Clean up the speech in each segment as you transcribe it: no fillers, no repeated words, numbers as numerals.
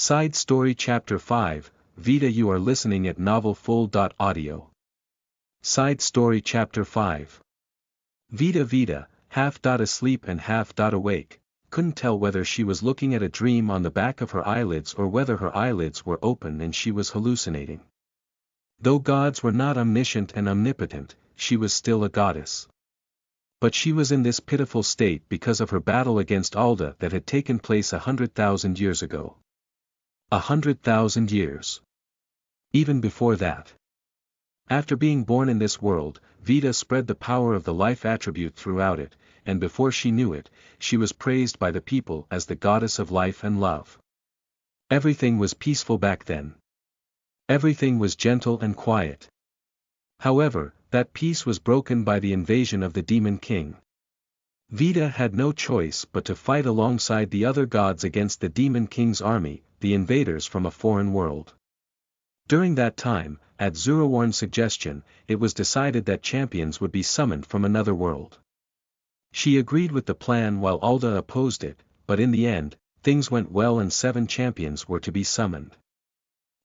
Side Story Chapter 5, Vita. You are listening at novelfull.audio. Side Story Chapter 5. Vita, half asleep and half awake, couldn't tell whether she was looking at a dream on the back of her eyelids or whether her eyelids were open and she was hallucinating. Though gods were not omniscient and omnipotent, she was still a goddess. But she was in this pitiful state because of her battle against Alda that had taken place 100,000 years ago. 100,000 years. Even before that. After being born in this world, Vita spread the power of the life attribute throughout it, and before she knew it, she was praised by the people as the goddess of life and love. Everything was peaceful back then. Everything was gentle and quiet. However, that peace was broken by the invasion of the Demon King. Vita had no choice but to fight alongside the other gods against the Demon King's army, the invaders from a foreign world. During that time, at Zurawarn's suggestion, it was decided that champions would be summoned from another world. She agreed with the plan while Alda opposed it, but in the end, things went well and 7 champions were to be summoned.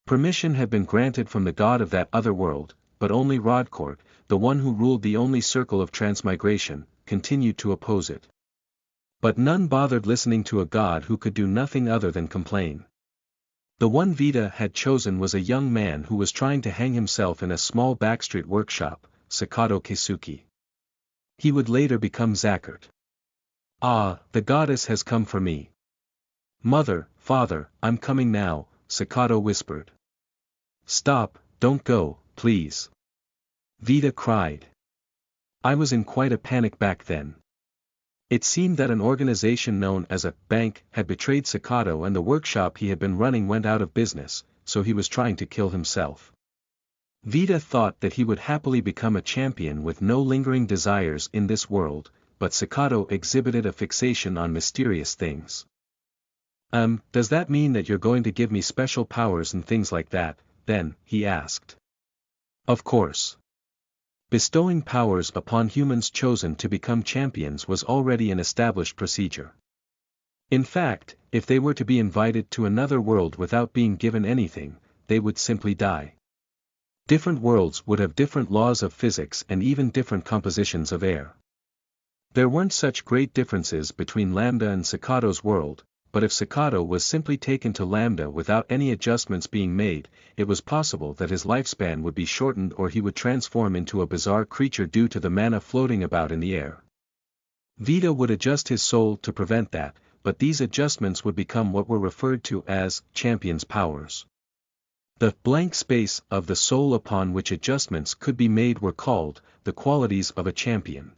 Permission had been granted from the god of that other world, but only Rodcourt, the one who ruled the only circle of transmigration, continued to oppose it. But none bothered listening to a god who could do nothing other than complain. The one Vita had chosen was a young man who was trying to hang himself in a small backstreet workshop, Sakato Keisuke. He would later become Zakert. Ah, the goddess has come for me. Mother, father, I'm coming now, Sakato whispered. Stop, don't go, please. Vita cried. I was in quite a panic back then. It seemed that an organization known as a bank had betrayed Sakato and the workshop he had been running went out of business, so he was trying to kill himself. Vita thought that he would happily become a champion with no lingering desires in this world, but Sakato exhibited a fixation on mysterious things. Does that mean that you're going to give me special powers and things like that, then, he asked. Of course. Bestowing powers upon humans chosen to become champions was already an established procedure. In fact, if they were to be invited to another world without being given anything, they would simply die. Different worlds would have different laws of physics and even different compositions of air. There weren't such great differences between Lambda and Sakato's world, but if Sakato was simply taken to Lambda without any adjustments being made, it was possible that his lifespan would be shortened or he would transform into a bizarre creature due to the mana floating about in the air. Vita would adjust his soul to prevent that, but these adjustments would become what were referred to as champion's powers. The blank space of the soul upon which adjustments could be made were called the qualities of a champion.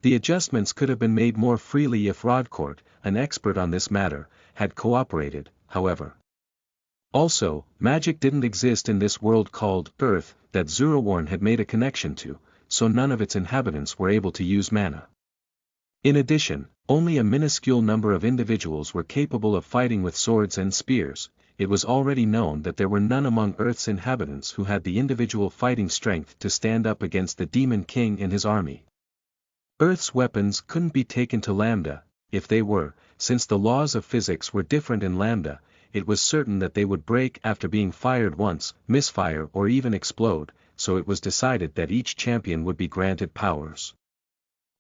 The adjustments could have been made more freely if Rodcourt, an expert on this matter, had cooperated, however. Also, magic didn't exist in this world called Earth that Zurawarn had made a connection to, so none of its inhabitants were able to use mana. In addition, only a minuscule number of individuals were capable of fighting with swords and spears. It was already known that there were none among Earth's inhabitants who had the individual fighting strength to stand up against the Demon King and his army. Earth's weapons couldn't be taken to Lambda. If they were, since the laws of physics were different in Lambda, it was certain that they would break after being fired once, misfire or even explode, so it was decided that each champion would be granted powers.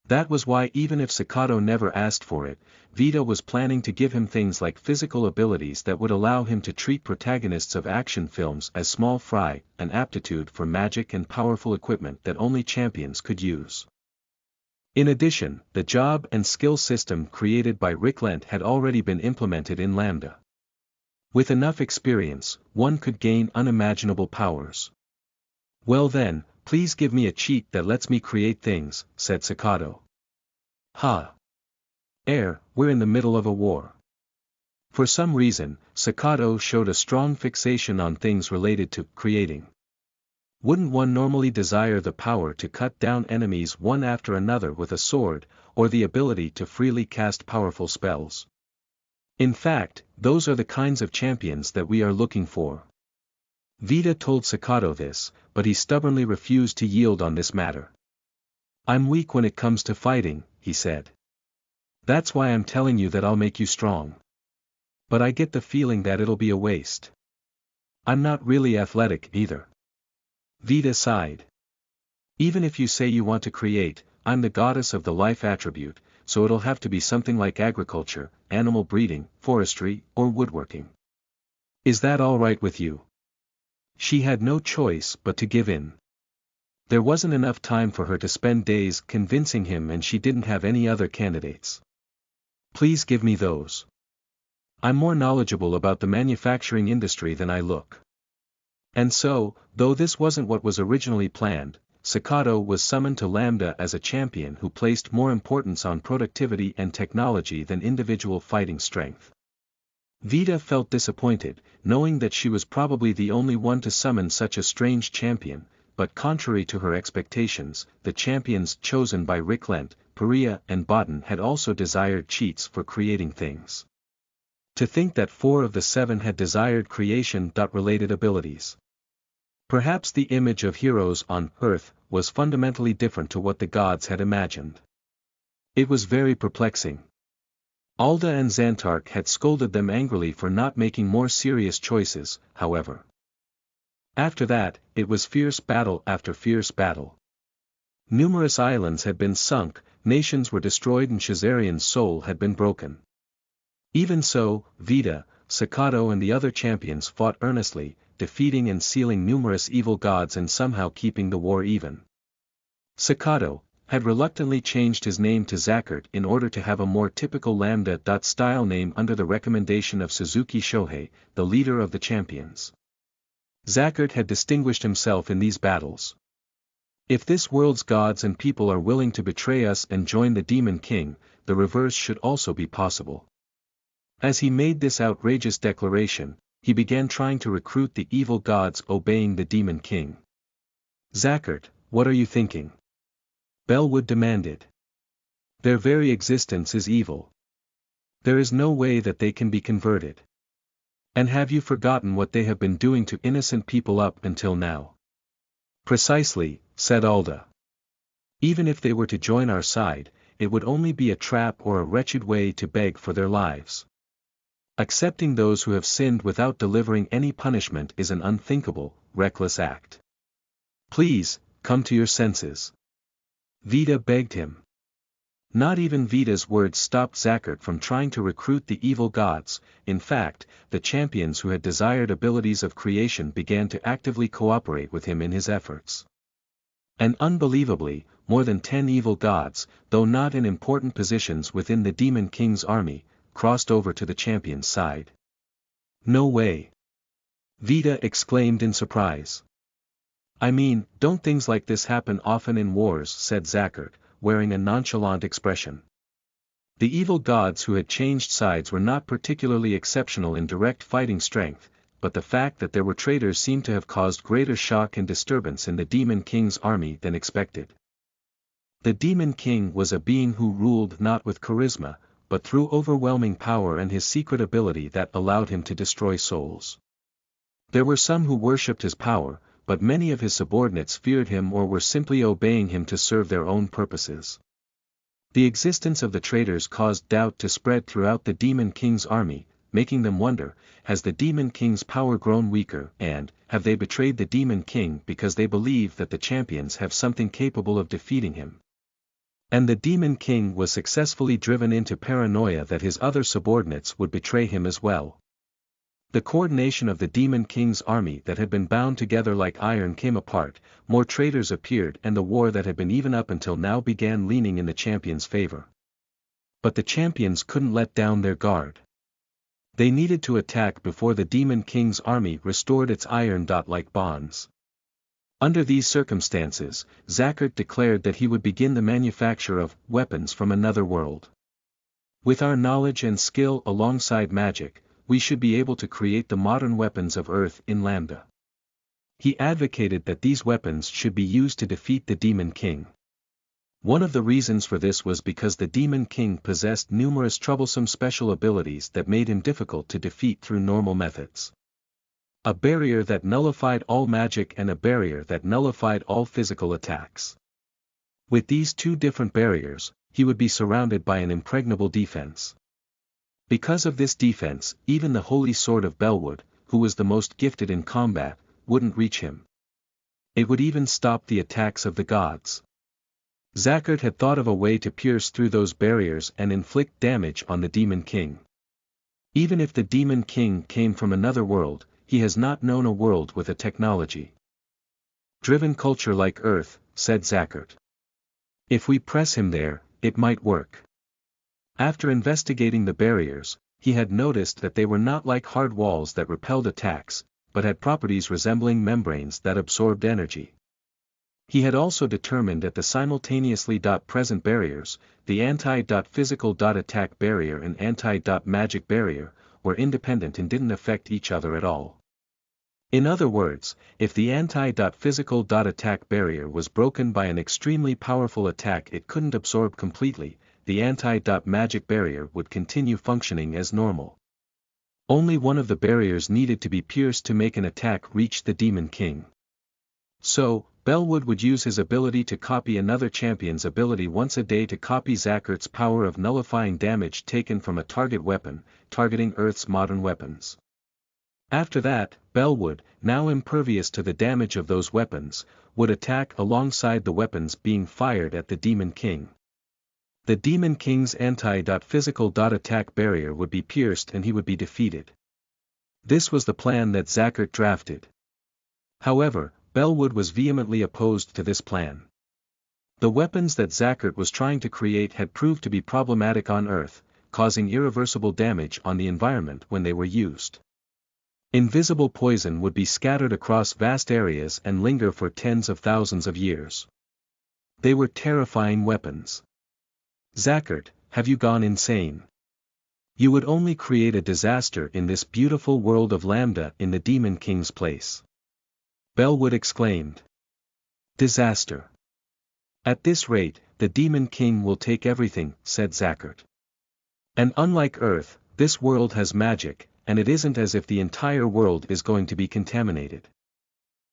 That was why even if Sakato never asked for it, Vita was planning to give him things like physical abilities that would allow him to treat protagonists of action films as small fry, an aptitude for magic and powerful equipment that only champions could use. In addition, the job and skill system created by Rick Lent had already been implemented in Lambda. With enough experience, one could gain unimaginable powers. Well then, please give me a cheat that lets me create things, said Sakato. Ha! We're in the middle of a war. For some reason, Sakato showed a strong fixation on things related to creating. Wouldn't one normally desire the power to cut down enemies one after another with a sword, or the ability to freely cast powerful spells? In fact, those are the kinds of champions that we are looking for. Vita told Sakato this, but he stubbornly refused to yield on this matter. I'm weak when it comes to fighting, he said. That's why I'm telling you that I'll make you strong. But I get the feeling that it'll be a waste. I'm not really athletic either. Vida sighed. Even if you say you want to create, I'm the goddess of the life attribute, so it'll have to be something like agriculture, animal breeding, forestry, or woodworking. Is that all right with you? She had no choice but to give in. There wasn't enough time for her to spend days convincing him, and she didn't have any other candidates. Please give me those. I'm more knowledgeable about the manufacturing industry than I look. And so, though this wasn't what was originally planned, Sakato was summoned to Lambda as a champion who placed more importance on productivity and technology than individual fighting strength. Vida felt disappointed, knowing that she was probably the only one to summon such a strange champion, but contrary to her expectations, the champions chosen by Rick Lent, Perea and Botan had also desired cheats for creating things. To think that 4 of the 7 had desired creation-related abilities. Perhaps the image of heroes on Earth was fundamentally different to what the gods had imagined. It was very perplexing. Alda and Xantark had scolded them angrily for not making more serious choices, however. After that, it was fierce battle after fierce battle. Numerous islands had been sunk, nations were destroyed, and Shazarian's soul had been broken. Even so, Vida, Sakato and the other champions fought earnestly, defeating and sealing numerous evil gods and somehow keeping the war even. Sakato had reluctantly changed his name to Zachert in order to have a more typical Lambda-style name under the recommendation of Suzuki Shohei, the leader of the champions. Zachert had distinguished himself in these battles. If this world's gods and people are willing to betray us and join the Demon King, the reverse should also be possible. As he made this outrageous declaration, he began trying to recruit the evil gods obeying the Demon King. Zachert, what are you thinking? Bellwood demanded. Their very existence is evil. There is no way that they can be converted. And have you forgotten what they have been doing to innocent people up until now? Precisely, said Alda. Even if they were to join our side, it would only be a trap or a wretched way to beg for their lives. Accepting those who have sinned without delivering any punishment is an unthinkable, reckless act. Please, come to your senses. Vida begged him. Not even Vida's words stopped Zachert from trying to recruit the evil gods. In fact, the champions who had desired abilities of creation began to actively cooperate with him in his efforts. And unbelievably, more than 10 evil gods, though not in important positions within the Demon King's army, crossed over to the champion's side. No way! Vida exclaimed in surprise. I mean, don't things like this happen often in wars, said Zachert, wearing a nonchalant expression. The evil gods who had changed sides were not particularly exceptional in direct fighting strength, but the fact that there were traitors seemed to have caused greater shock and disturbance in the Demon King's army than expected. The Demon King was a being who ruled not with charisma, but through overwhelming power and his secret ability that allowed him to destroy souls. There were some who worshipped his power, but many of his subordinates feared him or were simply obeying him to serve their own purposes. The existence of the traitors caused doubt to spread throughout the Demon King's army, making them wonder, has the Demon King's power grown weaker, and, have they betrayed the Demon King because they believe that the champions have something capable of defeating him? And the Demon King was successfully driven into paranoia that his other subordinates would betray him as well. The coordination of the Demon King's army that had been bound together like iron came apart, more traitors appeared, and the war that had been even up until now began leaning in the champions' favor. But the champions couldn't let down their guard. They needed to attack before the Demon King's army restored its iron-like bonds. Under these circumstances, Zachert declared that he would begin the manufacture of weapons from another world. With our knowledge and skill alongside magic, we should be able to create the modern weapons of Earth in Lambda. He advocated that these weapons should be used to defeat the Demon King. One of the reasons for this was because the Demon King possessed numerous troublesome special abilities that made him difficult to defeat through normal methods. A barrier that nullified all magic and a barrier that nullified all physical attacks. With these two different barriers, he would be surrounded by an impregnable defense. Because of this defense, even the holy sword of Belwood, who was the most gifted in combat, wouldn't reach him. It would even stop the attacks of the gods. Zakhard had thought of a way to pierce through those barriers and inflict damage on the Demon King. Even if the Demon King came from another world, he has not known a world with a technology-driven culture like Earth, said Zakhard. If we press him there, it might work. After investigating the barriers, he had noticed that they were not like hard walls that repelled attacks, but had properties resembling membranes that absorbed energy. He had also determined that the simultaneously present barriers, the anti-physical attack barrier and anti-magic barrier, were independent and didn't affect each other at all. In other words, if the anti-physical attack barrier was broken by an extremely powerful attack it couldn't absorb completely, the anti-magic barrier would continue functioning as normal. Only one of the barriers needed to be pierced to make an attack reach the Demon King. So, Belwood would use his ability to copy another champion's ability once a day to copy Zakhard's power of nullifying damage taken from a target weapon, targeting Earth's modern weapons. After that, Belwood, now impervious to the damage of those weapons, would attack alongside the weapons being fired at the Demon King. The Demon King's anti-physical attack barrier would be pierced and he would be defeated. This was the plan that Zakhard drafted. However, Belwood was vehemently opposed to this plan. The weapons that Zakhard was trying to create had proved to be problematic on Earth, causing irreversible damage on the environment when they were used. Invisible poison would be scattered across vast areas and linger for tens of thousands of years. They were terrifying weapons. Zakhard, have you gone insane? You would only create a disaster in this beautiful world of Lambda in the Demon King's place. Belwood exclaimed. Disaster. At this rate, the Demon King will take everything, said Zakhard. And unlike Earth, this world has magic, and it isn't as if the entire world is going to be contaminated.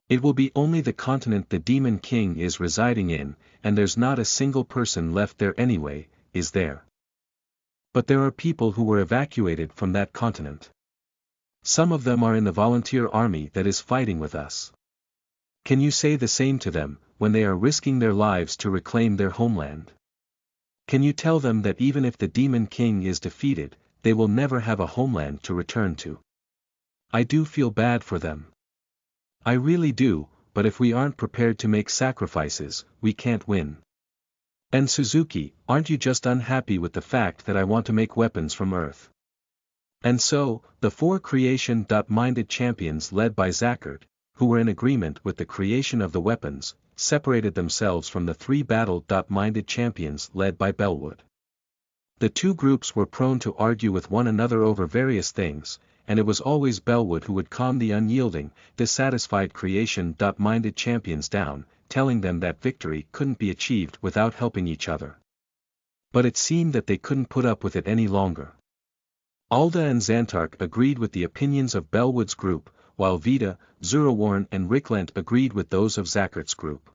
It will be only the continent the Demon King is residing in, and there's not a single person left there anyway, is there? But there are people who were evacuated from that continent. Some of them are in the volunteer army that is fighting with us. Can you say the same to them, when they are risking their lives to reclaim their homeland? Can you tell them that even if the Demon King is defeated, they will never have a homeland to return to? I do feel bad for them. I really do, but if we aren't prepared to make sacrifices, we can't win. And Suzuki, aren't you just unhappy with the fact that I want to make weapons from Earth? And so, the four creation-minded champions led by Zakhard, who were in agreement with the creation of the weapons, separated themselves from the three battle-minded champions led by Belwood. The two groups were prone to argue with one another over various things, and it was always Belwood who would calm the unyielding, dissatisfied creation-minded champions down, telling them that victory couldn't be achieved without helping each other. But it seemed that they couldn't put up with it any longer. Alda and Xantark agreed with the opinions of Belwood's group, while Vita, Zurawarn and Ricklant agreed with those of Zakhard's group.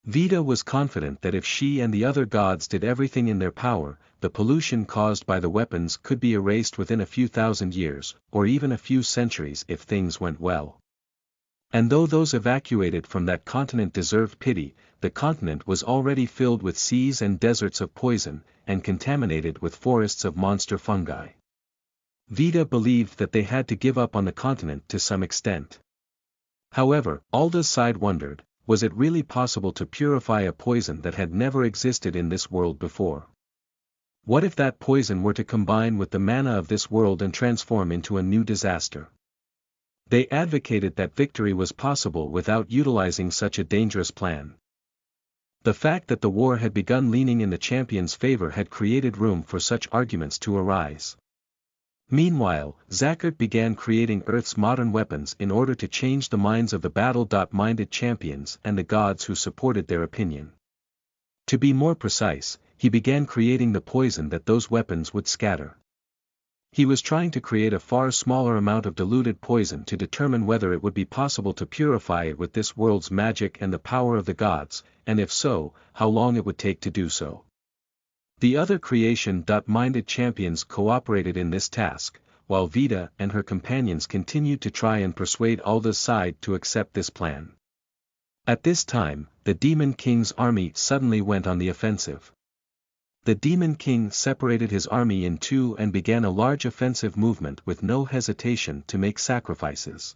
Vita was confident that if she and the other gods did everything in their power, the pollution caused by the weapons could be erased within a few thousand years, or even a few centuries if things went well. And though those evacuated from that continent deserved pity, the continent was already filled with seas and deserts of poison, and contaminated with forests of monster fungi. Vita believed that they had to give up on the continent to some extent. However, Alda's side wondered, was it really possible to purify a poison that had never existed in this world before? What if that poison were to combine with the mana of this world and transform into a new disaster? They advocated that victory was possible without utilizing such a dangerous plan. The fact that the war had begun leaning in the champion's favor had created room for such arguments to arise. Meanwhile, Zakhard began creating Earth's modern weapons in order to change the minds of the battle-minded champions and the gods who supported their opinion. To be more precise, he began creating the poison that those weapons would scatter. He was trying to create a far smaller amount of diluted poison to determine whether it would be possible to purify it with this world's magic and the power of the gods, and if so, how long it would take to do so. The other creation-minded champions cooperated in this task, while Vita and her companions continued to try and persuade Alda's side to accept this plan. At this time, the Demon King's army suddenly went on the offensive. The Demon King separated his army in two and began a large offensive movement with no hesitation to make sacrifices.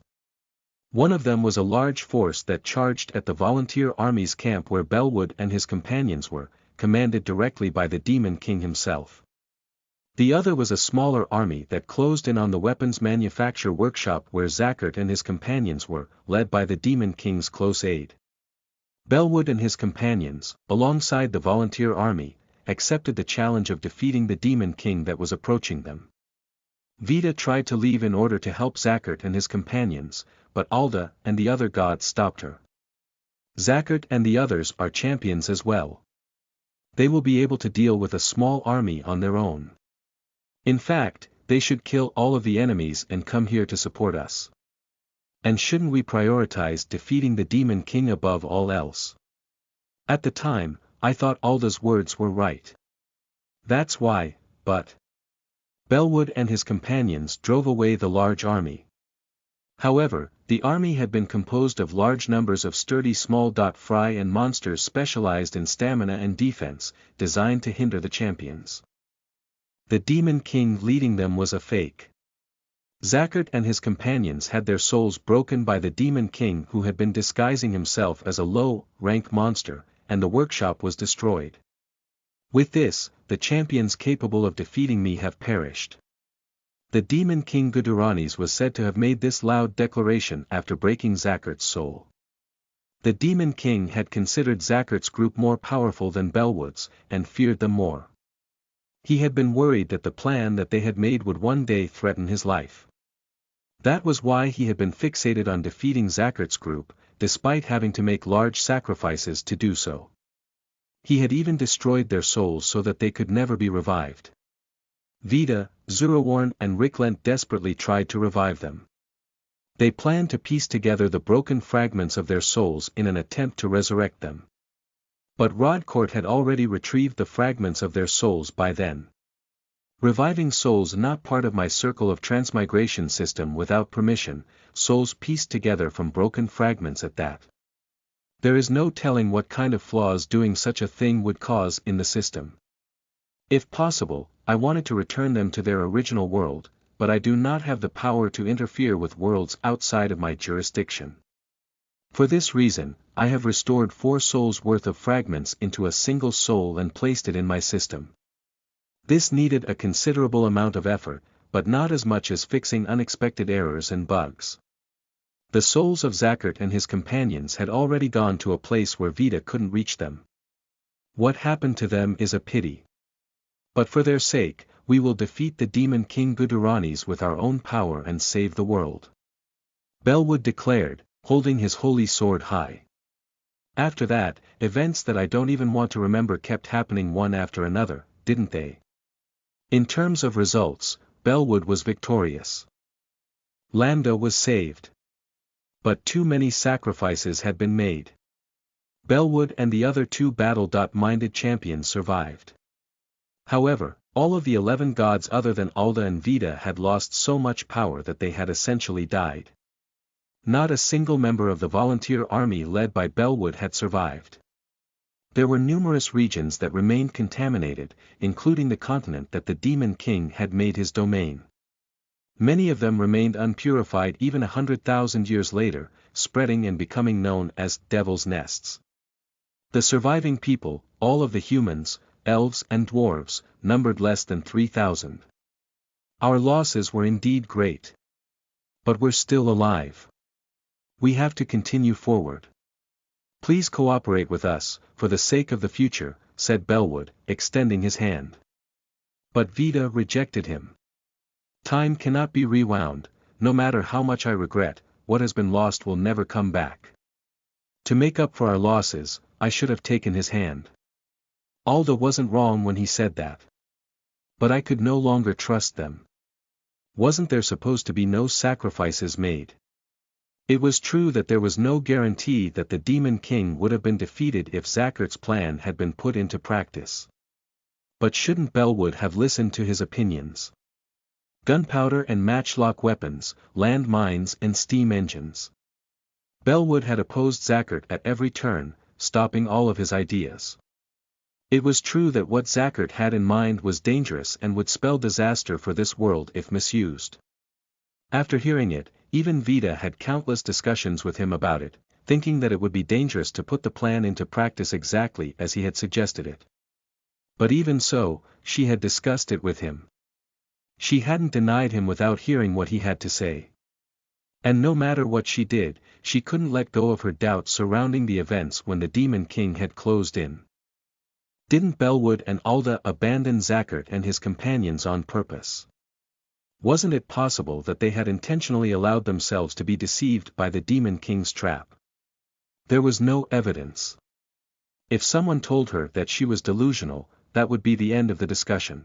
One of them was a large force that charged at the volunteer army's camp where Bellwood and his companions were, commanded directly by the Demon King himself. The other was a smaller army that closed in on the weapons manufacture workshop where Zackert and his companions were, led by the Demon King's close aide. Bellwood and his companions, alongside the volunteer army, accepted the challenge of defeating the Demon King that was approaching them. Vita tried to leave in order to help Zackert and his companions, but Alda and the other gods stopped her. Zackert and the others are champions as well. They will be able to deal with a small army on their own. In fact, they should kill all of the enemies and come here to support us. And shouldn't we prioritize defeating the Demon King above all else? At the time, I thought Alda's words were right. That's why, but Bellwood and his companions drove away the large army. However, the army had been composed of large numbers of sturdy small fry and monsters specialized in stamina and defense, designed to hinder the champions. The Demon King leading them was a fake. Zackert and his companions had their souls broken by the Demon King who had been disguising himself as a low-rank monster, and the workshop was destroyed. With this, the champions capable of defeating me have perished. The Demon King Guduranis was said to have made this loud declaration after breaking Zackert's soul. The Demon King had considered Zackert's group more powerful than Bellwood's, and feared them more. He had been worried that the plan that they had made would one day threaten his life. That was why he had been fixated on defeating Zackert's group, despite having to make large sacrifices to do so. He had even destroyed their souls so that they could never be revived. Vita, Zurawarn and Ricklent desperately tried to revive them. They planned to piece together the broken fragments of their souls in an attempt to resurrect them. But Rodcourt had already retrieved the fragments of their souls by then. Reviving souls not part of my circle of transmigration system without permission, souls pieced together from broken fragments at that. There is no telling what kind of flaws doing such a thing would cause in the system. If possible, I wanted to return them to their original world, but I do not have the power to interfere with worlds outside of my jurisdiction. For this reason, I have restored 4 souls worth of fragments into a single soul and placed it in my system. This needed a considerable amount of effort, but not as much as fixing unexpected errors and bugs. The souls of Zackert and his companions had already gone to a place where Vita couldn't reach them. What happened to them is a pity. But for their sake, we will defeat the Demon King Guduranis with our own power and save the world. Bellwood declared, holding his holy sword high. After that, events that I don't even want to remember kept happening one after another, didn't they? In terms of results, Bellwood was victorious. Lambda was saved. But too many sacrifices had been made. Bellwood and the other 2 battle-minded champions survived. However, all of the 11 gods other than Alda and Vita had lost so much power that they had essentially died. Not a single member of the volunteer army led by Bellwood had survived. There were numerous regions that remained contaminated, including the continent that the Demon King had made his domain. Many of them remained unpurified even 100,000 years later, spreading and becoming known as Devil's Nests. The surviving people, all of the humans, elves and dwarves, numbered less than 3,000. Our losses were indeed great. But we're still alive. We have to continue forward. Please cooperate with us, for the sake of the future, said Bellwood, extending his hand. But Vita rejected him. Time cannot be rewound, no matter how much I regret, what has been lost will never come back. To make up for our losses, I should have taken his hand. Alda wasn't wrong when he said that. But I could no longer trust them. Wasn't there supposed to be no sacrifices made? It was true that there was no guarantee that the Demon King would have been defeated if Zackert's plan had been put into practice. But shouldn't Bellwood have listened to his opinions? Gunpowder and matchlock weapons, land mines and steam engines. Bellwood had opposed Zackert at every turn, stopping all of his ideas. It was true that what Zackert had in mind was dangerous and would spell disaster for this world if misused. After hearing it, even Vida had countless discussions with him about it, thinking that it would be dangerous to put the plan into practice exactly as he had suggested it. But even so, she had discussed it with him. She hadn't denied him without hearing what he had to say. And no matter what she did, she couldn't let go of her doubts surrounding the events when the Demon King had closed in. Didn't Bellwood and Alda abandon Zackert and his companions on purpose? Wasn't it possible that they had intentionally allowed themselves to be deceived by the Demon King's trap? There was no evidence. If someone told her that she was delusional, that would be the end of the discussion.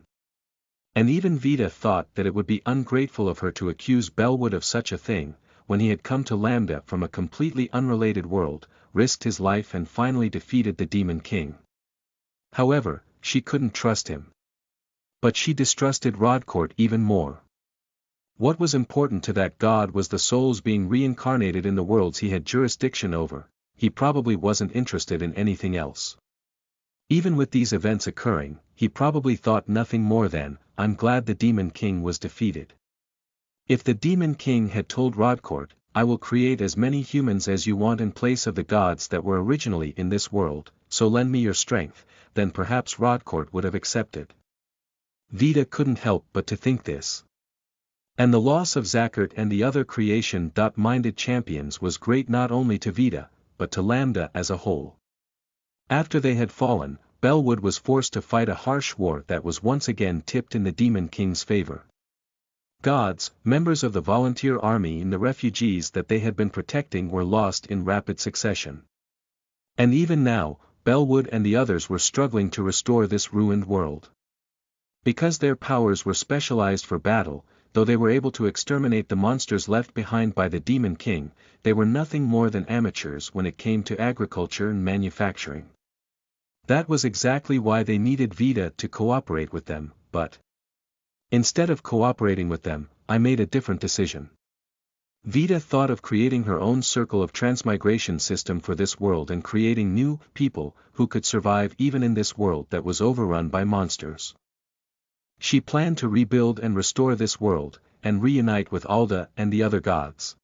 And even Vida thought that it would be ungrateful of her to accuse Bellwood of such a thing, when he had come to Lambda from a completely unrelated world, risked his life and finally defeated the Demon King. However, she couldn't trust him. But she distrusted Rodcourt even more. What was important to that god was the souls being reincarnated in the worlds he had jurisdiction over. He probably wasn't interested in anything else. Even with these events occurring, he probably thought nothing more than, "I'm glad the Demon King was defeated." If the Demon King had told Rodcourt, "I will create as many humans as you want in place of the gods that were originally in this world, so lend me your strength," then perhaps Rodcourt would have accepted. Vida couldn't help but to think this. And the loss of Zackert and the other creation-minded champions was great not only to Vida, but to Lambda as a whole. After they had fallen, Bellwood was forced to fight a harsh war that was once again tipped in the Demon King's favor. Gods, members of the volunteer army and the refugees that they had been protecting were lost in rapid succession. And even now, Bellwood and the others were struggling to restore this ruined world. Because their powers were specialized for battle, though they were able to exterminate the monsters left behind by the Demon King, they were nothing more than amateurs when it came to agriculture and manufacturing. That was exactly why they needed Vida to cooperate with them, but instead of cooperating with them, I made a different decision. Vida thought of creating her own circle of transmigration system for this world and creating new people who could survive even in this world that was overrun by monsters. She planned to rebuild and restore this world, and reunite with Alda and the other gods.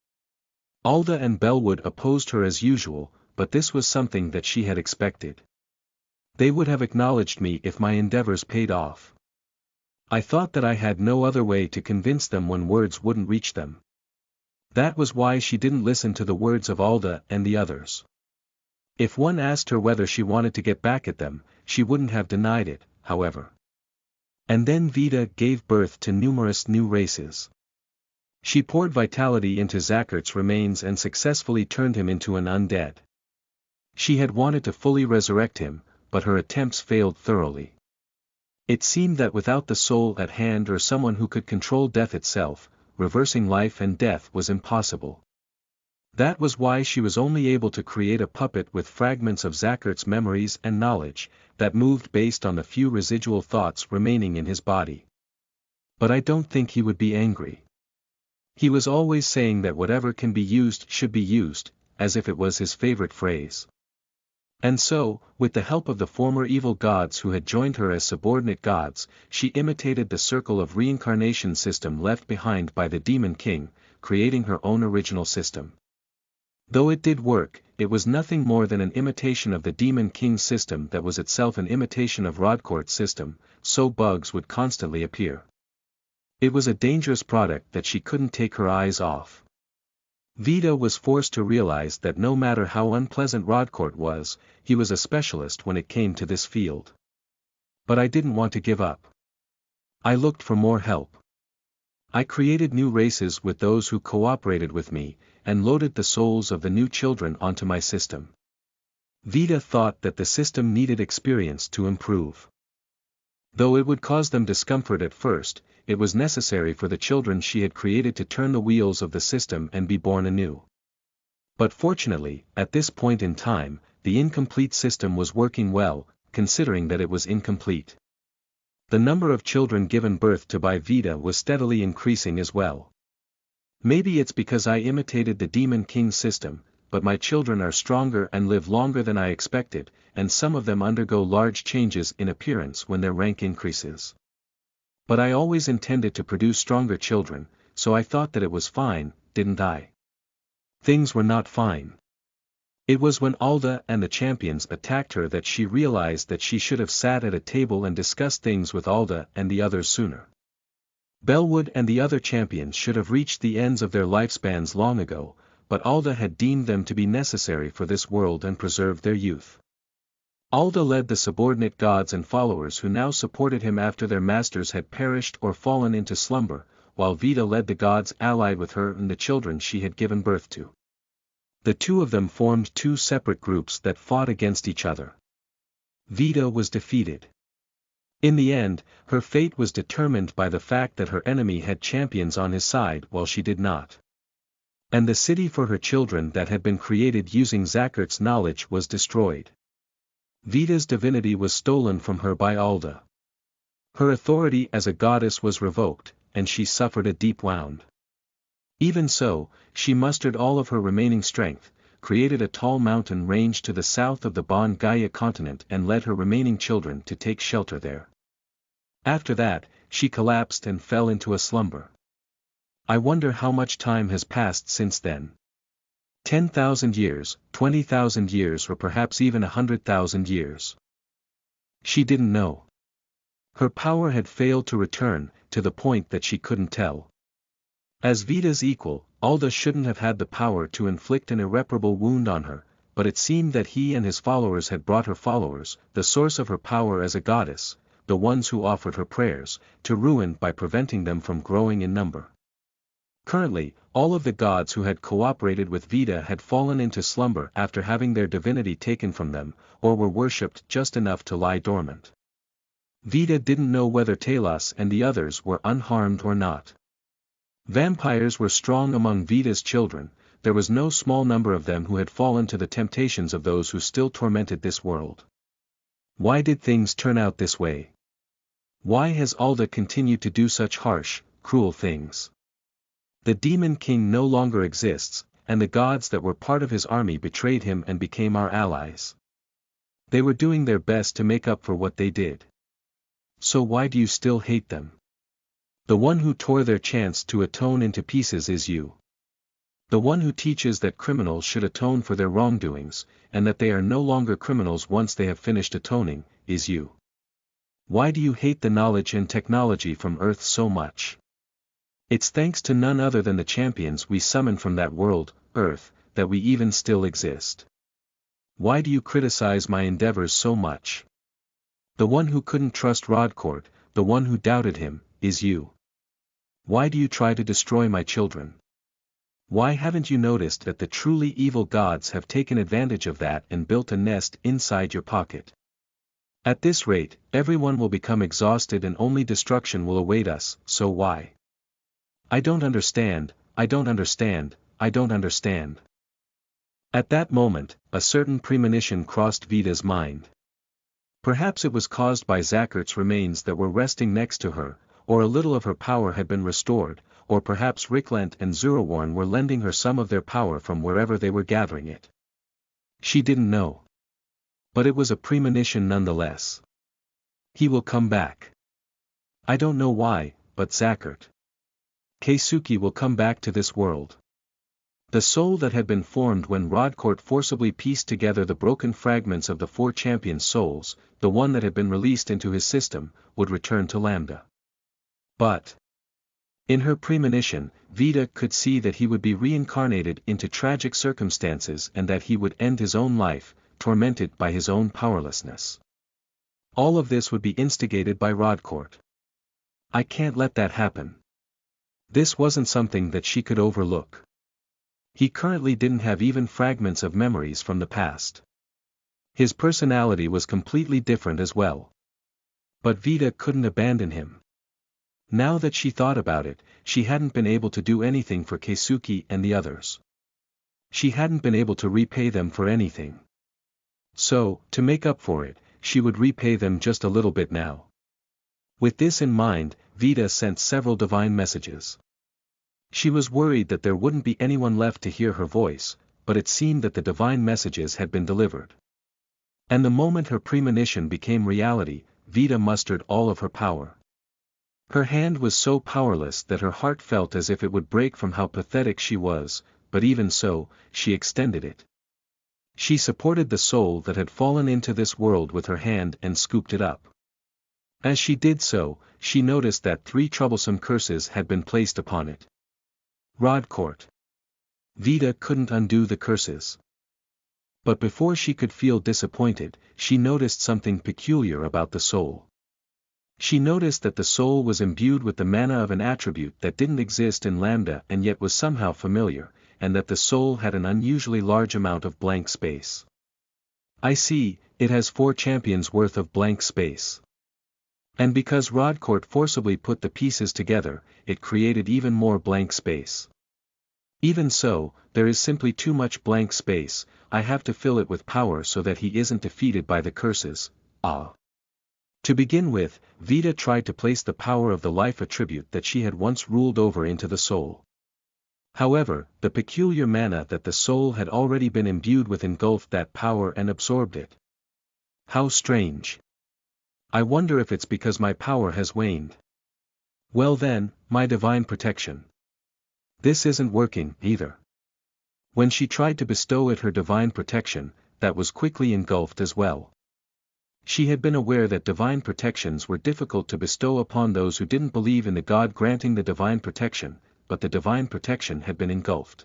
Alda and Bellwood opposed her as usual, but this was something that she had expected. They would have acknowledged me if my endeavors paid off. I thought that I had no other way to convince them when words wouldn't reach them. That was why she didn't listen to the words of Alda and the others. If one asked her whether she wanted to get back at them, she wouldn't have denied it, however. And then Vida gave birth to numerous new races. She poured vitality into Zackert's remains and successfully turned him into an undead. She had wanted to fully resurrect him, but her attempts failed thoroughly. It seemed that without the soul at hand or someone who could control death itself, reversing life and death was impossible. That was why she was only able to create a puppet with fragments of Zackert's memories and knowledge, that moved based on the few residual thoughts remaining in his body. But I don't think he would be angry. He was always saying that whatever can be used should be used, as if it was his favorite phrase. And so, with the help of the former evil gods who had joined her as subordinate gods, she imitated the circle of reincarnation system left behind by the Demon King, creating her own original system. Though it did work, it was nothing more than an imitation of the Demon King's system that was itself an imitation of Rodcourt's system, so bugs would constantly appear. It was a dangerous product that she couldn't take her eyes off. Vida was forced to realize that no matter how unpleasant Rodcourt was, he was a specialist when it came to this field. But I didn't want to give up. I looked for more help. I created new races with those who cooperated with me, and loaded the souls of the new children onto my system. Vida thought that the system needed experience to improve. Though it would cause them discomfort at first, it was necessary for the children she had created to turn the wheels of the system and be born anew. But fortunately, at this point in time, the incomplete system was working well, considering that it was incomplete. The number of children given birth to by Vida was steadily increasing as well. Maybe it's because I imitated the Demon King system, but my children are stronger and live longer than I expected, and some of them undergo large changes in appearance when their rank increases. But I always intended to produce stronger children, so I thought that it was fine, didn't I? Things were not fine. It was when Alda and the champions attacked her that she realized that she should have sat at a table and discussed things with Alda and the others sooner. Bellwood and the other champions should have reached the ends of their lifespans long ago, but Alda had deemed them to be necessary for this world and preserved their youth. Alda led the subordinate gods and followers who now supported him after their masters had perished or fallen into slumber, while Vida led the gods allied with her and the children she had given birth to. The two of them formed two separate groups that fought against each other. Vida was defeated. In the end, her fate was determined by the fact that her enemy had champions on his side while she did not. And the city for her children that had been created using Zachert's knowledge was destroyed. Vida's divinity was stolen from her by Alda. Her authority as a goddess was revoked, and she suffered a deep wound. Even so, she mustered all of her remaining strength, created a tall mountain range to the south of the Bon Gaia continent and led her remaining children to take shelter there. After that, she collapsed and fell into a slumber. I wonder how much time has passed since then. 10,000 years, 20,000 years, or perhaps even 100,000 years. She didn't know. Her power had failed to return, to the point that she couldn't tell. As Vida's equal, Alda shouldn't have had the power to inflict an irreparable wound on her, but it seemed that he and his followers had brought her followers, the source of her power as a goddess, the ones who offered her prayers, to ruin by preventing them from growing in number. Currently, all of the gods who had cooperated with Vida had fallen into slumber after having their divinity taken from them, or were worshipped just enough to lie dormant. Vida didn't know whether Talos and the others were unharmed or not. Vampires were strong among Vida's children, there was no small number of them who had fallen to the temptations of those who still tormented this world. Why did things turn out this way? Why has Alda continued to do such harsh, cruel things? The Demon King no longer exists, and the gods that were part of his army betrayed him and became our allies. They were doing their best to make up for what they did. So why do you still hate them? The one who tore their chance to atone into pieces is you. The one who teaches that criminals should atone for their wrongdoings, and that they are no longer criminals once they have finished atoning, is you. Why do you hate the knowledge and technology from Earth so much? It's thanks to none other than the champions we summon from that world, Earth, that we even still exist. Why do you criticize my endeavors so much? The one who couldn't trust Rodcourt, the one who doubted him, is you. Why do you try to destroy my children? Why haven't you noticed that the truly evil gods have taken advantage of that and built a nest inside your pocket? At this rate, everyone will become exhausted and only destruction will await us, so why? I don't understand, I don't understand, I don't understand. At that moment, a certain premonition crossed Vida's mind. Perhaps it was caused by Zachert's remains that were resting next to her, or a little of her power had been restored, or perhaps Ricklant and Zurawarn were lending her some of their power from wherever they were gathering it. She didn't know. But it was a premonition nonetheless. He will come back. I don't know why, but Zachert. Keisuke will come back to this world. The soul that had been formed when Rodcourt forcibly pieced together the broken fragments of the four champion souls, the one that had been released into his system, would return to Lambda. But in her premonition, Vida could see that he would be reincarnated into tragic circumstances and that he would end his own life, tormented by his own powerlessness. All of this would be instigated by Rodcourt. I can't let that happen. This wasn't something that she could overlook. He currently didn't have even fragments of memories from the past. His personality was completely different as well. But Vida couldn't abandon him. Now that she thought about it, she hadn't been able to do anything for Keisuke and the others. She hadn't been able to repay them for anything. So, to make up for it, she would repay them just a little bit now. With this in mind, Vida sent several divine messages. She was worried that there wouldn't be anyone left to hear her voice, but it seemed that the divine messages had been delivered. And the moment her premonition became reality, Vida mustered all of her power. Her hand was so powerless that her heart felt as if it would break from how pathetic she was, but even so, she extended it. She supported the soul that had fallen into this world with her hand and scooped it up. As she did so, she noticed that 3 troublesome curses had been placed upon it. Rodcourt. Vida couldn't undo the curses. But before she could feel disappointed, she noticed something peculiar about the soul. She noticed that the soul was imbued with the mana of an attribute that didn't exist in Lambda and yet was somehow familiar, and that the soul had an unusually large amount of blank space. I see, it has 4 champions worth of blank space. And because Rodcourt forcibly put the pieces together, it created even more blank space. Even so, there is simply too much blank space, I have to fill it with power so that he isn't defeated by the curses. To begin with, Vida tried to place the power of the life attribute that she had once ruled over into the soul. However, the peculiar mana that the soul had already been imbued with engulfed that power and absorbed it. How strange. I wonder if it's because my power has waned. Well then, my divine protection. This isn't working, either. When she tried to bestow it her divine protection, that was quickly engulfed as well. She had been aware that divine protections were difficult to bestow upon those who didn't believe in the God granting the divine protection, but the divine protection had been engulfed.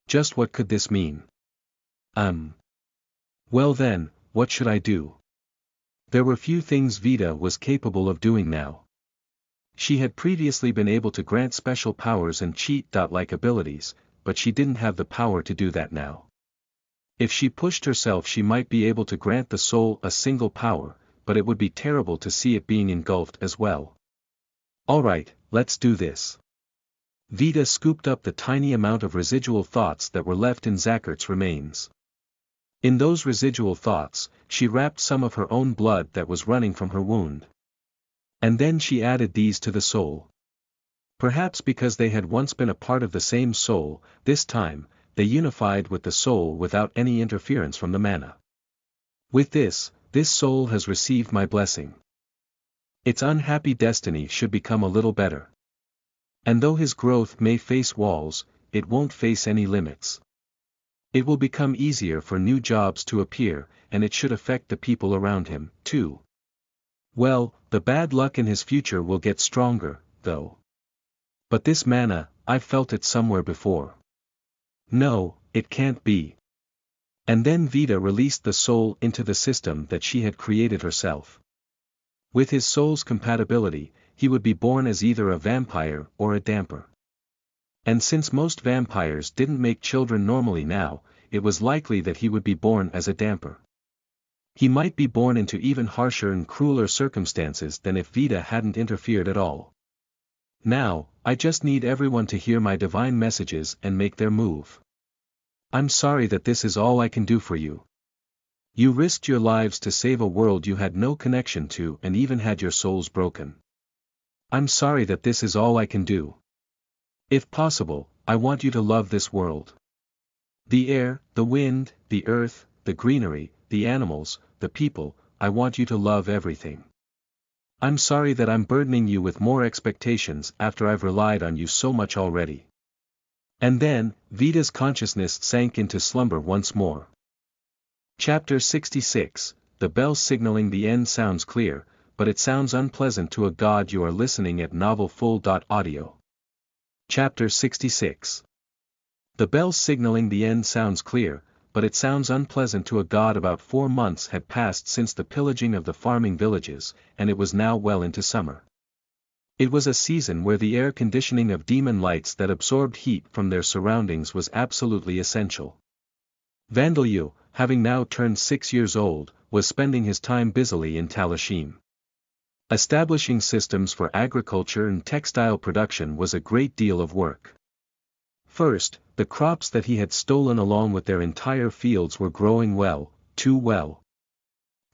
Just what could this mean? Well then, what should I do? There were few things Vida was capable of doing now. She had previously been able to grant special powers and cheat-like abilities, but she didn't have the power to do that now. If she pushed herself she might be able to grant the soul a single power, but it would be terrible to see it being engulfed as well. Alright, let's do this. Vida scooped up the tiny amount of residual thoughts that were left in Zachart's remains. In those residual thoughts, she wrapped some of her own blood that was running from her wound. And then she added these to the soul. Perhaps because they had once been a part of the same soul, this time, they unified with the soul without any interference from the mana. With this soul has received my blessing. Its unhappy destiny should become a little better. And though his growth may face walls, it won't face any limits. It will become easier for new jobs to appear, and it should affect the people around him, too. Well, the bad luck in his future will get stronger, though. But this mana, I've felt it somewhere before. No, it can't be. And then Vida released the soul into the system that she had created herself. With his soul's compatibility, he would be born as either a vampire or a damper. And since most vampires didn't make children normally now, it was likely that he would be born as a damper. He might be born into even harsher and crueler circumstances than if Vida hadn't interfered at all. Now, I just need everyone to hear my divine messages and make their move. I'm sorry that this is all I can do for you. You risked your lives to save a world you had no connection to and even had your souls broken. I'm sorry that this is all I can do. If possible, I want you to love this world. The air, the wind, the earth, the greenery, the animals, the people, I want you to love everything. I'm sorry that I'm burdening you with more expectations after I've relied on you so much already. And then, Vida's consciousness sank into slumber once more. Chapter 66, The bell signaling the end sounds clear, but it sounds unpleasant to a god. You are listening at novelfull.audio. Chapter 66. The bell signaling the end sounds clear, but it sounds unpleasant to a god. About 4 months had passed since the pillaging of the farming villages, and it was now well into summer. It was a season where the air conditioning of demon lights that absorbed heat from their surroundings was absolutely essential. Vandalyu, having now turned 6 years old, was spending his time busily in Talashim. Establishing systems for agriculture and textile production was a great deal of work. First, the crops that he had stolen along with their entire fields were growing well, too well.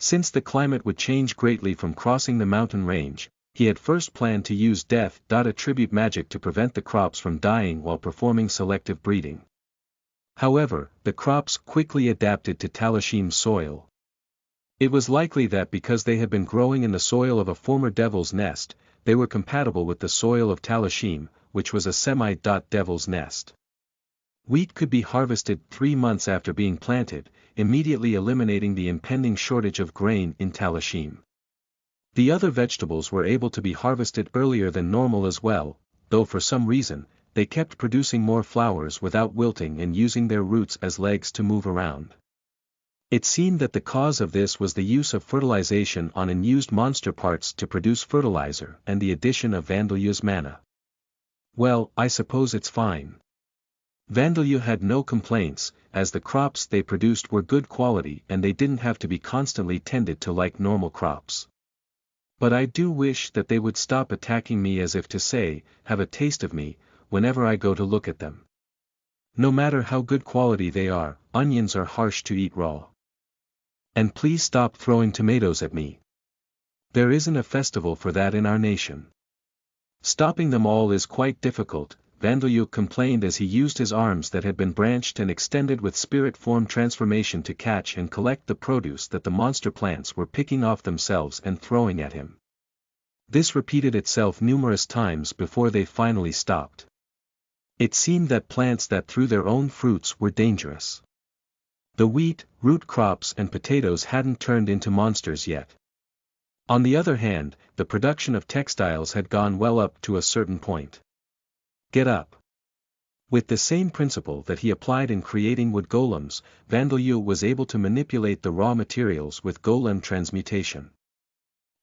Since the climate would change greatly from crossing the mountain range, he had first planned to use death attribute magic to prevent the crops from dying while performing selective breeding. However, the crops quickly adapted to Talashim's soil. It was likely that because they had been growing in the soil of a former devil's nest, they were compatible with the soil of Talashim, which was a semi-devil's nest. Wheat could be harvested 3 months after being planted, immediately eliminating the impending shortage of grain in Talashim. The other vegetables were able to be harvested earlier than normal as well, though for some reason, they kept producing more flowers without wilting and using their roots as legs to move around. It seemed that the cause of this was the use of fertilization on unused monster parts to produce fertilizer and the addition of Vandalyu's mana. Well, I suppose it's fine. Vandalyu had no complaints, as the crops they produced were good quality and they didn't have to be constantly tended to like normal crops. But I do wish that they would stop attacking me as if to say, have a taste of me, whenever I go to look at them. No matter how good quality they are, onions are harsh to eat raw. And please stop throwing tomatoes at me. There isn't a festival for that in our nation. Stopping them all is quite difficult, Vandalyu complained as he used his arms that had been branched and extended with spirit form transformation to catch and collect the produce that the monster plants were picking off themselves and throwing at him. This repeated itself numerous times before they finally stopped. It seemed that plants that threw their own fruits were dangerous. The wheat, root crops and potatoes hadn't turned into monsters yet. On the other hand, the production of textiles had gone well up to a certain point. Get up. With the same principle that he applied in creating wood golems, Vandalyu was able to manipulate the raw materials with golem transmutation.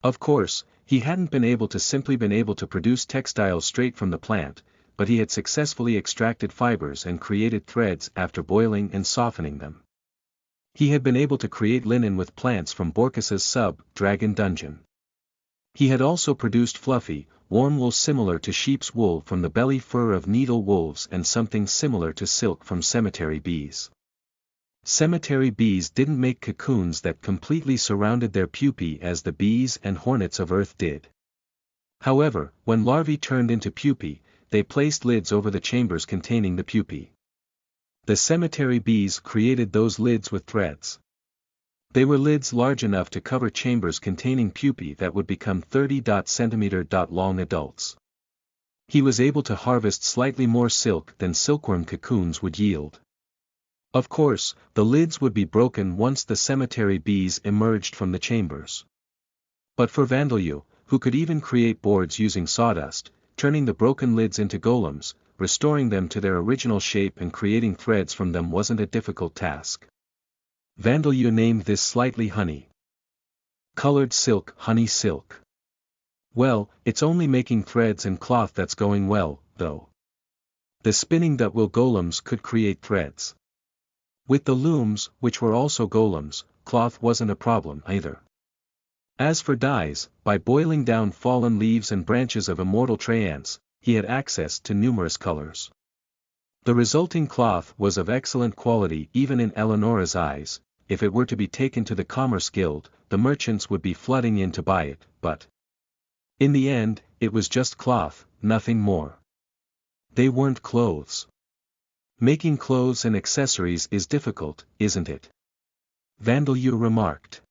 Of course, he hadn't been able to produce textiles straight from the plant, but he had successfully extracted fibers and created threads after boiling and softening them. He had been able to create linen with plants from Borkus's sub-dragon dungeon. He had also produced fluffy, warm wool similar to sheep's wool from the belly fur of needle wolves and something similar to silk from cemetery bees. Cemetery bees didn't make cocoons that completely surrounded their pupae as the bees and hornets of Earth did. However, when larvae turned into pupae, they placed lids over the chambers containing the pupae. The cemetery bees created those lids with threads. They were lids large enough to cover chambers containing pupae that would become 30 cm long adults. He was able to harvest slightly more silk than silkworm cocoons would yield. Of course, the lids would be broken once the cemetery bees emerged from the chambers. But for Vandalyu, who could even create boards using sawdust, turning the broken lids into golems, restoring them to their original shape and creating threads from them wasn't a difficult task. Vandalyu named this slightly honey. Colored silk, honey silk. Well, it's only making threads and cloth that's going well, though. The spinning that will golems could create threads. With the looms, which were also golems, cloth wasn't a problem either. As for dyes, by boiling down fallen leaves and branches of immortal treants, he had access to numerous colors. The resulting cloth was of excellent quality even in Eleonora's eyes. If it were to be taken to the Commerce Guild, the merchants would be flooding in to buy it, but in the end, it was just cloth, nothing more. They weren't clothes. Making clothes and accessories is difficult, isn't it? Vandalyu remarked.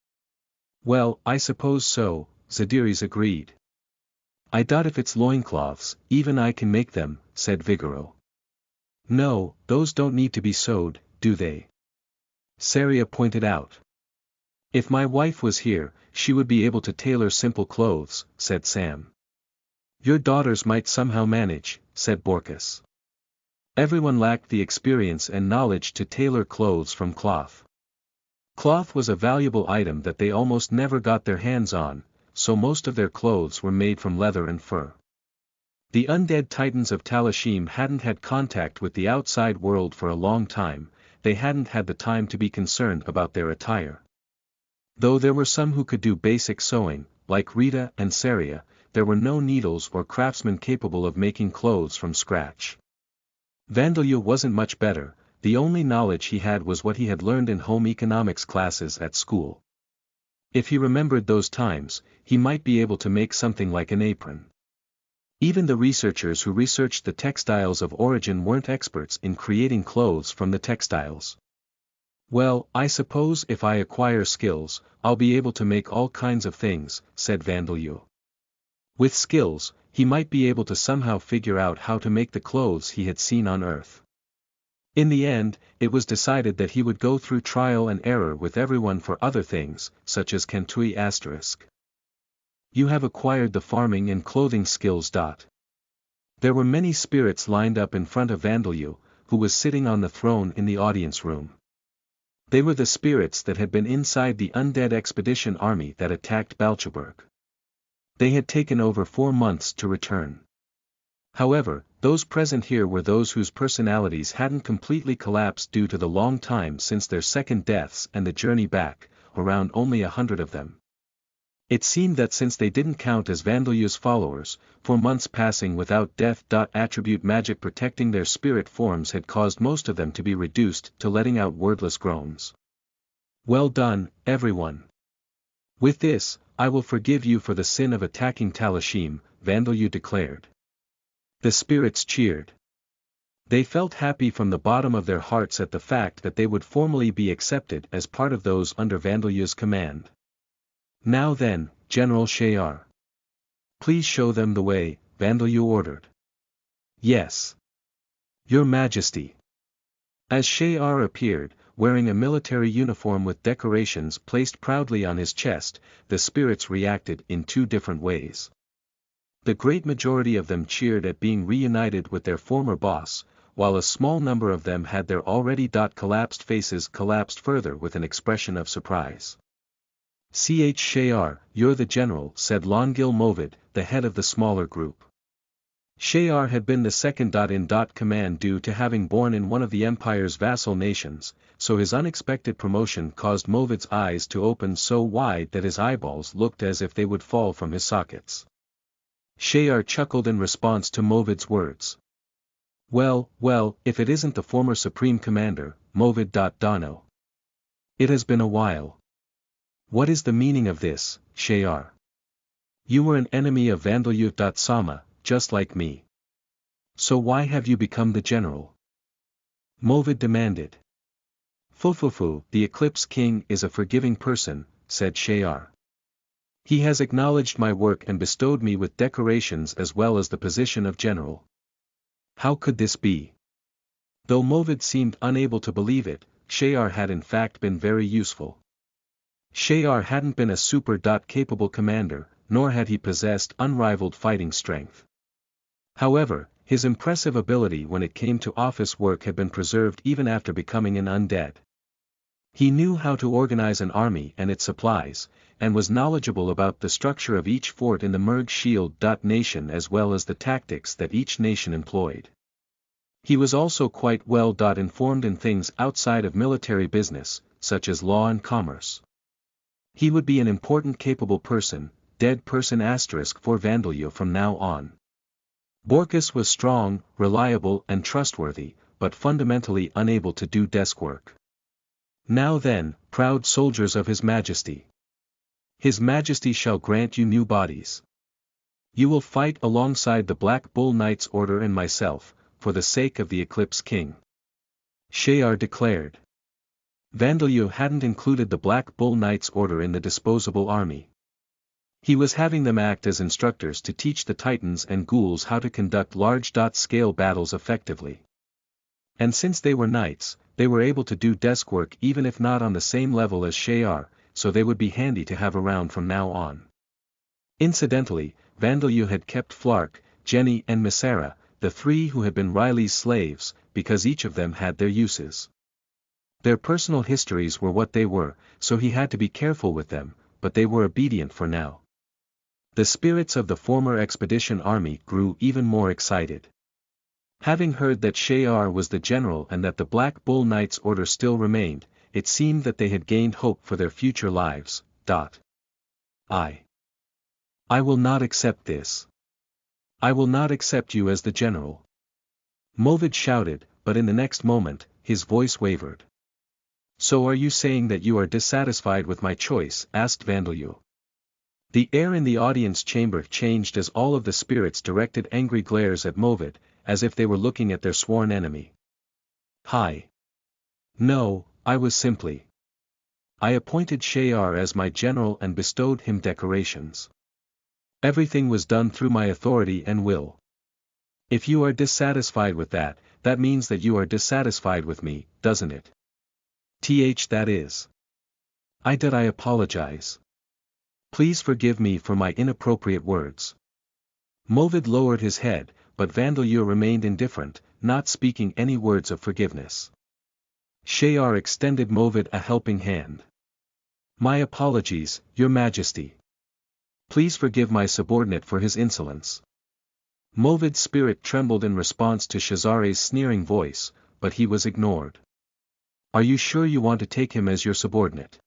Well, I suppose so, Zadiris agreed. I doubt if it's loincloths, even I can make them, said Vigoro. No, those don't need to be sewed, do they? Saria pointed out. If my wife was here, she would be able to tailor simple clothes, said Sam. Your daughters might somehow manage, said Borkus. Everyone lacked the experience and knowledge to tailor clothes from cloth. Cloth was a valuable item that they almost never got their hands on, so most of their clothes were made from leather and fur. The undead titans of Talashim hadn't had contact with the outside world for a long time. They hadn't had the time to be concerned about their attire. Though there were some who could do basic sewing, like Rita and Saria, there were no needles or craftsmen capable of making clothes from scratch. Vandalyu wasn't much better, the only knowledge he had was what he had learned in home economics classes at school. If he remembered those times, he might be able to make something like an apron. Even the researchers who researched the textiles of origin weren't experts in creating clothes from the textiles. Well, I suppose if I acquire skills, I'll be able to make all kinds of things, said Vandeleur. With skills, he might be able to somehow figure out how to make the clothes he had seen on Earth. In the end, it was decided that he would go through trial and error with everyone for other things, such as Cantui**. You have acquired the farming and clothing skills. There were many spirits lined up in front of Vandeleur, who was sitting on the throne in the audience room. They were the spirits that had been inside the undead expedition army that attacked Balchaburg. They had taken over 4 months to return. However, those present here were those whose personalities hadn't completely collapsed due to the long time since their second deaths and the journey back, around only 100 of them. It seemed that since they didn't count as Vandeleur's followers, 4 months passing without death. Attribute magic protecting their spirit forms had caused most of them to be reduced to letting out wordless groans. Well done, everyone. With this, I will forgive you for the sin of attacking Talashim, Vandeleur declared. The spirits cheered. They felt happy from the bottom of their hearts at the fact that they would formally be accepted as part of those under Vandeleur's command. Now then, General Shayar. Please show them the way, Vandeleur ordered. Yes. Your Majesty. As Shayar appeared, wearing a military uniform with decorations placed proudly on his chest, the spirits reacted in 2 different ways. The great majority of them cheered at being reunited with their former boss, while a small number of them had their already collapsed faces collapsed further with an expression of surprise. Shayar, you're the general, said Longil Movid, the head of the smaller group. Shayar had been the second in command due to having born in one of the Empire's vassal nations, so his unexpected promotion caused Movid's eyes to open so wide that his eyeballs looked as if they would fall from his sockets. Shayar chuckled in response to Movid's words. Well, if it isn't the former Supreme Commander, Movid. Dano. It has been a while. What is the meaning of this, Shayar? You were an enemy of Vandeleur. Sama, just like me. So why have you become the general? Movid demanded. Fufufu, the Eclipse King is a forgiving person, said Shayar. He has acknowledged my work and bestowed me with decorations as well as the position of general. How could this be? Though Movid seemed unable to believe it, Shayar had in fact been very useful. Shayar hadn't been a super-capable commander, nor had he possessed unrivaled fighting strength. However, his impressive ability when it came to office work had been preserved even after becoming an undead. He knew how to organize an army and its supplies, and was knowledgeable about the structure of each fort in the Merg Shield. Nation as well as the tactics that each nation employed. He was also quite well informed in things outside of military business, such as law and commerce. He would be an important capable person, dead person * for Vandeleur from now on. Borkus was strong, reliable and trustworthy, but fundamentally unable to do desk work. Now then, proud soldiers of His Majesty. His Majesty shall grant you new bodies. You will fight alongside the Black Bull Knights Order and myself, for the sake of the Eclipse King. Shayar declared. Vandeleur hadn't included the Black Bull Knights Order in the disposable army. He was having them act as instructors to teach the Titans and Ghouls how to conduct large-scale battles effectively. And since they were knights, they were able to do desk work even if not on the same level as Shayar, so they would be handy to have around from now on. Incidentally, Vandeleur had kept Flark, Jenny and Misera, the 3 who had been Riley's slaves, because each of them had their uses. Their personal histories were what they were, so he had to be careful with them, but they were obedient for now. The spirits of the former expedition army grew even more excited. Having heard that Shayar was the general and that the Black Bull Knights Order still remained, it seemed that they had gained hope for their future lives. I will not accept this. I will not accept you as the general. Movid shouted, but in the next moment, his voice wavered. So are you saying that you are dissatisfied with my choice? Asked Vandalyu. The air in the audience chamber changed as all of the spirits directed angry glares at Movid, as if they were looking at their sworn enemy. Hi. No, I was simply. I appointed Shayar as my general and bestowed him decorations. Everything was done through my authority and will. If you are dissatisfied with that, that means that you are dissatisfied with me, doesn't it? That is. I apologize. Please forgive me for my inappropriate words. Movid lowered his head, but Vandalyu remained indifferent, not speaking any words of forgiveness. Shayar extended Movid a helping hand. My apologies, Your Majesty. Please forgive my subordinate for his insolence. Movid's spirit trembled in response to Shazare's sneering voice, but he was ignored. Are you sure you want to take him as your subordinate?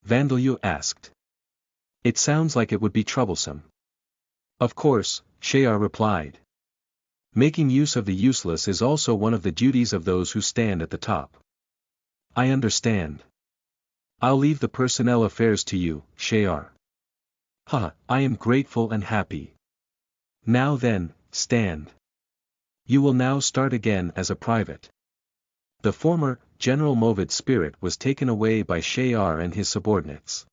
Vandalyu asked. It sounds like it would be troublesome. Of course, Shayar replied. Making use of the useless is also one of the duties of those who stand at the top. I understand. I'll leave the personnel affairs to you, Shayar. I am grateful and happy. Now then, stand. You will now start again as a private. The former, General Movid's spirit was taken away by Shayar and his subordinates.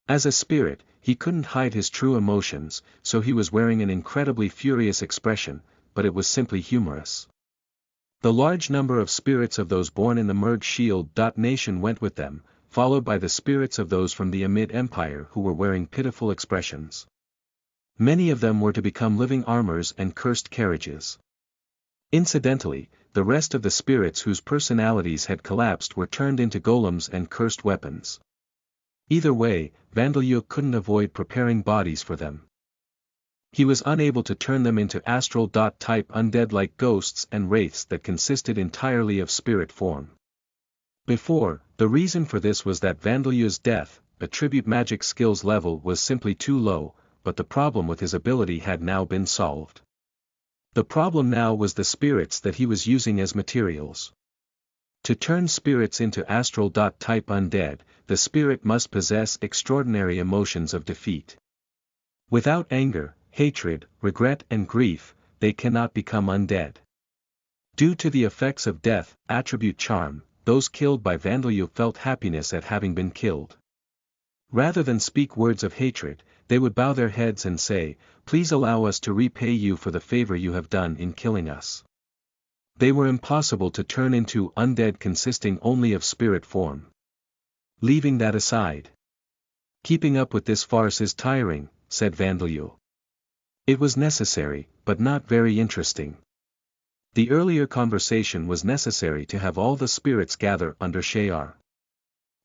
As a spirit, he couldn't hide his true emotions, so he was wearing an incredibly furious expression, but it was simply humorous. The large number of spirits of those born in the Merg Shield Nation went with them, followed by the spirits of those from the Amid Empire who were wearing pitiful expressions. Many of them were to become living armors and cursed carriages. Incidentally, the rest of the spirits whose personalities had collapsed were turned into golems and cursed weapons. Either way, Vandalyu couldn't avoid preparing bodies for them. He was unable to turn them into astral-type undead like ghosts and wraiths that consisted entirely of spirit form. Before, the reason for this was that Vandalyu's death, attribute magic skills level was simply too low, but the problem with his ability had now been solved. The problem now was the spirits that he was using as materials. To turn spirits into astral-type undead, the spirit must possess extraordinary emotions of defeat. Without anger, hatred, regret and grief, they cannot become undead. Due to the effects of death, attribute charm, those killed by Vandalyu felt happiness at having been killed. Rather than speak words of hatred, they would bow their heads and say, "Please allow us to repay you for the favor you have done in killing us." They were impossible to turn into undead consisting only of spirit form. Leaving that aside. Keeping up with this farce is tiring, said Vandalyu. It was necessary, but not very interesting. The earlier conversation was necessary to have all the spirits gather under Shayar.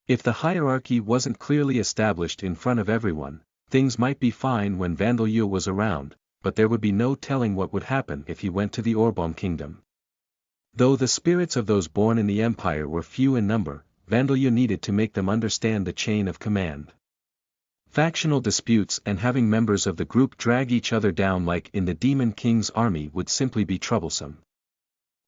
If the hierarchy wasn't clearly established in front of everyone, things might be fine when Vandalyu was around, but there would be no telling what would happen if he went to the Orbom Kingdom. Though the spirits of those born in the Empire were few in number, Vandalyu needed to make them understand the chain of command. Factional disputes and having members of the group drag each other down like in the Demon King's army would simply be troublesome.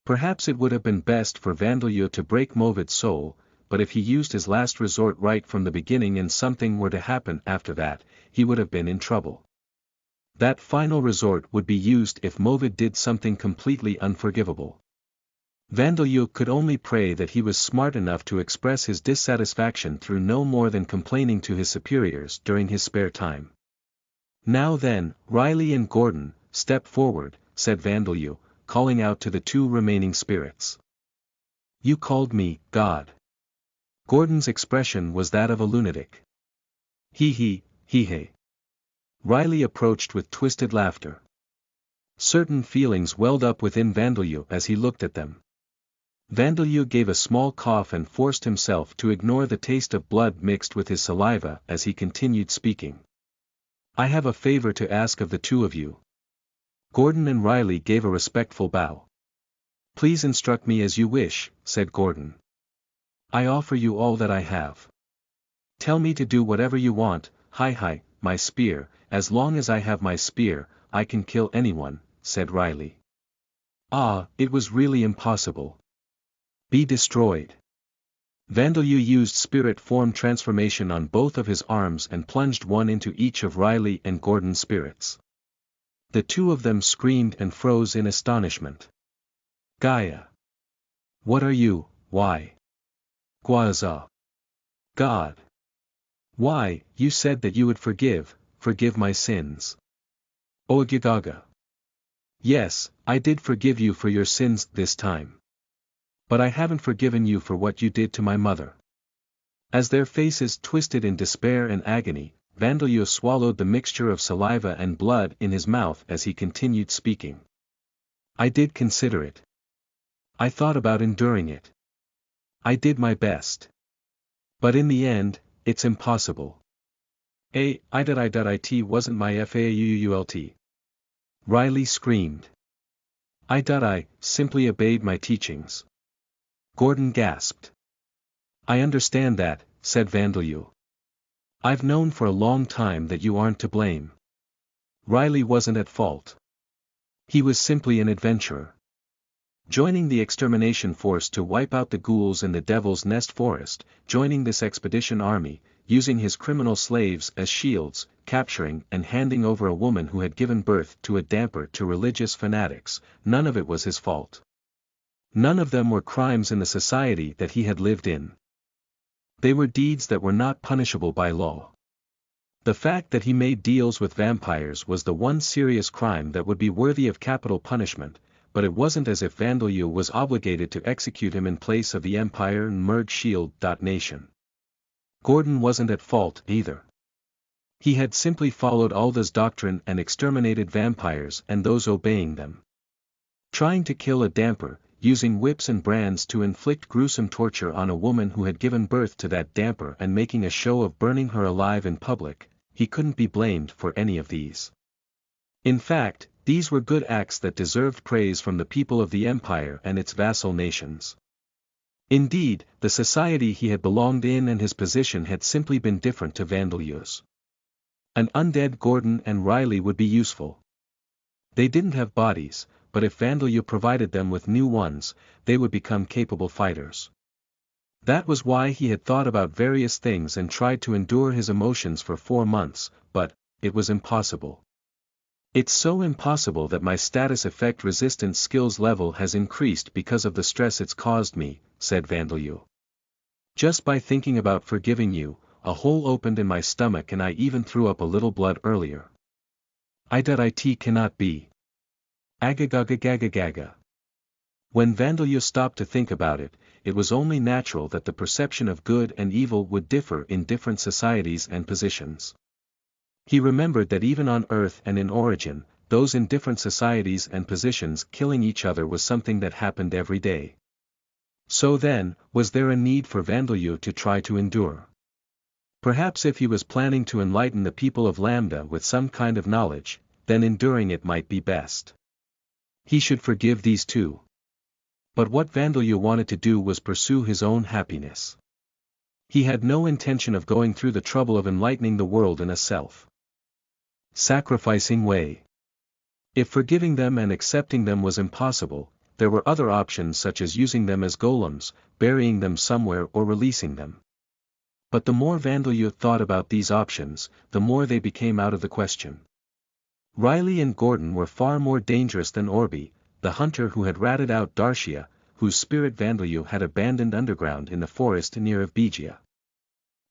Perhaps it would have been best for Vandalyu to break Movid's soul, but if he used his last resort right from the beginning and something were to happen after that, he would have been in trouble. That final resort would be used if Movid did something completely unforgivable. Vandalyu could only pray that he was smart enough to express his dissatisfaction through no more than complaining to his superiors during his spare time. Now then, Riley and Gordon, step forward, said Vandalyu, calling out to the two remaining spirits. You called me, God. Gordon's expression was that of a lunatic. He. Riley approached with twisted laughter. Certain feelings welled up within Vandalyu as he looked at them. Vandalyu gave a small cough and forced himself to ignore the taste of blood mixed with his saliva as he continued speaking. I have a favor to ask of the two of you. Gordon and Riley gave a respectful bow. Please instruct me as you wish, said Gordon. I offer you all that I have. Tell me to do whatever you want. Hi, my spear, as long as I have my spear, I can kill anyone, said Riley. Ah, it was really impossible. Be destroyed. Vandeleur used spirit form transformation on both of his arms and plunged one into each of Riley and Gordon's spirits. The two of them screamed and froze in astonishment. Gaia. What are you? Why? Gwaza. God. Why, you said that you would forgive my sins. Ogigaga. Yes, I did forgive you for your sins this time. But I haven't forgiven you for what you did to my mother. As their faces twisted in despair and agony, Vandeleur swallowed the mixture of saliva and blood in his mouth as he continued speaking. I did consider it. I thought about enduring it. I did my best. But in the end, it's impossible. It wasn't my fault. Riley screamed. I simply obeyed my teachings. Gordon gasped. I understand that, said Vandeleur. I've known for a long time that you aren't to blame. Riley wasn't at fault. He was simply an adventurer. Joining the extermination force to wipe out the ghouls in the Devil's Nest forest, joining this expedition army, using his criminal slaves as shields, capturing and handing over a woman who had given birth to a damper to religious fanatics, none of it was his fault. None of them were crimes in the society that he had lived in. They were deeds that were not punishable by law. The fact that he made deals with vampires was the one serious crime that would be worthy of capital punishment, but it wasn't as if Vandeleur was obligated to execute him in place of the Empire and Merge Shield. Nation. Gordon wasn't at fault either. He had simply followed Alda's doctrine and exterminated vampires and those obeying them. Trying to kill a damper, using whips and brands to inflict gruesome torture on a woman who had given birth to that damper and making a show of burning her alive in public, he couldn't be blamed for any of these. In fact, these were good acts that deserved praise from the people of the Empire and its vassal nations. Indeed, the society he had belonged in and his position had simply been different to Vandeleur's. An undead Gordon and Riley would be useful. They didn't have bodies, but if Vandeleur provided them with new ones, they would become capable fighters. That was why he had thought about various things and tried to endure his emotions for 4 months, but it was impossible. It's so impossible that my status effect resistance skills level has increased because of the stress it's caused me, said Vandeleur. Just by thinking about forgiving you, a hole opened in my stomach and I even threw up a little blood earlier. It cannot be. Agagagagagaga. When Vandeleur stopped to think about it, it was only natural that the perception of good and evil would differ in different societies and positions. He remembered that even on Earth and in Origin, those in different societies and positions killing each other was something that happened every day. So then, was there a need for Vandeleur to try to endure? Perhaps if he was planning to enlighten the people of Lambda with some kind of knowledge, then enduring it might be best. He should forgive these two. But what Vandeleur wanted to do was pursue his own happiness. He had no intention of going through the trouble of enlightening the world in a self-sacrificing way. If forgiving them and accepting them was impossible, there were other options such as using them as golems, burying them somewhere or releasing them. But the more Vandeleur thought about these options, the more they became out of the question. Riley and Gordon were far more dangerous than Orby, the hunter who had ratted out Darcia, whose spirit Vandeleur had abandoned underground in the forest near Evbegia.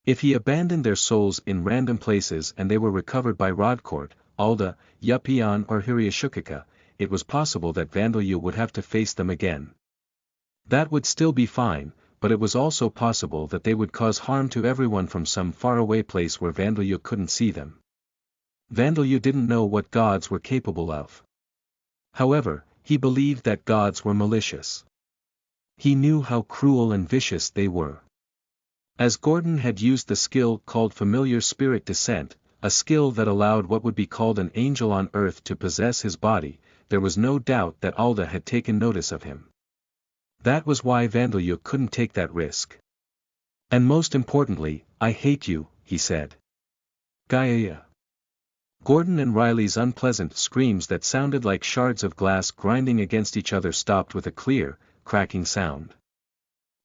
If he abandoned their souls in random places and they were recovered by Rodcourt, Alda, Yupion or Hiryashukika, it was possible that Vandeleur would have to face them again. That would still be fine, but it was also possible that they would cause harm to everyone from some faraway place where Vandeleur couldn't see them. Vandeleur didn't know what gods were capable of. However, he believed that gods were malicious. He knew how cruel and vicious they were. As Gordon had used the skill called Familiar Spirit Descent, a skill that allowed what would be called an angel on earth to possess his body, there was no doubt that Alda had taken notice of him. That was why Vandeleur couldn't take that risk. And most importantly, I hate you, he said. Gaia. Gordon and Riley's unpleasant screams that sounded like shards of glass grinding against each other stopped with a clear, cracking sound.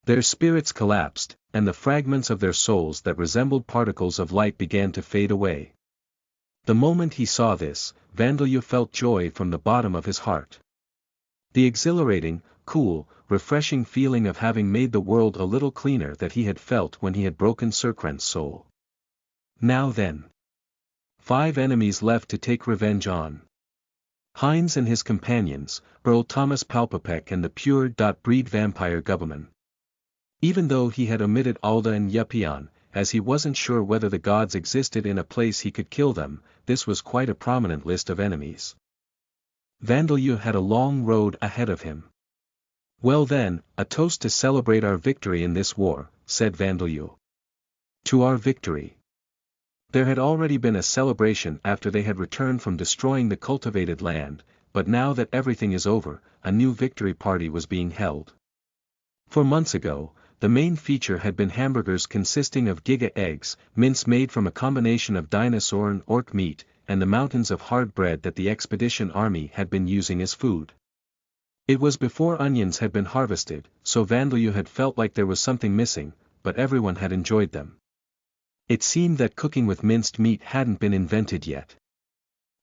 Their spirits collapsed, and the fragments of their souls that resembled particles of light began to fade away. The moment he saw this, Vandeleur felt joy from the bottom of his heart. The exhilarating, cool, refreshing feeling of having made the world a little cleaner that he had felt when he had broken Serkrent's soul. Now then. 5 enemies left to take revenge on. Heinz and his companions, Earl Thomas Palpapek and the pure-breed vampire Gubbleman. Even though he had omitted Alda and Yupion, as he wasn't sure whether the gods existed in a place he could kill them, this was quite a prominent list of enemies. Vandeleur had a long road ahead of him. Well then, a toast to celebrate our victory in this war, said Vandeleur. To our victory. There had already been a celebration after they had returned from destroying the cultivated land, but now that everything is over, a new victory party was being held. 4 months ago, the main feature had been hamburgers consisting of giga eggs, mince made from a combination of dinosaur and orc meat, and the mountains of hard bread that the expedition army had been using as food. It was before onions had been harvested, so Vandeleur had felt like there was something missing, but everyone had enjoyed them. It seemed that cooking with minced meat hadn't been invented yet.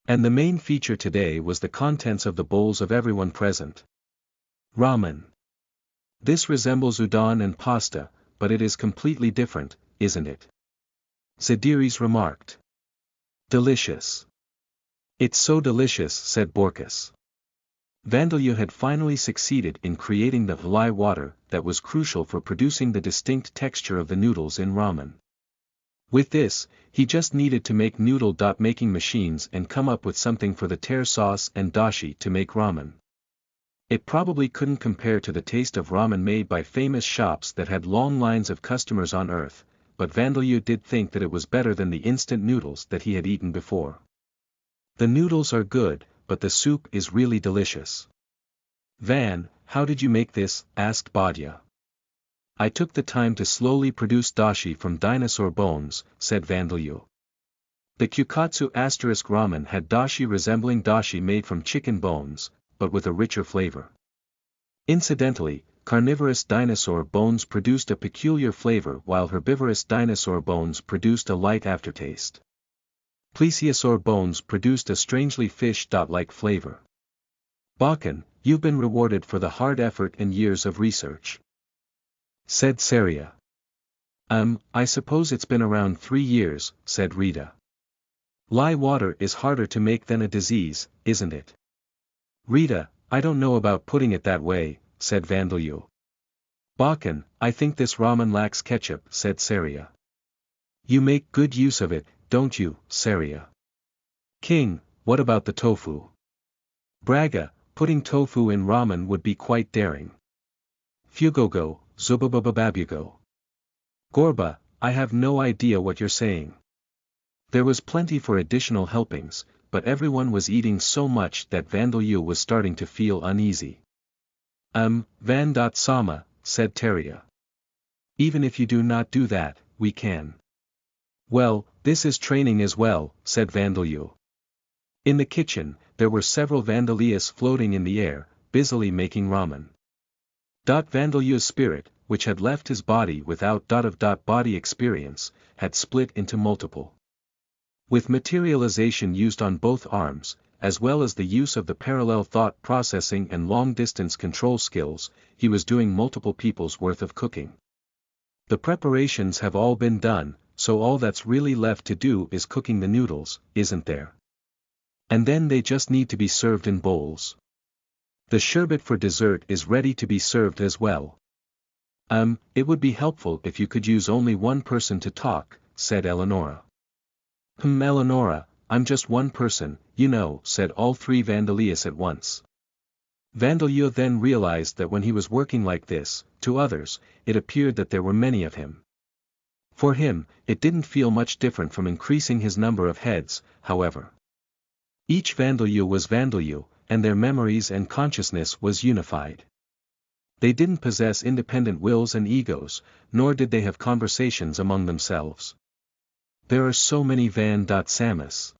And the main feature today was the contents of the bowls of everyone present. Ramen. This resembles udon and pasta, but it is completely different, isn't it? Zadiris remarked. Delicious. It's so delicious, said Borkus. Vandeleur had finally succeeded in creating the lye water that was crucial for producing the distinct texture of the noodles in ramen. With this, he just needed to make noodle-making machines and come up with something for the tar sauce and dashi to make ramen. It probably couldn't compare to the taste of ramen made by famous shops that had long lines of customers on Earth, but Vandeleur did think that it was better than the instant noodles that he had eaten before. The noodles are good, but the soup is really delicious. Van, how did you make this? Asked Bodya. I took the time to slowly produce dashi from dinosaur bones, said Vandeleur. The Kyukatsu ** ramen had dashi resembling dashi made from chicken bones, but with a richer flavor. Incidentally, carnivorous dinosaur bones produced a peculiar flavor while herbivorous dinosaur bones produced a light aftertaste. Plesiosaur bones produced a strangely fish-like flavor. Bakken, you've been rewarded for the hard effort and years of research. Said Saria. I suppose it's been around 3 years, said Rita. Lye water is harder to make than a disease, isn't it? Rita, I don't know about putting it that way, said Vandeleur. Bakken, I think this ramen lacks ketchup, said Saria. You make good use of it, don't you, Saria? King, what about the tofu? Braga, putting tofu in ramen would be quite daring. Fugogo, Zubabababugo. Gorba, I have no idea what you're saying. There was plenty for additional helpings, but everyone was eating so much that Vandeleur was starting to feel uneasy. Van.Sama, said Teria. Even if you do not do that, we can. Well, this is training as well, said Vandeleur. In the kitchen, there were several Vandalias floating in the air, busily making ramen. Vandeleur's spirit, which had left his body without body experience, had split into multiple. With materialization used on both arms, as well as the use of the parallel thought processing and long-distance control skills, he was doing multiple people's worth of cooking. The preparations have all been done, so all that's really left to do is cooking the noodles, isn't there? And then they just need to be served in bowls. The sherbet for dessert is ready to be served as well. It would be helpful if you could use only one person to talk, said Eleonora. Eleonora, I'm just one person, you know, said all 3 Vandalias at once. Vandeleur then realized that when he was working like this, to others, it appeared that there were many of him. For him, it didn't feel much different from increasing his number of heads, however. Each Vandeleur was Vandeleur, and their memories and consciousness was unified. They didn't possess independent wills and egos, nor did they have conversations among themselves. There are so many Van.Samus.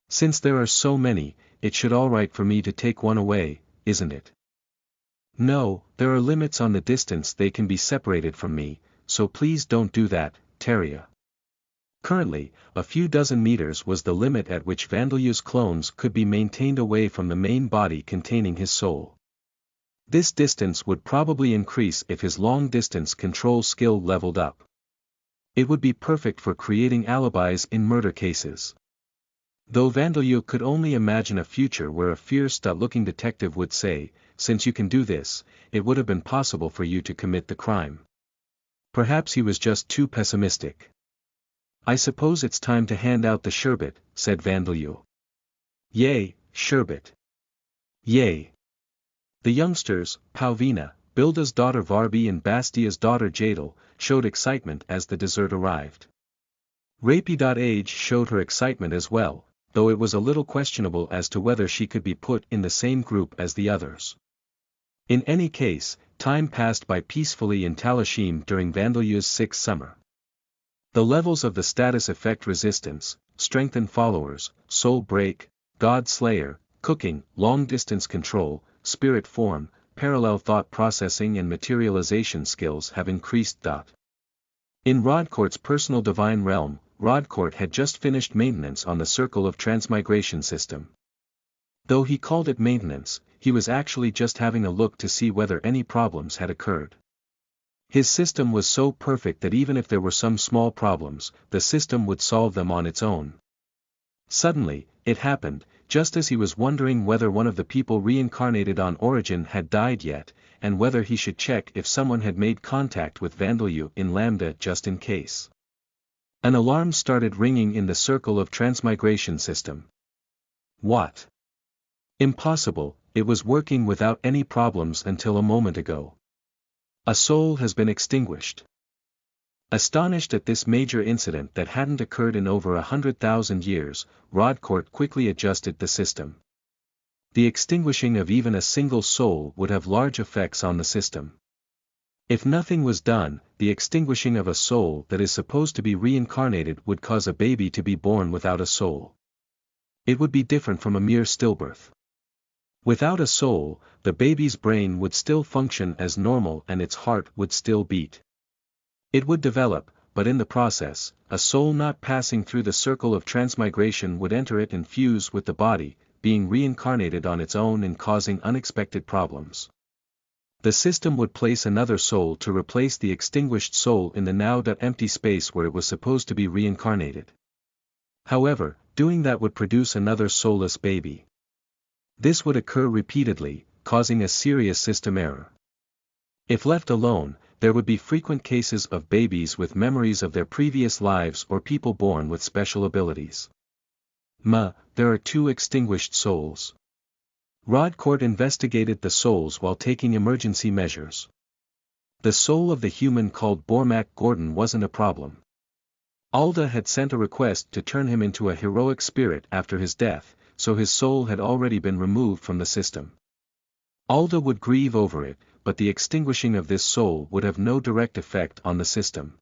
Since there are so many, it should alright for me to take one away, isn't it? No, there are limits on the distance they can be separated from me, so please don't do that, Teria. Currently, a few dozen meters was the limit at which Vandalu's clones could be maintained away from the main body containing his soul. This distance would probably increase if his long-distance control skill leveled up. It would be perfect for creating alibis in murder cases. Though Vandalu could only imagine a future where a fierce-looking detective would say, "Since you can do this, it would have been possible for you to commit the crime." Perhaps he was just too pessimistic. "I suppose it's time to hand out the sherbet," said Vandalu. "Yay, sherbet. Yay." The youngsters, Paulina, Bilda's daughter Varbi and Bastia's daughter Jadal, showed excitement as the dessert arrived. Rapi.Age showed her excitement as well, though it was a little questionable as to whether she could be put in the same group as the others. In any case, time passed by peacefully in Talashim during Vandalu's sixth summer. The levels of the status effect resistance, strengthen followers, soul break, God Slayer, cooking, long-distance control, spirit form, parallel thought processing and materialization skills have increased. In Rodcourt's personal divine realm, Rodcourt had just finished maintenance on the Circle of Transmigration system. Though he called it maintenance, he was actually just having a look to see whether any problems had occurred. His system was so perfect that even if there were some small problems, the system would solve them on its own. Suddenly, it happened, just as he was wondering whether one of the people reincarnated on Origin had died yet, and whether he should check if someone had made contact with Vandalu in Lambda just in case. An alarm started ringing in the Circle of Transmigration system. What? Impossible, it was working without any problems until a moment ago. A soul has been extinguished. Astonished at this major incident that hadn't occurred in over 100,000 years, Rodcourt quickly adjusted the system. The extinguishing of even a single soul would have large effects on the system. If nothing was done, the extinguishing of a soul that is supposed to be reincarnated would cause a baby to be born without a soul. It would be different from a mere stillbirth. Without a soul, the baby's brain would still function as normal and its heart would still beat. It would develop, but in the process, a soul not passing through the circle of transmigration would enter it and fuse with the body, being reincarnated on its own and causing unexpected problems. The system would place another soul to replace the extinguished soul in the now empty space where it was supposed to be reincarnated. However, doing that would produce another soulless baby. This would occur repeatedly, causing a serious system error. If left alone, there would be frequent cases of babies with memories of their previous lives or people born with special abilities. There are two extinguished souls. Rodcourt investigated the souls while taking emergency measures. The soul of the human called Bormac Gordon wasn't a problem. Alda had sent a request to turn him into a heroic spirit after his death, so his soul had already been removed from the system. Alda would grieve over it, but the extinguishing of this soul would have no direct effect on the system.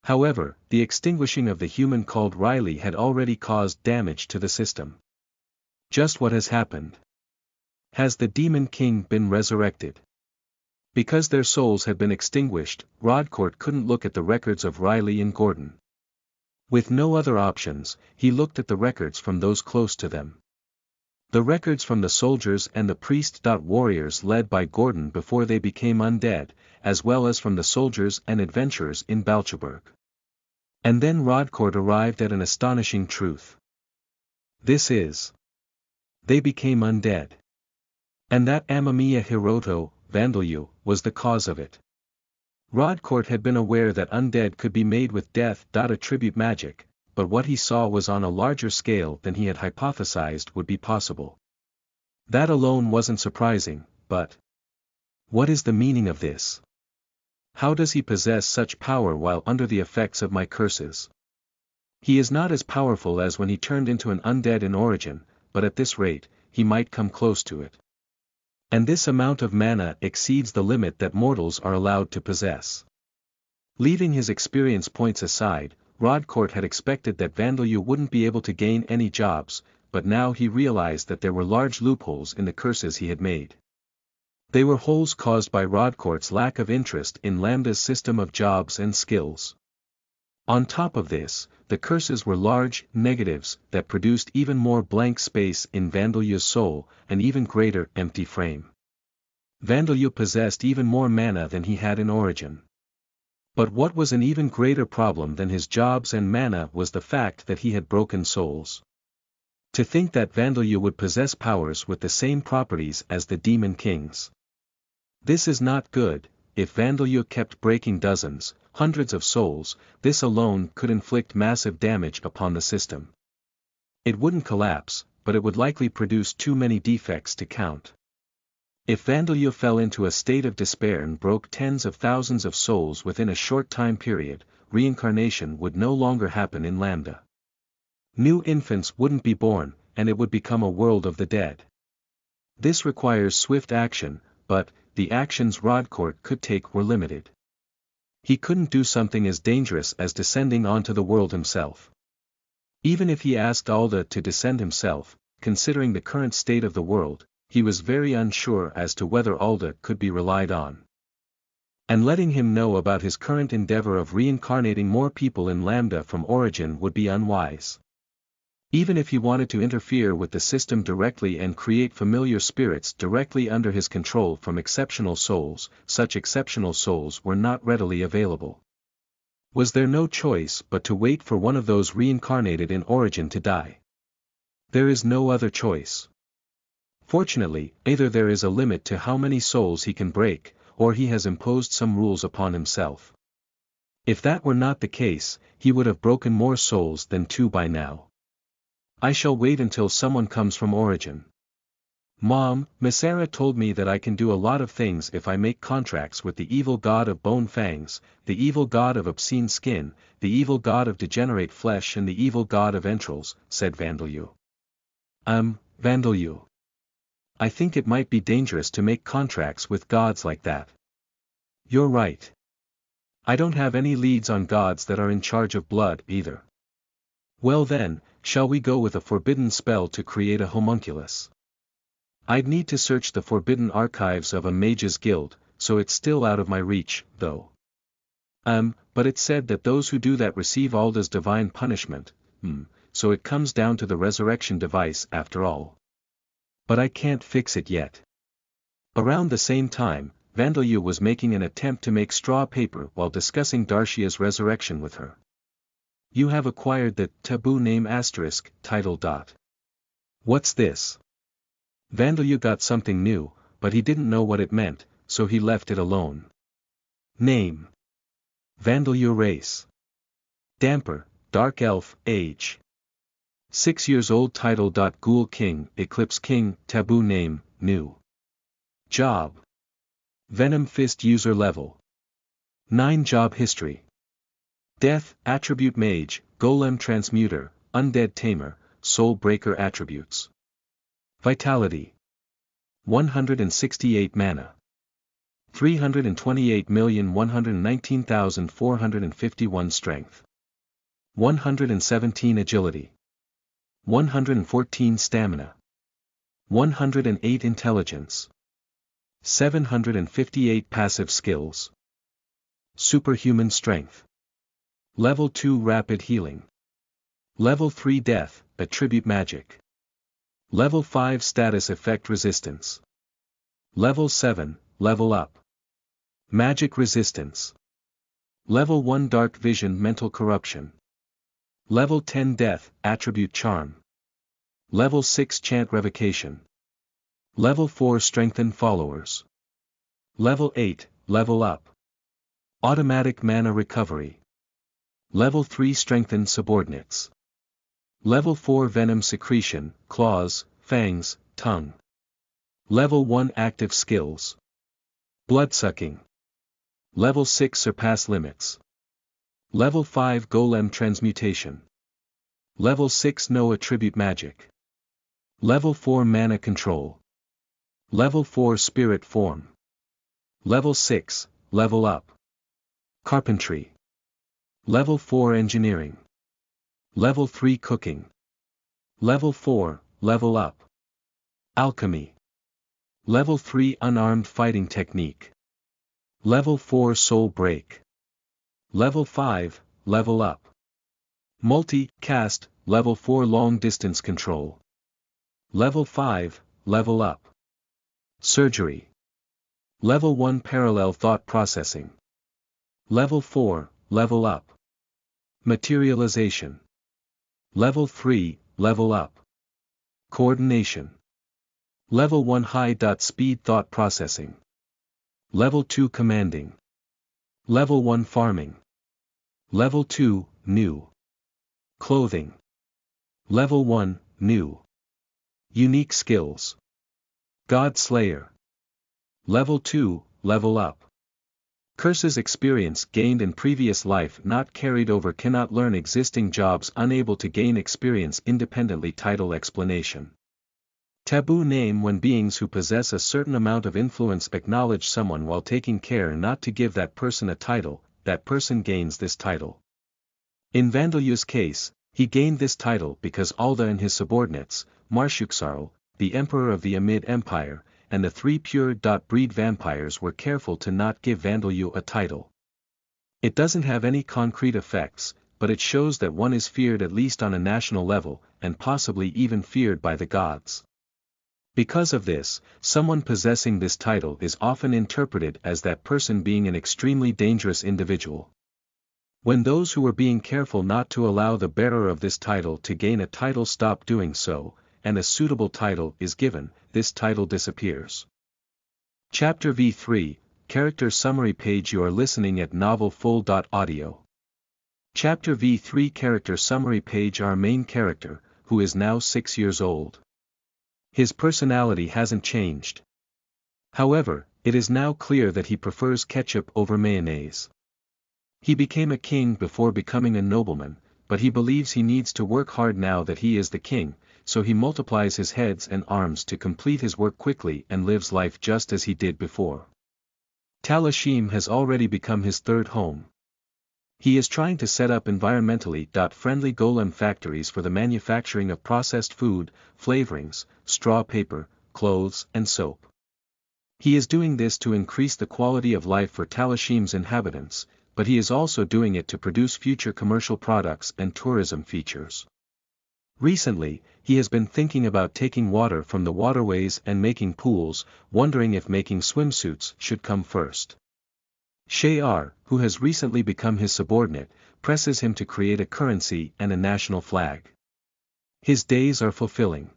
However, the extinguishing of the human called Riley had already caused damage to the system. Just what has happened? Has the Demon King been resurrected? Because their souls had been extinguished, Rodcourt couldn't look at the records of Riley and Gordon. With no other options, he looked at the records from those close to them. The records from the soldiers and the priest-warriors led by Gordon before they became undead, as well as from the soldiers and adventurers in Balchaburg. And then Rodcourt arrived at an astonishing truth. They became undead. And that Amamiya Hiroto, Vandalu, was the cause of it. Rodcourt had been aware that undead could be made with death. Attribute magic, but what he saw was on a larger scale than he had hypothesized would be possible. That alone wasn't surprising, but what is the meaning of this? How does he possess such power while under the effects of my curses? He is not as powerful as when he turned into an undead in Origin, but at this rate, he might come close to it. And this amount of mana exceeds the limit that mortals are allowed to possess. Leaving his experience points aside, Rodcourt had expected that Vandalu wouldn't be able to gain any jobs, but now he realized that there were large loopholes in the curses he had made. They were holes caused by Rodcourt's lack of interest in Lambda's system of jobs and skills. On top of this, the curses were large negatives that produced even more blank space in Vandalya's soul, an even greater empty frame. Vandalya possessed even more mana than he had in origin. But what was an even greater problem than his jobs and mana was the fact that he had broken souls. To think that Vandalya would possess powers with the same properties as the Demon Kings. This is not good. If Vandalya kept breaking dozens, hundreds of souls, this alone could inflict massive damage upon the system. It wouldn't collapse, but it would likely produce too many defects to count. If Vandalya fell into a state of despair and broke tens of thousands of souls within a short time period, reincarnation would no longer happen in Lambda. New infants wouldn't be born, and it would become a world of the dead. This requires swift action, but the actions Rodcourt could take were limited. He couldn't do something as dangerous as descending onto the world himself. Even if he asked Alda to descend himself, considering the current state of the world, he was very unsure as to whether Alda could be relied on. And letting him know about his current endeavor of reincarnating more people in Lambda from origin would be unwise. Even if he wanted to interfere with the system directly and create familiar spirits directly under his control from exceptional souls, such exceptional souls were not readily available. Was there no choice but to wait for one of those reincarnated in origin to die? There is no other choice. Fortunately, either there is a limit to how many souls he can break, or he has imposed some rules upon himself. If that were not the case, he would have broken more souls than 2 by now. I shall wait until someone comes from origin. Mom, Messera told me that I can do a lot of things if I make contracts with the evil god of bone fangs, the evil god of obscene skin, the evil god of degenerate flesh and the evil god of entrails, said Vandalya. Vandalya. I think it might be dangerous to make contracts with gods like that. You're right. I don't have any leads on gods that are in charge of blood either. Well then, shall we go with a forbidden spell to create a homunculus? I'd need to search the forbidden archives of a mage's guild, so it's still out of my reach, though. But it said that those who do that receive Alda's divine punishment, so it comes down to the resurrection device after all. But I can't fix it yet. Around the same time, Vandalya was making an attempt to make straw paper while discussing Darshia's resurrection with her. You have acquired the taboo name *, title. What's this? Vandalya got something new, but he didn't know what it meant, so he left it alone. Name. Vandalya race. Damper, dark elf, age. 6 years old title. Ghoul King, Eclipse King, taboo name, new. Job. Venom Fist user level. 9 job history. Death, attribute Mage, Golem Transmuter, Undead Tamer, Soul Breaker attributes. Vitality. 168 mana. 328,119,451 strength. 117 agility. 114 stamina. 108 intelligence. 758 passive skills. Superhuman strength. Level 2 rapid healing. Level 3 death, attribute magic. Level 5 status effect resistance. Level 7, level up. Magic resistance. Level 1 dark vision mental corruption. Level 10 death, attribute charm. Level 6 chant revocation. Level 4 strengthen followers. Level 8, level up. Automatic mana recovery. Level 3 strengthen subordinates. Level 4 venom secretion, claws, fangs, tongue. Level 1 active skills. Bloodsucking. Level 6 surpass limits. Level 5 golem transmutation. Level 6 no attribute magic. Level 4 mana control. Level 4 spirit form. Level 6, level up. Carpentry. Level 4 engineering. Level 3 cooking. Level 4, level up. Alchemy. Level 3 Unarmed Fighting Technique. Level 4 Soul Break. Level 5, Level Up. Multi-Cast, Level 4 Long Distance Control. Level 5, Level Up. Surgery. Level 1 Parallel Thought Processing. Level 4, Level Up. Materialization. Level 3, Level Up. Coordination. Level 1 High-Speed Thought Processing. Level 2 Commanding. Level 1 Farming. Level 2, New. Clothing. Level 1, New. Unique Skills. God Slayer. Level 2, Level Up. Curses experience gained in previous life not carried over cannot learn existing jobs unable to gain experience independently title explanation. Taboo name when beings who possess a certain amount of influence acknowledge someone while taking care not to give that person a title, that person gains this title. In Vandalyu's case, he gained this title because Alda and his subordinates, Marshuksarl, the emperor of the Amid Empire, and the 3 pure-breed vampires were careful to not give Vandalyu a title. It doesn't have any concrete effects, but it shows that one is feared at least on a national level, and possibly even feared by the gods. Because of this, someone possessing this title is often interpreted as that person being an extremely dangerous individual. When those who were being careful not to allow the bearer of this title to gain a title stop doing so, and a suitable title is given, this title disappears. Chapter V3, Character Summary Page. You are listening at novelfull.audio. Chapter V3 Character Summary Page. Our main character, who is now 6 years old. His personality hasn't changed. However, it is now clear that he prefers ketchup over mayonnaise. He became a king before becoming a nobleman, but he believes he needs to work hard now that he is the king, so he multiplies his heads and arms to complete his work quickly and lives life just as he did before. Talashim has already become his third home. He is trying to set up environmentally friendly golem factories for the manufacturing of processed food, flavorings, straw paper, clothes and soap. He is doing this to increase the quality of life for Talashim's inhabitants, but he is also doing it to produce future commercial products and tourism features. Recently, he has been thinking about taking water from the waterways and making pools, wondering if making swimsuits should come first. Shayar, who has recently become his subordinate, presses him to create a currency and a national flag. His days are fulfilling.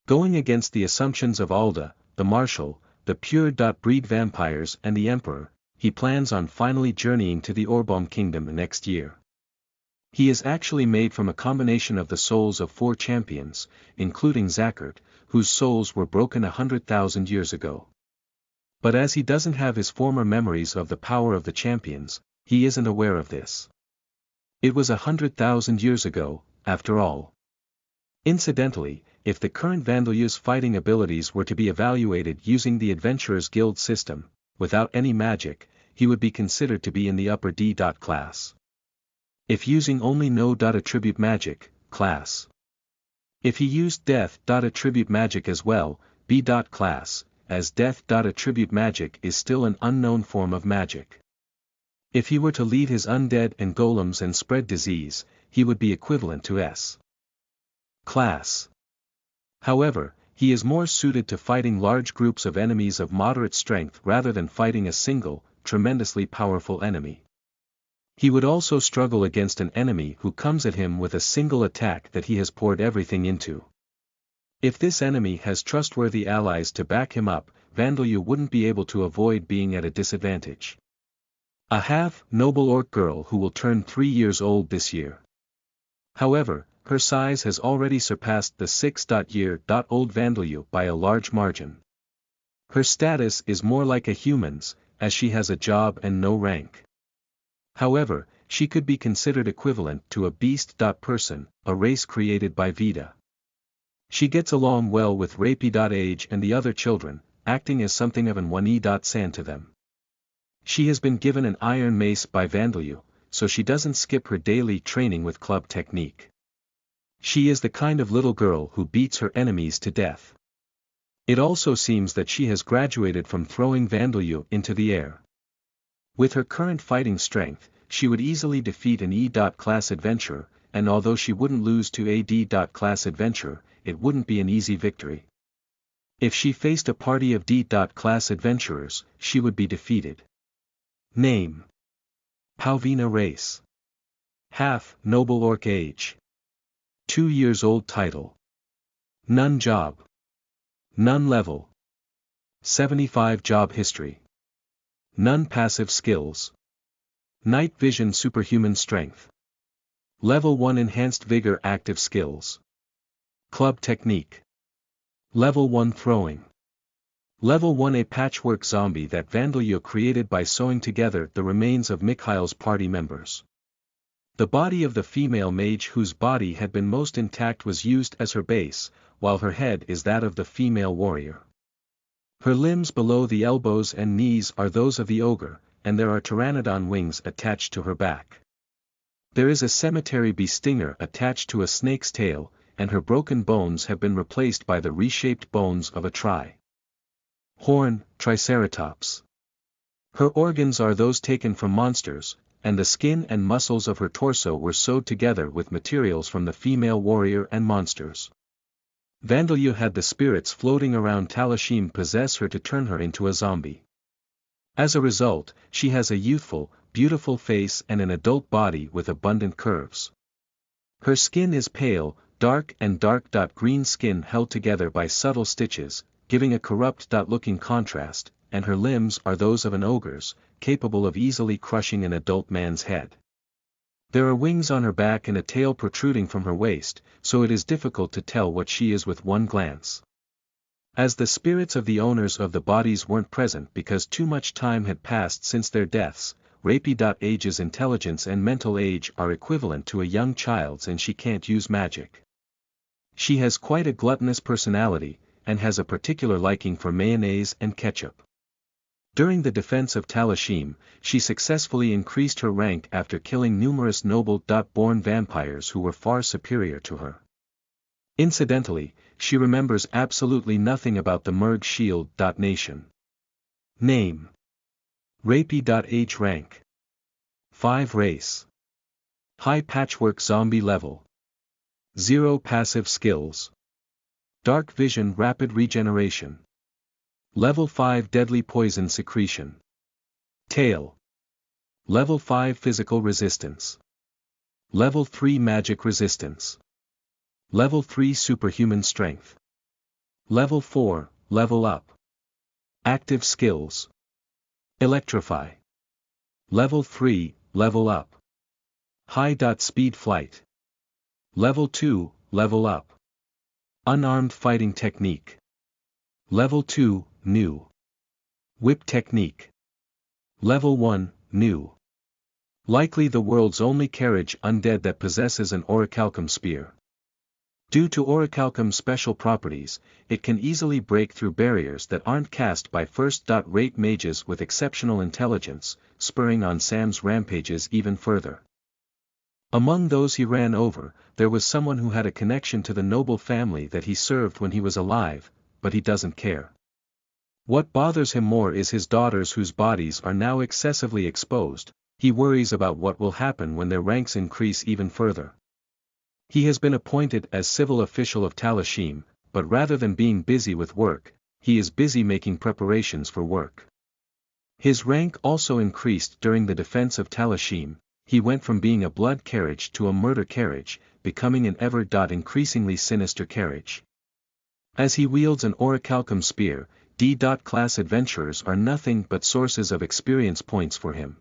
Going against the assumptions of Alda, the Marshal, the pure-breed vampires and the Emperor, he plans on finally journeying to the Orbaum Kingdom next year. He is actually made from a combination of the souls of 4 champions, including Zakhert, whose souls were broken 100,000 years ago. But as he doesn't have his former memories of the power of the champions, he isn't aware of this. It was 100,000 years ago, after all. Incidentally, if the current Vandalyu's fighting abilities were to be evaluated using the Adventurers Guild system, without any magic, he would be considered to be in the upper D. class. If using only no attribute magic, class. If he used death attribute magic as well, B. class, as death attribute magic is still an unknown form of magic. If he were to lead his undead and golems and spread disease, he would be equivalent to S. class. However, he is more suited to fighting large groups of enemies of moderate strength rather than fighting a single, tremendously powerful enemy. He would also struggle against an enemy who comes at him with a single attack that he has poured everything into. If this enemy has trustworthy allies to back him up, Vandalyu wouldn't be able to avoid being at a disadvantage. A half-noble orc girl who will turn 3 years old this year. However, her size has already surpassed the 6-year-old Vandalyu by a large margin. Her status is more like a human's, as she has a job and no rank. However, she could be considered equivalent to a beast. Person, a race created by Vita. She gets along well with Rapi. Age and the other children, acting as something of an 1E. to them. She has been given an iron mace by Vandalyu, so she doesn't skip her daily training with club technique. She is the kind of little girl who beats her enemies to death. It also seems that she has graduated from throwing Vandalyu into the air. With her current fighting strength, she would easily defeat an E.class adventurer, and although she wouldn't lose to a D.class adventurer, it wouldn't be an easy victory. If she faced a party of D.class adventurers, she would be defeated. Name: Palvina race. Half, noble orc age. 2 years old title. None job. None level. 75 job history. None passive skills. Night vision superhuman strength. Level 1 enhanced vigor active skills. Club technique. Level 1 throwing. Level 1 a patchwork zombie that Vandalyu created by sewing together the remains of Mikhail's party members. The body of the female mage whose body had been most intact was used as her base, while her head is that of the female warrior. Her limbs below the elbows and knees are those of the ogre, and there are pteranodon wings attached to her back. There is a cemetery bee stinger attached to a snake's tail, and her broken bones have been replaced by the reshaped bones of a horn, triceratops. Her organs are those taken from monsters, and the skin and muscles of her torso were sewed together with materials from the female warrior and monsters. Vandalyu had the spirits floating around Talashim possess her to turn her into a zombie. As a result, she has a youthful, beautiful face and an adult body with abundant curves. Her skin is pale, dark green skin held together by subtle stitches, giving a corrupt-looking contrast, and her limbs are those of an ogre's, capable of easily crushing an adult man's head. There are wings on her back and a tail protruding from her waist, so it is difficult to tell what she is with one glance. As the spirits of the owners of the bodies weren't present because too much time had passed since their deaths, Rapey.Age's intelligence and mental age are equivalent to a young child's and she can't use magic. She has quite a gluttonous personality, and has a particular liking for mayonnaise and ketchup. During the defense of Talashim, she successfully increased her rank after killing numerous noble-born vampires who were far superior to her. Incidentally, she remembers absolutely nothing about the Merg Shield. Nation. Name: Rapey.Age rank. 5 race. High patchwork zombie level. 0 passive skills. Dark vision rapid regeneration. Level 5 deadly poison secretion. Tail. Level 5 physical resistance. Level 3 magic resistance. Level 3 superhuman strength. Level 4, level up. Active skills. Electrify. Level 3, level up. High. Speed flight. Level 2, level up. Unarmed fighting technique. Level 2, new. Whip technique. Level 1, new. Likely the world's only carriage undead that possesses an orichalcum spear. Due to orichalcum's special properties, it can easily break through barriers that aren't cast by first-rate mages with exceptional intelligence, spurring on Sam's rampages even further. Among those he ran over, there was someone who had a connection to the noble family that he served when he was alive, but he doesn't care. What bothers him more is his daughters whose bodies are now excessively exposed. He worries about what will happen when their ranks increase even further. He has been appointed as civil official of Talashim, but rather than being busy with work, he is busy making preparations for work. His rank also increased during the defense of Talashim. He went from being a blood carriage to a murder carriage, becoming an ever-increasingly sinister carriage. As he wields an orichalcum spear, D.class adventurers are nothing but sources of experience points for him.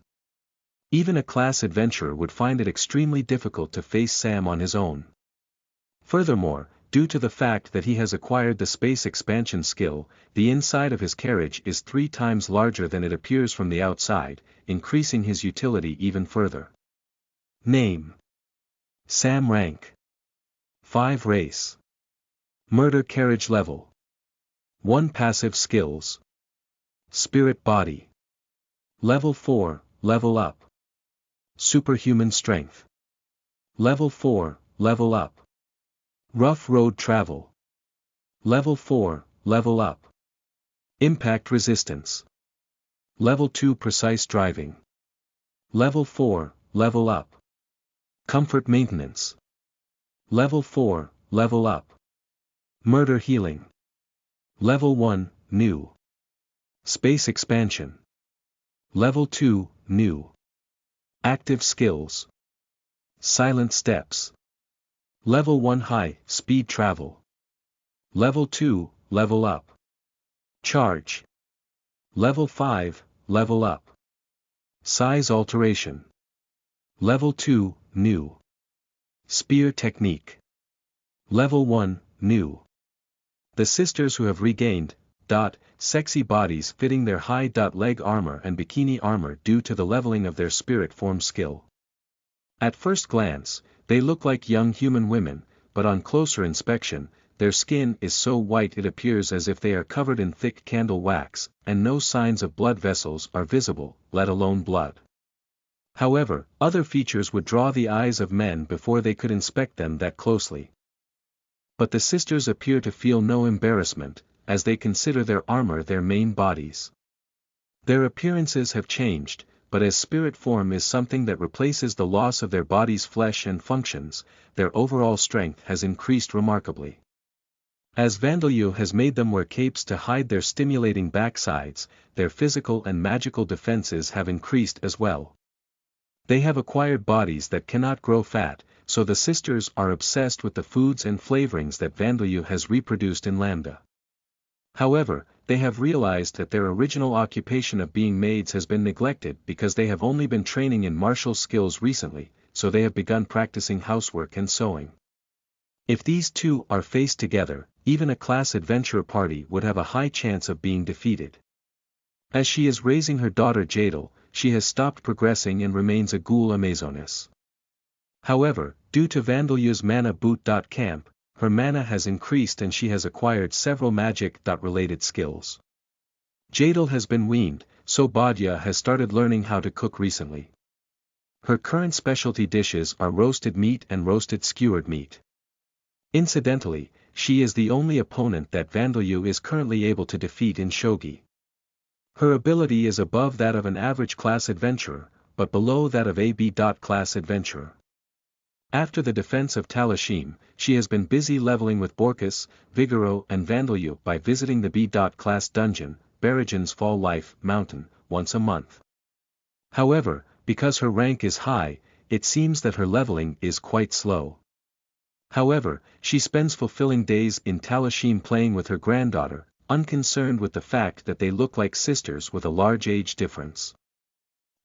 Even a class adventurer would find it extremely difficult to face Sam on his own. Furthermore, due to the fact that he has acquired the space expansion skill, the inside of his carriage is 3 times larger than it appears from the outside, increasing his utility even further. Name: Sam rank. 5 race. Murder carriage level. 1 passive skills. Spirit body. Level 4, level up. Superhuman strength. Level 4, level up. Rough road travel. Level 4, level up. Impact resistance. Level 2 precise driving. Level 4, level up. Comfort maintenance. Level 4, level up. Murder healing. Level 1, new. Space expansion. Level 2, new. Active skills. Silent steps. Level 1 high, speed travel. Level 2, level up. Charge. Level 5, level up. Size alteration. Level 2, new. Spear technique. Level 1, new. The sisters who have regained, sexy bodies fitting their high, leg armor and bikini armor due to the leveling of their spirit form skill. At first glance, they look like young human women, but on closer inspection, their skin is so white it appears as if they are covered in thick candle wax, and no signs of blood vessels are visible, let alone blood. However, other features would draw the eyes of men before they could inspect them that closely. But the sisters appear to feel no embarrassment, as they consider their armor their main bodies. Their appearances have changed, but as spirit form is something that replaces the loss of their body's flesh and functions, their overall strength has increased remarkably. As Vandalyu has made them wear capes to hide their stimulating backsides, their physical and magical defenses have increased as well. They have acquired bodies that cannot grow fat, so the sisters are obsessed with the foods and flavorings that Vandalyu has reproduced in Lambda. However, they have realized that their original occupation of being maids has been neglected because they have only been training in martial skills recently, so they have begun practicing housework and sewing. If these two are faced together, even a class adventurer party would have a high chance of being defeated. As she is raising her daughter Jadal, she has stopped progressing and remains a ghoul amazoness. However, due to Vandalyu's mana boot. Camp, her mana has increased and she has acquired several magic-related skills. Jadal has been weaned, so Badya has started learning how to cook recently. Her current specialty dishes are roasted meat and roasted skewered meat. Incidentally, she is the only opponent that Vandalyu is currently able to defeat in shogi. Her ability is above that of an average class adventurer, but below that of a B.class adventurer. After the defense of Talashim, she has been busy leveling with Borkus, Vigoro and Vandalyu by visiting the B.class dungeon, Barajan's Fall Life Mountain, once a month. However, because her rank is high, it seems that her leveling is quite slow. However, she spends fulfilling days in Talashim playing with her granddaughter, unconcerned with the fact that they look like sisters with a large age difference.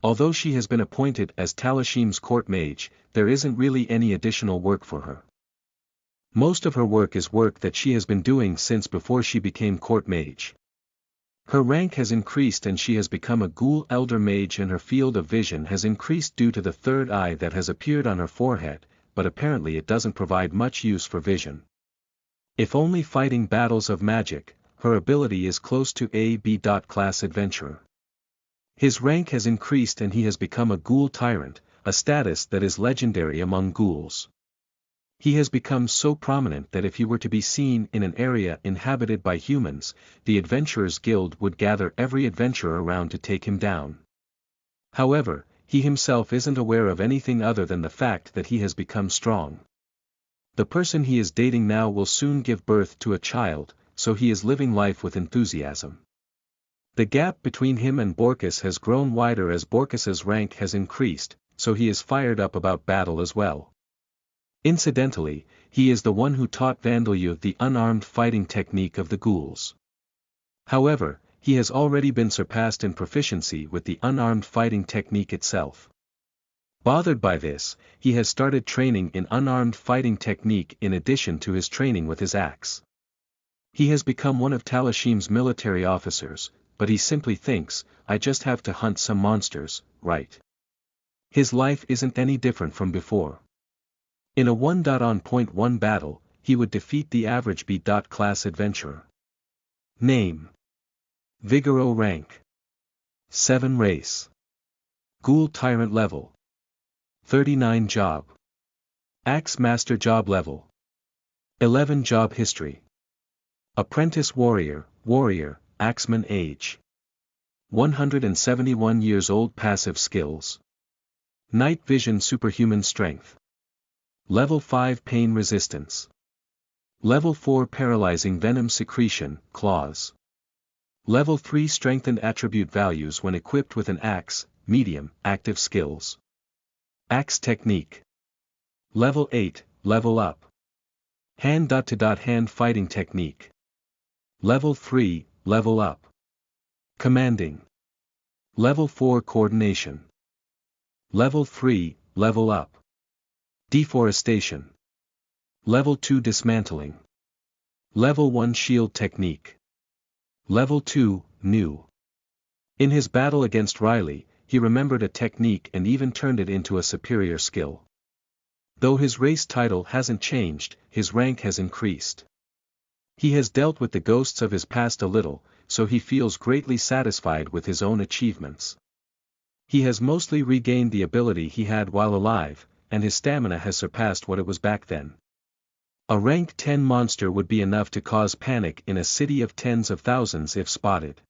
Although she has been appointed as Talashim's court mage, there isn't really any additional work for her. Most of her work is work that she has been doing since before she became court mage. Her rank has increased and she has become a ghoul elder mage and her field of vision has increased due to the third eye that has appeared on her forehead, but apparently it doesn't provide much use for vision. If only fighting battles of magic, her ability is close to a B.class adventurer. His rank has increased and he has become a ghoul tyrant, a status that is legendary among ghouls. He has become so prominent that if he were to be seen in an area inhabited by humans, the Adventurers Guild would gather every adventurer around to take him down. However, he himself isn't aware of anything other than the fact that he has become strong. The person he is dating now will soon give birth to a child, so he is living life with enthusiasm. The gap between him and Borkus has grown wider as Borkus's rank has increased, so he is fired up about battle as well. Incidentally, he is the one who taught Vandalyu the unarmed fighting technique of the ghouls. However, he has already been surpassed in proficiency with the unarmed fighting technique itself. Bothered by this, he has started training in unarmed fighting technique in addition to his training with his axe. He has become one of Talashim's military officers, but he simply thinks, I just have to hunt some monsters, right? His life isn't any different from before. In a 1.1 battle, he would defeat the average B.class adventurer. Name. Vigoro rank. 7 race. Ghoul tyrant level. 39 job. Axe master job level. 11 job history. Apprentice Warrior, Axeman Age. 171 years old. Passive skills. Night Vision, Superhuman Strength. Level 5 Pain Resistance. Level 4 Paralyzing Venom Secretion, Claws. Level 3 Strengthened Attribute Values when equipped with an axe, medium, active skills. Axe Technique. Level 8, Level Up. Hand-to-hand Fighting Technique. Level 3, Level Up. Commanding. Level 4 Coordination. Level 3, Level Up. Deforestation. Level 2 Dismantling. Level 1 Shield Technique. Level 2, New. In his battle against Riley, he remembered a technique and even turned it into a superior skill. Though his race title hasn't changed, his rank has increased. He has dealt with the ghosts of his past a little, so he feels greatly satisfied with his own achievements. He has mostly regained the ability he had while alive, and his stamina has surpassed what it was back then. A rank 10 monster would be enough to cause panic in a city of tens of thousands if spotted.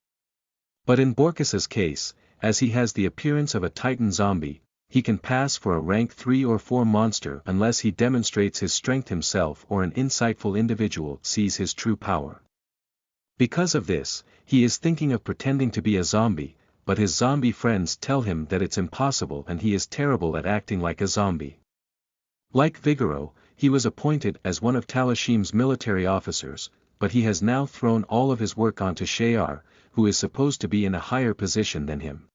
But in Borkus's case, as he has the appearance of a Titan zombie, he can pass for a rank 3 or 4 monster unless he demonstrates his strength himself or an insightful individual sees his true power. Because of this, he is thinking of pretending to be a zombie, but his zombie friends tell him that it's impossible and he is terrible at acting like a zombie. Like Vigoro, he was appointed as one of Talashim's military officers, but he has now thrown all of his work onto Shayar, who is supposed to be in a higher position than him.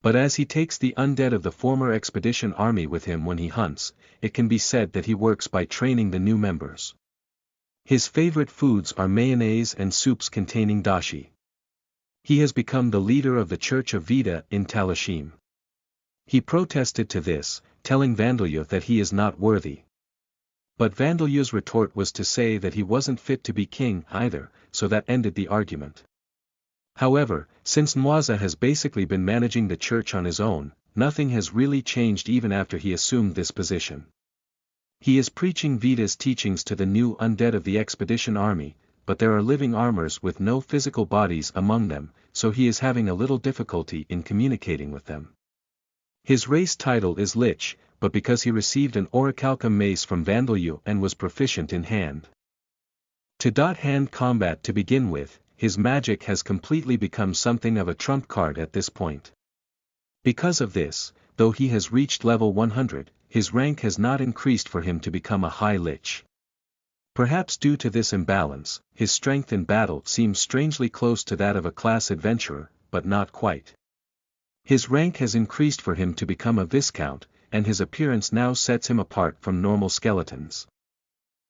But as he takes the undead of the former expedition army with him when he hunts, it can be said that he works by training the new members. His favorite foods are mayonnaise and soups containing dashi. He has become the leader of the Church of Vita in Talashim. He protested to this, telling Vandalya that he is not worthy. But Vandalya's retort was to say that he wasn't fit to be king either, so that ended the argument. However, since Mwaza has basically been managing the church on his own, nothing has really changed even after he assumed this position. He is preaching Vita's teachings to the new undead of the expedition army, but there are living armors with no physical bodies among them, so he is having a little difficulty in communicating with them. His race title is Lich, but because he received an Orichalcum mace from Vandalya and was proficient in hand-to-hand combat to begin with, his magic has completely become something of a trump card at this point. Because of this, though he has reached level 100, his rank has not increased for him to become a high lich. Perhaps due to this imbalance, his strength in battle seems strangely close to that of a class adventurer, but not quite. His rank has increased for him to become a viscount, and his appearance now sets him apart from normal skeletons.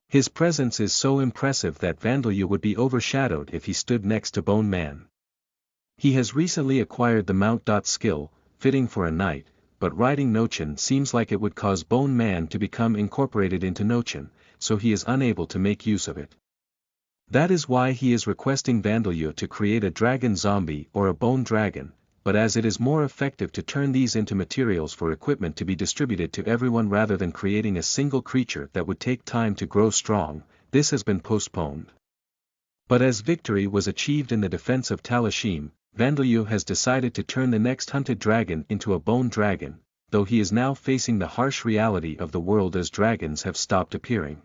His presence is so impressive that Vandalya would be overshadowed if he stood next to Bone Man. He has recently acquired the mount skill, fitting for a knight, but riding Nochin seems like it would cause Bone Man to become incorporated into Nochin, so he is unable to make use of it. That is why he is requesting Vandalya to create a dragon zombie or a bone dragon, but as it is more effective to turn these into materials for equipment to be distributed to everyone rather than creating a single creature that would take time to grow strong, this has been postponed. But as victory was achieved in the defense of Talashim, Vandalya has decided to turn the next hunted dragon into a bone dragon, though he is now facing the harsh reality of the world as dragons have stopped appearing.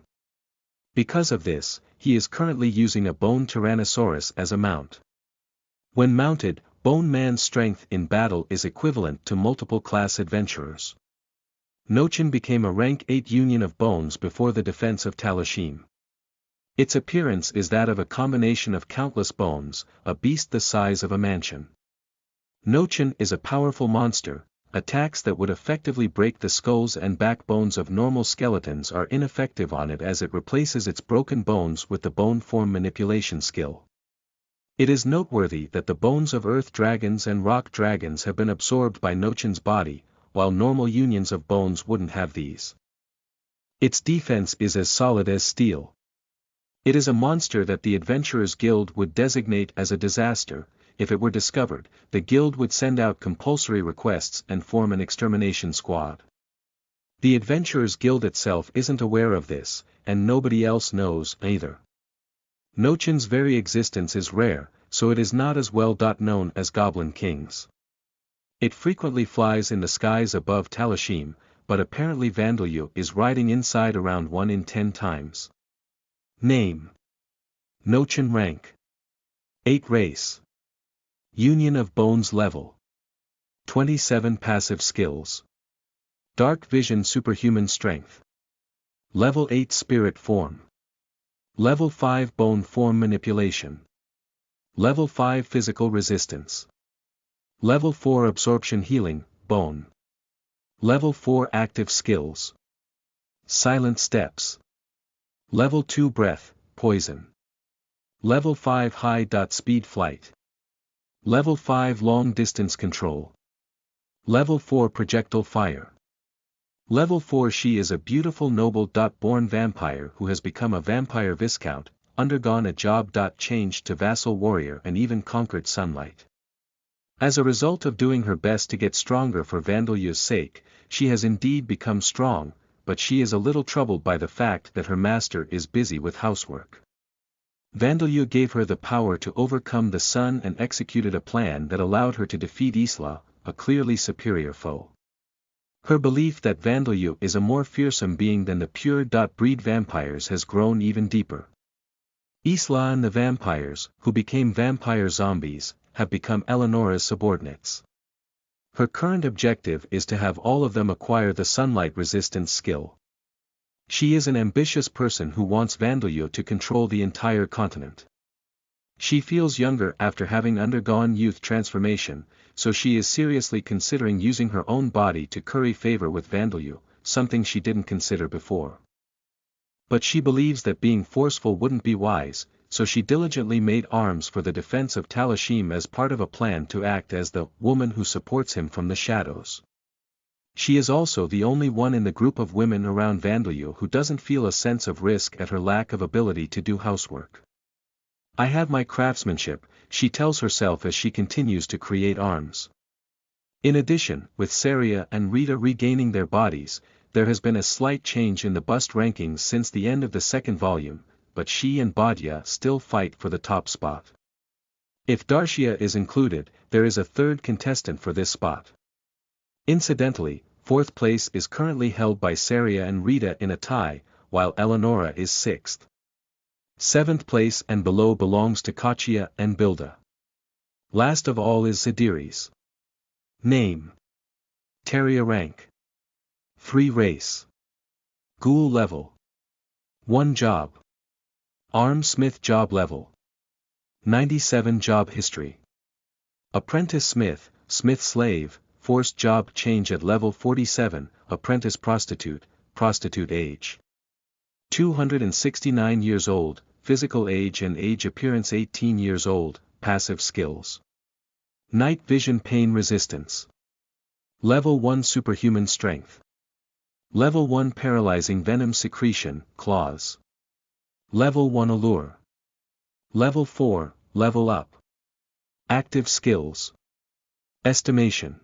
Because of this, he is currently using a bone Tyrannosaurus as a mount. When mounted, Bone Man's strength in battle is equivalent to multiple class adventurers. Nochin became a rank 8 union of bones before the defense of Talashim. Its appearance is that of a combination of countless bones, a beast the size of a mansion. Nochin is a powerful monster. Attacks that would effectively break the skulls and backbones of normal skeletons are ineffective on it as it replaces its broken bones with the bone form manipulation skill. It is noteworthy that the bones of earth dragons and rock dragons have been absorbed by Nochin's body, while normal unions of bones wouldn't have these. Its defense is as solid as steel. It is a monster that the Adventurers Guild would designate as a disaster. If it were discovered, the guild would send out compulsory requests and form an extermination squad. The Adventurers Guild itself isn't aware of this, and nobody else knows either. Nochin's very existence is rare, so it is not as well known as goblin kings. It frequently flies in the skies above Talashim, but apparently Vandalyu is riding inside around 1 in 10 times. Name. Nochin rank. 8 race. Union of Bones level. 27 passive skills. Dark vision superhuman strength. Level 8 spirit form. Level 5 bone form manipulation. Level 5 physical resistance. Level 4 absorption healing, bone. Level 4 active skills. Silent steps. Level 2 breath, poison. Level 5 high. Speed flight. Level 5 long distance control. Level 4 projectile fire. Level 4 She is a beautiful noble. Born vampire who has become a vampire viscount, undergone a job. Changed to vassal warrior and even conquered sunlight. As a result of doing her best to get stronger for Vandalyu's sake, she has indeed become strong, but she is a little troubled by the fact that her master is busy with housework. Vandalyu gave her the power to overcome the sun and executed a plan that allowed her to defeat Isla, a clearly superior foe. Her belief that Vandalyu is a more fearsome being than the pure breed vampires has grown even deeper. Isla and the vampires, who became vampire zombies, have become Eleonora's subordinates. Her current objective is to have all of them acquire the sunlight resistance skill. She is an ambitious person who wants Vandalyu to control the entire continent. She feels younger after having undergone youth transformation, so she is seriously considering using her own body to curry favor with Vandalyu, something she didn't consider before. But she believes that being forceful wouldn't be wise, so she diligently made arms for the defense of Talashim as part of a plan to act as the woman who supports him from the shadows. She is also the only one in the group of women around Vandalyu who doesn't feel a sense of risk at her lack of ability to do housework. I have my craftsmanship, she tells herself as she continues to create arms. In addition, with Saria and Rita regaining their bodies, there has been a slight change in the bust rankings since the end of the second volume, but she and Badya still fight for the top spot. If Darshia is included, there is a third contestant for this spot. Incidentally, fourth place is currently held by Saria and Rita in a tie, while Eleonora is sixth. Seventh place and below belongs to Kachia and Bilda. Last of all is Zadiris. Name. Terrier rank. 3 race. Ghoul level. 1 job. Arm smith job level. 97 job history. Apprentice smith, smith slave, forced job change at level 47, apprentice prostitute, prostitute age. 269 years old, physical age and age appearance 18 years old, passive skills. Night vision pain resistance. Level 1 superhuman strength. Level 1 paralyzing venom secretion, claws. Level 1 allure. Level 4, level up. Active skills. Estimation.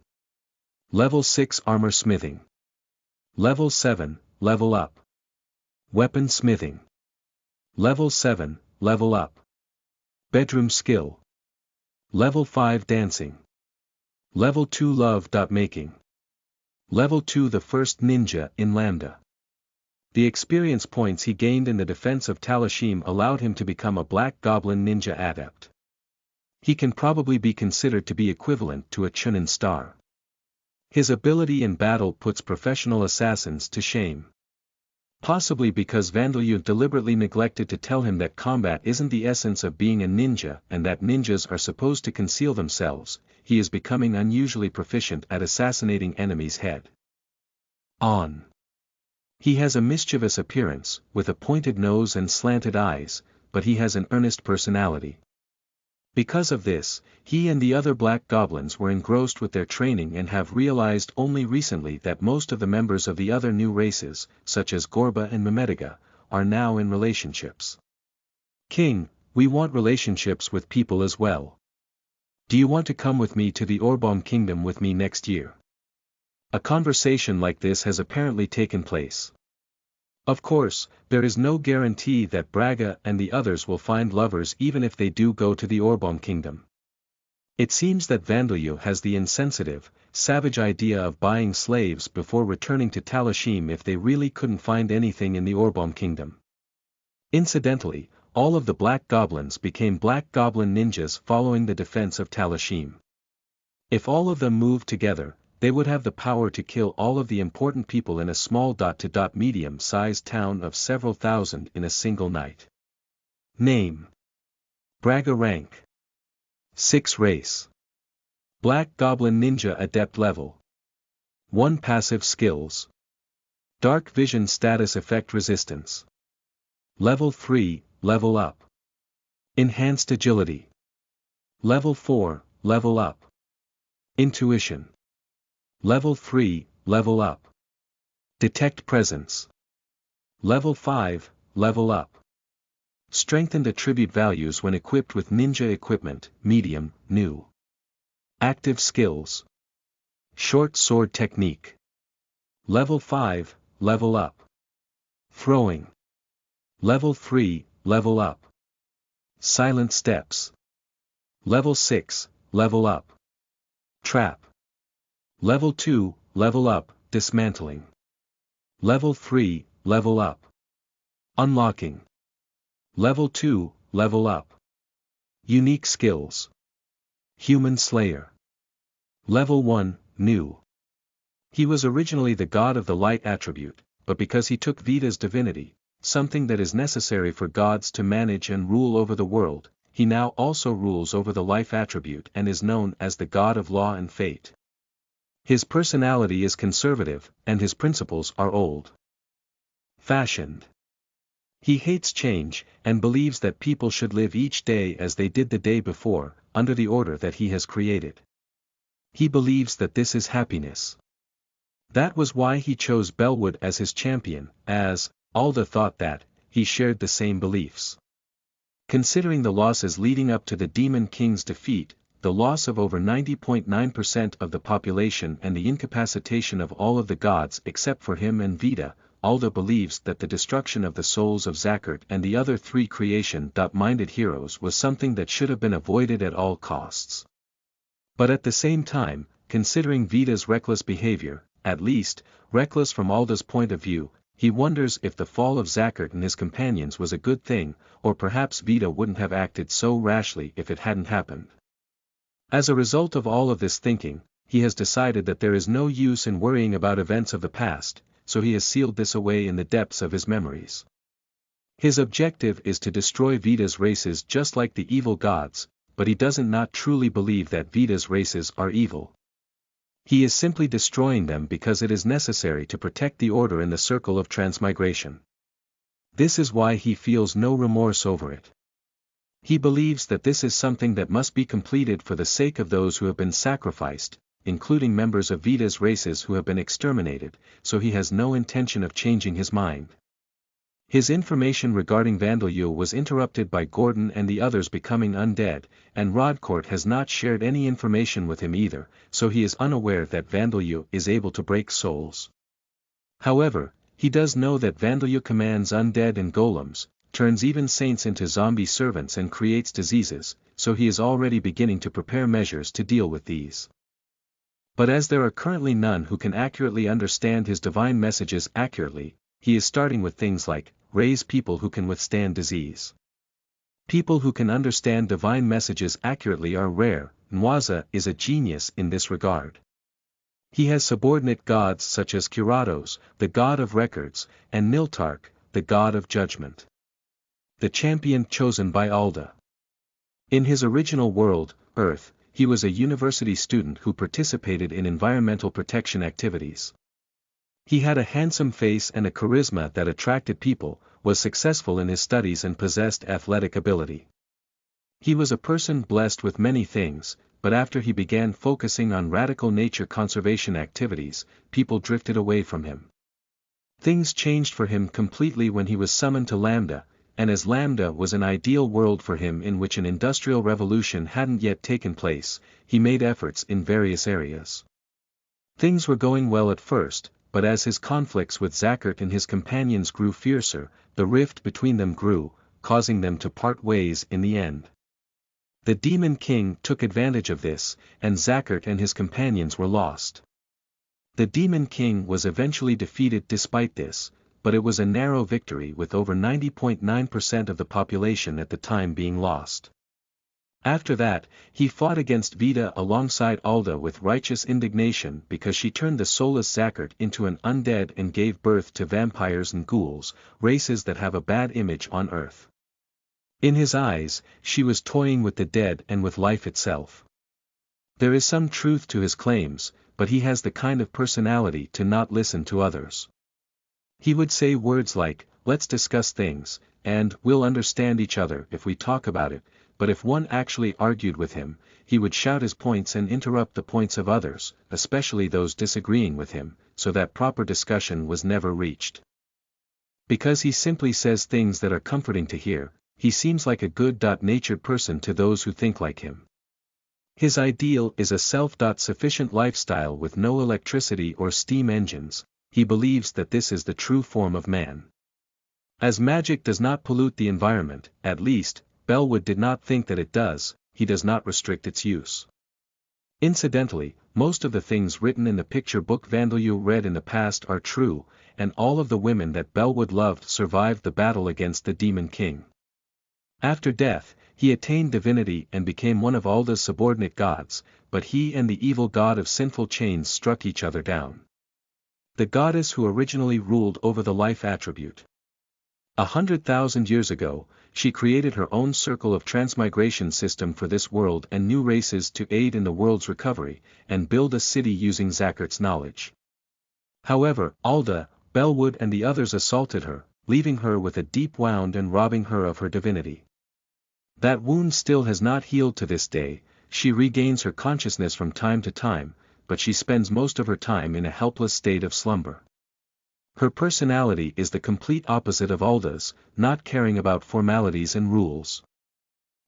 Level 6 armor smithing. Level 7, level up. Weapon smithing. Level 7, level up. Bedroom skill. Level 5 dancing. Level 2 love. Making. Level 2 the first ninja in Lambda. The experience points he gained in the defense of Talashim allowed him to become a black goblin ninja adept. He can probably be considered to be equivalent to a Chunin star. His ability in battle puts professional assassins to shame. Possibly because Vandalyu deliberately neglected to tell him that combat isn't the essence of being a ninja and that ninjas are supposed to conceal themselves, he is becoming unusually proficient at assassinating enemies head on. He has a mischievous appearance, with a pointed nose and slanted eyes, but he has an earnest personality. Because of this, he and the other black goblins were engrossed with their training and have realized only recently that most of the members of the other new races, such as Gorba and Mimetiga, are now in relationships. King, we want relationships with people as well. Do you want to come with me to the Orbom Kingdom with me next year? A conversation like this has apparently taken place. Of course, there is no guarantee that Braga and the others will find lovers even if they do go to the Orbom kingdom. It seems that Vandalyu has the insensitive, savage idea of buying slaves before returning to Talashim if they really couldn't find anything in the Orbom kingdom. Incidentally, all of the Black Goblins became Black Goblin ninjas following the defense of Talashim. If all of them moved together, they would have the power to kill all of the important people in a small dot-to-dot medium-sized town of several thousand in a single night. Name: Braga. Rank: 6 Race: Black Goblin Ninja Adept. Level 1. Passive skills: Dark Vision. Status effect resistance. Level 3, level up. Enhanced agility. Level 4, level up. Intuition. Level 3, level up. Detect presence. Level 5, level up. Strengthened attribute values when equipped with ninja equipment, medium, new. Active skills: Short sword technique. Level 5, level up. Throwing. Level 3, level up. Silent steps. Level 6, level up. Trap. Level 2, level up, dismantling. Level 3, level up. Unlocking. Level 2, level up. Unique skills: Human Slayer. Level 1, new. He was originally the god of the light attribute, but because he took Vita's divinity, something that is necessary for gods to manage and rule over the world, he now also rules over the life attribute and is known as the god of law and fate. His personality is conservative, and his principles are old-fashioned. He hates change, and believes that people should live each day as they did the day before, under the order that he has created. He believes that this is happiness. That was why he chose Bellwood as his champion, as Alda thought that he shared the same beliefs. Considering the losses leading up to the Demon King's defeat, the loss of over 90.9% of the population and the incapacitation of all of the gods except for him and Vita, Alda believes that the destruction of the souls of Zackert and the other 3 creation-minded heroes was something that should have been avoided at all costs. But at the same time, considering Vita's reckless behavior, at least, reckless from Alda's point of view, he wonders if the fall of Zackert and his companions was a good thing, or perhaps Vita wouldn't have acted so rashly if it hadn't happened. As a result of all of this thinking, he has decided that there is no use in worrying about events of the past, so he has sealed this away in the depths of his memories. His objective is to destroy Vita's races just like the evil gods, but he doesn't not truly believe that Vita's races are evil. He is simply destroying them because it is necessary to protect the order in the circle of transmigration. This is why he feels no remorse over it. He believes that this is something that must be completed for the sake of those who have been sacrificed, including members of Vita's races who have been exterminated, so he has no intention of changing his mind. His information regarding Vandalyu was interrupted by Gordon and the others becoming undead, and Rodcourt has not shared any information with him either, so he is unaware that Vandalyu is able to break souls. However, he does know that Vandalyu commands undead and golems, turns even saints into zombie servants and creates diseases, so he is already beginning to prepare measures to deal with these. But as there are currently none who can accurately understand his divine messages accurately, he is starting with things like, raise people who can withstand disease. People who can understand divine messages accurately are rare. Nwaza is a genius in this regard. He has subordinate gods such as Kiratos, the god of records, and Niltark, the god of judgment. The champion chosen by Alda. In his original world, Earth, he was a university student who participated in environmental protection activities. He had a handsome face and a charisma that attracted people, was successful in his studies and possessed athletic ability. He was a person blessed with many things, but after he began focusing on radical nature conservation activities, people drifted away from him. Things changed for him completely when he was summoned to Lambda, and as Lambda was an ideal world for him in which an industrial revolution hadn't yet taken place, he made efforts in various areas. Things were going well at first, but as his conflicts with Zackert and his companions grew fiercer, the rift between them grew, causing them to part ways in the end. The Demon King took advantage of this, and Zackert and his companions were lost. The Demon King was eventually defeated despite this, but it was a narrow victory with over 90.9% of the population at the time being lost. After that, he fought against Vita alongside Alda with righteous indignation because she turned the soulless Zackert into an undead and gave birth to vampires and ghouls, races that have a bad image on Earth. In his eyes, she was toying with the dead and with life itself. There is some truth to his claims, but he has the kind of personality to not listen to others. He would say words like, "Let's discuss things," and "We'll understand each other if we talk about it," but if one actually argued with him, he would shout his points and interrupt the points of others, especially those disagreeing with him, so that proper discussion was never reached. Because he simply says things that are comforting to hear, he seems like a good-natured person to those who think like him. His ideal is a self-sufficient lifestyle with no electricity or steam engines. He believes that this is the true form of man. As magic does not pollute the environment, at least, Bellwood did not think that it does, he does not restrict its use. Incidentally, most of the things written in the picture book Vandeleur read in the past are true, and all of the women that Bellwood loved survived the battle against the Demon King. After death, he attained divinity and became one of Alda's subordinate gods, but he and the evil god of sinful chains struck each other down. The goddess who originally ruled over the life attribute. 100,000 years ago, she created her own circle of transmigration system for this world and new races to aid in the world's recovery, and build a city using Zackert's knowledge. However, Alda, Bellwood and the others assaulted her, leaving her with a deep wound and robbing her of her divinity. That wound still has not healed to this day. She regains her consciousness from time to time, but she spends most of her time in a helpless state of slumber. Her personality is the complete opposite of Alda's, not caring about formalities and rules.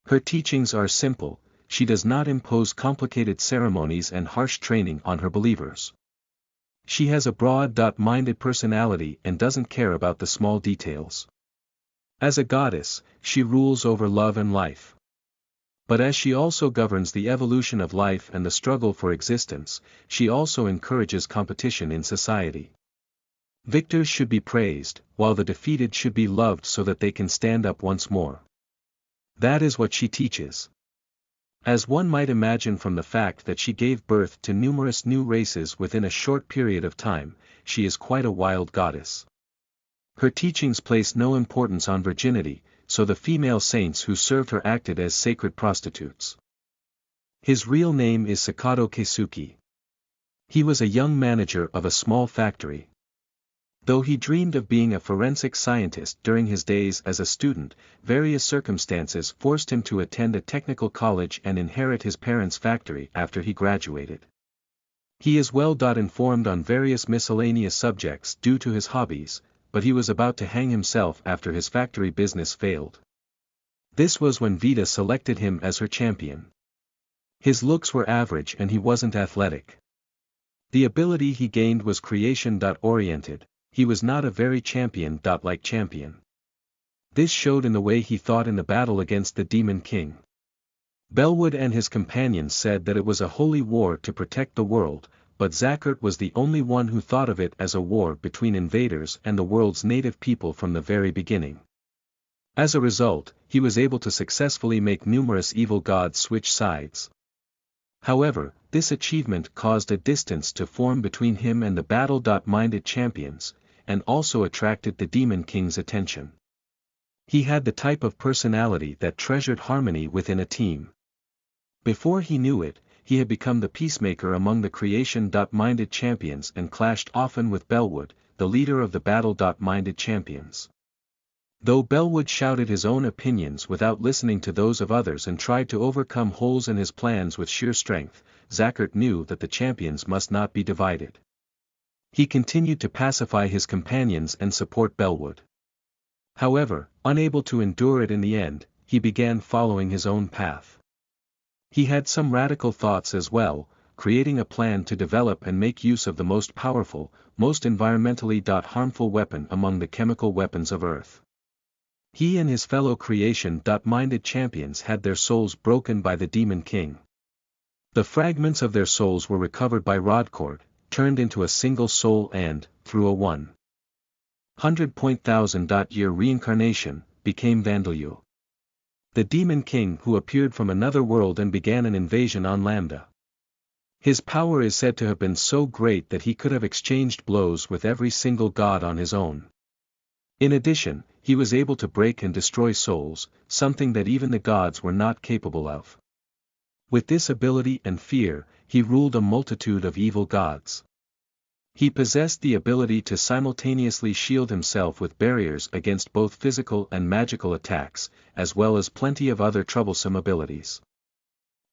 Her teachings are simple, she does not impose complicated ceremonies and harsh training on her believers. She has a broad-minded personality and doesn't care about the small details. As a goddess, she rules over love and life. But as she also governs the evolution of life and the struggle for existence, she also encourages competition in society. Victors should be praised, while the defeated should be loved so that they can stand up once more. That is what she teaches. As one might imagine from the fact that she gave birth to numerous new races within a short period of time, she is quite a wild goddess. Her teachings place no importance on virginity, so the female saints who served her acted as sacred prostitutes. His real name is Sakato Keisuke. He was a young manager of a small factory. Though he dreamed of being a forensic scientist during his days as a student, various circumstances forced him to attend a technical college and inherit his parents' factory after he graduated. He is well informed on various miscellaneous subjects due to his hobbies, but he was about to hang himself after his factory business failed. This was when Vita selected him as her champion. His looks were average and he wasn't athletic. The ability he gained was creation-oriented, he was not a very champion-like champion. This showed in the way he thought in the battle against the Demon King. Bellwood and his companions said that it was a holy war to protect the world, but Zackert was the only one who thought of it as a war between invaders and the world's native people from the very beginning. As a result, he was able to successfully make numerous evil gods switch sides. However, this achievement caused a distance to form between him and the battle-minded champions, and also attracted the Demon King's attention. He had the type of personality that treasured harmony within a team. Before he knew it, he had become the peacemaker among the creation-minded champions and clashed often with Bellwood, the leader of the battle-minded champions. Though Bellwood shouted his own opinions without listening to those of others and tried to overcome holes in his plans with sheer strength, Zackert knew that the champions must not be divided. He continued to pacify his companions and support Bellwood. However, unable to endure it in the end, he began following his own path. He had some radical thoughts as well, creating a plan to develop and make use of the most powerful, most environmentally harmful weapon among the chemical weapons of Earth. He and his fellow creation-minded champions had their souls broken by the Demon King. The fragments of their souls were recovered by Rodcord, turned into a single soul and, through a 100,000-year reincarnation, became Vandalyu, the Demon King who appeared from another world and began an invasion on Lambda. His power is said to have been so great that he could have exchanged blows with every single god on his own. In addition, he was able to break and destroy souls, something that even the gods were not capable of. With this ability and fear, he ruled a multitude of evil gods. He possessed the ability to simultaneously shield himself with barriers against both physical and magical attacks, as well as plenty of other troublesome abilities.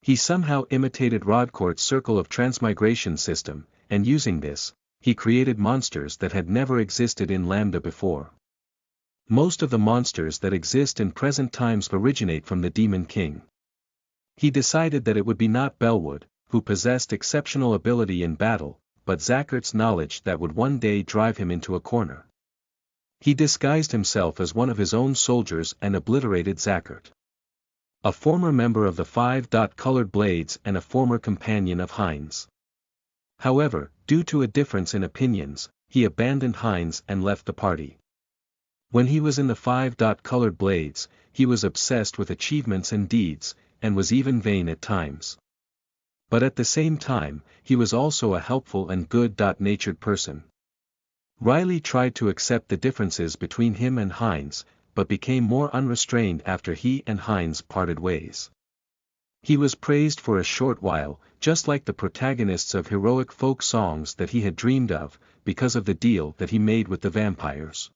He somehow imitated Rodcord's circle of transmigration system, and using this, he created monsters that had never existed in Lambda before. Most of the monsters that exist in present times originate from the Demon King. He decided that it would be not Bellwood, who possessed exceptional ability in battle, but Zachart's knowledge that would one day drive him into a corner. He disguised himself as one of his own soldiers and obliterated Zachart, a former member of the Five-Colored Blades and a former companion of Heinz. However, due to a difference in opinions, he abandoned Heinz and left the party. When he was in the Five-Colored Blades, he was obsessed with achievements and deeds, and was even vain at times. But at the same time, he was also a helpful and good-natured person. Riley tried to accept the differences between him and Heinz, but became more unrestrained after he and Heinz parted ways. He was praised for a short while, just like the protagonists of heroic folk songs that he had dreamed of, because of the deal that he made with the vampires.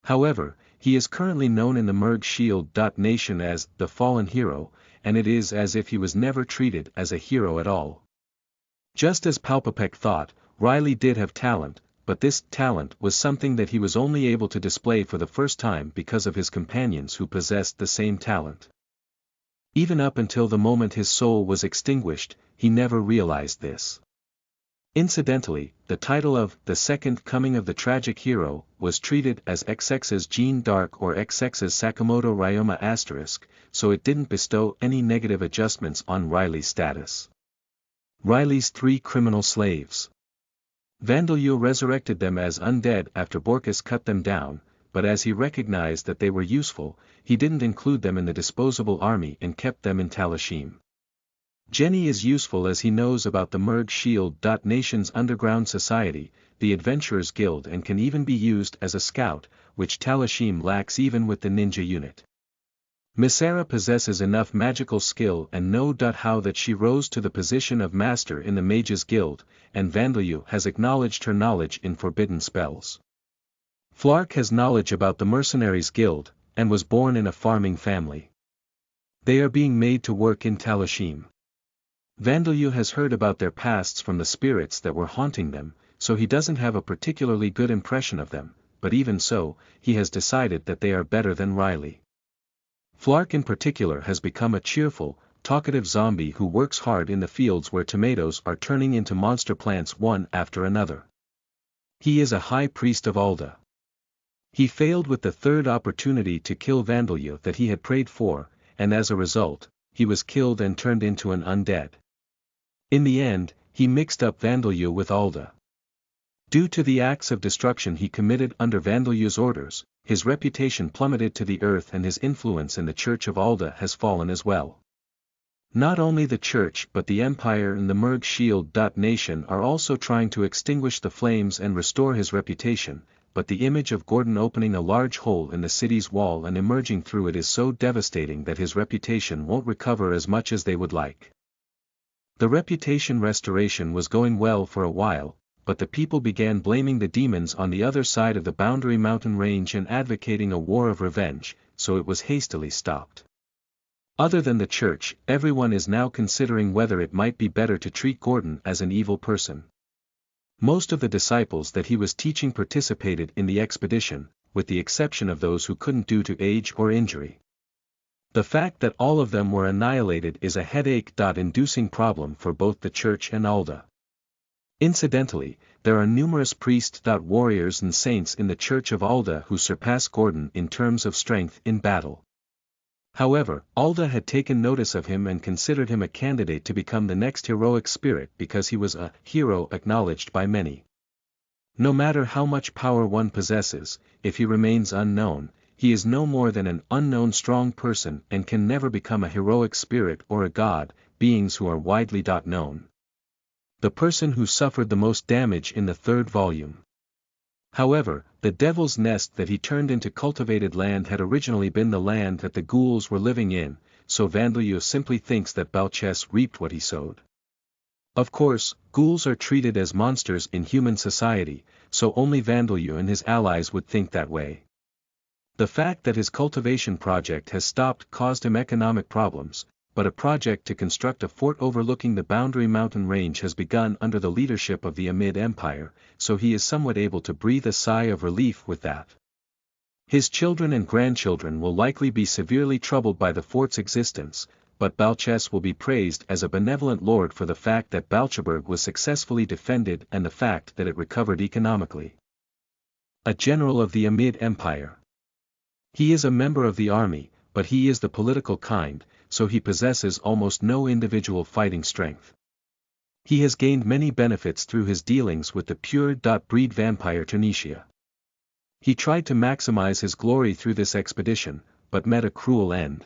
However, he is currently known in the Merg Shield Nation as the Fallen Hero, and it is as if he was never treated as a hero at all. Just as Palpapek thought, Riley did have talent, but this talent was something that he was only able to display for the first time because of his companions who possessed the same talent. Even up until the moment his soul was extinguished, he never realized this. Incidentally, the title of The Second Coming of the Tragic Hero was treated as XX's Jeanne d'Arc or XX's Sakamoto Ryoma**, so it didn't bestow any negative adjustments on Riley's status. Riley's three criminal slaves. Vandalyu resurrected them as undead after Borkus cut them down, but as he recognized that they were useful, he didn't include them in the disposable army and kept them in Talashim. Jenny is useful as he knows about the Merg Shield Nation's underground society, the Adventurers Guild, and can even be used as a scout, which Talashim lacks even with the ninja unit. Misera possesses enough magical skill and know how that she rose to the position of master in the Mages Guild, and Vandalyu has acknowledged her knowledge in forbidden spells. Flark has knowledge about the Mercenaries Guild, and was born in a farming family. They are being made to work in Talashim. Vandalyu has heard about their pasts from the spirits that were haunting them, so he doesn't have a particularly good impression of them, but even so, he has decided that they are better than Riley. Flark in particular has become a cheerful, talkative zombie who works hard in the fields where tomatoes are turning into monster plants one after another. He is a high priest of Alda. He failed with the third opportunity to kill Vandalyu that he had prayed for, and as a result, he was killed and turned into an undead. In the end, he mixed up Vandalyu with Alda. Due to the acts of destruction he committed under Vandalyu's orders, his reputation plummeted to the earth and his influence in the Church of Alda has fallen as well. Not only the Church but the Empire and the Merg Shield Nation are also trying to extinguish the flames and restore his reputation, but the image of Gordon opening a large hole in the city's wall and emerging through it is so devastating that his reputation won't recover as much as they would like. The reputation restoration was going well for a while, but the people began blaming the demons on the other side of the Boundary Mountain Range and advocating a war of revenge, so it was hastily stopped. Other than the Church, everyone is now considering whether it might be better to treat Gordon as an evil person. Most of the disciples that he was teaching participated in the expedition, with the exception of those who couldn't due to age or injury. The fact that all of them were annihilated is a headache-inducing problem for both the church and Alda. Incidentally, there are numerous priests, warriors and saints in the Church of Alda who surpass Gordon in terms of strength in battle. However, Alda had taken notice of him and considered him a candidate to become the next heroic spirit because he was a hero acknowledged by many. No matter how much power one possesses, if he remains unknown, he is no more than an unknown strong person and can never become a heroic spirit or a god, beings who are widely known. The person who suffered the most damage in the third volume. However, the devil's nest that he turned into cultivated land had originally been the land that the ghouls were living in, so Vandalyu simply thinks that Balches reaped what he sowed. Of course, ghouls are treated as monsters in human society, so only Vandalyu and his allies would think that way. The fact that his cultivation project has stopped caused him economic problems, but a project to construct a fort overlooking the Boundary Mountain Range has begun under the leadership of the Amid Empire, so he is somewhat able to breathe a sigh of relief with that. His children and grandchildren will likely be severely troubled by the fort's existence, but Balches will be praised as a benevolent lord for the fact that Balcheburg was successfully defended and the fact that it recovered economically. A general of the Amid Empire. He is a member of the army, but he is the political kind, so he possesses almost no individual fighting strength. He has gained many benefits through his dealings with the pure-breed vampire Tunisia. He tried to maximize his glory through this expedition, but met a cruel end.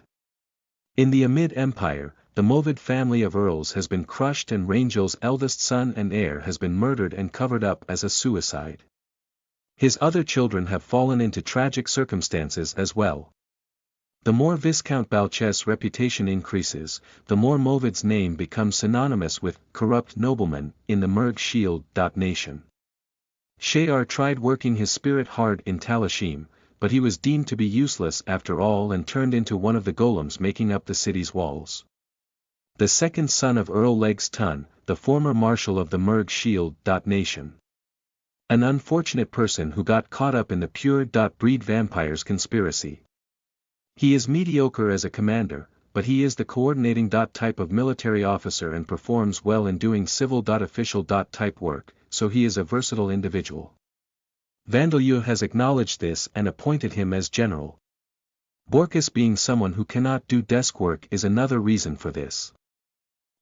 In the Amid Empire, the Movid family of earls has been crushed and Rangel's eldest son and heir has been murdered and covered up as a suicide. His other children have fallen into tragic circumstances as well. The more Viscount Balches' reputation increases, the more Movid's name becomes synonymous with corrupt nobleman in the Merg Shield nation. Shayar tried working his spirit hard in Talashim, but he was deemed to be useless after all and turned into one of the golems making up the city's walls. The second son of Earl Legs Tun, the former marshal of the Merg Shield nation. An unfortunate person who got caught up in the pure-breed vampires conspiracy. He is mediocre as a commander, but he is the coordinating type of military officer and performs well in doing civil official type work, so he is a versatile individual. Vandalyu has acknowledged this and appointed him as general. Borkus being someone who cannot do desk work is another reason for this.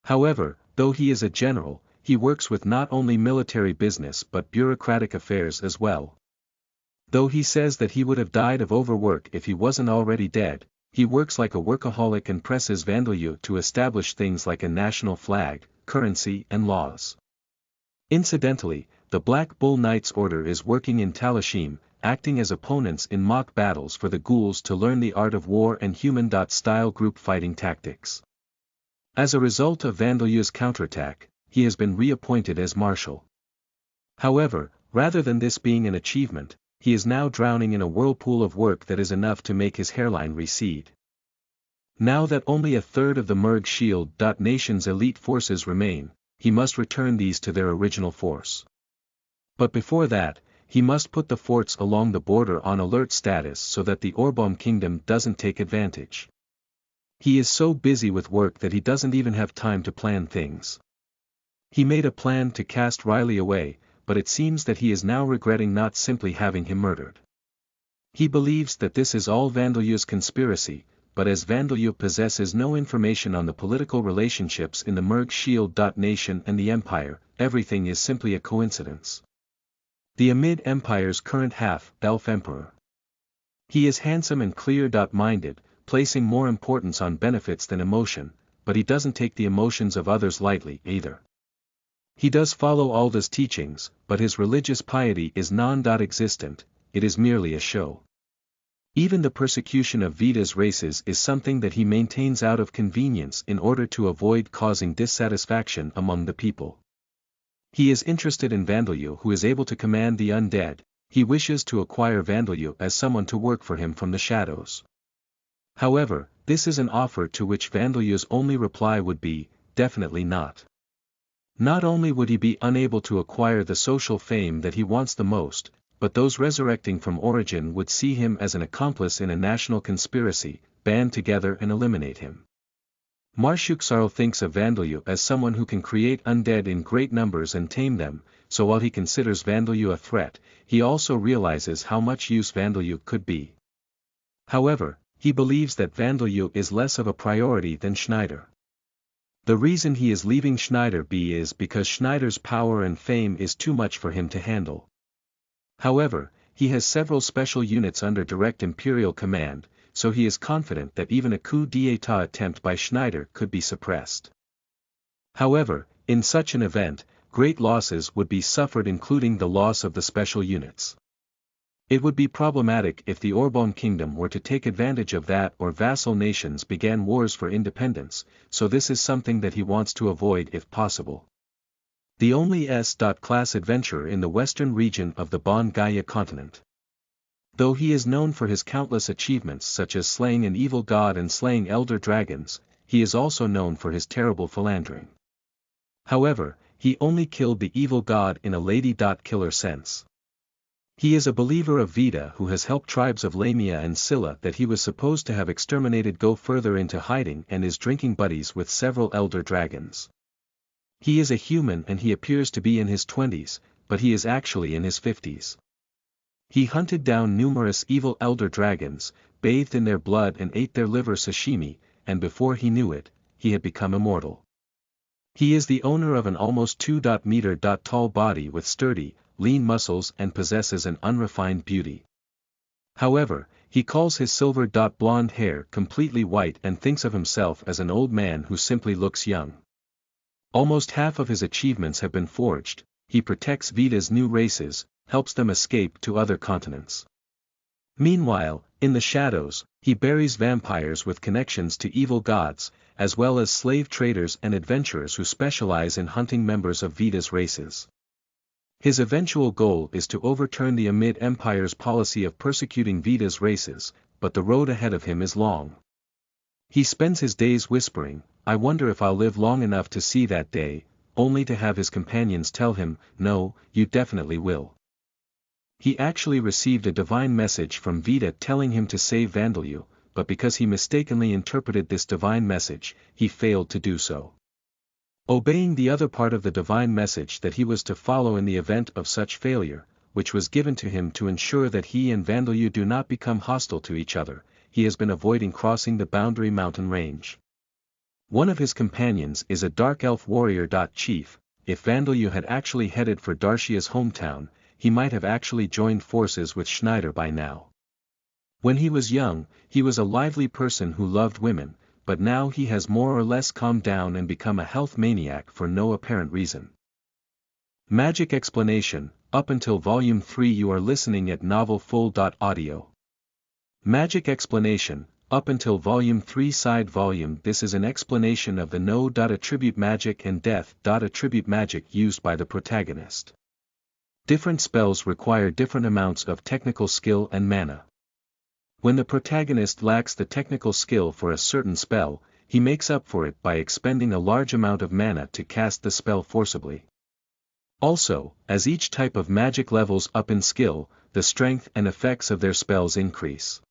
However, though he is a general, he works with not only military business but bureaucratic affairs as well. Though he says that he would have died of overwork if he wasn't already dead, he works like a workaholic and presses Vandalyu to establish things like a national flag, currency and laws. Incidentally, the Black Bull Knights Order is working in Talashim, acting as opponents in mock battles for the ghouls to learn the art of war and human-style group fighting tactics. As a result of Vandalyu's counterattack, he has been reappointed as marshal. However, rather than this being an achievement, he is now drowning in a whirlpool of work that is enough to make his hairline recede. Now that only a third of the Merg Shield nation's elite forces remain, he must return these to their original force. But before that, he must put the forts along the border on alert status so that the Orbom kingdom doesn't take advantage. He is so busy with work that he doesn't even have time to plan things. He made a plan to cast Riley away, but it seems that he is now regretting not simply having him murdered. He believes that this is all Vandalyu's conspiracy, but as Vandalyu possesses no information on the political relationships in the Merg Shield nation and the Empire, everything is simply a coincidence. The Amid Empire's current half-elf emperor. He is handsome and clear-minded, placing more importance on benefits than emotion, but he doesn't take the emotions of others lightly either. He does follow Alda's teachings, but his religious piety is non-existent, it is merely a show. Even the persecution of Vida's races is something that he maintains out of convenience in order to avoid causing dissatisfaction among the people. He is interested in Vandalyu who is able to command the undead, he wishes to acquire Vandalyu as someone to work for him from the shadows. However, this is an offer to which Vandalyu's only reply would be, definitely not. Not only would he be unable to acquire the social fame that he wants the most, but those resurrecting from origin would see him as an accomplice in a national conspiracy, band together and eliminate him. Marshuk thinks of Vandalyu as someone who can create undead in great numbers and tame them, so while he considers Vandalyu a threat, he also realizes how much use Vandalyu could be. However, he believes that Vandalyu is less of a priority than Schneider. The reason he is leaving Schneider be is because Schneider's power and fame is too much for him to handle. However, he has several special units under direct Imperial command, so he is confident that even a coup d'état attempt by Schneider could be suppressed. However, in such an event, great losses would be suffered, including the loss of the special units. It would be problematic if the Orbon Kingdom were to take advantage of that or vassal nations began wars for independence, so this is something that he wants to avoid if possible. The only S-class adventurer in the western region of the Bon Gaia continent. Though he is known for his countless achievements such as slaying an evil god and slaying elder dragons, he is also known for his terrible philandering. However, he only killed the evil god in a lady-killer sense. He is a believer of Vita who has helped tribes of Lamia and Scylla that he was supposed to have exterminated go further into hiding and is drinking buddies with several elder dragons. He is a human and he appears to be in his 20s, but he is actually in his 50s. He hunted down numerous evil elder dragons, bathed in their blood and ate their liver sashimi, and before he knew it, he had become immortal. He is the owner of an almost 2-meter tall body with sturdy, lean muscles and possesses an unrefined beauty. However, he calls his silver blonde hair completely white and thinks of himself as an old man who simply looks young. Almost half of his achievements have been forged. He protects Vita's new races, helps them escape to other continents. Meanwhile, in the shadows, he buries vampires with connections to evil gods, as well as slave traders and adventurers who specialize in hunting members of Vita's races. His eventual goal is to overturn the Amid Empire's policy of persecuting Vita's races, but the road ahead of him is long. He spends his days whispering, "I wonder if I'll live long enough to see that day," only to have his companions tell him, "No, you definitely will." He actually received a divine message from Vita telling him to save Vandalyu, but because he mistakenly interpreted this divine message, he failed to do so. Obeying the other part of the divine message that he was to follow in the event of such failure, which was given to him to ensure that he and Vandalyu do not become hostile to each other, he has been avoiding crossing the boundary mountain range. One of his companions is a dark elf warrior. Chief, if Vandalyu had actually headed for Darshia's hometown, he might have actually joined forces with Schneider by now. When he was young, he was a lively person who loved women, but now he has more or less calmed down and become a health maniac for no apparent reason. Magic explanation. Up until Volume 3 you are listening at novelfull.audio. Magic explanation. Up until Volume 3 side volume. This is an explanation of the no.attribute magic and death.attribute magic used by the protagonist. Different spells require different amounts of technical skill and mana. When the protagonist lacks the technical skill for a certain spell, he makes up for it by expending a large amount of mana to cast the spell forcibly. Also, as each type of magic levels up in skill, the strength and effects of their spells increase.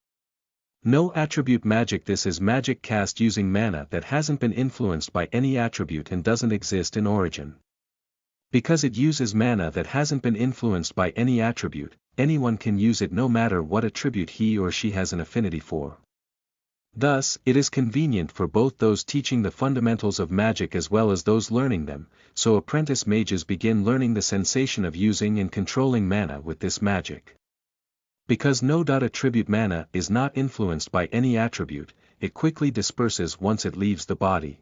No attribute magic. This is magic cast using mana that hasn't been influenced by any attribute and doesn't exist in origin. Because it uses mana that hasn't been influenced by any attribute, anyone can use it no matter what attribute he or she has an affinity for. Thus, it is convenient for both those teaching the fundamentals of magic as well as those learning them, so apprentice mages begin learning the sensation of using and controlling mana with this magic. Because no.attribute mana is not influenced by any attribute, it quickly disperses once it leaves the body.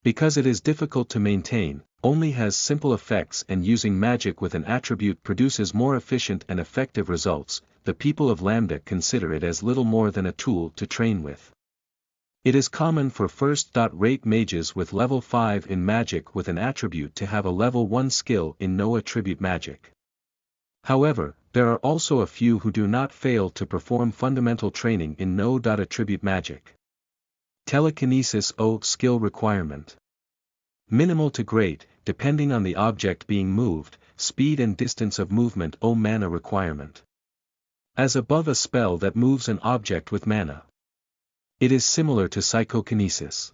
Because it is difficult to maintain, only has simple effects and using magic with an attribute produces more efficient and effective results, the people of Lambda consider it as little more than a tool to train with. It is common for first-rate mages with level 5 in magic with an attribute to have a level 1 skill in no-attribute magic. However, there are also a few who do not fail to perform fundamental training in no.attribute magic. Telekinesis skill requirement. Minimal to great, depending on the object being moved, speed and distance of movement. Mana requirement. As above, a spell that moves an object with mana. It is similar to psychokinesis.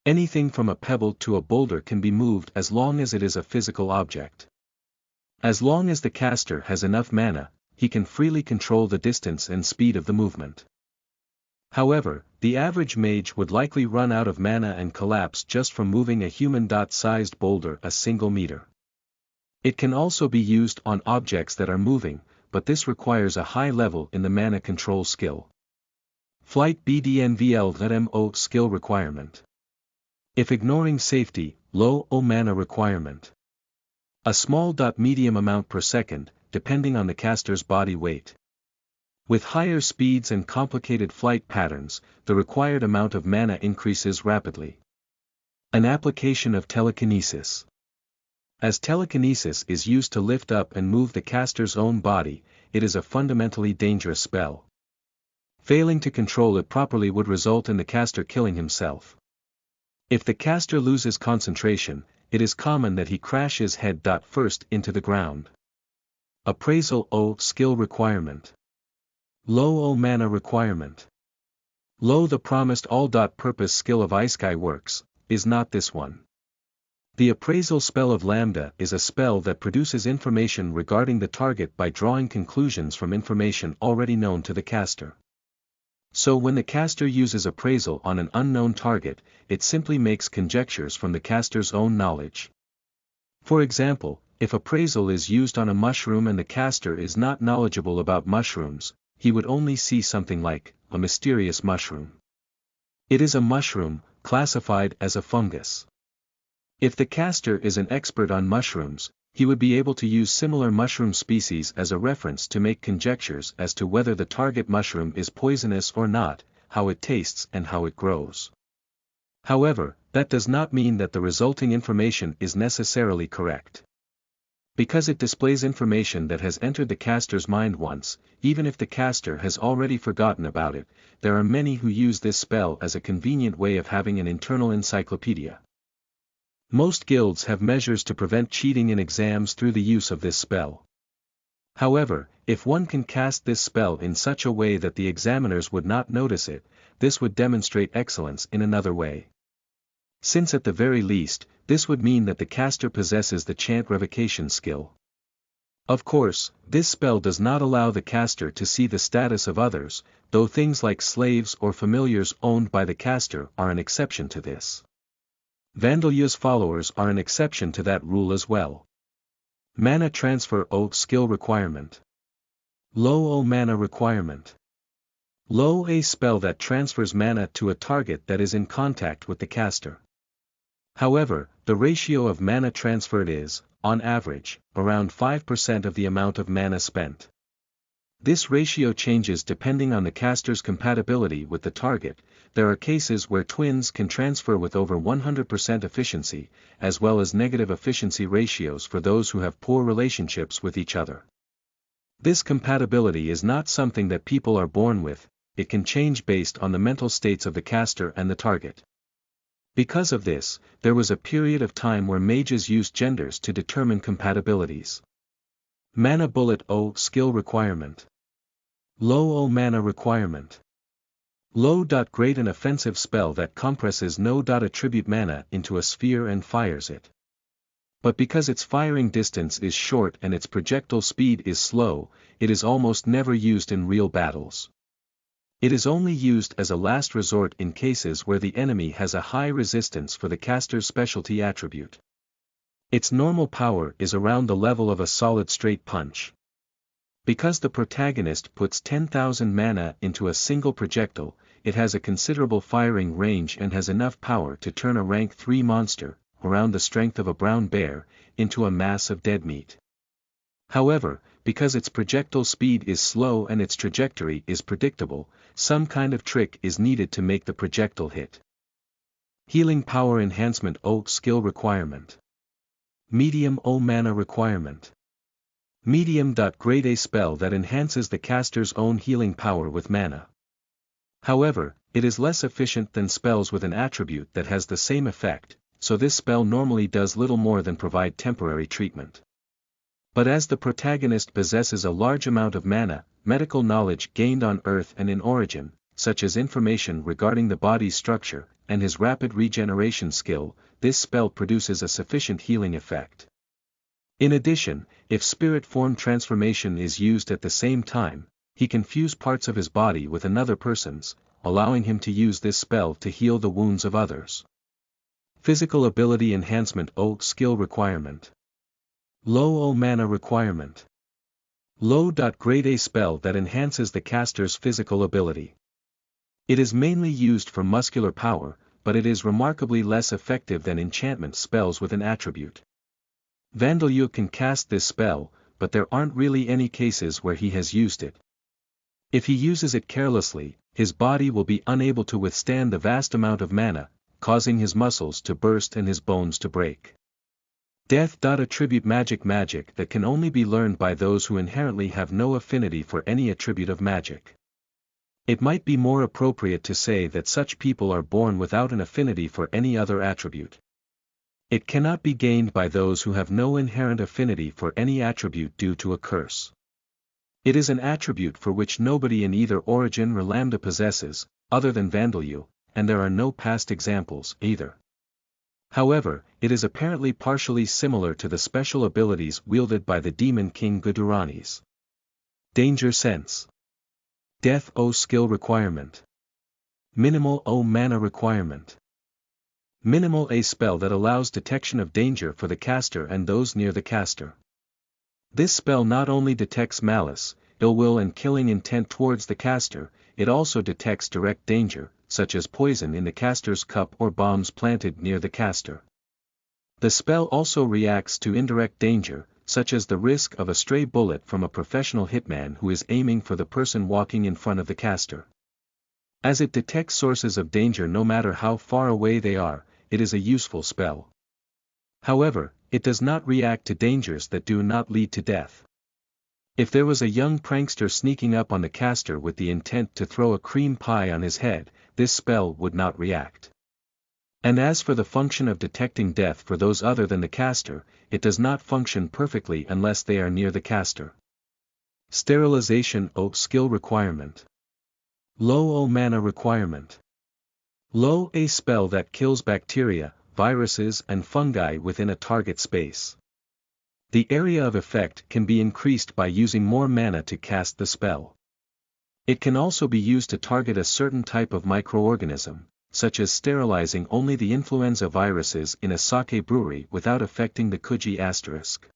Anything from a pebble to a boulder can be moved as long as it is a physical object. As long as the caster has enough mana, he can freely control the distance and speed of the movement. However, the average mage would likely run out of mana and collapse just from moving a human-sized boulder a single meter. It can also be used on objects that are moving, but this requires a high level in the mana control skill. Flight BDNVL skill requirement. If ignoring safety, low mana requirement. A small medium amount per second, depending on the caster's body weight. With higher speeds and complicated flight patterns, the required amount of mana increases rapidly. An application of telekinesis. As telekinesis is used to lift up and move the caster's own body, it is a fundamentally dangerous spell. Failing to control it properly would result in the caster killing himself. If the caster loses concentration, it is common that he crashes head first into the ground. Appraisal skill requirement. Low mana requirement. Low the promised all-purpose skill of Isekai works, is not this one. The appraisal spell of Lambda is a spell that produces information regarding the target by drawing conclusions from information already known to the caster. So when the caster uses appraisal on an unknown target, it simply makes conjectures from the caster's own knowledge. For example, if appraisal is used on a mushroom and the caster is not knowledgeable about mushrooms, he would only see something like a mysterious mushroom. It is a mushroom, classified as a fungus. If the caster is an expert on mushrooms, he would be able to use similar mushroom species as a reference to make conjectures as to whether the target mushroom is poisonous or not, how it tastes and how it grows. However, that does not mean that the resulting information is necessarily correct. Because it displays information that has entered the caster's mind once, even if the caster has already forgotten about it, there are many who use this spell as a convenient way of having an internal encyclopedia. Most guilds have measures to prevent cheating in exams through the use of this spell. However, if one can cast this spell in such a way that the examiners would not notice it, this would demonstrate excellence in another way. Since at the very least, this would mean that the caster possesses the chant revocation skill. Of course, this spell does not allow the caster to see the status of others, though things like slaves or familiars owned by the caster are an exception to this. Vandalya's followers are an exception to that rule as well. Mana transfer skill requirement. Low mana requirement. Low a spell that transfers mana to a target that is in contact with the caster. However, the ratio of mana transferred is, on average, around 5% of the amount of mana spent. This ratio changes depending on the caster's compatibility with the target. There are cases where twins can transfer with over 100% efficiency, as well as negative efficiency ratios for those who have poor relationships with each other. This compatibility is not something that people are born with, it can change based on the mental states of the caster and the target. Because of this, there was a period of time where mages used genders to determine compatibilities. Mana bullet skill requirement. Low mana requirement. Low great an offensive spell that compresses no attribute mana into a sphere and fires it. But because its firing distance is short and its projectile speed is slow, it is almost never used in real battles. It is only used as a last resort in cases where the enemy has a high resistance for the caster's specialty attribute. Its normal power is around the level of a solid straight punch. Because the protagonist puts 10,000 mana into a single projectile, it has a considerable firing range and has enough power to turn a rank 3 monster, around the strength of a brown bear, into a mass of dead meat. However, because its projectile speed is slow and its trajectory is predictable, some kind of trick is needed to make the projectile hit. Healing power enhancement skill requirement. Medium mana requirement. Medium grade a spell that enhances the caster's own healing power with mana. However, it is less efficient than spells with an attribute that has the same effect, so this spell normally does little more than provide temporary treatment. But as the protagonist possesses a large amount of mana, medical knowledge gained on Earth and in Origin, such as information regarding the body's structure, and his rapid regeneration skill, this spell produces a sufficient healing effect. In addition, if spirit form transformation is used at the same time, he can fuse parts of his body with another person's, allowing him to use this spell to heal the wounds of others. Physical ability enhancement O skill requirement. Low O mana requirement. Low. Grade A spell that enhances the caster's physical ability. It is mainly used for muscular power, but it is remarkably less effective than enchantment spells with an attribute. Vandalyu can cast this spell, but there aren't really any cases where he has used it. If he uses it carelessly, his body will be unable to withstand the vast amount of mana, causing his muscles to burst and his bones to break. Death. Attribute magic that can only be learned by those who inherently have no affinity for any attribute of magic. It might be more appropriate to say that such people are born without an affinity for any other attribute. It cannot be gained by those who have no inherent affinity for any attribute due to a curse. It is an attribute for which nobody in either origin or lambda possesses, other than Vandalyu, and there are no past examples either. However, it is apparently partially similar to the special abilities wielded by the demon king Guduranis. Danger sense. Death O skill requirement. Minimal O mana requirement. Minimal A spell that allows detection of danger for the caster and those near the caster. This spell not only detects malice, ill will and killing intent towards the caster, it also detects direct danger, such as poison in the caster's cup or bombs planted near the caster. The spell also reacts to indirect danger, such as the risk of a stray bullet from a professional hitman who is aiming for the person walking in front of the caster. As it detects sources of danger no matter how far away they are, it is a useful spell. However, it does not react to dangers that do not lead to death. If there was a young prankster sneaking up on the caster with the intent to throw a cream pie on his head, this spell would not react. And as for the function of detecting death for those other than the caster, it does not function perfectly unless they are near the caster. Sterilization O skill requirement. Low O mana requirement. Low A spell that kills bacteria, viruses and fungi within a target space. The area of effect can be increased by using more mana to cast the spell. It can also be used to target a certain type of microorganism, such as sterilizing only the influenza viruses in a sake brewery without affecting the Kuji asterisk.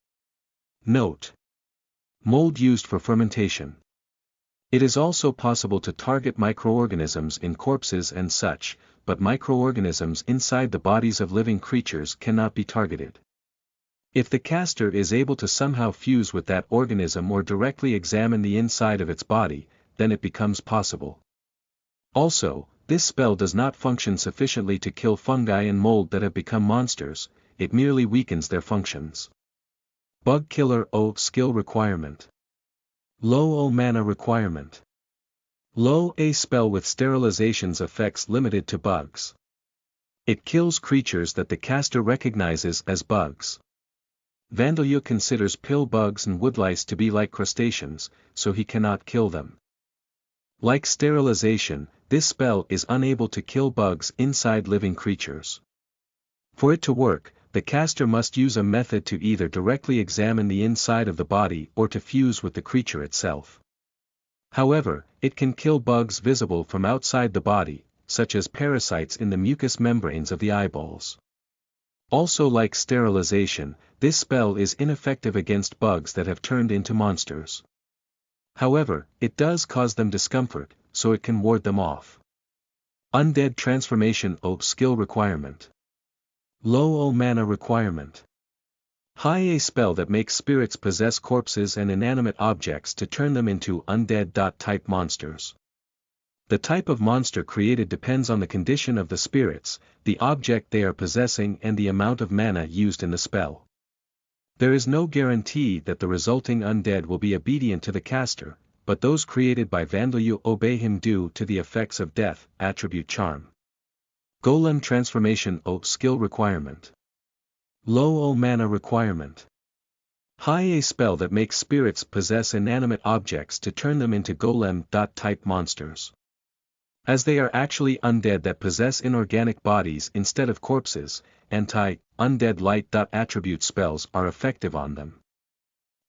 Note: mold used for fermentation. It is also possible to target microorganisms in corpses and such, but microorganisms inside the bodies of living creatures cannot be targeted. If the caster is able to somehow fuse with that organism or directly examine the inside of its body, then it becomes possible. Also, this spell does not function sufficiently to kill fungi and mold that have become monsters, it merely weakens their functions. Bug Killer O skill requirement. Low O mana requirement. Low A spell with sterilization's effects limited to bugs. It kills creatures that the caster recognizes as bugs. Vandalyu considers pill bugs and woodlice to be like crustaceans, so he cannot kill them. Like sterilization, this spell is unable to kill bugs inside living creatures. For it to work, the caster must use a method to either directly examine the inside of the body or to fuse with the creature itself. However, it can kill bugs visible from outside the body, such as parasites in the mucous membranes of the eyeballs. Also, like sterilization, this spell is ineffective against bugs that have turned into monsters. However, it does cause them discomfort, so it can ward them off. Undead Transformation O skill requirement. Low O mana requirement. High A spell that makes spirits possess corpses and inanimate objects to turn them into undead. Type monsters. The type of monster created depends on the condition of the spirits, the object they are possessing and the amount of mana used in the spell. There is no guarantee that the resulting undead will be obedient to the caster, but those created by Vandalyu obey him due to the effects of death, attribute charm. Golem Transformation O skill requirement. Low O mana requirement. High A spell that makes spirits possess inanimate objects to turn them into golem. Type monsters. As they are actually undead that possess inorganic bodies instead of corpses, anti-undead light. Attribute spells are effective on them.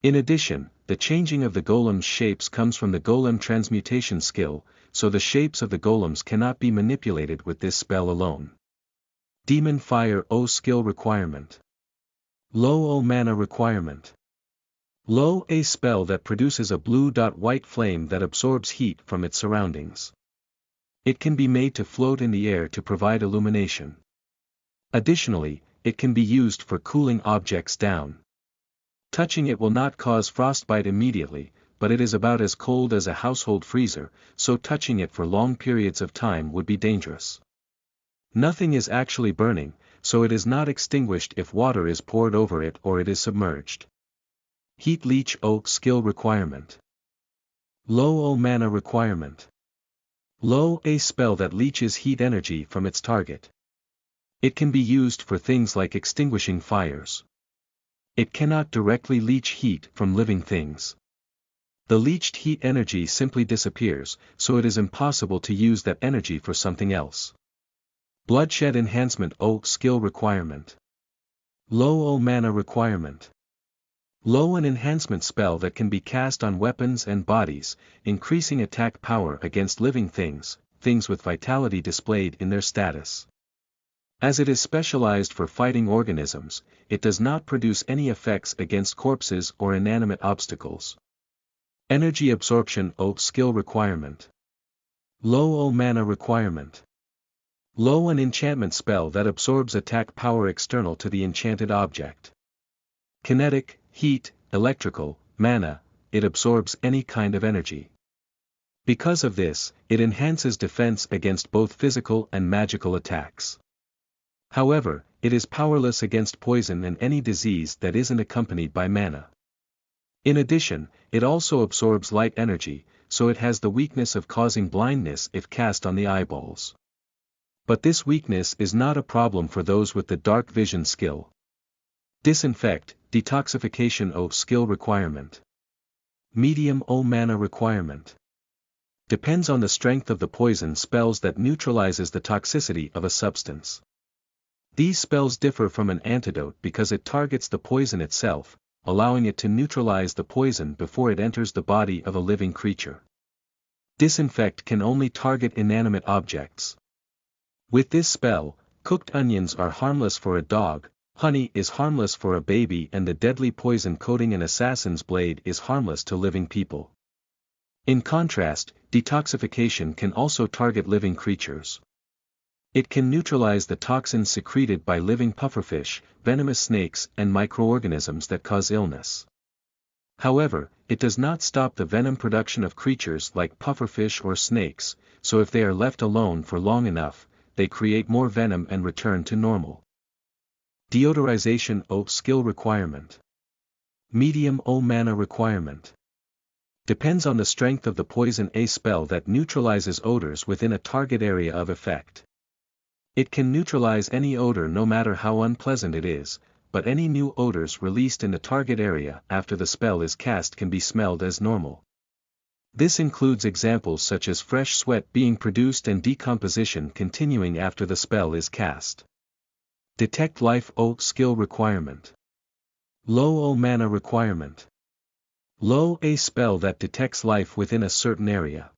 In addition, the changing of the golem's shapes comes from the golem transmutation skill, so the shapes of the golems cannot be manipulated with this spell alone. Demon Fire O skill requirement. Low O mana requirement. Low A spell that produces a blue-white flame that absorbs heat from its surroundings. It can be made to float in the air to provide illumination. Additionally, it can be used for cooling objects down. Touching it will not cause frostbite immediately, but it is about as cold as a household freezer, so touching it for long periods of time would be dangerous. Nothing is actually burning, so it is not extinguished if water is poured over it or it is submerged. Heat Leech O skill requirement. Low O mana requirement. Low A spell that leeches heat energy from its target. It can be used for things like extinguishing fires. It cannot directly leech heat from living things. The leached heat energy simply disappears, so it is impossible to use that energy for something else. Bloodshed Enhancement O skill requirement. Low O mana requirement. Low an enhancement spell that can be cast on weapons and bodies, increasing attack power against living things, things with vitality displayed in their status. As it is specialized for fighting organisms, it does not produce any effects against corpses or inanimate obstacles. Energy Absorption O skill requirement. Low O mana requirement. Low an enchantment spell that absorbs attack power external to the enchanted object. Kinetic, heat, electrical, mana, it absorbs any kind of energy. Because of this, it enhances defense against both physical and magical attacks. However, it is powerless against poison and any disease that isn't accompanied by mana. In addition, it also absorbs light energy, so it has the weakness of causing blindness if cast on the eyeballs. But this weakness is not a problem for those with the dark vision skill. Disinfect, Detoxification O skill requirement. Medium O mana requirement. Depends on the strength of the poison spells that neutralizes the toxicity of a substance. These spells differ from an antidote because it targets the poison itself, allowing it to neutralize the poison before it enters the body of a living creature. Disinfect can only target inanimate objects. With this spell, cooked onions are harmless for a dog, honey is harmless for a baby, and the deadly poison coating an assassin's blade is harmless to living people. In contrast, detoxification can also target living creatures. It can neutralize the toxins secreted by living pufferfish, venomous snakes, and microorganisms that cause illness. However, it does not stop the venom production of creatures like pufferfish or snakes, so if they are left alone for long enough, they create more venom and return to normal. Deodorization O skill requirement. Medium O mana requirement. Depends on the strength of the poison A spell that neutralizes odors within a target area of effect. It can neutralize any odor no matter how unpleasant it is, but any new odors released in the target area after the spell is cast can be smelled as normal. This includes examples such as fresh sweat being produced and decomposition continuing after the spell is cast. Detect Life O skill requirement. Low O mana requirement. Low A spell that detects life within a certain area.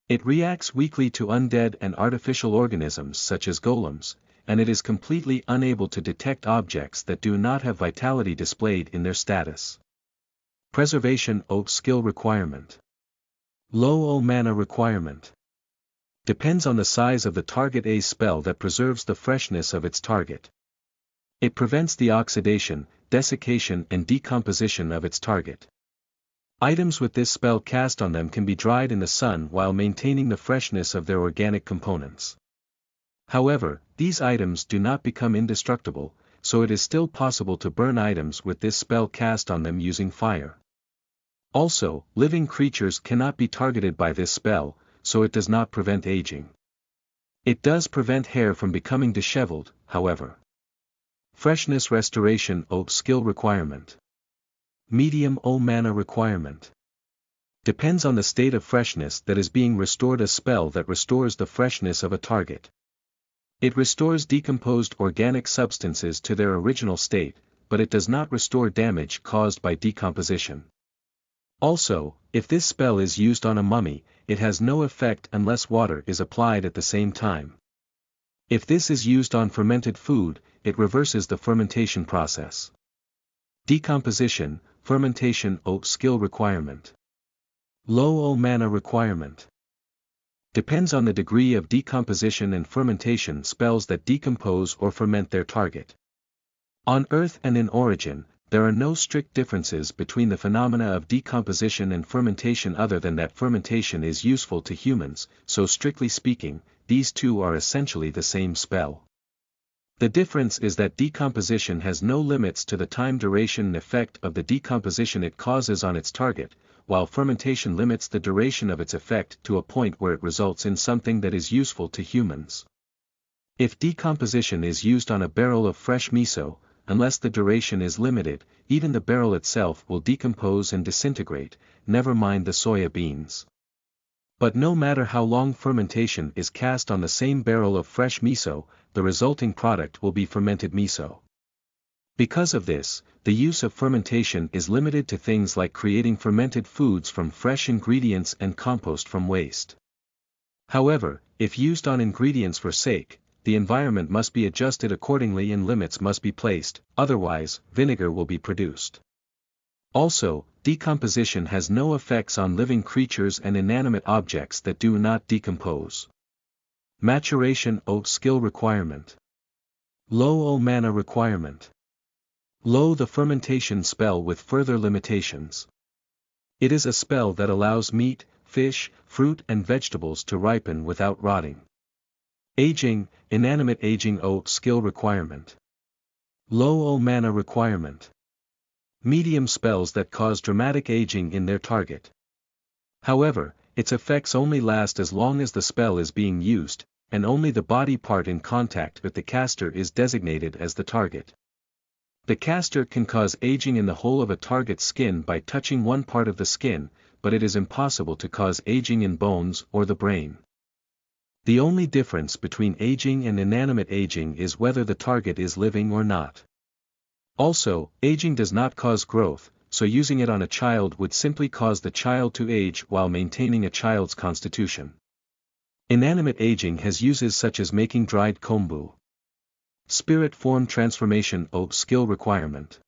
It reacts weakly to undead and artificial organisms such as golems, and it is completely unable to detect objects that do not have vitality displayed in their status. Preservation O skill requirement. Low O mana requirement. Depends on the size of the target A spell that preserves the freshness of its target. It prevents the oxidation, desiccation and decomposition of its target. Items with this spell cast on them can be dried in the sun while maintaining the freshness of their organic components. However, these items do not become indestructible, so it is still possible to burn items with this spell cast on them using fire. Also, living creatures cannot be targeted by this spell, so it does not prevent aging. It does prevent hair from becoming disheveled, however. Freshness Restoration O skill requirement. Medium O mana requirement. Depends on the state of freshness that is being restored. A spell that restores the freshness of a target. It restores decomposed organic substances to their original state, but it does not restore damage caused by decomposition. Also, if this spell is used on a mummy, it has no effect unless water is applied at the same time. If this is used on fermented food, it reverses the fermentation process. Decomposition, fermentation. Skill requirement. Low mana requirement. Depends on the degree of decomposition and fermentation. Spells that decompose or ferment their target. On Earth and in origin, there are no strict differences between the phenomena of decomposition and fermentation other than that fermentation is useful to humans, so strictly speaking, these two are essentially the same spell. The difference is that decomposition has no limits to the time duration and effect of the decomposition it causes on its target, while fermentation limits the duration of its effect to a point where it results in something that is useful to humans. If decomposition is used on a barrel of fresh miso, unless the duration is limited, even the barrel itself will decompose and disintegrate, never mind the soya beans. But no matter how long fermentation is cast on the same barrel of fresh miso, the resulting product will be fermented miso. Because of this, the use of fermentation is limited to things like creating fermented foods from fresh ingredients and compost from waste. However, if used on ingredients for sake, the environment must be adjusted accordingly and limits must be placed, otherwise, vinegar will be produced. Also, decomposition has no effects on living creatures and inanimate objects that do not decompose. Maturation. Skill requirement. Low mana requirement. Low the fermentation spell with further limitations. It is a spell that allows meat, fish, fruit and vegetables to ripen without rotting. Aging, inanimate aging. Skill requirement. Low mana requirement. Medium spells that cause dramatic aging in their target. However, its effects only last as long as the spell is being used, and only the body part in contact with the caster is designated as the target. The caster can cause aging in the whole of a target's skin by touching one part of the skin, but it is impossible to cause aging in bones or the brain. The only difference between aging and inanimate aging is whether the target is living or not. Also, aging does not cause growth, so using it on a child would simply cause the child to age while maintaining a child's constitution. Inanimate aging has uses such as making dried kombu. Spirit form transformation. Skill requirement.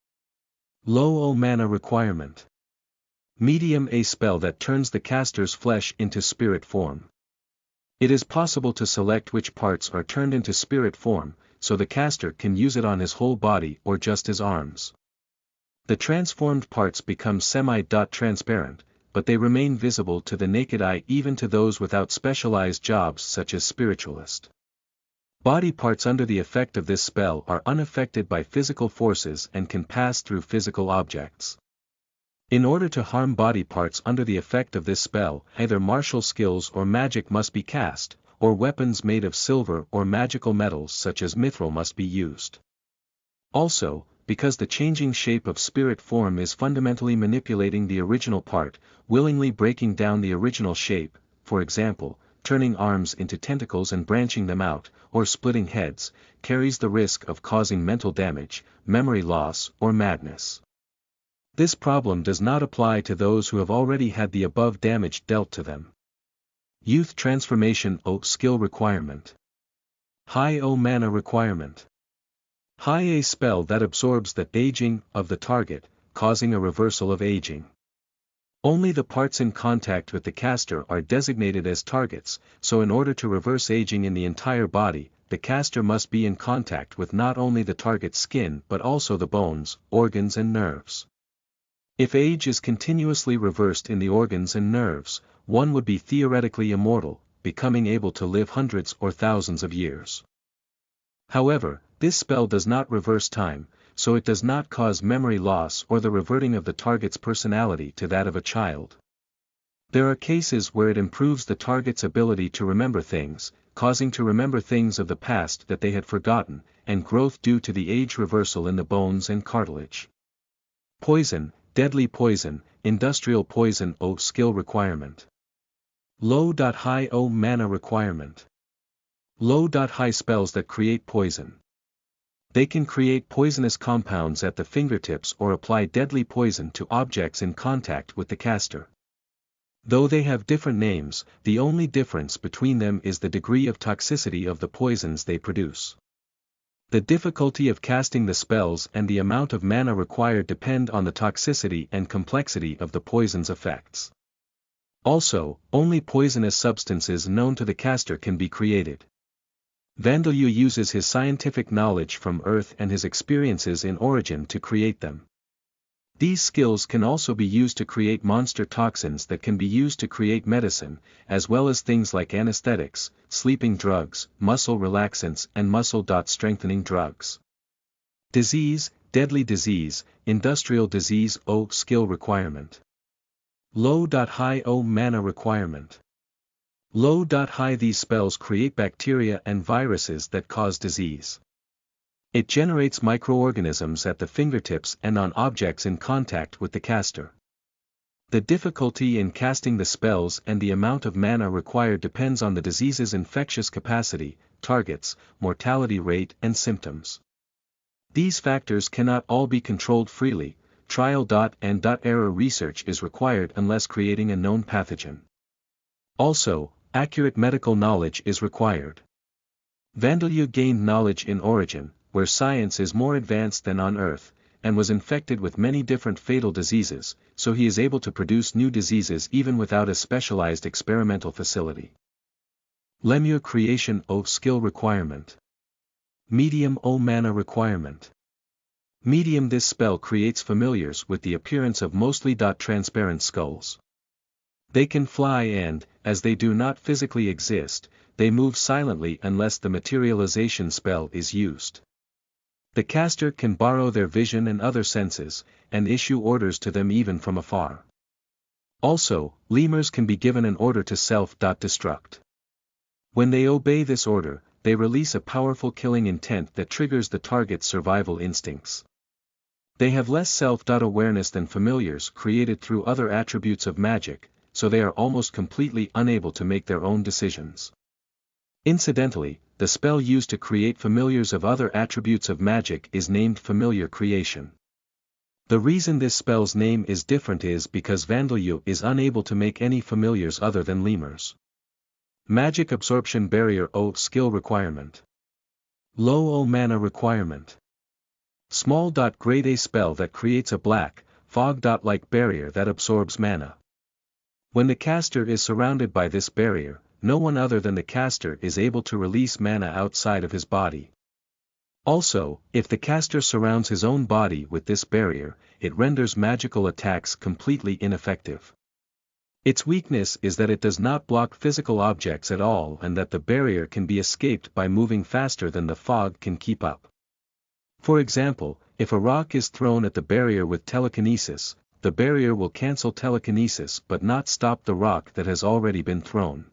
Low mana requirement. Medium. A spell that turns the caster's flesh into spirit form. It is possible to select which parts are turned into spirit form, so the caster can use it on his whole body or just his arms. The transformed parts become semi-transparent, but they remain visible to the naked eye even to those without specialized jobs such as spiritualist. Body parts under the effect of this spell are unaffected by physical forces and can pass through physical objects. In order to harm body parts under the effect of this spell, either martial skills or magic must be cast, or weapons made of silver or magical metals such as mithril must be used. Also, because the changing shape of spirit form is fundamentally manipulating the original part, willingly breaking down the original shape, for example, turning arms into tentacles and branching them out, or splitting heads, carries the risk of causing mental damage, memory loss, or madness. This problem does not apply to those who have already had the above damage dealt to them. Youth transformation. Skill requirement. High mana requirement. High. A spell that absorbs the aging of the target, causing a reversal of aging. Only the parts in contact with the caster are designated as targets, so in order to reverse aging in the entire body, the caster must be in contact with not only the target's skin but also the bones, organs and nerves. If age is continuously reversed in the organs and nerves, one would be theoretically immortal, becoming able to live hundreds or thousands of years. However, this spell does not reverse time, so it does not cause memory loss or the reverting of the target's personality to that of a child. There are cases where it improves the target's ability to remember things, causing to remember things of the past that they had forgotten, and growth due to the age reversal in the bones and cartilage. Poison, deadly poison. industrial poison O skill requirement. Low-high O mana requirement. Low-high spells that create poison. They can create poisonous compounds at the fingertips or apply deadly poison to objects in contact with the caster. Though they have different names, the only difference between them is the degree of toxicity of the poisons they produce. The difficulty of casting the spells and the amount of mana required depend on the toxicity and complexity of the poison's effects. Also, only poisonous substances known to the caster can be created. Vandalyu uses his scientific knowledge from Earth and his experiences in Origin to create them. These skills can also be used to create monster toxins that can be used to create medicine, as well as things like anesthetics, sleeping drugs, muscle relaxants and muscle-strengthening drugs. Disease, deadly disease, industrial disease O skill requirement. Low-high O mana requirement. Low-high these spells create bacteria and viruses that cause disease. It generates microorganisms at the fingertips and on objects in contact with the caster. The difficulty in casting the spells and the amount of mana required depends on the disease's infectious capacity, targets, mortality rate and symptoms. These factors cannot all be controlled freely. Trial-and-error research is required unless creating a known pathogen. Also, accurate medical knowledge is required. Vandalyu gained knowledge in Origin, where science is more advanced than on Earth, and was infected with many different fatal diseases, so he is able to produce new diseases even without a specialized experimental facility. Lemure creation O skill requirement. Medium O mana requirement. Medium this spell creates familiars with the appearance of mostly transparent skulls. They can fly and, as they do not physically exist, they move silently unless the materialization spell is used. The caster can borrow their vision and other senses, and issue orders to them even from afar. Also, lemurs can be given an order to self-destruct. When they obey this order, they release a powerful killing intent that triggers the target's survival instincts. They have less self-awareness than familiars created through other attributes of magic, so they are almost completely unable to make their own decisions. Incidentally, the spell used to create familiars of other attributes of magic is named Familiar Creation. The reason this spell's name is different is because Vandalyu is unable to make any familiars other than lemurs. Magic Absorption Barrier O skill requirement. Low O mana requirement. Small grade A spell that creates a black, fog-like barrier that absorbs mana. When the caster is surrounded by this barrier, no one other than the caster is able to release mana outside of his body. Also, if the caster surrounds his own body with this barrier, it renders magical attacks completely ineffective. Its weakness is that it does not block physical objects at all and that the barrier can be escaped by moving faster than the fog can keep up. For example, if a rock is thrown at the barrier with telekinesis, the barrier will cancel telekinesis but not stop the rock that has already been thrown.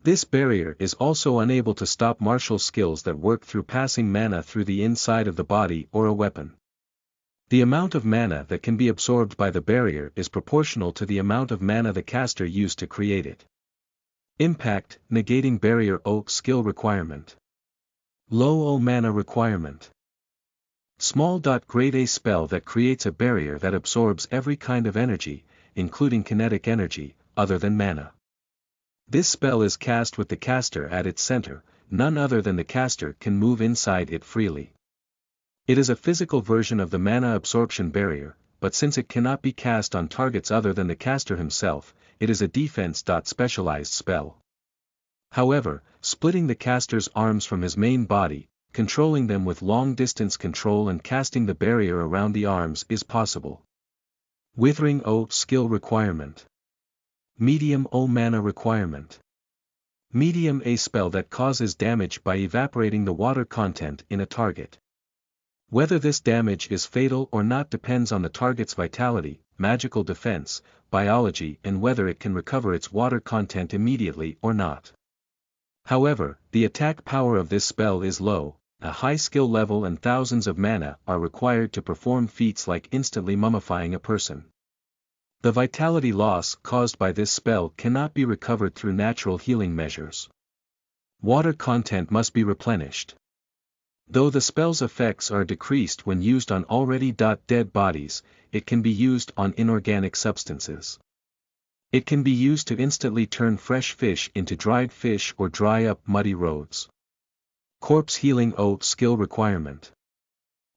This barrier is also unable to stop martial skills that work through passing mana through the inside of the body or a weapon. The amount of mana that can be absorbed by the barrier is proportional to the amount of mana the caster used to create it. Impact, negating barrier O skill requirement. Low O mana requirement. Small grade A spell that creates a barrier that absorbs every kind of energy, including kinetic energy, other than mana. This spell is cast with the caster at its center, none other than the caster can move inside it freely. It is a physical version of the mana absorption barrier, but since it cannot be cast on targets other than the caster himself, it is a defense-specialized spell. However, splitting the caster's arms from his main body, controlling them with long-distance control and casting the barrier around the arms is possible. Withering O skill requirement. Medium O mana requirement. Medium A spell that causes damage by evaporating the water content in a target. Whether this damage is fatal or not depends on the target's vitality, magical defense, biology and whether it can recover its water content immediately or not. However, the attack power of this spell is low, a high skill level and thousands of mana are required to perform feats like instantly mummifying a person. The vitality loss caused by this spell cannot be recovered through natural healing measures. Water content must be replenished. Though the spell's effects are decreased when used on already dead bodies, it can be used on inorganic substances. It can be used to instantly turn fresh fish into dried fish or dry up muddy roads. Corpse healing skill requirement.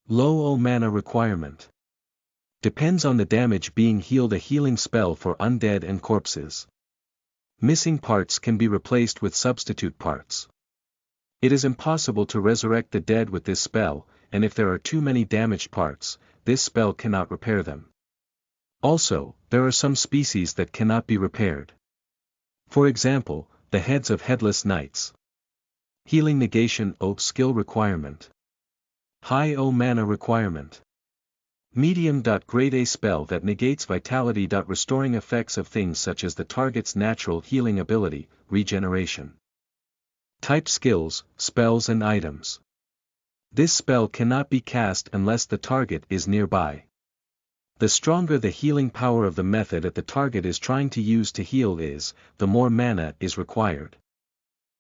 Low mana requirement. Depends on the damage being healed. A healing spell for undead and corpses. Missing parts can be replaced with substitute parts. It is impossible to resurrect the dead with this spell, and if there are too many damaged parts, this spell cannot repair them. Also, there are some species that cannot be repaired. For example, the heads of headless knights. Healing negation skill requirement. High mana requirement. Medium. Grade A spell that negates vitality. Restoring effects of things such as the target's natural healing ability, regeneration. Type skills, spells and items. This spell cannot be cast unless the target is nearby. The stronger the healing power of the method that the target is trying to use to heal is, the more mana is required.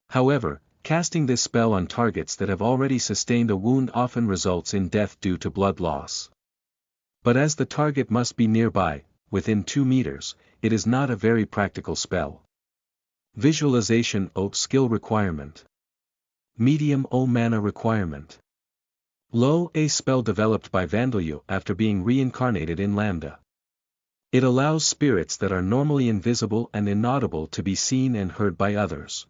However, casting this spell on targets that have already sustained a wound often results in death due to blood loss. But as the target must be nearby, within 2 meters, it is not a very practical spell. Visualization skill requirement. Medium mana requirement. Low A spell developed by Vandalyu after being reincarnated in Lambda. It allows spirits that are normally invisible and inaudible to be seen and heard by others.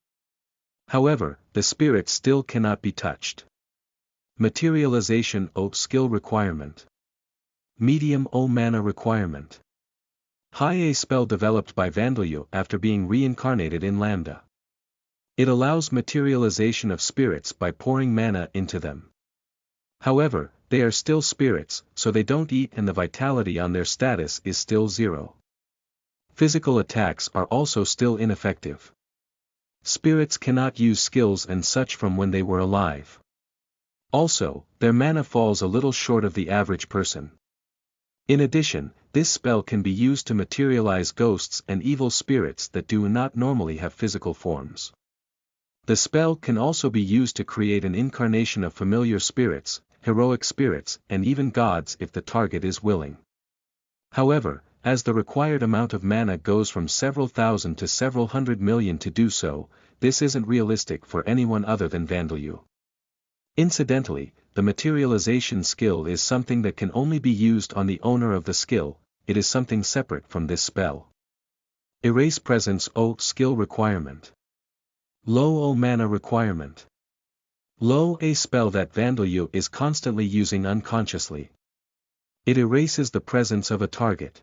However, the spirits still cannot be touched. Materialization skill requirement. Medium mana requirement. High A spell developed by Vandalyu after being reincarnated in Lambda. It allows materialization of spirits by pouring mana into them. However, they are still spirits, so they don't eat and the vitality on their status is still 0. Physical attacks are also still ineffective. Spirits cannot use skills and such from when they were alive. Also, their mana falls a little short of the average person. In addition, this spell can be used to materialize ghosts and evil spirits that do not normally have physical forms. The spell can also be used to create an incarnation of familiar spirits, heroic spirits, and even gods if the target is willing. However, as the required amount of mana goes from several thousand to several hundred million to do so, this isn't realistic for anyone other than Vandalyu. Incidentally, the materialization skill is something that can only be used on the owner of the skill, it is something separate from this spell. Erase presence skill requirement. Low mana requirement. Low A spell that Vandalyu is constantly using unconsciously. It erases the presence of a target.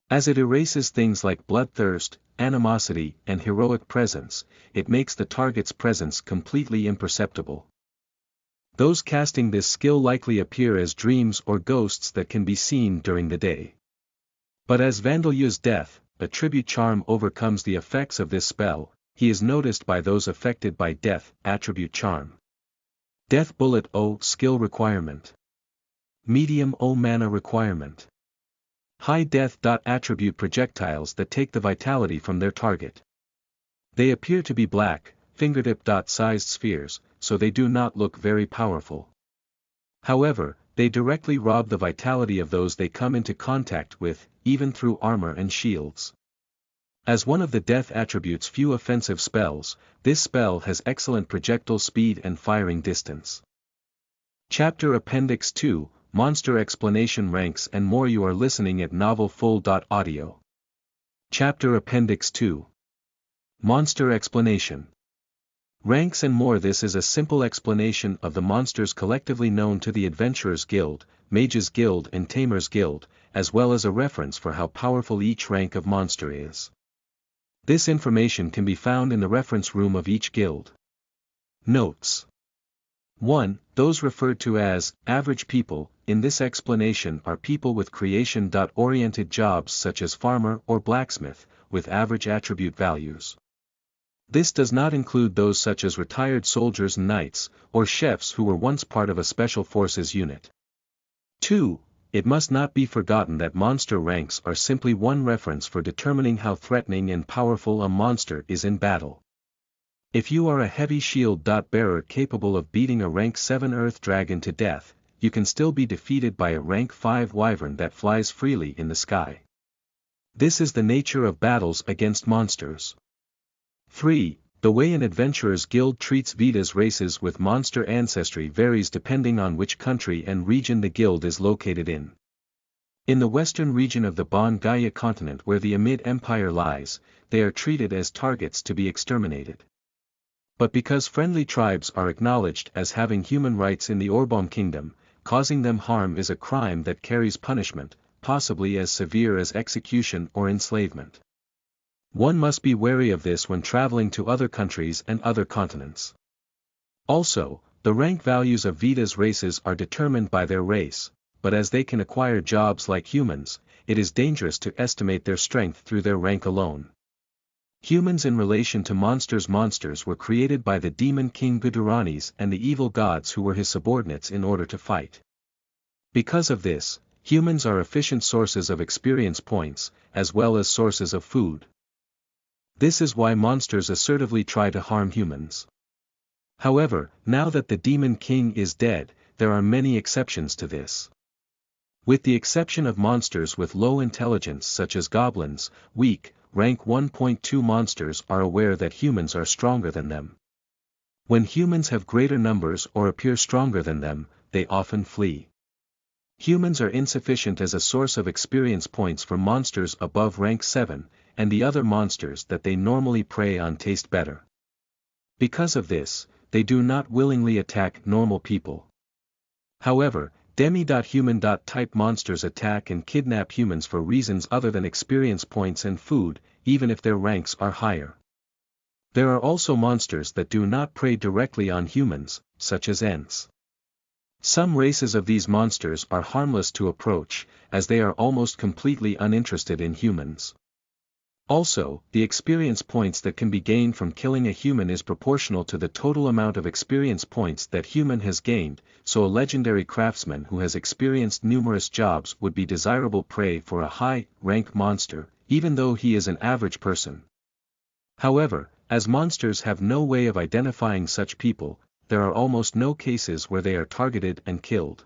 As it erases things like bloodthirst, animosity, and heroic presence, it makes the target's presence completely imperceptible. Those casting this skill likely appear as dreams or ghosts that can be seen during the day. But as Vandalyu's death, a tribute charm overcomes the effects of this spell, he is noticed by those affected by death, attribute charm. Death bullet skill requirement. Medium mana requirement. High death attribute projectiles that take the vitality from their target. They appear to be black, fingertip-sized spheres, so they do not look very powerful. However, they directly rob the vitality of those they come into contact with, even through armor and shields. As one of the death attribute's few offensive spells, this spell has excellent projectile speed and firing distance. Chapter Appendix 2, Monster Explanation Ranks and More. You are listening at novelfull.audio. Chapter Appendix 2. Monster Explanation. Ranks and More. This is a simple explanation of the monsters collectively known to the Adventurers Guild, Mages Guild and Tamers Guild, as well as a reference for how powerful each rank of monster is. This information can be found in the reference room of each guild. Notes. 1. Those referred to as average people in this explanation are people with creation-oriented jobs such as farmer or blacksmith, with average attribute values. This does not include those such as retired soldiers and knights, or chefs who were once part of a special forces unit. 2. it must not be forgotten that monster ranks are simply one reference for determining how threatening and powerful a monster is in battle. If you are a heavy shield bearer capable of beating a rank 7 earth dragon to death, you can still be defeated by a rank 5 wyvern that flies freely in the sky. This is the nature of battles against monsters. 3. The way an adventurer's guild treats Vita's races with monster ancestry varies depending on which country and region the guild is located in. In the western region of the Bon Gaia continent where the Amid Empire lies, they are treated as targets to be exterminated. But because friendly tribes are acknowledged as having human rights in the Orbom Kingdom, causing them harm is a crime that carries punishment, possibly as severe as execution or enslavement. One must be wary of this when traveling to other countries and other continents. Also, the rank values of Vita's races are determined by their race, but as they can acquire jobs like humans, it is dangerous to estimate their strength through their rank alone. Humans in relation to monsters were created by the demon king Guduranis and the evil gods who were his subordinates in order to fight. Because of this, humans are efficient sources of experience points, as well as sources of food. This is why monsters assertively try to harm humans. However, now that the demon king is dead, there are many exceptions to this. With the exception of monsters with low intelligence such as goblins, weak, rank 1.2 monsters are aware that humans are stronger than them. When humans have greater numbers or appear stronger than them, they often flee. Humans are insufficient as a source of experience points for monsters above rank 7, and the other monsters that they normally prey on taste better. Because of this, they do not willingly attack normal people. However, demi-human-type monsters attack and kidnap humans for reasons other than experience points and food, even if their ranks are higher. There are also monsters that do not prey directly on humans, such as Ents. Some races of these monsters are harmless to approach, as they are almost completely uninterested in humans. Also, the experience points that can be gained from killing a human is proportional to the total amount of experience points that human has gained, so a legendary craftsman who has experienced numerous jobs would be desirable prey for a high-rank monster, even though he is an average person. However, as monsters have no way of identifying such people, there are almost no cases where they are targeted and killed.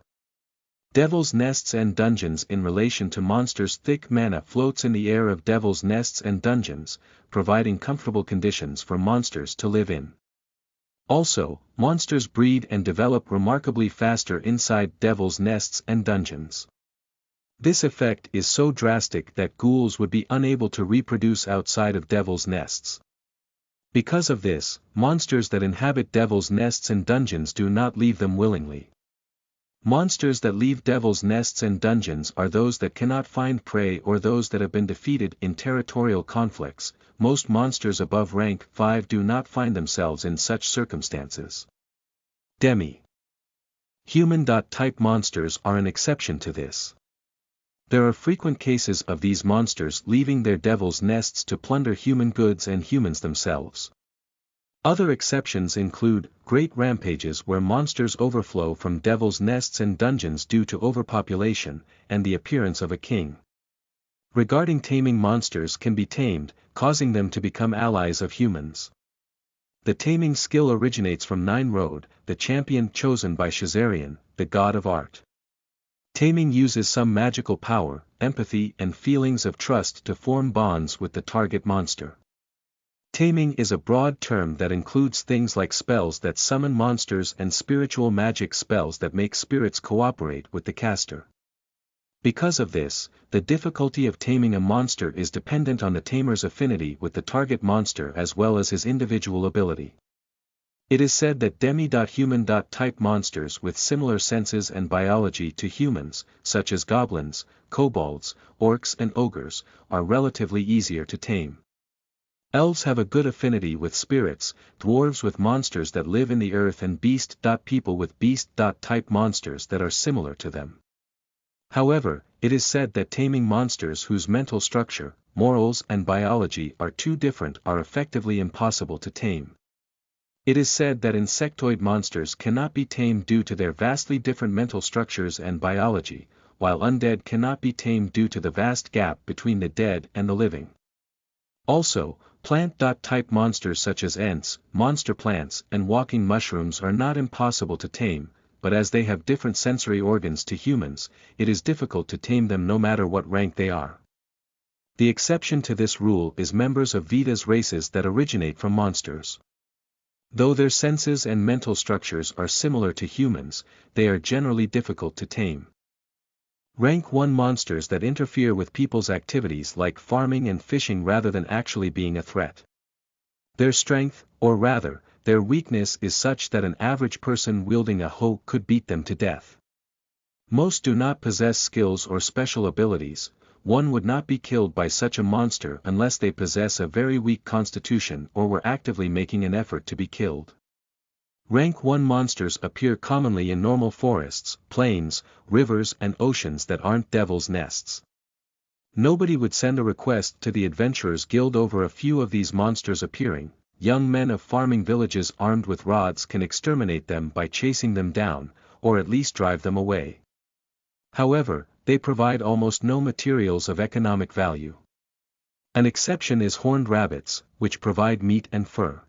Devil's Nests and Dungeons. In relation to monsters, thick mana floats in the air of Devil's Nests and Dungeons, providing comfortable conditions for monsters to live in. Also, monsters breed and develop remarkably faster inside Devil's Nests and Dungeons. This effect is so drastic that ghouls would be unable to reproduce outside of Devil's Nests. Because of this, monsters that inhabit Devil's Nests and Dungeons do not leave them willingly. Monsters that leave Devil's Nests and Dungeons are those that cannot find prey or those that have been defeated in territorial conflicts. Most monsters above rank 5 do not find themselves in such circumstances. Demi-human-type monsters are an exception to this. There are frequent cases of these monsters leaving their Devil's Nests to plunder human goods and humans themselves. Other exceptions include great rampages where monsters overflow from Devil's Nests and Dungeons due to overpopulation, and the appearance of a king. Regarding taming, monsters can be tamed, causing them to become allies of humans. The taming skill originates from Nine Road, the champion chosen by Shazarian, the god of art. Taming uses some magical power, empathy and feelings of trust to form bonds with the target monster. Taming is a broad term that includes things like spells that summon monsters and spiritual magic spells that make spirits cooperate with the caster. Because of this, the difficulty of taming a monster is dependent on the tamer's affinity with the target monster as well as his individual ability. It is said that demi-human-type monsters with similar senses and biology to humans, such as goblins, kobolds, orcs and ogres, are relatively easier to tame. Elves have a good affinity with spirits, dwarves with monsters that live in the earth and beast-people with beast-type monsters that are similar to them. However, it is said that taming monsters whose mental structure, morals and biology are too different are effectively impossible to tame. It is said that insectoid monsters cannot be tamed due to their vastly different mental structures and biology, while undead cannot be tamed due to the vast gap between the dead and the living. Also, plant-type monsters such as ants, monster plants, and walking mushrooms are not impossible to tame, but as they have different sensory organs to humans, it is difficult to tame them no matter what rank they are. The exception to this rule is members of Vita's races that originate from monsters. Though their senses and mental structures are similar to humans, they are generally difficult to tame. Rank 1 monsters that interfere with people's activities like farming and fishing rather than actually being a threat. Their strength, or rather, their weakness is such that an average person wielding a hoe could beat them to death. Most do not possess skills or special abilities. One would not be killed by such a monster unless they possess a very weak constitution or were actively making an effort to be killed. Rank 1 monsters appear commonly in normal forests, plains, rivers and oceans that aren't devil's nests. Nobody would send a request to the Adventurers Guild over a few of these monsters appearing. Young men of farming villages armed with rods can exterminate them by chasing them down, or at least drive them away. However, they provide almost no materials of economic value. An exception is horned rabbits, which provide meat and fur.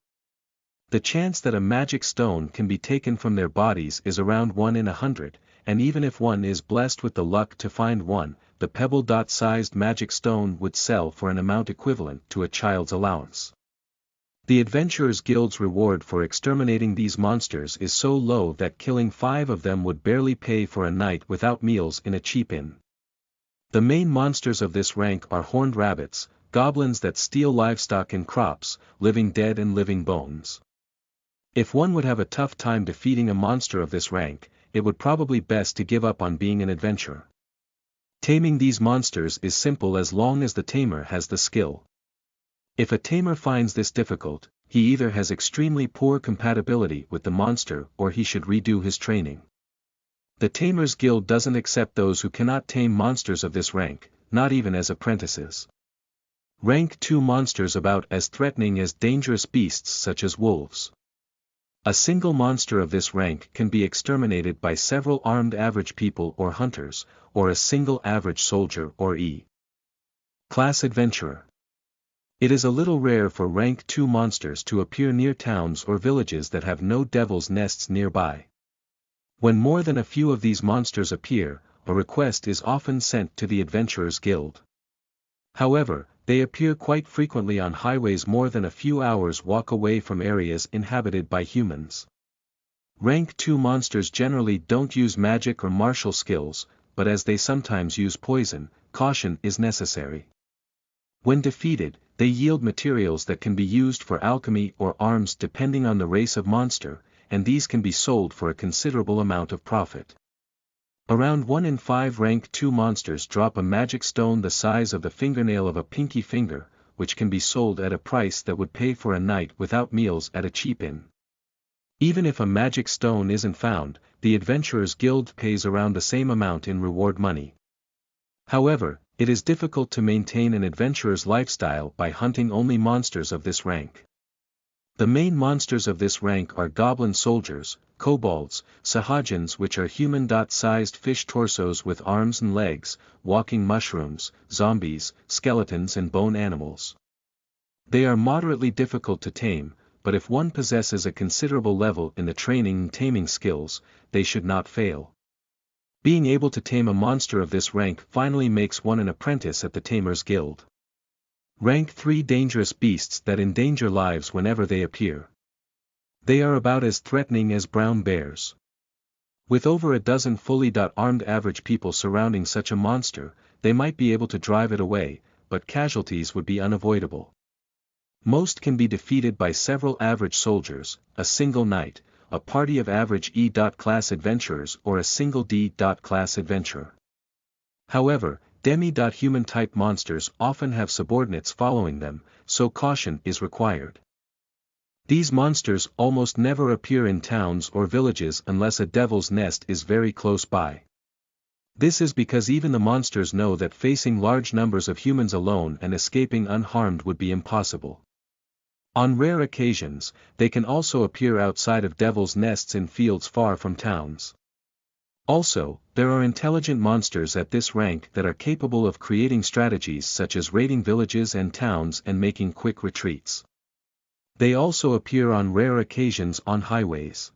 The chance that a magic stone can be taken from their bodies is around 1 in 100, and even if one is blessed with the luck to find one, the pebble-sized magic stone would sell for an amount equivalent to a child's allowance. The Adventurers Guild's reward for exterminating these monsters is so low that killing 5 of them would barely pay for a night without meals in a cheap inn. The main monsters of this rank are horned rabbits, goblins that steal livestock and crops, living dead and living bones. If one would have a tough time defeating a monster of this rank, it would probably best to give up on being an adventurer. Taming these monsters is simple as long as the tamer has the skill. If a tamer finds this difficult, he either has extremely poor compatibility with the monster or he should redo his training. The Tamers Guild doesn't accept those who cannot tame monsters of this rank, not even as apprentices. Rank 2 monsters about as threatening as dangerous beasts such as wolves. A single monster of this rank can be exterminated by several armed average people or hunters, or a single average soldier or E-class adventurer. It is a little rare for rank 2 monsters to appear near towns or villages that have no devil's nests nearby. When more than a few of these monsters appear, a request is often sent to the Adventurers Guild. However, they appear quite frequently on highways more than a few hours walk away from areas inhabited by humans. Rank 2 monsters generally don't use magic or martial skills, but as they sometimes use poison, caution is necessary. When defeated, they yield materials that can be used for alchemy or arms depending on the race of monster, and these can be sold for a considerable amount of profit. Around 1 in 5 rank 2 monsters drop a magic stone the size of the fingernail of a pinky finger, which can be sold at a price that would pay for a night without meals at a cheap inn. Even if a magic stone isn't found, the Adventurers Guild pays around the same amount in reward money. However, it is difficult to maintain an adventurer's lifestyle by hunting only monsters of this rank. The main monsters of this rank are goblin soldiers, kobolds, sahajins which are human-sized fish torsos with arms and legs, walking mushrooms, zombies, skeletons and bone animals. They are moderately difficult to tame, but if one possesses a considerable level in the training and taming skills, they should not fail. Being able to tame a monster of this rank finally makes one an apprentice at the Tamers Guild. Rank 3 dangerous beasts that endanger lives whenever they appear. They are about as threatening as brown bears. With over a dozen fully armed average people surrounding such a monster, they might be able to drive it away, but casualties would be unavoidable. Most can be defeated by several average soldiers, a single knight, a party of average E-class adventurers or a single D-class adventurer. However, demi-human type monsters often have subordinates following them, so caution is required. These monsters almost never appear in towns or villages unless a devil's nest is very close by. This is because even the monsters know that facing large numbers of humans alone and escaping unharmed would be impossible. On rare occasions, they can also appear outside of devil's nests in fields far from towns. Also, there are intelligent monsters at this rank that are capable of creating strategies such as raiding villages and towns and making quick retreats. They also appear on rare occasions on highways.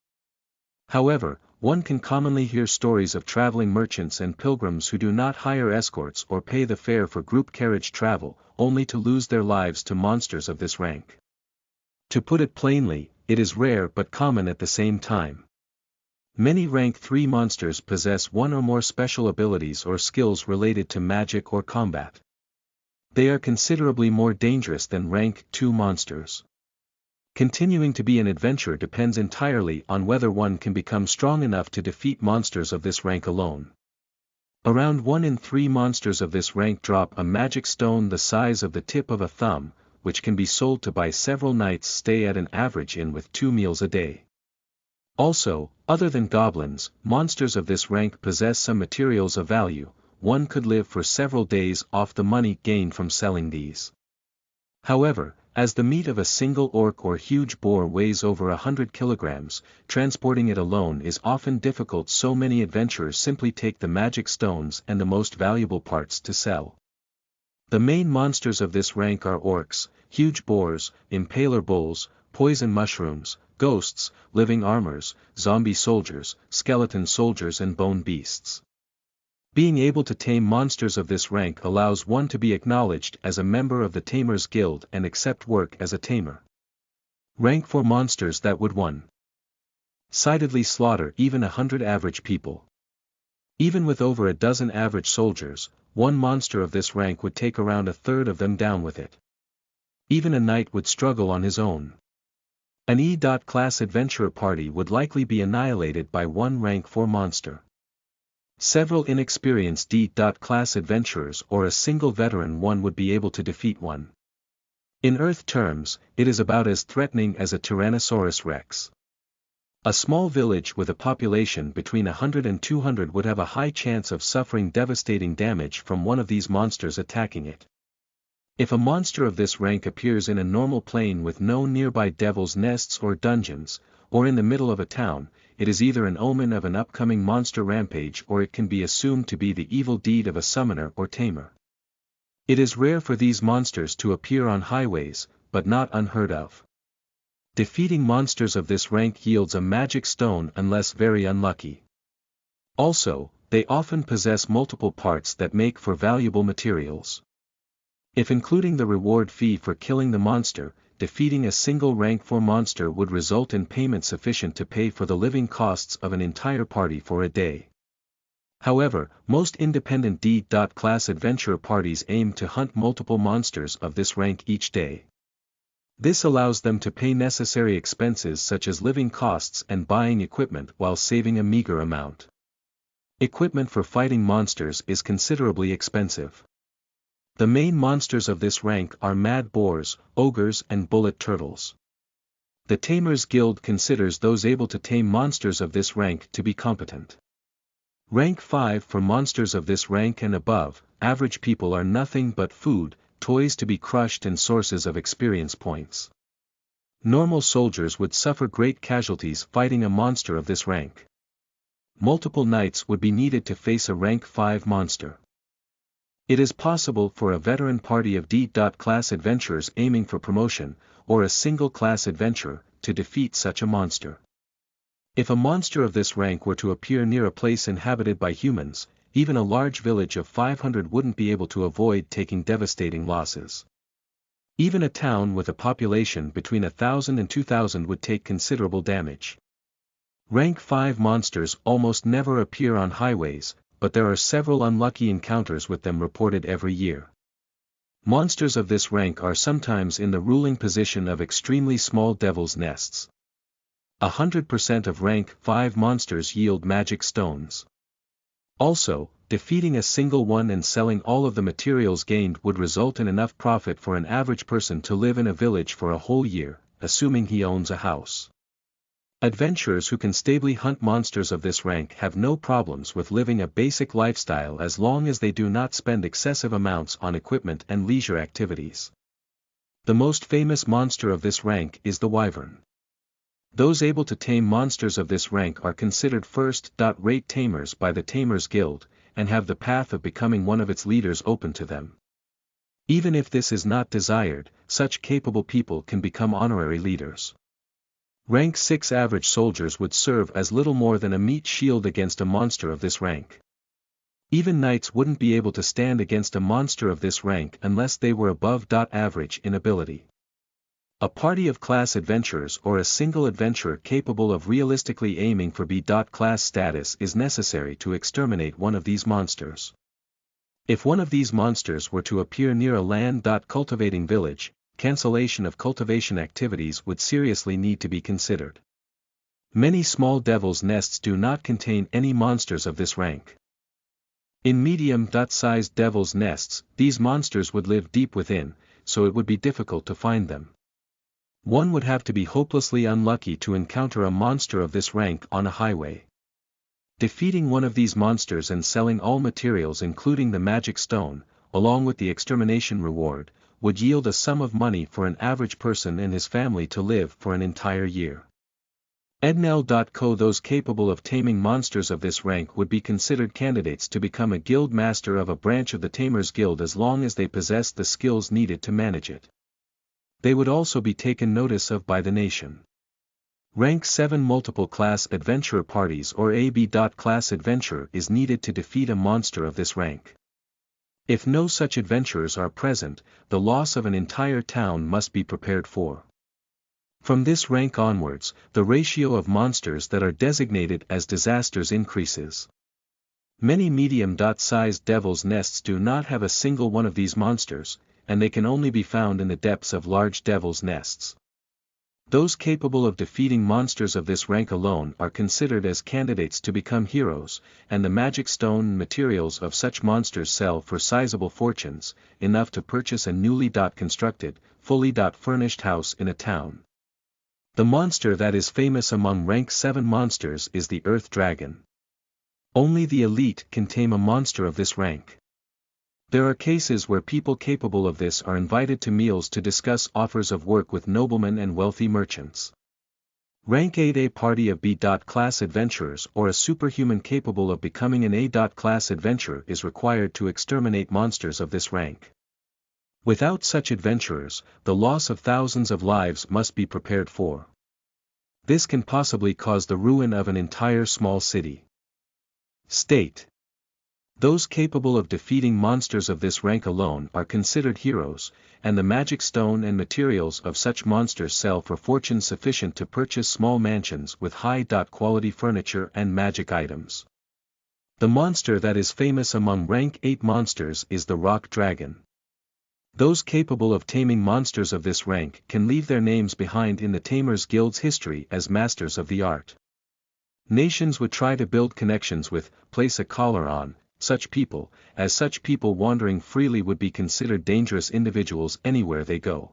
However, one can commonly hear stories of traveling merchants and pilgrims who do not hire escorts or pay the fare for group carriage travel, only to lose their lives to monsters of this rank. To put it plainly, it is rare but common at the same time. Many rank 3 monsters possess one or more special abilities or skills related to magic or combat. They are considerably more dangerous than rank 2 monsters. Continuing to be an adventurer depends entirely on whether one can become strong enough to defeat monsters of this rank alone. Around 1 in 3 monsters of this rank drop a magic stone the size of the tip of a thumb, which can be sold to buy several nights' stay at an average inn with 2 meals a day. Also, other than goblins, monsters of this rank possess some materials of value. One could live for several days off the money gained from selling these. However, as the meat of a single orc or huge boar weighs over 100 kilograms, transporting it alone is often difficult, so many adventurers simply take the magic stones and the most valuable parts to sell. The main monsters of this rank are orcs, huge boars, impaler bulls, poison mushrooms, ghosts, living armors, zombie soldiers, skeleton soldiers and bone beasts. Being able to tame monsters of this rank allows one to be acknowledged as a member of the Tamers Guild and accept work as a tamer. Rank 4 monsters that would one-sidedly slaughter even 100 average people. Even with over a dozen average soldiers, one monster of this rank would take around a third of them down with it. Even a knight would struggle on his own. An E.class adventurer party would likely be annihilated by one rank 4 monster. Several inexperienced D.class adventurers or a single veteran one would be able to defeat one. In Earth terms, it is about as threatening as a Tyrannosaurus Rex. A small village with a population between 100 and 200 would have a high chance of suffering devastating damage from one of these monsters attacking it. If a monster of this rank appears in a normal plane with no nearby devil's nests or dungeons, or in the middle of a town, it is either an omen of an upcoming monster rampage or it can be assumed to be the evil deed of a summoner or tamer. It is rare for these monsters to appear on highways, but not unheard of. Defeating monsters of this rank yields a magic stone unless very unlucky. Also, they often possess multiple parts that make for valuable materials. If including the reward fee for killing the monster, defeating a single rank 4 monster would result in payment sufficient to pay for the living costs of an entire party for a day. However, most independent D.class adventurer parties aim to hunt multiple monsters of this rank each day. This allows them to pay necessary expenses such as living costs and buying equipment while saving a meager amount. Equipment for fighting monsters is considerably expensive. The main monsters of this rank are mad boars, ogres and bullet turtles. The Tamers Guild considers those able to tame monsters of this rank to be competent. Rank 5 for monsters of this rank and above, average people are nothing but food, toys to be crushed and sources of experience points. Normal soldiers would suffer great casualties fighting a monster of this rank. Multiple knights would be needed to face a rank 5 monster. It is possible for a veteran party of D.class adventurers aiming for promotion, or a single-class adventurer, to defeat such a monster. If a monster of this rank were to appear near a place inhabited by humans, even a large village of 500 wouldn't be able to avoid taking devastating losses. Even a town with a population between 1,000 and 2,000 would take considerable damage. Rank 5 monsters almost never appear on highways, but there are several unlucky encounters with them reported every year. Monsters of this rank are sometimes in the ruling position of extremely small devil's nests. 100% of rank 5 monsters yield magic stones. Also, defeating a single one and selling all of the materials gained would result in enough profit for an average person to live in a village for a whole year, assuming he owns a house. Adventurers who can stably hunt monsters of this rank have no problems with living a basic lifestyle as long as they do not spend excessive amounts on equipment and leisure activities. The most famous monster of this rank is the wyvern. Those able to tame monsters of this rank are considered first-rate tamers by the Tamers Guild, and have the path of becoming one of its leaders open to them. Even if this is not desired, such capable people can become honorary leaders. Rank 6 average soldiers would serve as little more than a meat shield against a monster of this rank. Even knights wouldn't be able to stand against a monster of this rank unless they were above average in ability. A party of class adventurers or a single adventurer capable of realistically aiming for B.class status is necessary to exterminate one of these monsters. If one of these monsters were to appear near a land.cultivating village, cancellation of cultivation activities would seriously need to be considered. Many small devil's nests do not contain any monsters of this rank. In medium-sized devil's nests, these monsters would live deep within, so it would be difficult to find them. One would have to be hopelessly unlucky to encounter a monster of this rank on a highway. Defeating one of these monsters and selling all materials including the magic stone, along with the extermination reward, would yield a sum of money for an average person and his family to live for an entire year. Ednel.co Those capable of taming monsters of this rank would be considered candidates to become a guild master of a branch of the Tamers Guild as long as they possess the skills needed to manage it. They would also be taken notice of by the nation. Rank 7 multiple class adventurer parties or AB.class adventurer is needed to defeat a monster of this rank. If no such adventurers are present, the loss of an entire town must be prepared for. From this rank onwards, the ratio of monsters that are designated as disasters increases. Many medium-sized devil's nests do not have a single one of these monsters, and they can only be found in the depths of large devil's nests. Those capable of defeating monsters of this rank alone are considered as candidates to become heroes, and the magic stone and materials of such monsters sell for sizable fortunes, enough to purchase a newly constructed, fully furnished house in a town. The monster that is famous among rank 7 monsters is the Earth Dragon. Only the elite can tame a monster of this rank. There are cases where people capable of this are invited to meals to discuss offers of work with noblemen and wealthy merchants. Rank 8 A party of B.class adventurers or a superhuman capable of becoming an A.class adventurer is required to exterminate monsters of this rank. Without such adventurers, the loss of thousands of lives must be prepared for. This can possibly cause the ruin of an entire small city. State. Those capable of defeating monsters of this rank alone are considered heroes, and the magic stone and materials of such monsters sell for fortunes sufficient to purchase small mansions with high-quality furniture and magic items. The monster that is famous among rank 8 monsters is the Rock Dragon. Those capable of taming monsters of this rank can leave their names behind in the Tamers Guild's history as masters of the art. Nations would try to build connections with, place a collar on, such people, as such people wandering freely would be considered dangerous individuals anywhere they go.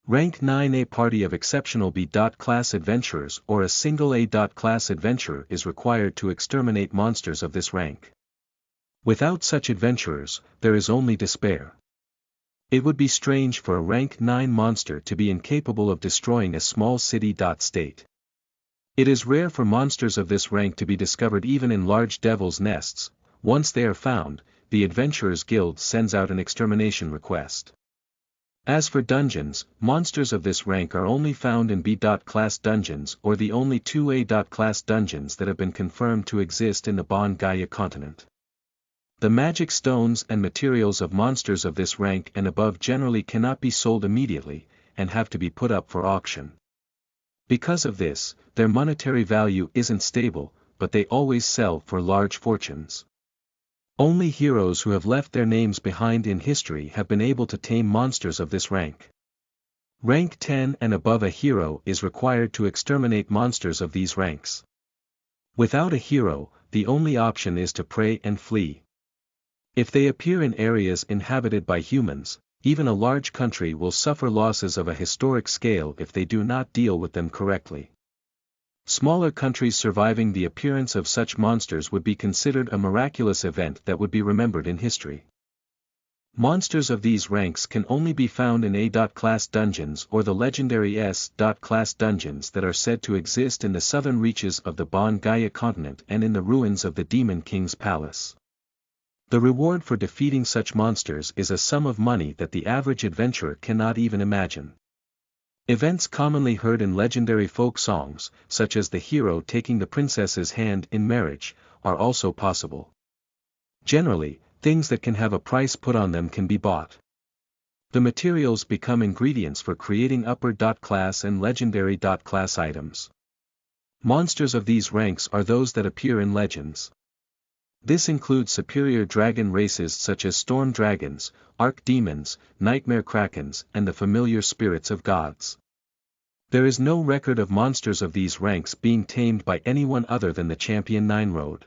Rank 9 A party of exceptional B.class adventurers or a single A.class adventurer is required to exterminate monsters of this rank. Without such adventurers, there is only despair. It would be strange for a rank 9 monster to be incapable of destroying a small city-state. It is rare for monsters of this rank to be discovered even in large devil's nests. Once they are found, the Adventurers Guild sends out an extermination request. As for dungeons, monsters of this rank are only found in B.class dungeons or the only 2 A.class dungeons that have been confirmed to exist in the Bon Gaia continent. The magic stones and materials of monsters of this rank and above generally cannot be sold immediately, and have to be put up for auction. Because of this, their monetary value isn't stable, but they always sell for large fortunes. Only heroes who have left their names behind in history have been able to tame monsters of this rank. Rank 10 and above a hero is required to exterminate monsters of these ranks. Without a hero, the only option is to pray and flee. If they appear in areas inhabited by humans, even a large country will suffer losses of a historic scale if they do not deal with them correctly. Smaller countries surviving the appearance of such monsters would be considered a miraculous event that would be remembered in history. Monsters of these ranks can only be found in A.class dungeons or the legendary S.class dungeons that are said to exist in the southern reaches of the Bon Gaia continent and in the ruins of the Demon King's palace. The reward for defeating such monsters is a sum of money that the average adventurer cannot even imagine. Events commonly heard in legendary folk songs, such as the hero taking the princess's hand in marriage, are also possible. Generally, things that can have a price put on them can be bought. The materials become ingredients for creating upper.class and legendary.class items. Monsters of these ranks are those that appear in legends. This includes superior dragon races such as storm dragons, arch-demons, nightmare krakens, and the familiar spirits of gods. There is no record of monsters of these ranks being tamed by anyone other than the champion Nineroad.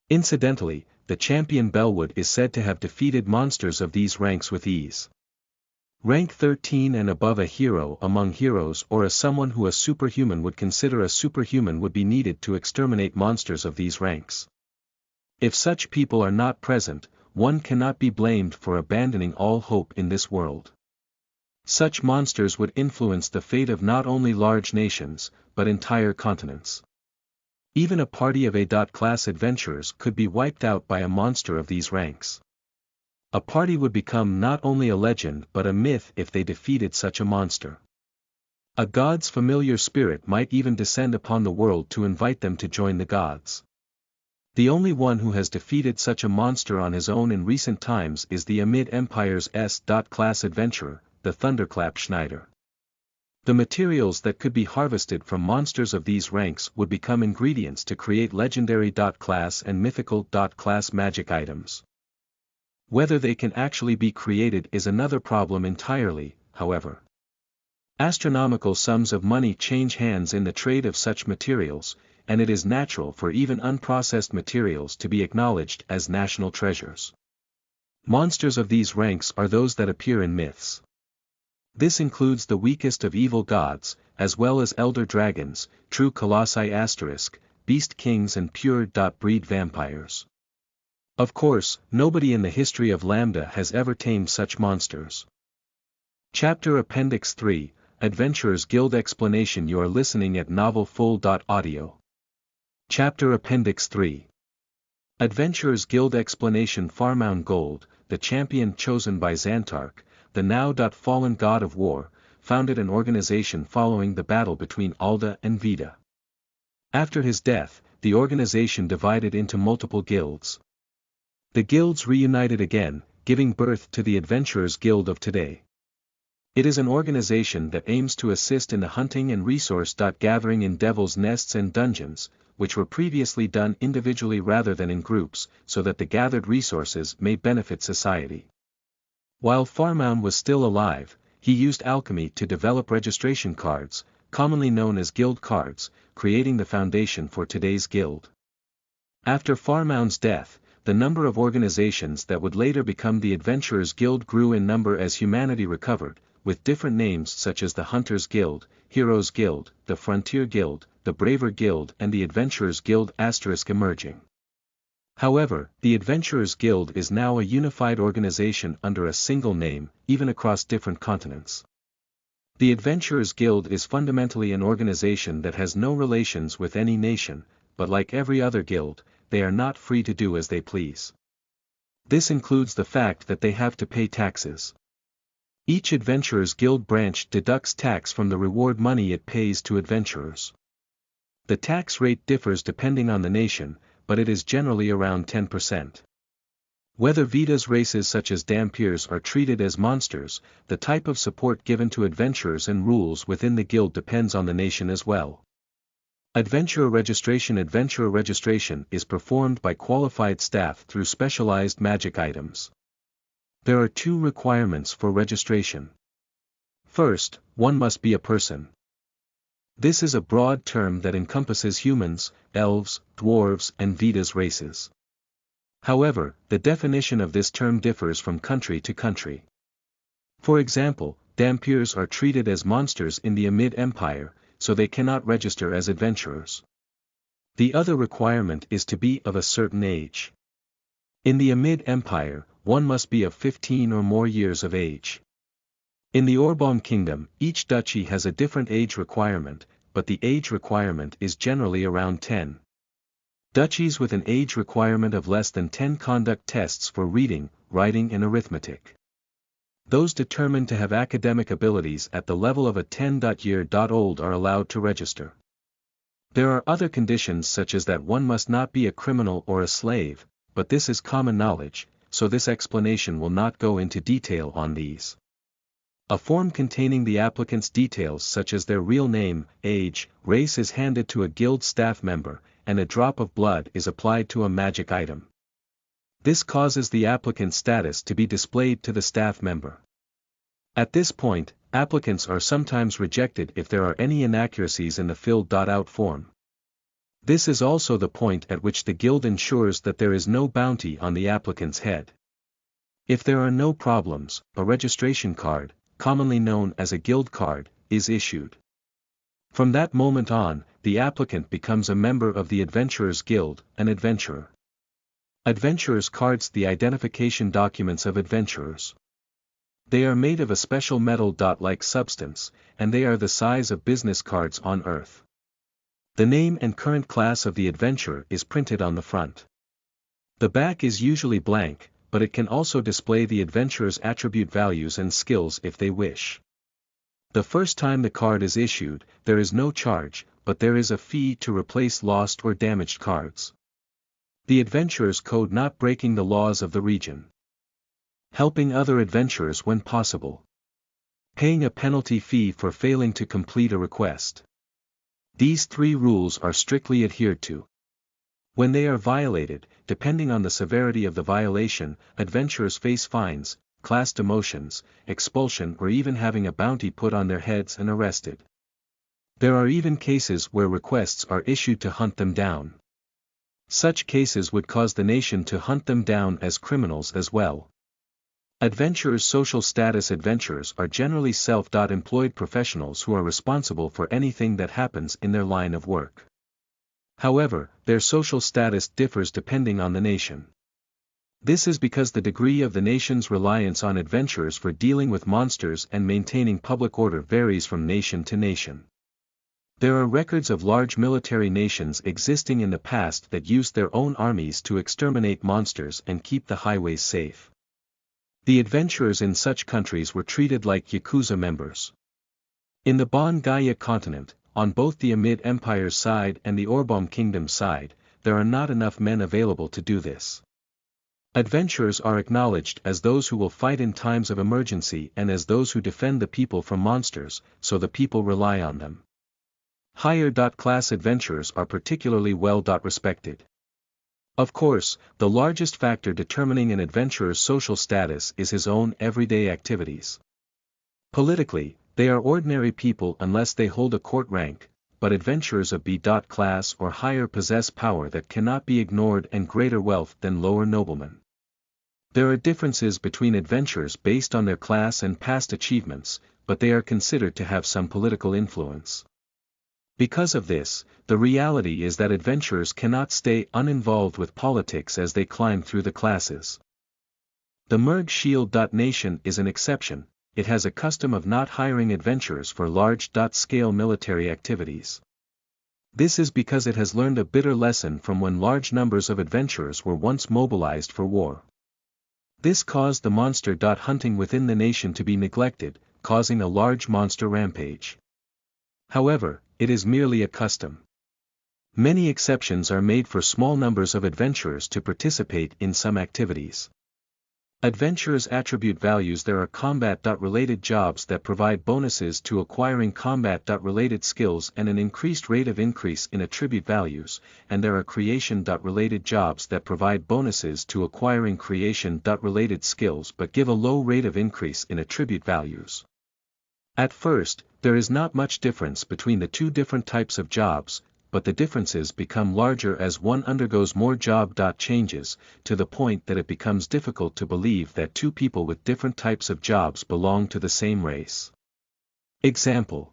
Incidentally, the champion Bellwood is said to have defeated monsters of these ranks with ease. Rank 13 and above, a hero among heroes or someone who a superhuman would consider a superhuman would be needed to exterminate monsters of these ranks. If such people are not present, one cannot be blamed for abandoning all hope in this world. Such monsters would influence the fate of not only large nations, but entire continents. Even a party of A.class adventurers could be wiped out by a monster of these ranks. A party would become not only a legend but a myth if they defeated such a monster. A god's familiar spirit might even descend upon the world to invite them to join the gods. The only one who has defeated such a monster on his own in recent times is the Amid Empire's S.class adventurer, the Thunderclap Schneider. The materials that could be harvested from monsters of these ranks would become ingredients to create legendary.class and mythical.class magic items. Whether they can actually be created is another problem entirely, however. Astronomical sums of money change hands in the trade of such materials, and it is natural for even unprocessed materials to be acknowledged as national treasures. Monsters of these ranks are those that appear in myths. This includes the weakest of evil gods, as well as elder dragons, true colossi *, beast kings and pure.breed vampires. Of course, nobody in the history of Lambda has ever tamed such monsters. Chapter Appendix 3, Adventurers Guild Explanation. You are listening at novelfull.audio. Chapter Appendix 3. Adventurers Guild Explanation. Farmoun Gold, the champion chosen by Xantark, the now-fallen god of war, founded an organization following the battle between Alda and Vita. After his death, the organization divided into multiple guilds. The guilds reunited again, giving birth to the Adventurers Guild of today. It is an organization that aims to assist in the hunting and resource gathering in devil's nests and dungeons, which were previously done individually rather than in groups, so that the gathered resources may benefit society. While Farmoun was still alive, he used alchemy to develop registration cards, commonly known as guild cards, creating the foundation for today's guild. After Farmoun's death, the number of organizations that would later become the Adventurers Guild grew in number as humanity recovered, with different names such as the Hunters Guild, Heroes Guild, the Frontier Guild, the Braver Guild and the Adventurers Guild * emerging. However, the Adventurers Guild is now a unified organization under a single name, even across different continents. The Adventurers Guild is fundamentally an organization that has no relations with any nation, but like every other guild, they are not free to do as they please. This includes the fact that they have to pay taxes. Each Adventurers Guild branch deducts tax from the reward money it pays to adventurers. The tax rate differs depending on the nation, but it is generally around 10%. Whether Vita's races such as Dampiers are treated as monsters, the type of support given to adventurers and rules within the guild depends on the nation as well. Adventurer registration is performed by qualified staff through specialized magic items. There are two requirements for registration. First, one must be a person. This is a broad term that encompasses humans, elves, dwarves and Vita's races. However, the definition of this term differs from country to country. For example, Dampiers are treated as monsters in the Amid Empire, so they cannot register as adventurers. The other requirement is to be of a certain age. In the Amid Empire, one must be of 15 or more years of age. In the Orbaum Kingdom, each duchy has a different age requirement, but the age requirement is generally around 10. Duchies with an age requirement of less than 10 conduct tests for reading, writing and arithmetic. Those determined to have academic abilities at the level of a 10-year-old are allowed to register. There are other conditions such as that one must not be a criminal or a slave, but this is common knowledge, so this explanation will not go into detail on these. A form containing the applicant's details such as their real name, age, race is handed to a guild staff member, and a drop of blood is applied to a magic item. This causes the applicant's status to be displayed to the staff member. At this point, applicants are sometimes rejected if there are any inaccuracies in the filled-out form. This is also the point at which the guild ensures that there is no bounty on the applicant's head. If there are no problems, a registration card, commonly known as a guild card, is issued. From that moment on, the applicant becomes a member of the Adventurers Guild, an adventurer. Adventurers cards, the identification documents of adventurers. They are made of a special metal-like substance, and they are the size of business cards on Earth. The name and current class of the adventurer is printed on the front. The back is usually blank, but it can also display the adventurer's attribute values and skills if they wish. The first time the card is issued, there is no charge, but there is a fee to replace lost or damaged cards. The adventurer's code: not breaking the laws of the region. Helping other adventurers when possible. Paying a penalty fee for failing to complete a request. These 3 rules are strictly adhered to. When they are violated, depending on the severity of the violation, adventurers face fines, class demotions, expulsion or even having a bounty put on their heads and arrested. There are even cases where requests are issued to hunt them down. Such cases would cause the nation to hunt them down as criminals as well. Adventurers' social status: adventurers are generally self-employed professionals who are responsible for anything that happens in their line of work. However, their social status differs depending on the nation. This is because the degree of the nation's reliance on adventurers for dealing with monsters and maintaining public order varies from nation to nation. There are records of large military nations existing in the past that used their own armies to exterminate monsters and keep the highways safe. The adventurers in such countries were treated like Yakuza members. In the Bon Gaia continent, on both the Amid Empire's side and the Orbaum Kingdom's side, there are not enough men available to do this. Adventurers are acknowledged as those who will fight in times of emergency and as those who defend the people from monsters, so the people rely on them. Higher-class adventurers are particularly well-respected. Of course, the largest factor determining an adventurer's social status is his own everyday activities. Politically, they are ordinary people unless they hold a court rank, but adventurers of B-class or higher possess power that cannot be ignored and greater wealth than lower noblemen. There are differences between adventurers based on their class and past achievements, but they are considered to have some political influence. Because of this, the reality is that adventurers cannot stay uninvolved with politics as they climb through the classes. The Merg Shield. Nation is an exception. It has a custom of not hiring adventurers for large-scale military activities. This is because it has learned a bitter lesson from when large numbers of adventurers were once mobilized for war. This caused the monster hunting within the nation to be neglected, causing a large monster rampage. However, it is merely a custom. Many exceptions are made for small numbers of adventurers to participate in some activities. Adventurers' attribute values: there are combat-related jobs that provide bonuses to acquiring combat-related skills and an increased rate of increase in attribute values, and there are creation-related jobs that provide bonuses to acquiring creation-related skills but give a low rate of increase in attribute values. At first, there is not much difference between the 2 different types of jobs, but the differences become larger as one undergoes more job changes, to the point that it becomes difficult to believe that 2 people with different types of jobs belong to the same race. Example: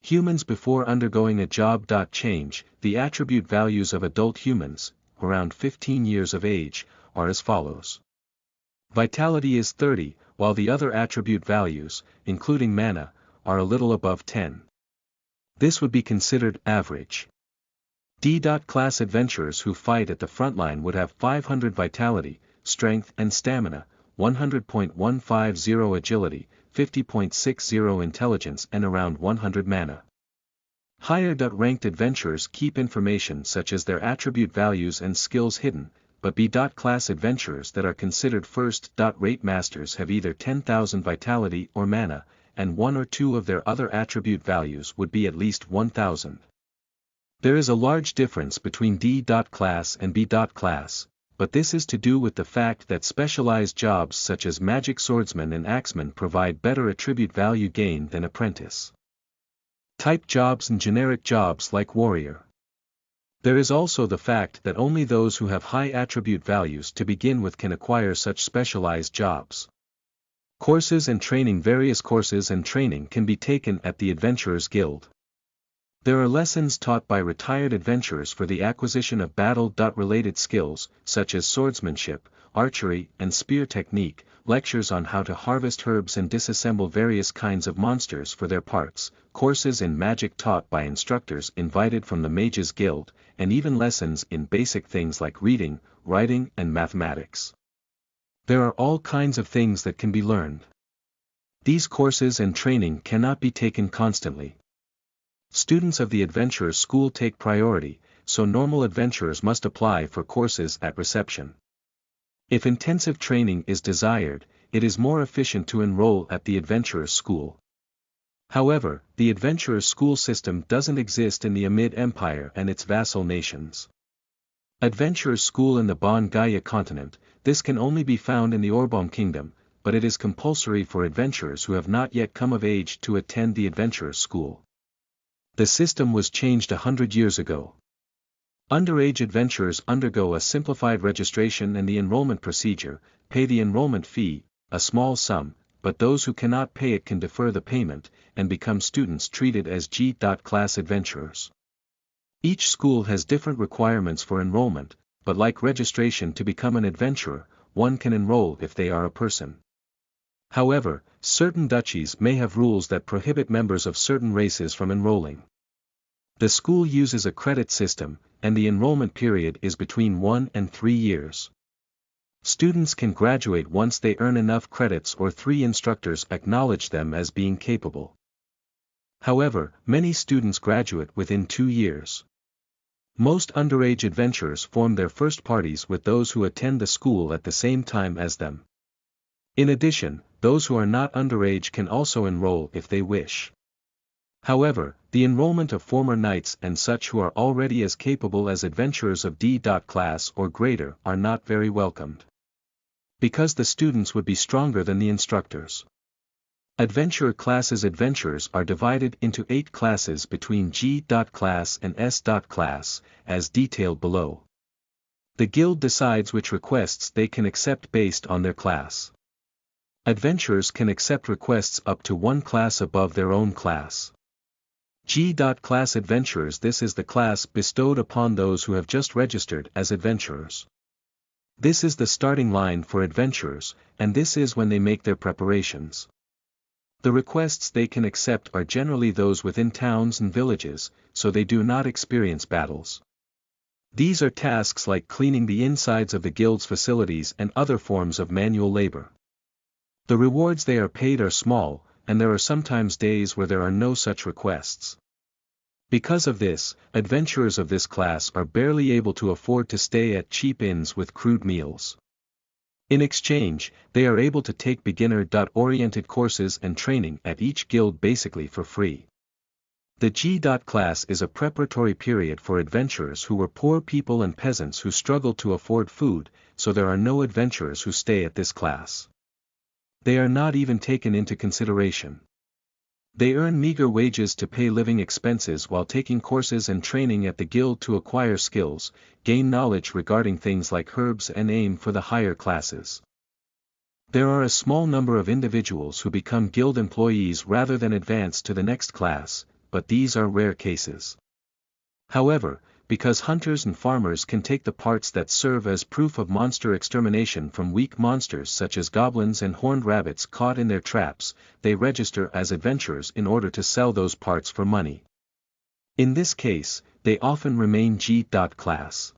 humans before undergoing a job change. The attribute values of adult humans, around 15 years of age, are as follows. Vitality is 30, while the other attribute values, including mana, are a little above 10. This would be considered average. D.Class adventurers who fight at the frontline would have 500 vitality, strength and stamina, 100.150 agility, 50.60 intelligence and around 100 mana. Higher-ranked adventurers keep information such as their attribute values and skills hidden, but B.Class adventurers that are considered first-rate masters have either 10,000 vitality or mana, and one or two of their other attribute values would be at least 1,000. There is a large difference between D.Class and B.Class, but this is to do with the fact that specialized jobs such as magic swordsman and axeman provide better attribute value gain than apprentice type jobs and generic jobs like warrior. There is also the fact that only those who have high attribute values to begin with can acquire such specialized jobs. Courses and training. Various courses and training can be taken at the Adventurers Guild. There are lessons taught by retired adventurers for the acquisition of battle-related skills, such as swordsmanship, archery and spear technique, lectures on how to harvest herbs and disassemble various kinds of monsters for their parts, courses in magic taught by instructors invited from the Mages Guild, and even lessons in basic things like reading, writing and mathematics. There are all kinds of things that can be learned. These courses and training cannot be taken constantly. Students of the Adventurers School take priority, so normal adventurers must apply for courses at reception. If intensive training is desired, it is more efficient to enroll at the Adventurers School. However, the Adventurers School system doesn't exist in the Amid Empire and its vassal nations. Adventurers School in the Bon Gaia continent, this can only be found in the Orbom Kingdom, but it is compulsory for adventurers who have not yet come of age to attend the Adventurers School. The system was changed 100 years ago. Underage adventurers undergo a simplified registration and the enrollment procedure, pay the enrollment fee, a small sum, but those who cannot pay it can defer the payment, and become students treated as G.Class adventurers. Each school has different requirements for enrollment, but like registration to become an adventurer, one can enroll if they are a person. However, certain duchies may have rules that prohibit members of certain races from enrolling. The school uses a credit system, and the enrollment period is between 1 and 3 years. Students can graduate once they earn enough credits or 3 instructors acknowledge them as being capable. However, many students graduate within 2 years. Most underage adventurers form their first parties with those who attend the school at the same time as them. In addition, those who are not underage can also enroll if they wish. However, the enrollment of former knights and such who are already as capable as adventurers of D.Class or greater are not very welcomed. Because the students would be stronger than the instructors. Adventurer classes. Adventurers are divided into 8 classes between G.Class and S.Class, as detailed below. The guild decides which requests they can accept based on their class. Adventurers can accept requests up to 1 class above their own class. G.Class adventurers. This is the class bestowed upon those who have just registered as adventurers. This is the starting line for adventurers, and this is when they make their preparations. The requests they can accept are generally those within towns and villages, so they do not experience battles. These are tasks like cleaning the insides of the guild's facilities and other forms of manual labor. The rewards they are paid are small, and there are sometimes days where there are no such requests. Because of this, adventurers of this class are barely able to afford to stay at cheap inns with crude meals. In exchange, they are able to take beginner-oriented courses and training at each guild basically for free. The G.Class is a preparatory period for adventurers who were poor people and peasants who struggled to afford food, so there are no adventurers who stay at this class. They are not even taken into consideration. They earn meager wages to pay living expenses while taking courses and training at the guild to acquire skills, gain knowledge regarding things like herbs and aim for the higher classes. There are a small number of individuals who become guild employees rather than advance to the next class, but these are rare cases. However, because hunters and farmers can take the parts that serve as proof of monster extermination from weak monsters such as goblins and horned rabbits caught in their traps. They register as adventurers in order to sell those parts for money. In this case, they often remain G.class.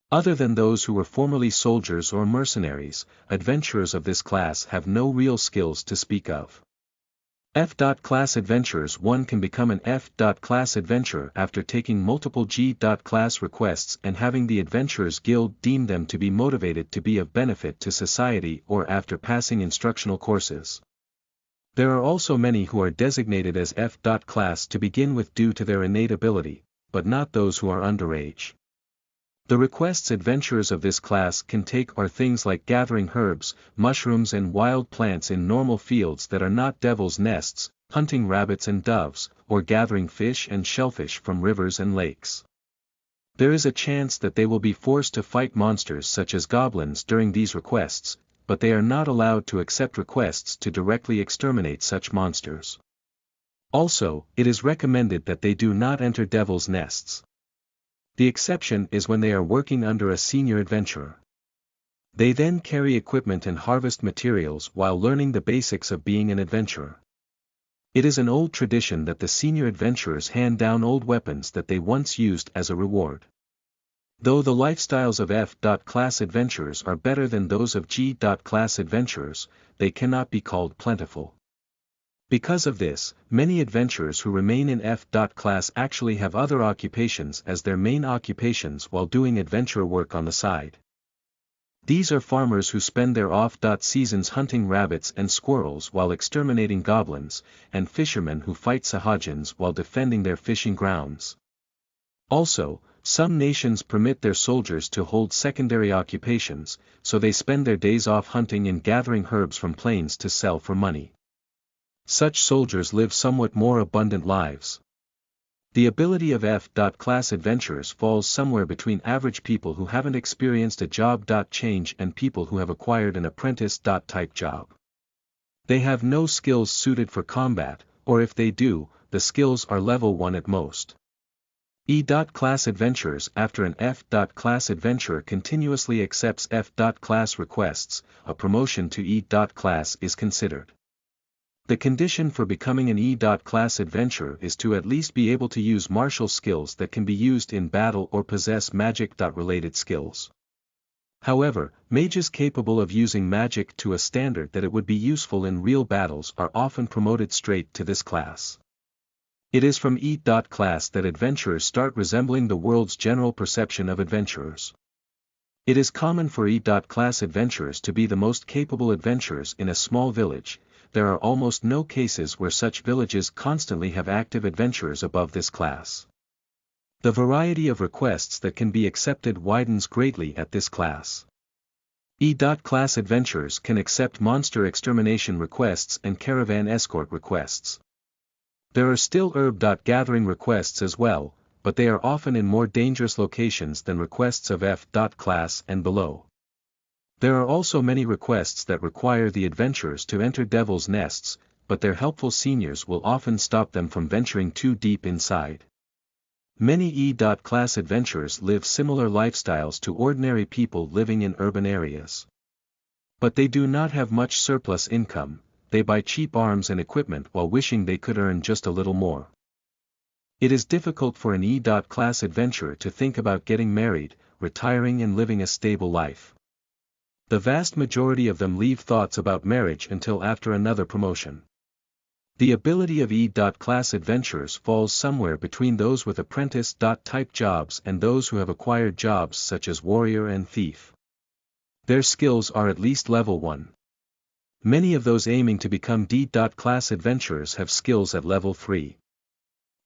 Other than those who were formerly soldiers or mercenaries, adventurers of this class have no real skills to speak of. F.class adventurers. One can become an F.class adventurer after taking multiple G.class requests and having the Adventurers Guild deem them to be motivated to be of benefit to society, or after passing instructional courses. There are also many who are designated as F.class to begin with due to their innate ability, but not those who are underage. The requests adventurers of this class can take are things like gathering herbs, mushrooms and wild plants in normal fields that are not devil's nests, hunting rabbits and doves, or gathering fish and shellfish from rivers and lakes. There is a chance that they will be forced to fight monsters such as goblins during these requests, but they are not allowed to accept requests to directly exterminate such monsters. Also, it is recommended that they do not enter devil's nests. The exception is when they are working under a senior adventurer. They then carry equipment and harvest materials while learning the basics of being an adventurer. It is an old tradition that the senior adventurers hand down old weapons that they once used as a reward. Though the lifestyles of F.class adventurers are better than those of G.class adventurers, they cannot be called plentiful. Because of this, many adventurers who remain in F.class actually have other occupations as their main occupations while doing adventurer work on the side. These are farmers who spend their off-seasons hunting rabbits and squirrels while exterminating goblins, and fishermen who fight sahajins while defending their fishing grounds. Also, some nations permit their soldiers to hold secondary occupations, so they spend their days off hunting and gathering herbs from plains to sell for money. Such soldiers live somewhat more abundant lives. The ability of F.class adventurers falls somewhere between average people who haven't experienced a job change and people who have acquired an apprentice type job. They have no skills suited for combat, or if they do, the skills are level 1 at most. E.class adventurers. After an F.class adventurer continuously accepts F.class requests, a promotion to E.class is considered. The condition for becoming an E.class adventurer is to at least be able to use martial skills that can be used in battle or possess magic-related skills. However, mages capable of using magic to a standard that it would be useful in real battles are often promoted straight to this class. It is from E.class that adventurers start resembling the world's general perception of adventurers. It is common for E.class adventurers to be the most capable adventurers in a small village. There are almost no cases where such villages constantly have active adventurers above this class. The variety of requests that can be accepted widens greatly at this class. E.class adventurers can accept monster extermination requests and caravan escort requests. There are still herb.gathering requests as well, but they are often in more dangerous locations than requests of F.class and below. There are also many requests that require the adventurers to enter devil's nests, but their helpful seniors will often stop them from venturing too deep inside. Many E.class adventurers live similar lifestyles to ordinary people living in urban areas. But they do not have much surplus income. They buy cheap arms and equipment while wishing they could earn just a little more. It is difficult for an E.class adventurer to think about getting married, retiring and living a stable life. The vast majority of them leave thoughts about marriage until after another promotion. The ability of E.class adventurers falls somewhere between those with apprentice-type jobs and those who have acquired jobs such as warrior and thief. Their skills are at least level 1. Many of those aiming to become D.class adventurers have skills at level 3.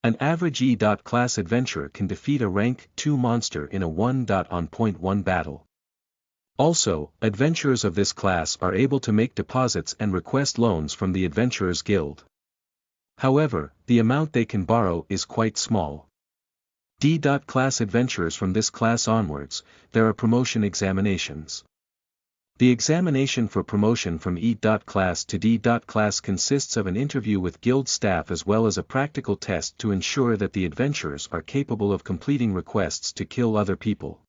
An average E.class adventurer can defeat a rank 2 monster in a 1.1 battle. Also, adventurers of this class are able to make deposits and request loans from the Adventurers Guild. However, the amount they can borrow is quite small. D.class adventurers from this class onwards, there are promotion examinations. The examination for promotion from E.class to D.class consists of an interview with guild staff as well as a practical test to ensure that the adventurers are capable of completing requests to kill other people.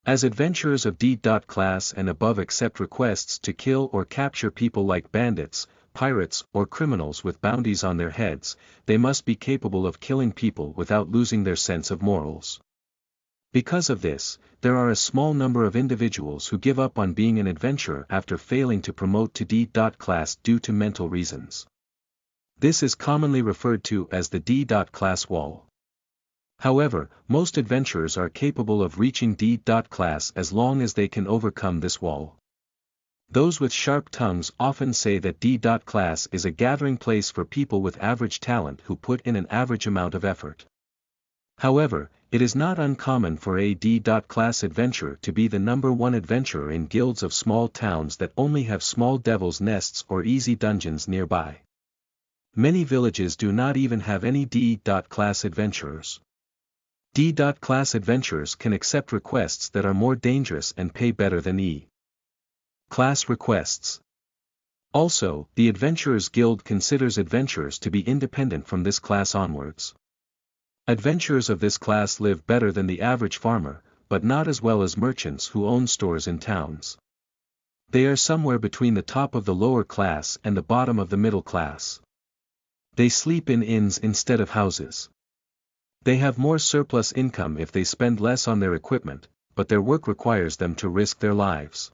As adventurers of D.class and above accept requests to kill or capture people like bandits, pirates, or criminals with bounties on their heads, they must be capable of killing people without losing their sense of morals. Because of this, there are a small number of individuals who give up on being an adventurer after failing to promote to D.class due to mental reasons. This is commonly referred to as the D.class wall. However, most adventurers are capable of reaching D.class as long as they can overcome this wall. Those with sharp tongues often say that D.class is a gathering place for people with average talent who put in an average amount of effort. However, it is not uncommon for a D.class adventurer to be the number one adventurer in guilds of small towns that only have small devil's nests or easy dungeons nearby. Many villages do not even have any D.class adventurers. D.class adventurers can accept requests that are more dangerous and pay better than E.class requests. Also, the Adventurers Guild considers adventurers to be independent from this class onwards. Adventurers of this class live better than the average farmer, but not as well as merchants who own stores in towns. They are somewhere between the top of the lower class and the bottom of the middle class. They sleep in inns instead of houses. They have more surplus income if they spend less on their equipment, but their work requires them to risk their lives.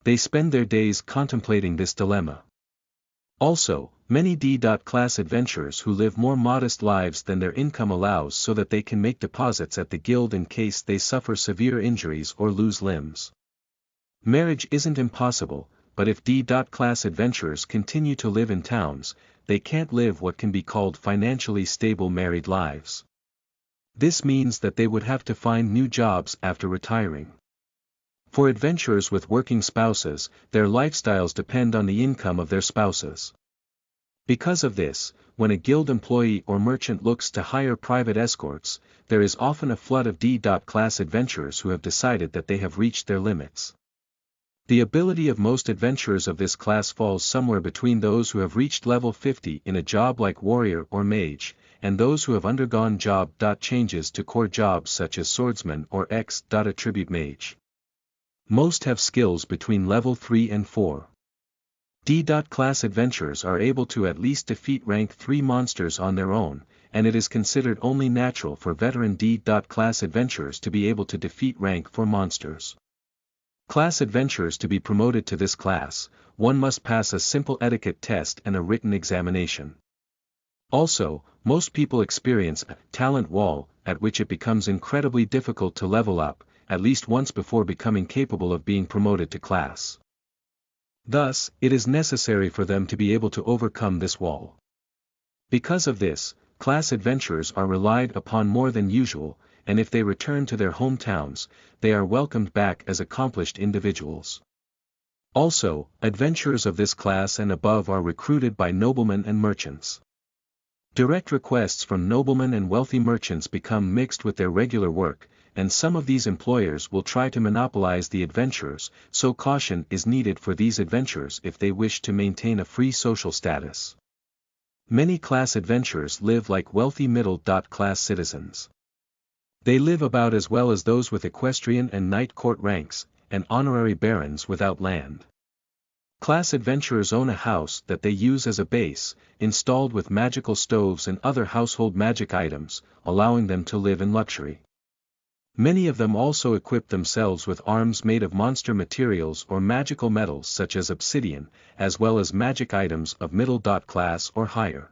They spend their days contemplating this dilemma. Also, many D.class adventurers who live more modest lives than their income allows so that they can make deposits at the guild in case they suffer severe injuries or lose limbs. Marriage isn't impossible, but if D.class adventurers continue to live in towns, they can't live what can be called financially stable married lives. This means that they would have to find new jobs after retiring. For adventurers with working spouses, their lifestyles depend on the income of their spouses. Because of this, when a guild employee or merchant looks to hire private escorts, there is often a flood of D.class adventurers who have decided that they have reached their limits. The ability of most adventurers of this class falls somewhere between those who have reached level 50 in a job like warrior or mage, and those who have undergone job changes to core jobs such as swordsman or X.attribute mage. Most have skills between level 3 and 4. D.class adventurers are able to at least defeat rank 3 monsters on their own, and it is considered only natural for veteran D.class adventurers to be able to defeat rank 4 monsters. Class adventurers to be promoted to this class, one must pass a simple etiquette test and a written examination. Also, most people experience a talent wall, at which it becomes incredibly difficult to level up, at least once before becoming capable of being promoted to class. Thus, it is necessary for them to be able to overcome this wall. Because of this, class adventurers are relied upon more than usual, and if they return to their hometowns, they are welcomed back as accomplished individuals. Also, adventurers of this class and above are recruited by noblemen and merchants. Direct requests from noblemen and wealthy merchants become mixed with their regular work, and some of these employers will try to monopolize the adventurers, so caution is needed for these adventurers if they wish to maintain a free social status. Many class adventurers live like wealthy middle-class citizens. They live about as well as those with equestrian and knight court ranks, and honorary barons without land. Class adventurers own a house that they use as a base, installed with magical stoves and other household magic items, allowing them to live in luxury. Many of them also equip themselves with arms made of monster materials or magical metals such as obsidian, as well as magic items of middle-class or higher.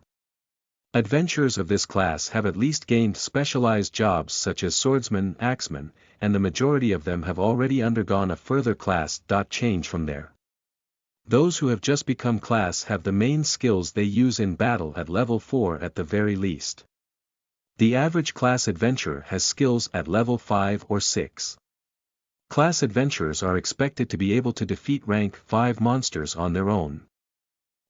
Adventurers of this class have at least gained specialized jobs such as swordsman, axeman, and the majority of them have already undergone a further class change from there. Those who have just become class have the main skills they use in battle at level 4 at the very least. The average class adventurer has skills at level 5 or 6. Class adventurers are expected to be able to defeat rank 5 monsters on their own.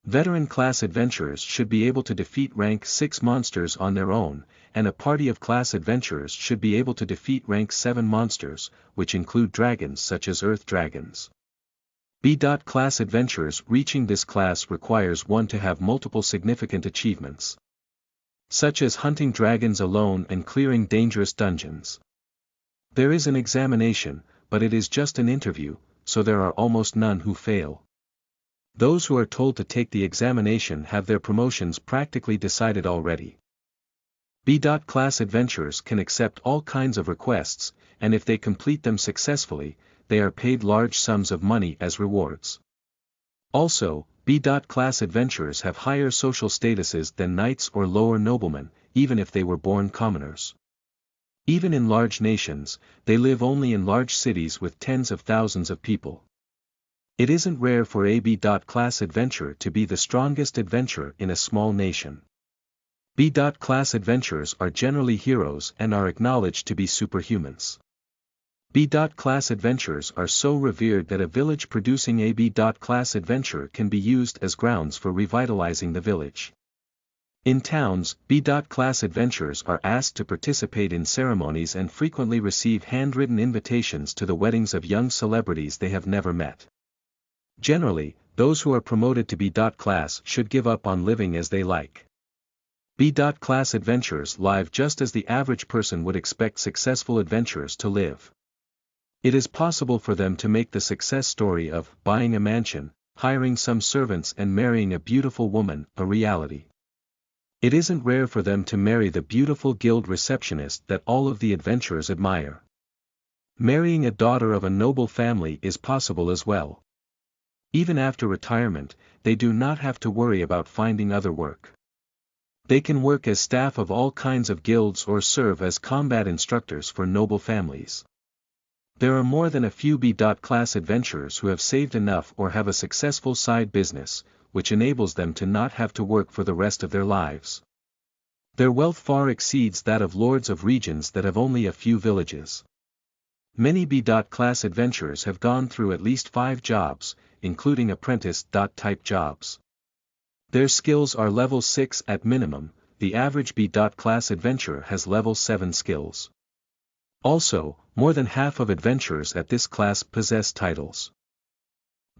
Veteran class adventurers should be able to defeat rank 6 monsters on their own, and a party of class adventurers should be able to defeat rank 7 monsters, which include dragons such as earth dragons. B.Class adventurers. Reaching this class requires one to have multiple significant achievements, such as hunting dragons alone and clearing dangerous dungeons. There is an examination, but it is just an interview, so there are almost none who fail. Those who are told to take the examination have their promotions practically decided already. B.Class adventurers can accept all kinds of requests, and if they complete them successfully, they are paid large sums of money as rewards. Also, B.Class adventurers have higher social statuses than knights or lower noblemen, even if they were born commoners. Even in large nations, they live only in large cities with tens of thousands of people. It isn't rare for a B.Class adventurer to be the strongest adventurer in a small nation. B.Class adventurers are generally heroes and are acknowledged to be superhumans. B.Class adventurers are so revered that a village producing a B.Class adventurer can be used as grounds for revitalizing the village. In towns, B.Class adventurers are asked to participate in ceremonies and frequently receive handwritten invitations to the weddings of young celebrities they have never met. Generally, those who are promoted to B.Class should give up on living as they like. B.Class adventurers live just as the average person would expect successful adventurers to live. It is possible for them to make the success story of buying a mansion, hiring some servants and marrying a beautiful woman a reality. It isn't rare for them to marry the beautiful guild receptionist that all of the adventurers admire. Marrying a daughter of a noble family is possible as well. Even after retirement, they do not have to worry about finding other work. They can work as staff of all kinds of guilds or serve as combat instructors for noble families. There are more than a few B.Class adventurers who have saved enough or have a successful side business, which enables them to not have to work for the rest of their lives. Their wealth far exceeds that of lords of regions that have only a few villages. Many B.Class adventurers have gone through at least 5 jobs, including apprentice-type jobs. Their skills are level 6 at minimum. The average B.Class adventurer has level 7 skills. Also, more than half of adventurers at this class possess titles.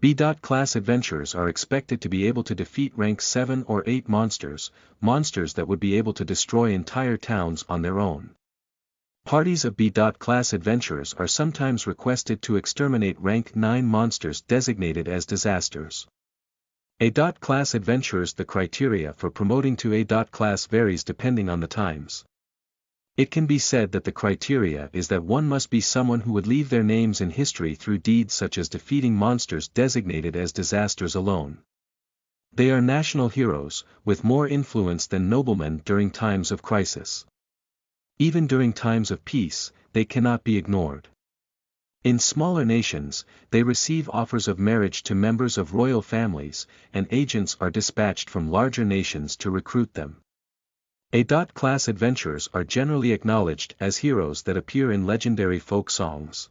B.Class adventurers are expected to be able to defeat rank 7 or 8 monsters that would be able to destroy entire towns on their own. Parties of B.Class adventurers are sometimes requested to exterminate rank 9 monsters designated as disasters. A.Class adventurers. The criteria for promoting to A.Class varies depending on the times. It can be said that the criteria is that one must be someone who would leave their names in history through deeds such as defeating monsters designated as disasters alone. They are national heroes, with more influence than noblemen during times of crisis. Even during times of peace, they cannot be ignored. In smaller nations, they receive offers of marriage to members of royal families, and agents are dispatched from larger nations to recruit them. A.Class adventurers are generally acknowledged as heroes that appear in legendary folk songs.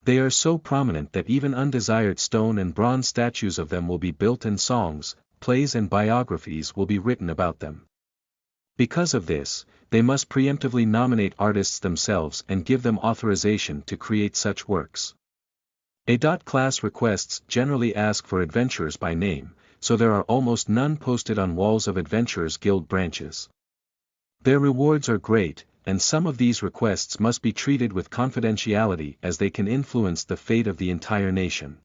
They are so prominent that even undesired stone and bronze statues of them will be built and songs, plays and biographies will be written about them. Because of this, they must preemptively nominate artists themselves and give them authorization to create such works. A.Class requests generally ask for adventurers by name, so there are almost none posted on walls of adventurers' guild branches. Their rewards are great, and some of these requests must be treated with confidentiality as they can influence the fate of the entire nation.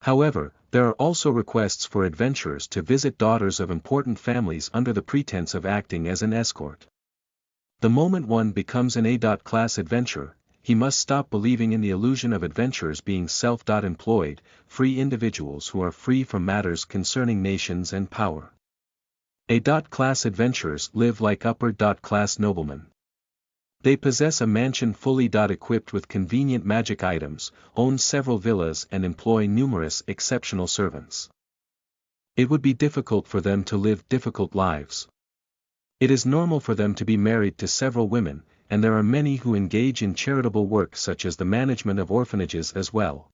However, there are also requests for adventurers to visit daughters of important families under the pretense of acting as an escort. The moment one becomes an A.Class adventurer, he must stop believing in the illusion of adventurers being self-employed, free individuals who are free from matters concerning nations and power. A.Class adventurers live like upper-class noblemen. They possess a mansion fully equipped with convenient magic items, own several villas and employ numerous exceptional servants. It would be difficult for them to live difficult lives. It is normal for them to be married to several women, and there are many who engage in charitable work such as the management of orphanages as well.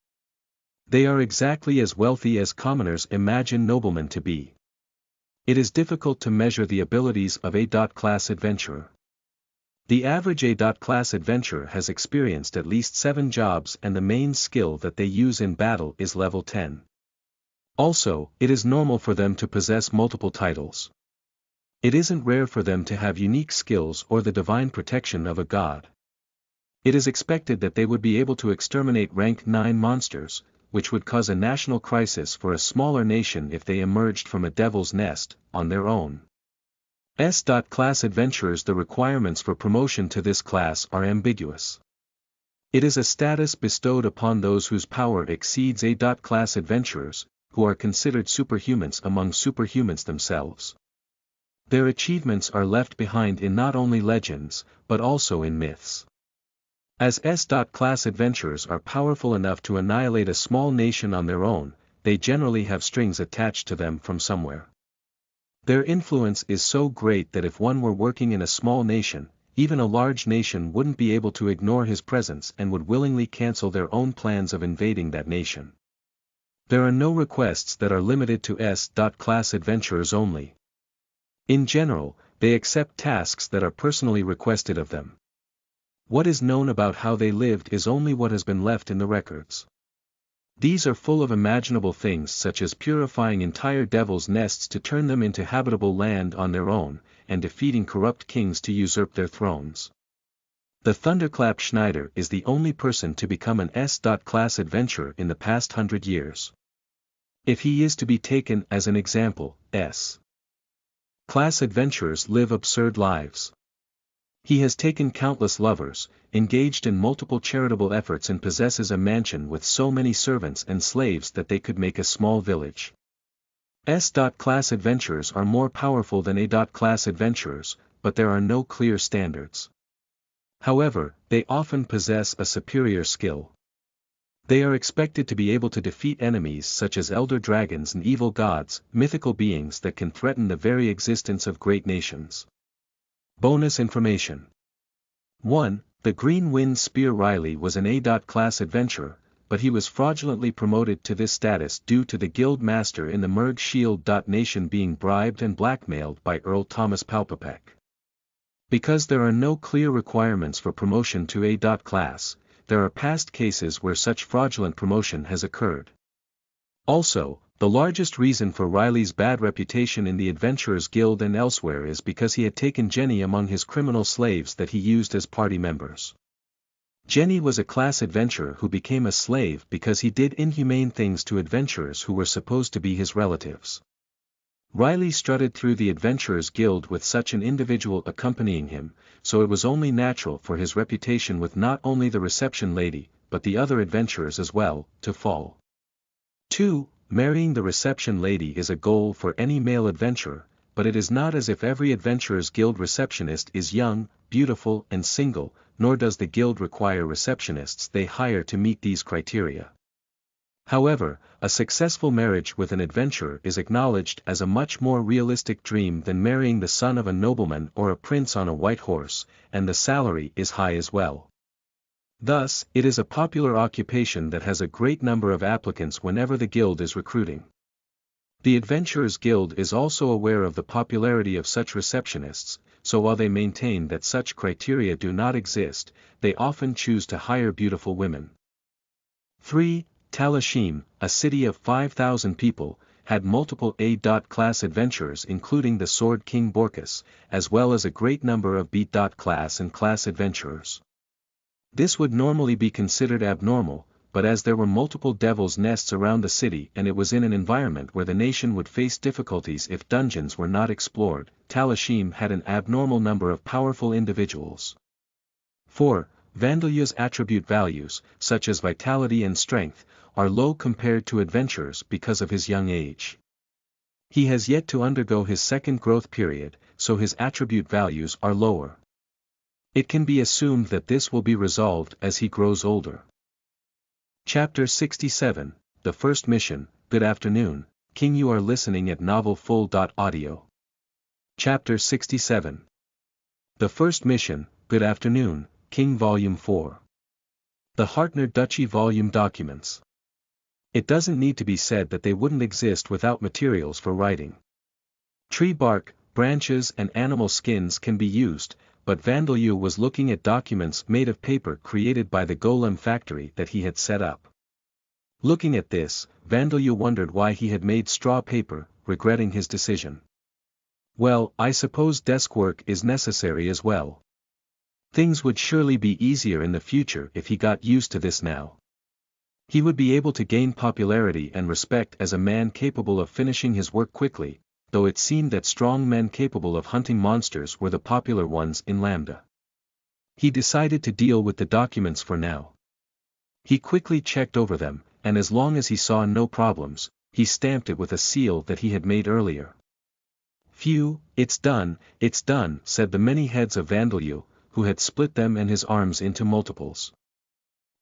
They are exactly as wealthy as commoners imagine noblemen to be. It is difficult to measure the abilities of A.Class adventurer. The average A-class adventurer has experienced at least 7 jobs, and the main skill that they use in battle is level 10. Also, it is normal for them to possess multiple titles. It isn't rare for them to have unique skills or the divine protection of a god. It is expected that they would be able to exterminate rank 9 monsters, which would cause a national crisis for a smaller nation if they emerged from a devil's nest, on their own. S-class adventurers. The requirements for promotion to this class are ambiguous. It is a status bestowed upon those whose power exceeds A-class adventurers, who are considered superhumans among superhumans themselves. Their achievements are left behind in not only legends, but also in myths. As S-class adventurers are powerful enough to annihilate a small nation on their own, they generally have strings attached to them from somewhere. Their influence is so great that if one were working in a small nation, even a large nation wouldn't be able to ignore his presence and would willingly cancel their own plans of invading that nation. There are no requests that are limited to S-class adventurers only. In general, they accept tasks that are personally requested of them. What is known about how they lived is only what has been left in the records. These are full of imaginable things such as purifying entire devil's nests to turn them into habitable land on their own, and defeating corrupt kings to usurp their thrones. The Thunderclap Schneider is the only person to become an S-class adventurer in the past 100 years. If he is to be taken as an example, S-class adventurers live absurd lives. He has taken countless lovers, engaged in multiple charitable efforts, and possesses a mansion with so many servants and slaves that they could make a small village. S-class adventurers are more powerful than A-class adventurers, but there are no clear standards. However, they often possess a superior skill. They are expected to be able to defeat enemies such as elder dragons and evil gods, mythical beings that can threaten the very existence of great nations. Bonus information. 1. The Green Wind Spear. Riley was an A-class adventurer, but he was fraudulently promoted to this status due to the guild master in the Merg Shield. Nation being bribed and blackmailed by Earl Thomas Palpapek. Because there are no clear requirements for promotion to A-class, there are past cases where such fraudulent promotion has occurred. Also, the largest reason for Riley's bad reputation in the Adventurers Guild and elsewhere is because he had taken Jenny among his criminal slaves that he used as party members. Jenny was a class adventurer who became a slave because he did inhumane things to adventurers who were supposed to be his relatives. Riley strutted through the Adventurers Guild with such an individual accompanying him, so it was only natural for his reputation with not only the reception lady, but the other adventurers as well, to fall. 2. Marrying the reception lady is a goal for any male adventurer, but it is not as if every Adventurers Guild receptionist is young, beautiful and single, nor does the guild require receptionists they hire to meet these criteria. However, a successful marriage with an adventurer is acknowledged as a much more realistic dream than marrying the son of a nobleman or a prince on a white horse, and the salary is high as well. Thus, it is a popular occupation that has a great number of applicants whenever the guild is recruiting. The Adventurers Guild is also aware of the popularity of such receptionists, so while they maintain that such criteria do not exist, they often choose to hire beautiful women. 3. Talashim, a city of 5,000 people, had multiple A-class adventurers including the Sword King Borkus, as well as a great number of B-class and class adventurers. This would normally be considered abnormal, but as there were multiple devil's nests around the city and it was in an environment where the nation would face difficulties if dungeons were not explored, Talashim had an abnormal number of powerful individuals. 4. Vandalya's attribute values, such as vitality and strength, are low compared to adventurers because of his young age. He has yet to undergo his second growth period, so his attribute values are lower. It can be assumed that this will be resolved as he grows older. Chapter 67, The First Mission. Good afternoon, King. You are listening at novelfull.audio. Chapter 67. The First Mission. Good afternoon, King. Volume 4. The Hartner Duchy Volume Documents. It doesn't need to be said that they wouldn't exist without materials for writing. Tree bark, branches and animal skins can be used, but Vandeleur was looking at documents made of paper created by the golem factory that he had set up. Looking at this, Vandeleur wondered why he had made straw paper, regretting his decision. Well, I suppose desk work is necessary as well. Things would surely be easier in the future if he got used to this now. He would be able to gain popularity and respect as a man capable of finishing his work quickly, though it seemed that strong men capable of hunting monsters were the popular ones in Lambda. He decided to deal with the documents for now. He quickly checked over them, and as long as he saw no problems, he stamped it with a seal that he had made earlier. "Phew, it's done," said the many heads of Vandeleur, who had split them and his arms into multiples.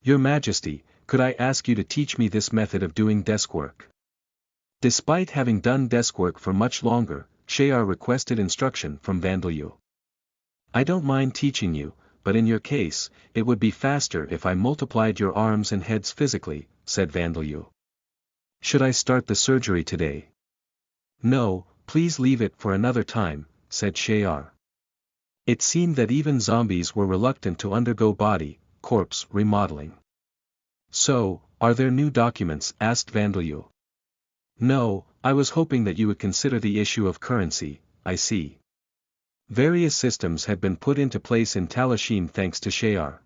"Your Majesty, could I ask you to teach me this method of doing desk work?" Despite having done desk work for much longer, Shayar requested instruction from Vandeleur. "I don't mind teaching you, but in your case, it would be faster if I multiplied your arms and heads physically," said Vandeleur. "Should I start the surgery today?" "No, please leave it for another time," said Shayar. It seemed that even zombies were reluctant to undergo corpse remodeling. "So, are there new documents?" asked Vandeleur. "No, I was hoping that you would consider the issue of currency. I see." Various systems had been put into place in Talashim thanks to Shayar.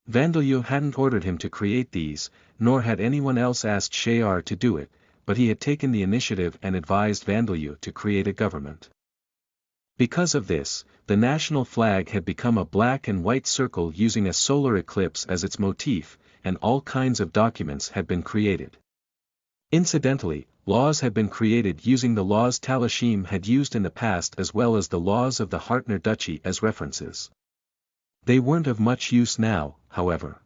Vandeleur hadn't ordered him to create these, nor had anyone else asked Shayar to do it, but he had taken the initiative and advised Vandeleur to create a government. Because of this, the national flag had become a black and white circle using a solar eclipse as its motif, and all kinds of documents had been created. Incidentally, laws had been created using the laws Talashim had used in the past as well as the laws of the Hartner Duchy as references. They weren't of much use now, however.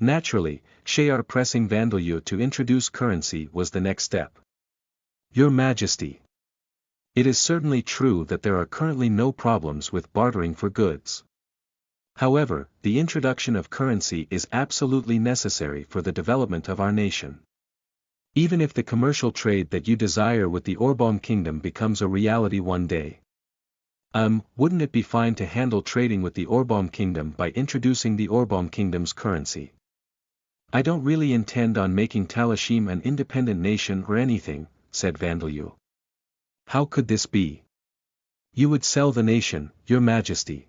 Naturally, Shayar pressing Vandeleur to introduce currency was the next step. "Your Majesty. It is certainly true that there are currently no problems with bartering for goods. However, the introduction of currency is absolutely necessary for the development of our nation. Even if the commercial trade that you desire with the Orbaum Kingdom becomes a reality one day. Wouldn't it be fine to handle trading with the Orbaum Kingdom by introducing the Orbaum Kingdom's currency? I don't really intend on making Talashim an independent nation or anything," said Vandeleur. "How could this be? You would sell the nation, Your Majesty."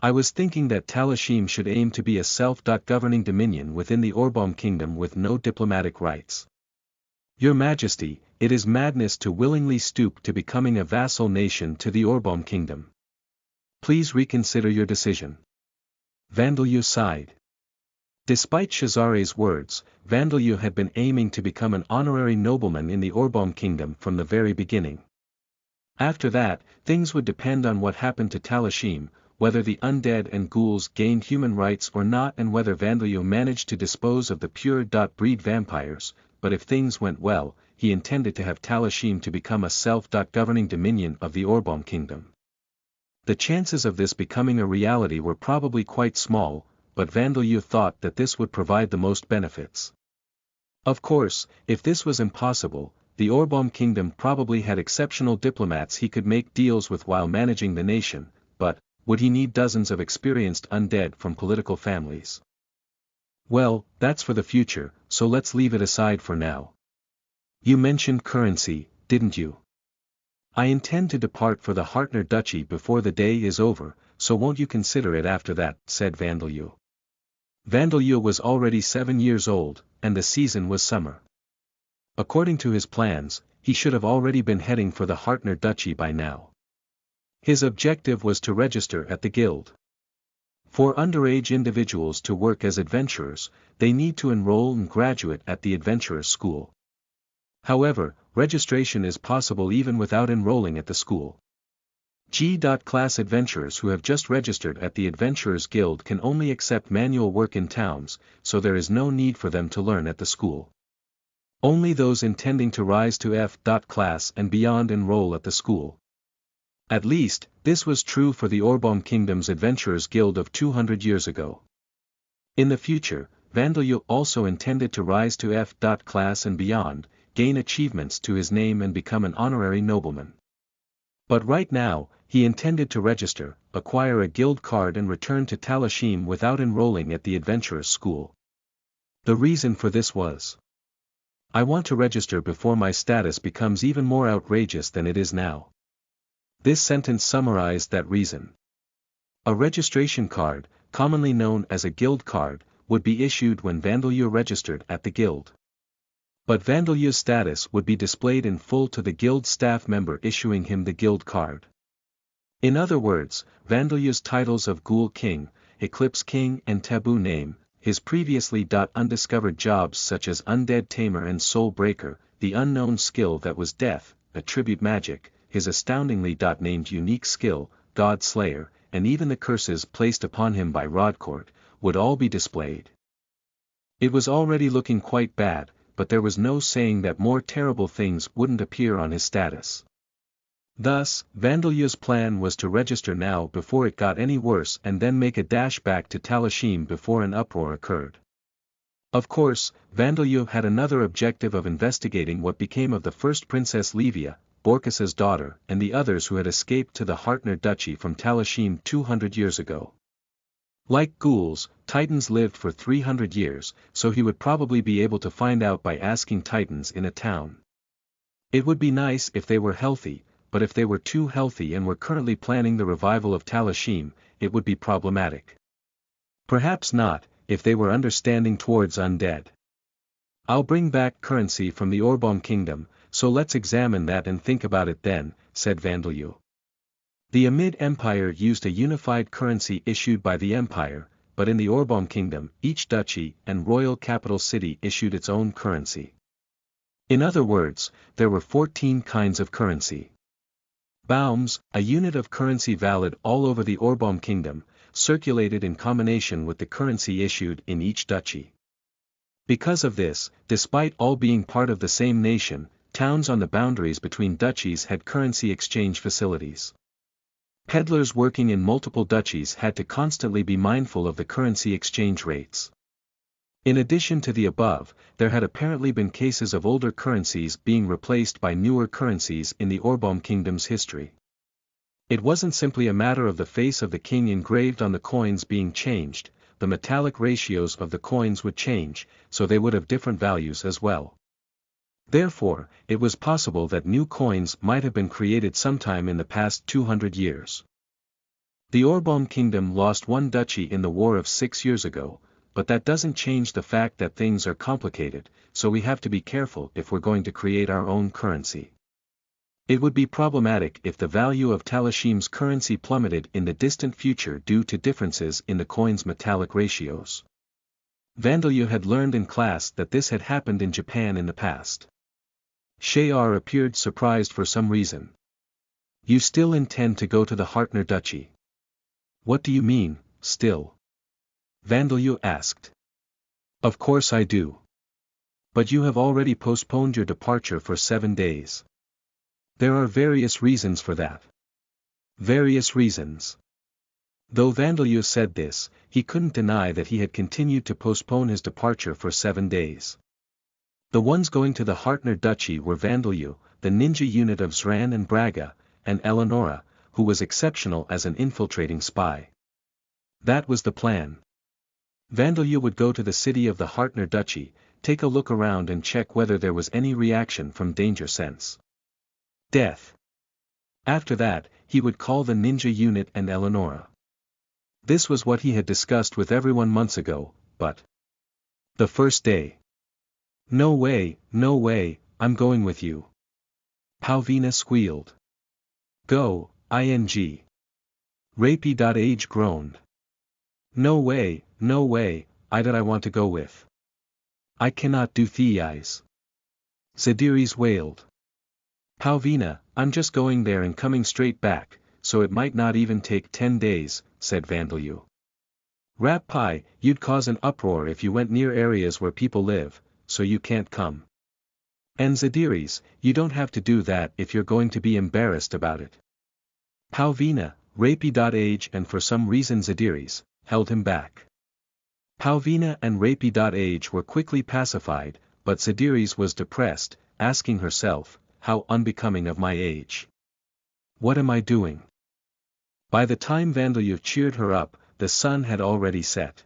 "I was thinking that Talashim should aim to be a self-governing dominion within the Orbaum Kingdom with no diplomatic rights. Your Majesty, it is madness to willingly stoop to becoming a vassal nation to the Orbaum Kingdom. Please reconsider your decision." Vandeleur sighed. Despite Cesare's words, Vandeleur had been aiming to become an honorary nobleman in the Orbaum Kingdom from the very beginning. After that, things would depend on what happened to Talashim, whether the undead and ghouls gained human rights or not and whether Vandeleur managed to dispose of the pure-breed vampires, but if things went well, he intended to have Talashim to become a self-governing dominion of the Orbaum Kingdom. The chances of this becoming a reality were probably quite small, but Vandeleur thought that this would provide the most benefits. Of course, if this was impossible, the Orbaum Kingdom probably had exceptional diplomats he could make deals with while managing the nation, but would he need dozens of experienced undead from political families? Well, that's for the future, so let's leave it aside for now. You mentioned currency, didn't you? I intend to depart for the Hartner Duchy before the day is over, so won't you consider it after that, said Vandeleur. Vandeleur was already 7 years old, and the season was summer. According to his plans, he should have already been heading for the Hartner Duchy by now. His objective was to register at the guild. For underage individuals to work as adventurers, they need to enroll and graduate at the adventurers' school. However, registration is possible even without enrolling at the school. G.class adventurers who have just registered at the Adventurers Guild can only accept manual work in towns, so there is no need for them to learn at the school. Only those intending to rise to F.class and beyond enroll at the school. At least, this was true for the Orbaum Kingdom's Adventurers Guild of 200 years ago. In the future, Vandeleur also intended to rise to F.class and beyond, gain achievements to his name and become an honorary nobleman. But right now, he intended to register, acquire a guild card and return to Talashim without enrolling at the adventurers' school. The reason for this was, "I want to register before my status becomes even more outrageous than it is now." This sentence summarized that reason. A registration card, commonly known as a guild card, would be issued when Vandalur registered at the guild. But Vandalur's status would be displayed in full to the guild staff member issuing him the guild card. In other words, Vandalur's titles of Ghoul King, Eclipse King and Taboo Name, his previously undiscovered jobs such as Undead Tamer and Soul Breaker, the unknown skill that was Death, Attribute Magic, his astoundingly named unique skill, God Slayer, and even the curses placed upon him by Rodcourt, would all be displayed. It was already looking quite bad, but there was no saying that more terrible things wouldn't appear on his status. Thus, Vandalur's plan was to register now before it got any worse and then make a dash back to Talashim before an uproar occurred. Of course, Vandalur had another objective of investigating what became of the first Princess Levia, Borkus's daughter, and the others who had escaped to the Hartner Duchy from Talashim 200 years ago. Like ghouls, Titans lived for 300 years, so he would probably be able to find out by asking Titans in a town. It would be nice if they were healthy, but if they were too healthy and were currently planning the revival of Talashim, it would be problematic. Perhaps not, if they were understanding towards undead. "I'll bring back currency from the Orbom Kingdom, so let's examine that and think about it then," said Vandalur. The Amid Empire used a unified currency issued by the Empire, but in the Orbom Kingdom, each duchy and royal capital city issued its own currency. In other words, there were 14 kinds of currency. Baums, a unit of currency valid all over the Orbom Kingdom, circulated in combination with the currency issued in each duchy. Because of this, despite all being part of the same nation, towns on the boundaries between duchies had currency exchange facilities. Peddlers working in multiple duchies had to constantly be mindful of the currency exchange rates. In addition to the above, there had apparently been cases of older currencies being replaced by newer currencies in the Orbom Kingdom's history. It wasn't simply a matter of the face of the king engraved on the coins being changed, the metallic ratios of the coins would change, so they would have different values as well. Therefore, it was possible that new coins might have been created sometime in the past 200 years. The Orbom Kingdom lost one duchy in the War of 6 years ago, but that doesn't change the fact that things are complicated, so we have to be careful if we're going to create our own currency. It would be problematic if the value of Talashim's currency plummeted in the distant future due to differences in the coin's metallic ratios. Vandalur had learned in class that this had happened in Japan in the past. Shayar appeared surprised for some reason. "You still intend to go to the Hartner Duchy?" "What do you mean, still?" Vandalur asked. "Of course I do. But you have already postponed your departure for 7 days. There are various reasons for that." Various reasons. Though Vandalur said this, he couldn't deny that he had continued to postpone his departure for 7 days. The ones going to the Hartner Duchy were Vandalur, the ninja unit of Zran and Braga, and Eleonora, who was exceptional as an infiltrating spy. That was the plan. Vandalur would go to the city of the Hartner Duchy, take a look around and check whether there was any reaction from Danger Sense. Death. After that, he would call the ninja unit and Eleonora. This was what he had discussed with everyone months ago, but the first day. No way, I'm going with you." Palvina squealed. "Go, ing. Rapey.age groaned. No way, I want to go with. I cannot do thei's." Zadiris wailed. "Palvina, I'm just going there and coming straight back, so it might not even take 10 days, said Vandalur. "Rat pie, you'd cause an uproar if you went near areas where people live, so you can't come. And Zadiris, you don't have to do that if you're going to be embarrassed about it." Palvina, Rapey.age and for some reason Zadiris, held him back. Palvina and Rapey.age were quickly pacified, but Zadiris was depressed, asking herself, "How unbecoming of my age. What am I doing? By the time Vandalyu cheered her up, the sun had already set.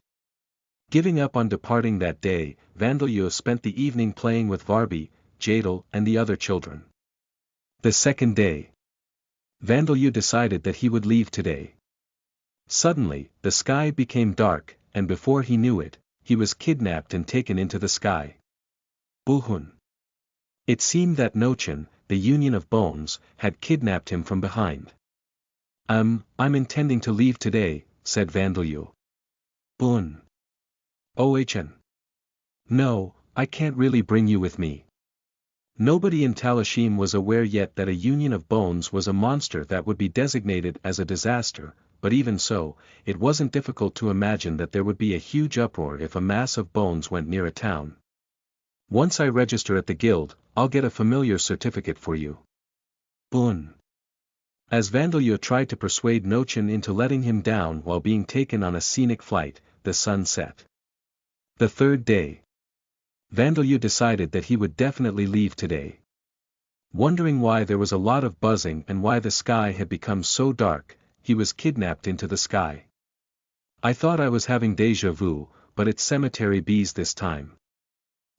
Giving up on departing that day, Vandalyu spent the evening playing with Varby, Jadal and the other children. The second day, Vandalyu decided that he would leave today. Suddenly, the sky became dark, and before he knew it, he was kidnapped and taken into the sky. Bulhun. It seemed that Nochin, the Union of Bones, had kidnapped him from behind. I'm intending to leave today, said Vandalyu. Bulhun. Ohn. No, I can't really bring you with me. Nobody in Talashim was aware yet that a Union of Bones was a monster that would be designated as a disaster, but even so, it wasn't difficult to imagine that there would be a huge uproar if a mass of bones went near a town. Once I register at the guild, I'll get a familiar certificate for you. Bulhun. As Vandalyu tried to persuade Nochin into letting him down while being taken on a scenic flight, the sun set. The third day, Vandalyu decided that he would definitely leave today. Wondering why there was a lot of buzzing and why the sky had become so dark, he was kidnapped into the sky. I thought I was having déjà vu, but it's cemetery bees this time.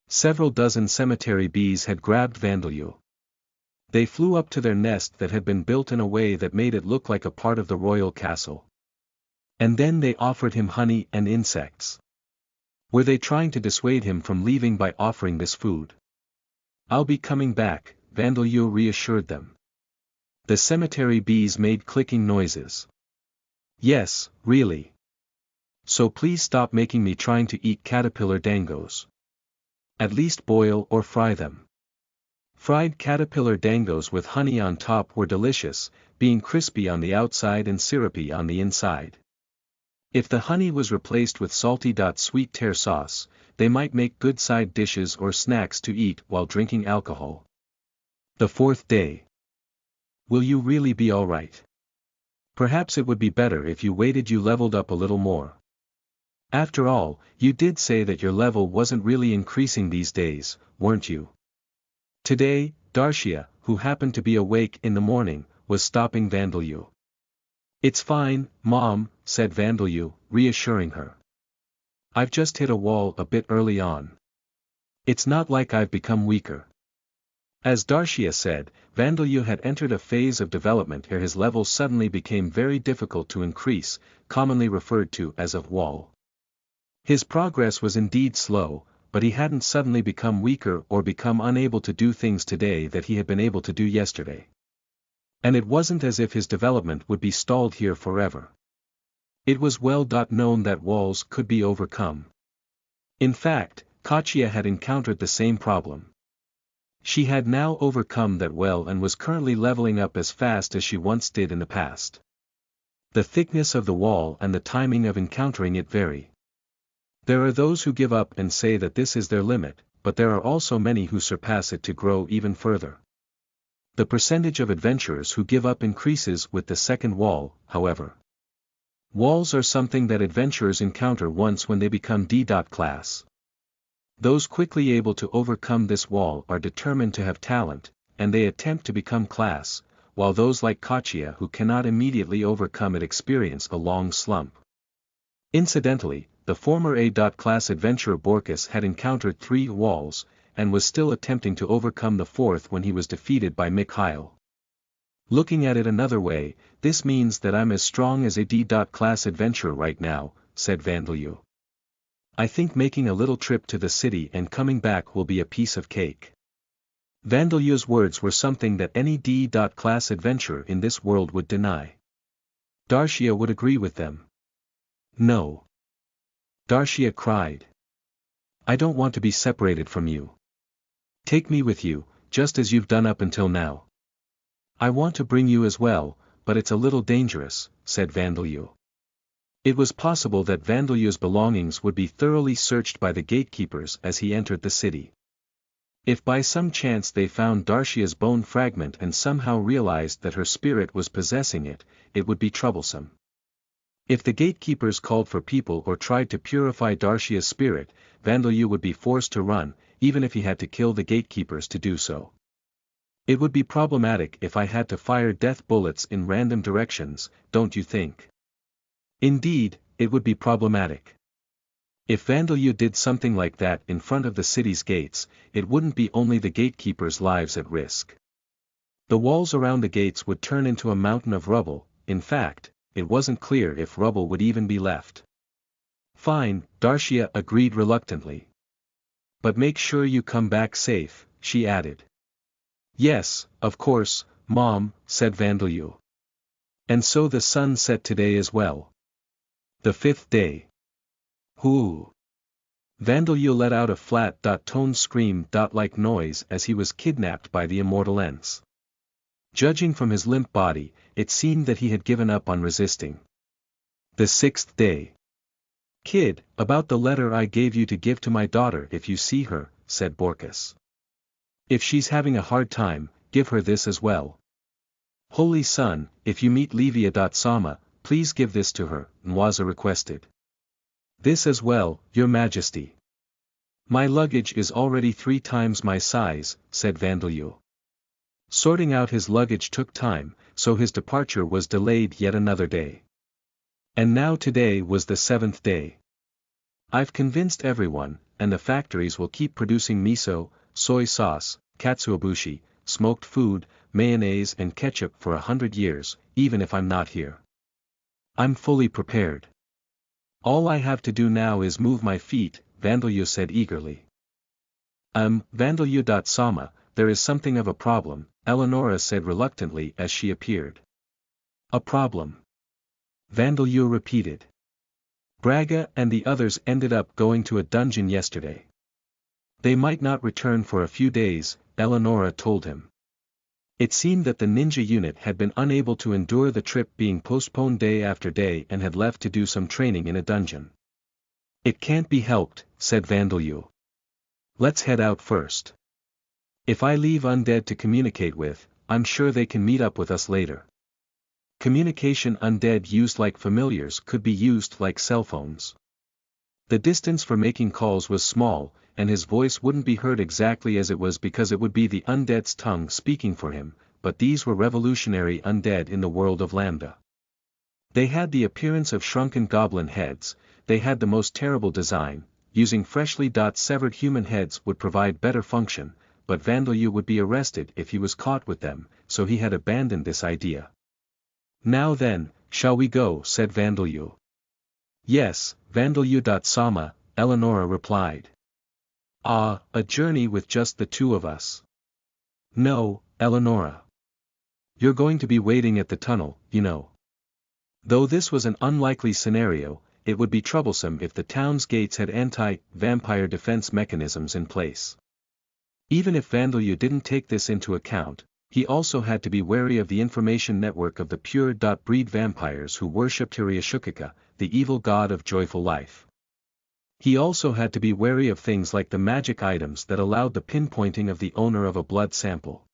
Several dozen cemetery bees had grabbed Vandalyu. They flew up to their nest that had been built in a way that made it look like a part of the royal castle. And then they offered him honey and insects. Were they trying to dissuade him from leaving by offering this food? I'll be coming back, Vandalyu reassured them. The cemetery bees made clicking noises. Yes, really. So please stop making me trying to eat caterpillar dangos. At least boil or fry them. Fried caterpillar dangos with honey on top were delicious, being crispy on the outside and syrupy on the inside. If the honey was replaced with salty sweet tar sauce, they might make good side dishes or snacks to eat while drinking alcohol. The fourth day. Will you really be alright? Perhaps it would be better if you waited you leveled up a little more. After all, you did say that your level wasn't really increasing these days, weren't you? Today, Darshia, who happened to be awake in the morning, was stopping Vandalyu. It's fine, Mom, said Vandalyu, reassuring her. I've just hit a wall a bit early on. It's not like I've become weaker. As Darshia said, Vandalyu had entered a phase of development where his level suddenly became very difficult to increase, commonly referred to as a wall. His progress was indeed slow, but he hadn't suddenly become weaker or become unable to do things today that he had been able to do yesterday. And it wasn't as if his development would be stalled here forever. It was well known that walls could be overcome. In fact, Kachia had encountered the same problem. She had now overcome that well and was currently leveling up as fast as she once did in the past. The thickness of the wall and the timing of encountering it vary. There are those who give up and say that this is their limit, but there are also many who surpass it to grow even further. The percentage of adventurers who give up increases with the second wall, however. Walls are something that adventurers encounter once when they become D. class. Those quickly able to overcome this wall are determined to have talent, and they attempt to become class, while those like Kachia who cannot immediately overcome it experience a long slump. Incidentally, the former A. class adventurer Borkus had encountered 3 walls, and was still attempting to overcome the 4th when he was defeated by Mikhail. Looking at it another way, this means that I'm as strong as a D. class adventurer right now, said Vandalyu. I think making a little trip to the city and coming back will be a piece of cake. Vandalyu's words were something that any D. class adventurer in this world would deny. Darshia would agree with them. No. Darshia cried. I don't want to be separated from you. Take me with you, just as you've done up until now. I want to bring you as well, but it's a little dangerous, said Vandalyu. It was possible that Vandalyu's belongings would be thoroughly searched by the gatekeepers as he entered the city. If by some chance they found Darshia's bone fragment and somehow realized that her spirit was possessing it, it would be troublesome. If the gatekeepers called for people or tried to purify Darshia's spirit, Vandalyu would be forced to run, even if he had to kill the gatekeepers to do so. It would be problematic if I had to fire death bullets in random directions, don't you think? Indeed, it would be problematic. If Vandeleur did something like that in front of the city's gates, it wouldn't be only the gatekeepers' lives at risk. The walls around the gates would turn into a mountain of rubble. In fact, it wasn't clear if rubble would even be left. Fine, Darcia agreed reluctantly. But make sure you come back safe, she added. Yes, of course, Mom, said Vandeleur. And so the sun set today as well. The 5th day. Whoo! Vandeleur let out a flat-toned scream-like noise as he was kidnapped by the immortal Ents. Judging from his limp body, it seemed that he had given up on resisting. The 6th day. Kid, about the letter I gave you to give to my daughter if you see her, said Borkus. If she's having a hard time, give her this as well. Holy Son, if you meet Livia-sama, please give this to her, Nwaza requested. This as well, Your Majesty. My luggage is already 3 times my size, said Vandeleur. Sorting out his luggage took time, so his departure was delayed yet another day. And now today was the 7th day. I've convinced everyone, and the factories will keep producing miso, soy sauce, katsuobushi, smoked food, mayonnaise and ketchup for 100 years, even if I'm not here. I'm fully prepared. All I have to do now is move my feet, Vandeleur said eagerly. Vandeleur-sama, there is something of a problem, Eleonora said reluctantly as she appeared. A problem? Vandeleur repeated. Braga and the others ended up going to a dungeon yesterday. They might not return for a few days, Eleonora told him. It seemed that the ninja unit had been unable to endure the trip being postponed day after day and had left to do some training in a dungeon. It can't be helped, said Vandeleur. Let's head out first. If I leave undead to communicate with, I'm sure they can meet up with us later. Communication undead used like familiars could be used like cell phones. The distance for making calls was small, and his voice wouldn't be heard exactly as it was because it would be the undead's tongue speaking for him, but these were revolutionary undead in the world of Lambda. They had the appearance of shrunken goblin heads, they had the most terrible design, using freshly severed human heads would provide better function, but Vandeleur would be arrested if he was caught with them, so he had abandoned this idea. Now then, shall we go, said Vandeleur. Yes, Vandeleur-sama, Eleonora replied. Ah, a journey with just the 2 of us. No, Eleonora. You're going to be waiting at the tunnel, you know. Though this was an unlikely scenario, it would be troublesome if the town's gates had anti-vampire defense mechanisms in place. Even if Vandeleur didn't take this into account, he also had to be wary of the information network of the pure-breed vampires who worshipped Hiryashukika, the evil god of joyful life. He also had to be wary of things like the magic items that allowed the pinpointing of the owner of a blood sample.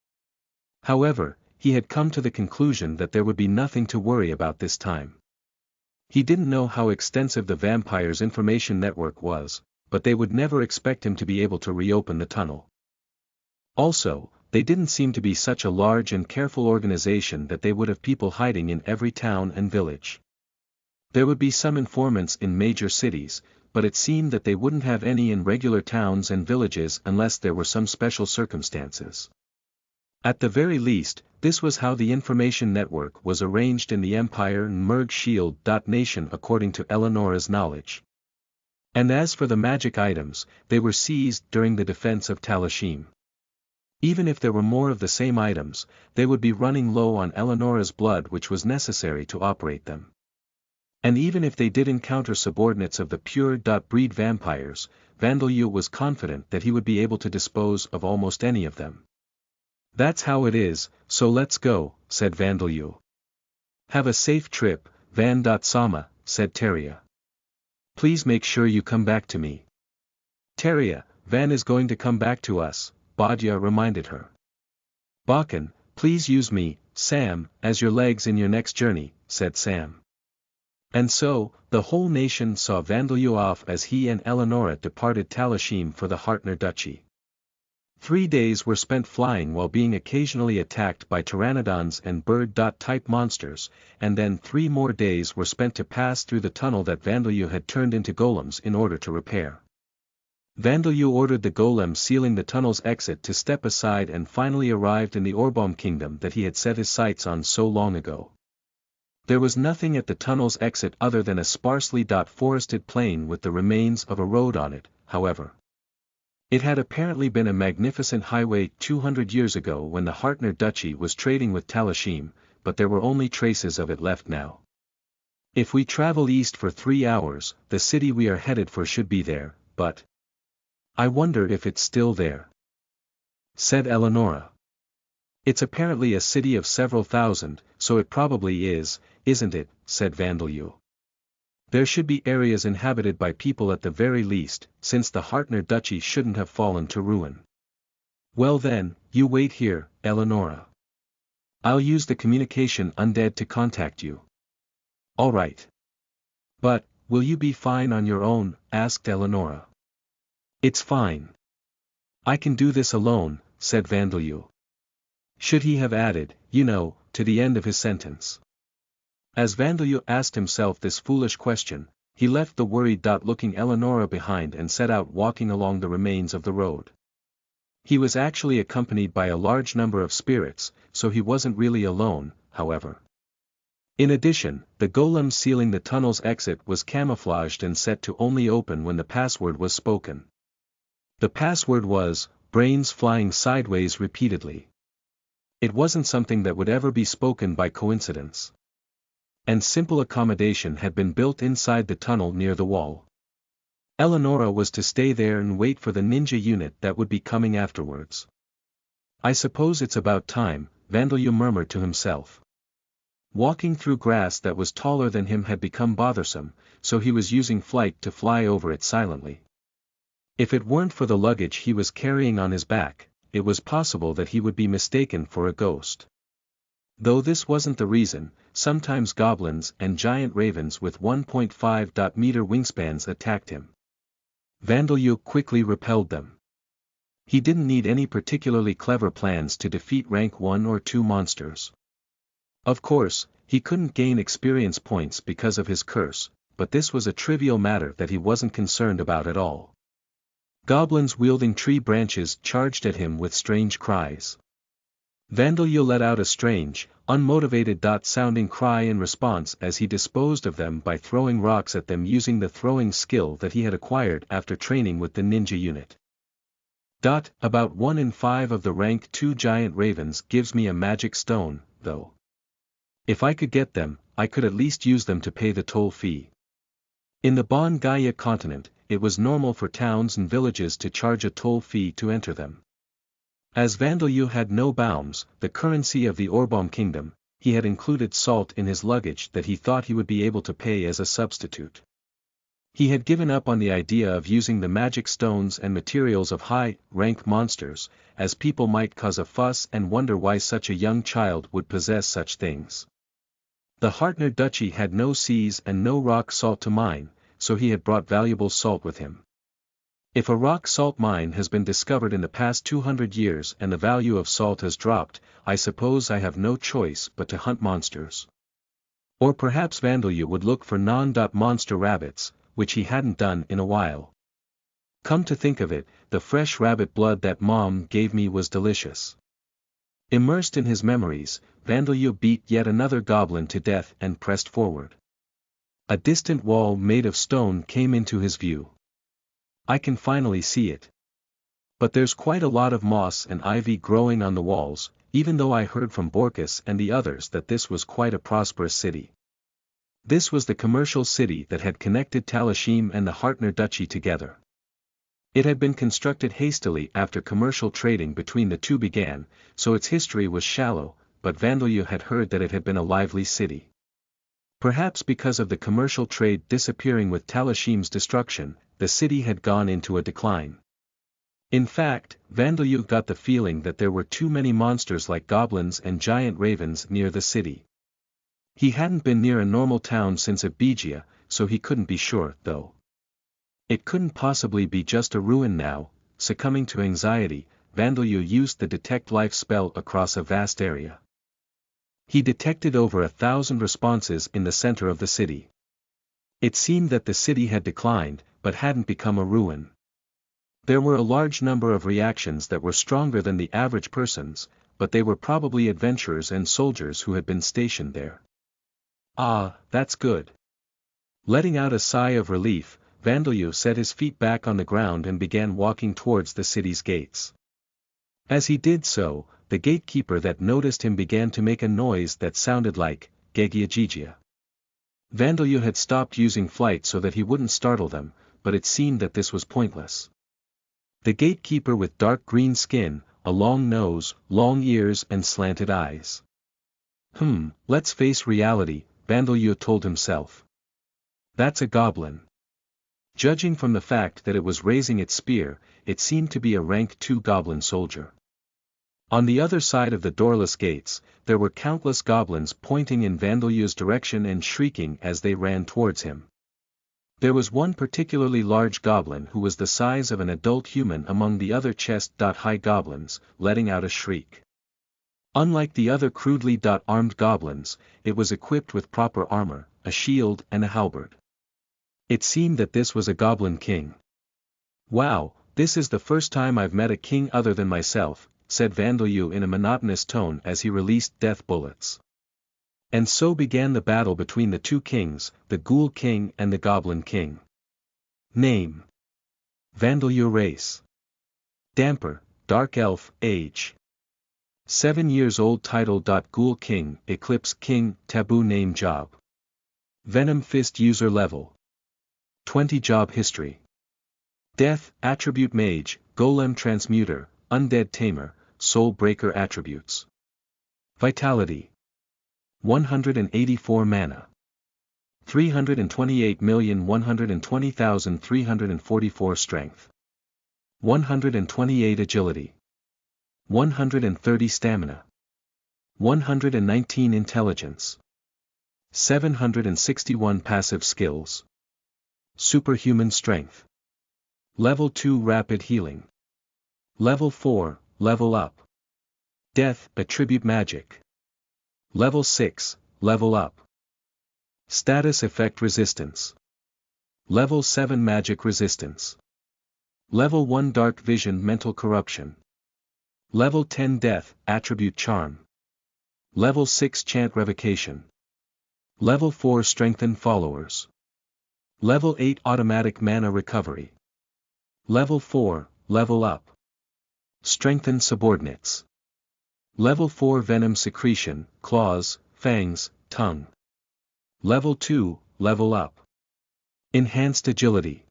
However, he had come to the conclusion that there would be nothing to worry about this time. He didn't know how extensive the vampire's information network was, but they would never expect him to be able to reopen the tunnel. Also, they didn't seem to be such a large and careful organization that they would have people hiding in every town and village. There would be some informants in major cities, but it seemed that they wouldn't have any in regular towns and villages unless there were some special circumstances. At the very least, this was how the information network was arranged in the Empire and Merg Shield. Nation according to Eleonora's knowledge. And as for the magic items, they were seized during the defense of Talashim. Even if there were more of the same items, they would be running low on Eleonora's blood which was necessary to operate them. And even if they did encounter subordinates of the pure-breed vampires, Vandeleur was confident that he would be able to dispose of almost any of them. That's how it is, so let's go, said Vandeleur. Have a safe trip, Van-sama, said Teria. Please make sure you come back to me. Teria, Van is going to come back to us, Badya reminded her. Bakken, please use me, Sam, as your legs in your next journey, said Sam. And so, the whole nation saw Vandeleur off as he and Eleonora departed Talashim for the Hartner Duchy. 3 days were spent flying while being occasionally attacked by pteranodons and bird-type monsters, and then 3 more days were spent to pass through the tunnel that Vandeleur had turned into golems in order to repair. Vandeleur ordered the golem sealing the tunnel's exit to step aside and finally arrived in the Orbaum kingdom that he had set his sights on so long ago. There was nothing at the tunnel's exit other than a sparsely forested plain with the remains of a road on it, however. It had apparently been a magnificent highway 200 years ago when the Hartner Duchy was trading with Talashim, but there were only traces of it left now. If we travel east for 3 hours, the city we are headed for should be there, but I wonder if it's still there, said Eleonora. It's apparently a city of several thousand, so it probably is, isn't it, said Vandeleur. There should be areas inhabited by people at the very least, since the Hartner Duchy shouldn't have fallen to ruin. Well then, you wait here, Eleonora. I'll use the communication undead to contact you. All right. But, will you be fine on your own? Asked Eleonora. It's fine. I can do this alone, said Vandeleur. Should he have added, to the end of his sentence? As Vandeleur asked himself this foolish question, he left the worried-looking Eleonora behind and set out walking along the remains of the road. He was actually accompanied by a large number of spirits, so he wasn't really alone, however. In addition, the golem sealing the tunnel's exit was camouflaged and set to only open when the password was spoken. The password was, brains flying sideways repeatedly. It wasn't something that would ever be spoken by coincidence. And simple accommodation had been built inside the tunnel near the wall. Eleonora was to stay there and wait for the ninja unit that would be coming afterwards. I suppose it's about time, Vandeleur murmured to himself. Walking through grass that was taller than him had become bothersome, so he was using flight to fly over it silently. If it weren't for the luggage he was carrying on his back, it was possible that he would be mistaken for a ghost. Though this wasn't the reason, sometimes goblins and giant ravens with 1.5-meter wingspans attacked him. Vandeleur quickly repelled them. He didn't need any particularly clever plans to defeat rank 1 or 2 monsters. Of course, he couldn't gain experience points because of his curse, but this was a trivial matter that he wasn't concerned about at all. Goblins wielding tree branches charged at him with strange cries. Vandeleur let out a strange, unmotivated-sounding cry in response as he disposed of them by throwing rocks at them using the throwing skill that he had acquired after training with the ninja unit. About 1 in 5 of the rank 2 giant ravens gives me a magic stone, though. If I could get them, I could at least use them to pay the toll fee. In the Bon Gaia continent, it was normal for towns and villages to charge a toll fee to enter them. As Vandeleur had no bounds, the currency of the Orbaum kingdom, he had included salt in his luggage that he thought he would be able to pay as a substitute. He had given up on the idea of using the magic stones and materials of high-rank monsters, as people might cause a fuss and wonder why such a young child would possess such things. The Hartner Duchy had no seas and no rock salt to mine, so he had brought valuable salt with him. If a rock salt mine has been discovered in the past 200 years and the value of salt has dropped, I suppose I have no choice but to hunt monsters. Or perhaps Vandeleur would look for non-monster rabbits, which he hadn't done in a while. Come to think of it, the fresh rabbit blood that Mom gave me was delicious. Immersed in his memories, Vandeleur beat yet another goblin to death and pressed forward. A distant wall made of stone came into his view. I can finally see it. But there's quite a lot of moss and ivy growing on the walls, even though I heard from Borkus and the others that this was quite a prosperous city. This was the commercial city that had connected Talashim and the Hartner Duchy together. It had been constructed hastily after commercial trading between the two began, so its history was shallow, but Vandeleur had heard that it had been a lively city. Perhaps because of the commercial trade disappearing with Talashim's destruction, the city had gone into a decline. In fact, Vandeleur got the feeling that there were too many monsters like goblins and giant ravens near the city. He hadn't been near a normal town since Abigia, so he couldn't be sure, though. It couldn't possibly be just a ruin now. Succumbing to anxiety, Vandalyu used the Detect Life spell across a vast area. He detected over 1,000 responses in the center of the city. It seemed that the city had declined, but hadn't become a ruin. There were a large number of reactions that were stronger than the average person's, but they were probably adventurers and soldiers who had been stationed there. Ah, that's good. Letting out a sigh of relief, Vandalyu set his feet back on the ground and began walking towards the city's gates. As he did so, the gatekeeper that noticed him began to make a noise that sounded like, Gegiagigia. Vandalyu had stopped using flight so that he wouldn't startle them, but it seemed that this was pointless. The gatekeeper with dark green skin, a long nose, long ears and slanted eyes. Let's face reality, Vandalyu told himself. That's a goblin. Judging from the fact that it was raising its spear, it seemed to be a rank 2 goblin soldier. On the other side of the doorless gates, there were countless goblins pointing in Vandalyu's direction and shrieking as they ran towards him. There was one particularly large goblin who was the size of an adult human among the other chest-high goblins, letting out a shriek. Unlike the other crudely armed goblins, it was equipped with proper armor, a shield and a halberd. It seemed that this was a goblin king. Wow, this is the first time I've met a king other than myself, said Vandalyu in a monotonous tone as he released death bullets. And so began the battle between the two kings, the Ghoul King and the Goblin King. Name: Vandalyu. Race: Damper, Dark Elf. Age: 7 years old. Title: Ghoul King, Eclipse King. Taboo name: Job. Venom Fist. User level 20. Job history: Death, attribute Mage, Golem Transmuter, Undead Tamer, Soul Breaker. Attributes: Vitality 184 mana, 328,120,344 strength, 128 agility, 130 stamina, 119 intelligence, 761 passive skills, superhuman strength, level 2 rapid healing, level 4, level up, death, attribute magic, level 6, level up, status effect resistance, level 7 magic resistance, level 1 dark vision mental corruption, level 10 death, attribute charm, level 6 chant revocation, level 4 strengthen followers, level 8 automatic mana recovery, level 4, level up, strengthen subordinates, level 4 venom secretion, claws, fangs, tongue, level 2, level up, enhanced agility,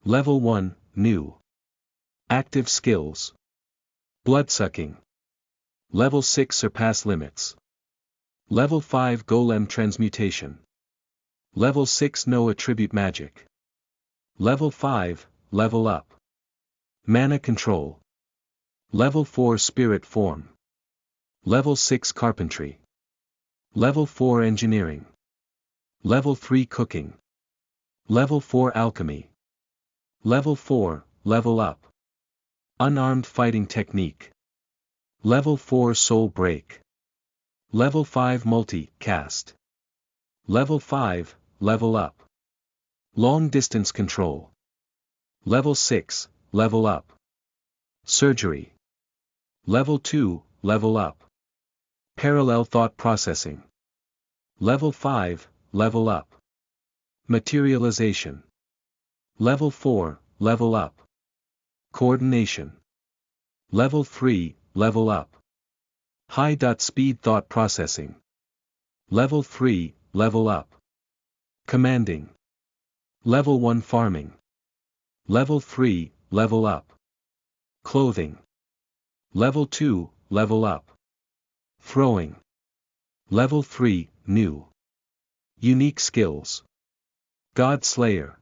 level 1, new, active skills, bloodsucking, level 6 surpass limits, level 5 golem transmutation, level 6 no attribute magic, level 5, level up, mana control, level 4 spirit form, level 6 carpentry, level 4 engineering, level 3 cooking, level 4 alchemy, level 4, level up, unarmed fighting technique, level 4 soul break, level 5 multi-cast, level 5, level up, long distance control, level 6, level up, surgery, level 2, level up, parallel thought processing, level 5, level up, materialization, level 4, level up, coordination, level 3, level up, high-speed thought processing, level 3, level up, commanding, level 1 farming, level 3, level up, clothing, level 2, level up, throwing, level 3, new, unique skills, God Slayer,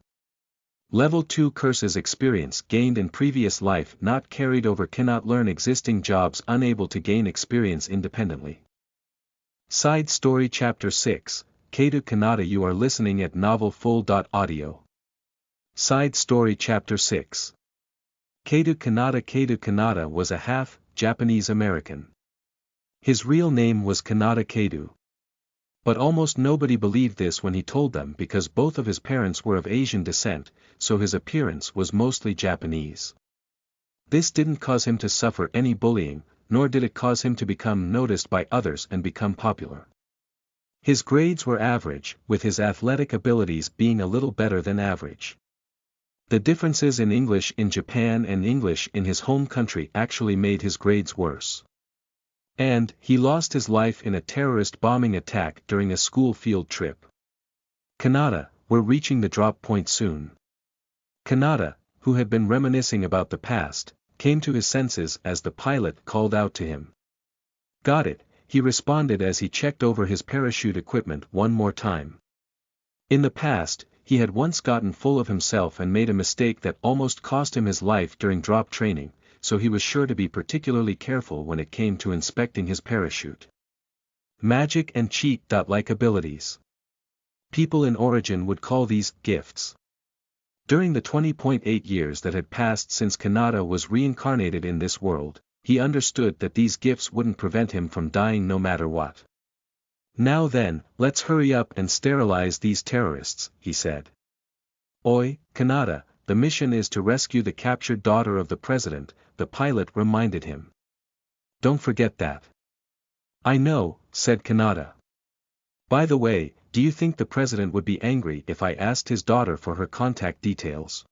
level 2 curses experience gained in previous life not carried over, cannot learn existing jobs, unable to gain experience independently. Side Story Chapter 6, Kadu Kanata. You are listening at novelfull.audio. Side Story Chapter 6. Keidu Kanata was a half-Japanese American. His real name was Kanata Keidu. But almost nobody believed this when he told them because both of his parents were of Asian descent, so his appearance was mostly Japanese. This didn't cause him to suffer any bullying, nor did it cause him to become noticed by others and become popular. His grades were average, with his athletic abilities being a little better than average. The differences in English in Japan and English in his home country actually made his grades worse. And, he lost his life in a terrorist bombing attack during a school field trip. Kanata, we're reaching the drop point soon. Kanata, who had been reminiscing about the past, came to his senses as the pilot called out to him. Got it, he responded as he checked over his parachute equipment one more time. In the past, he had once gotten full of himself and made a mistake that almost cost him his life during drop training, so he was sure to be particularly careful when it came to inspecting his parachute. Magic and cheat-like abilities. People in Origin would call these gifts. During the 20.8 years that had passed since Kanata was reincarnated in this world, he understood that these gifts wouldn't prevent him from dying no matter what. Now then, let's hurry up and sterilize these terrorists, he said. Oi, Kanata, the mission is to rescue the captured daughter of the president, the pilot reminded him. Don't forget that. I know, said Kanata. By the way, do you think the president would be angry if I asked his daughter for her contact details?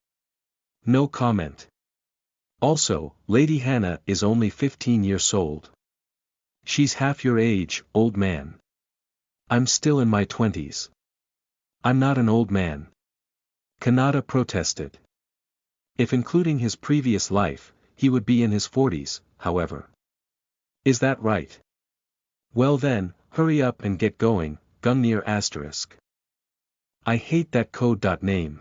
No comment. Also, Lady Hannah is only 15 years old. She's half your age, old man. I'm still in my 20s. I'm not an old man. Kanata protested. If including his previous life, he would be in his 40s, however. Is that right? Well then, hurry up and get going, Gungnir asterisk. I hate that code. Name.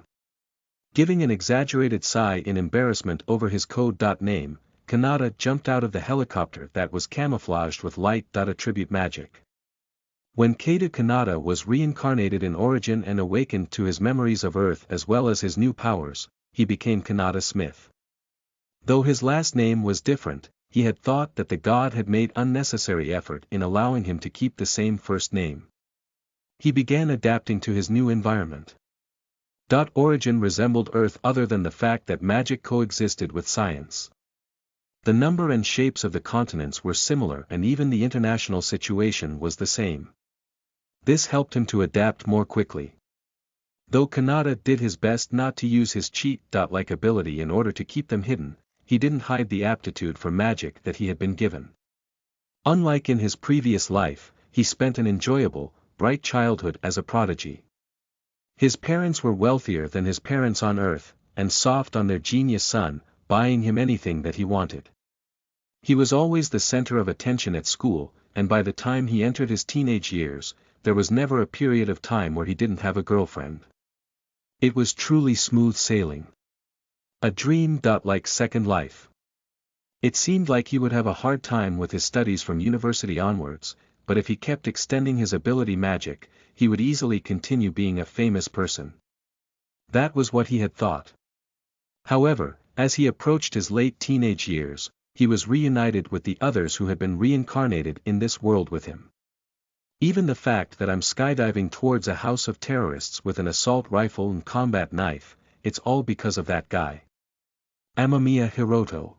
Giving an exaggerated sigh in embarrassment over his code. Name, Kanata jumped out of the helicopter that was camouflaged with light. Attribute magic. When Keidu Kanata was reincarnated in Origin and awakened to his memories of Earth as well as his new powers, he became Kanata Smith. Though his last name was different, he had thought that the god had made unnecessary effort in allowing him to keep the same first name. He began adapting to his new environment. Origin resembled Earth other than the fact that magic coexisted with science. The number and shapes of the continents were similar and even the international situation was the same. This helped him to adapt more quickly. Though Kanata did his best not to use his cheat-like ability in order to keep them hidden, he didn't hide the aptitude for magic that he had been given. Unlike in his previous life, he spent an enjoyable, bright childhood as a prodigy. His parents were wealthier than his parents on Earth, and soft on their genius son, buying him anything that he wanted. He was always the center of attention at school, and by the time he entered his teenage years, there was never a period of time where he didn't have a girlfriend. It was truly smooth sailing. A dream. Like Second Life. It seemed like he would have a hard time with his studies from university onwards, but if he kept extending his ability magic, he would easily continue being a famous person. That was what he had thought. However, as he approached his late teenage years, he was reunited with the others who had been reincarnated in this world with him. Even the fact that I'm skydiving towards a house of terrorists with an assault rifle and combat knife, it's all because of that guy. Amamiya Hiroto.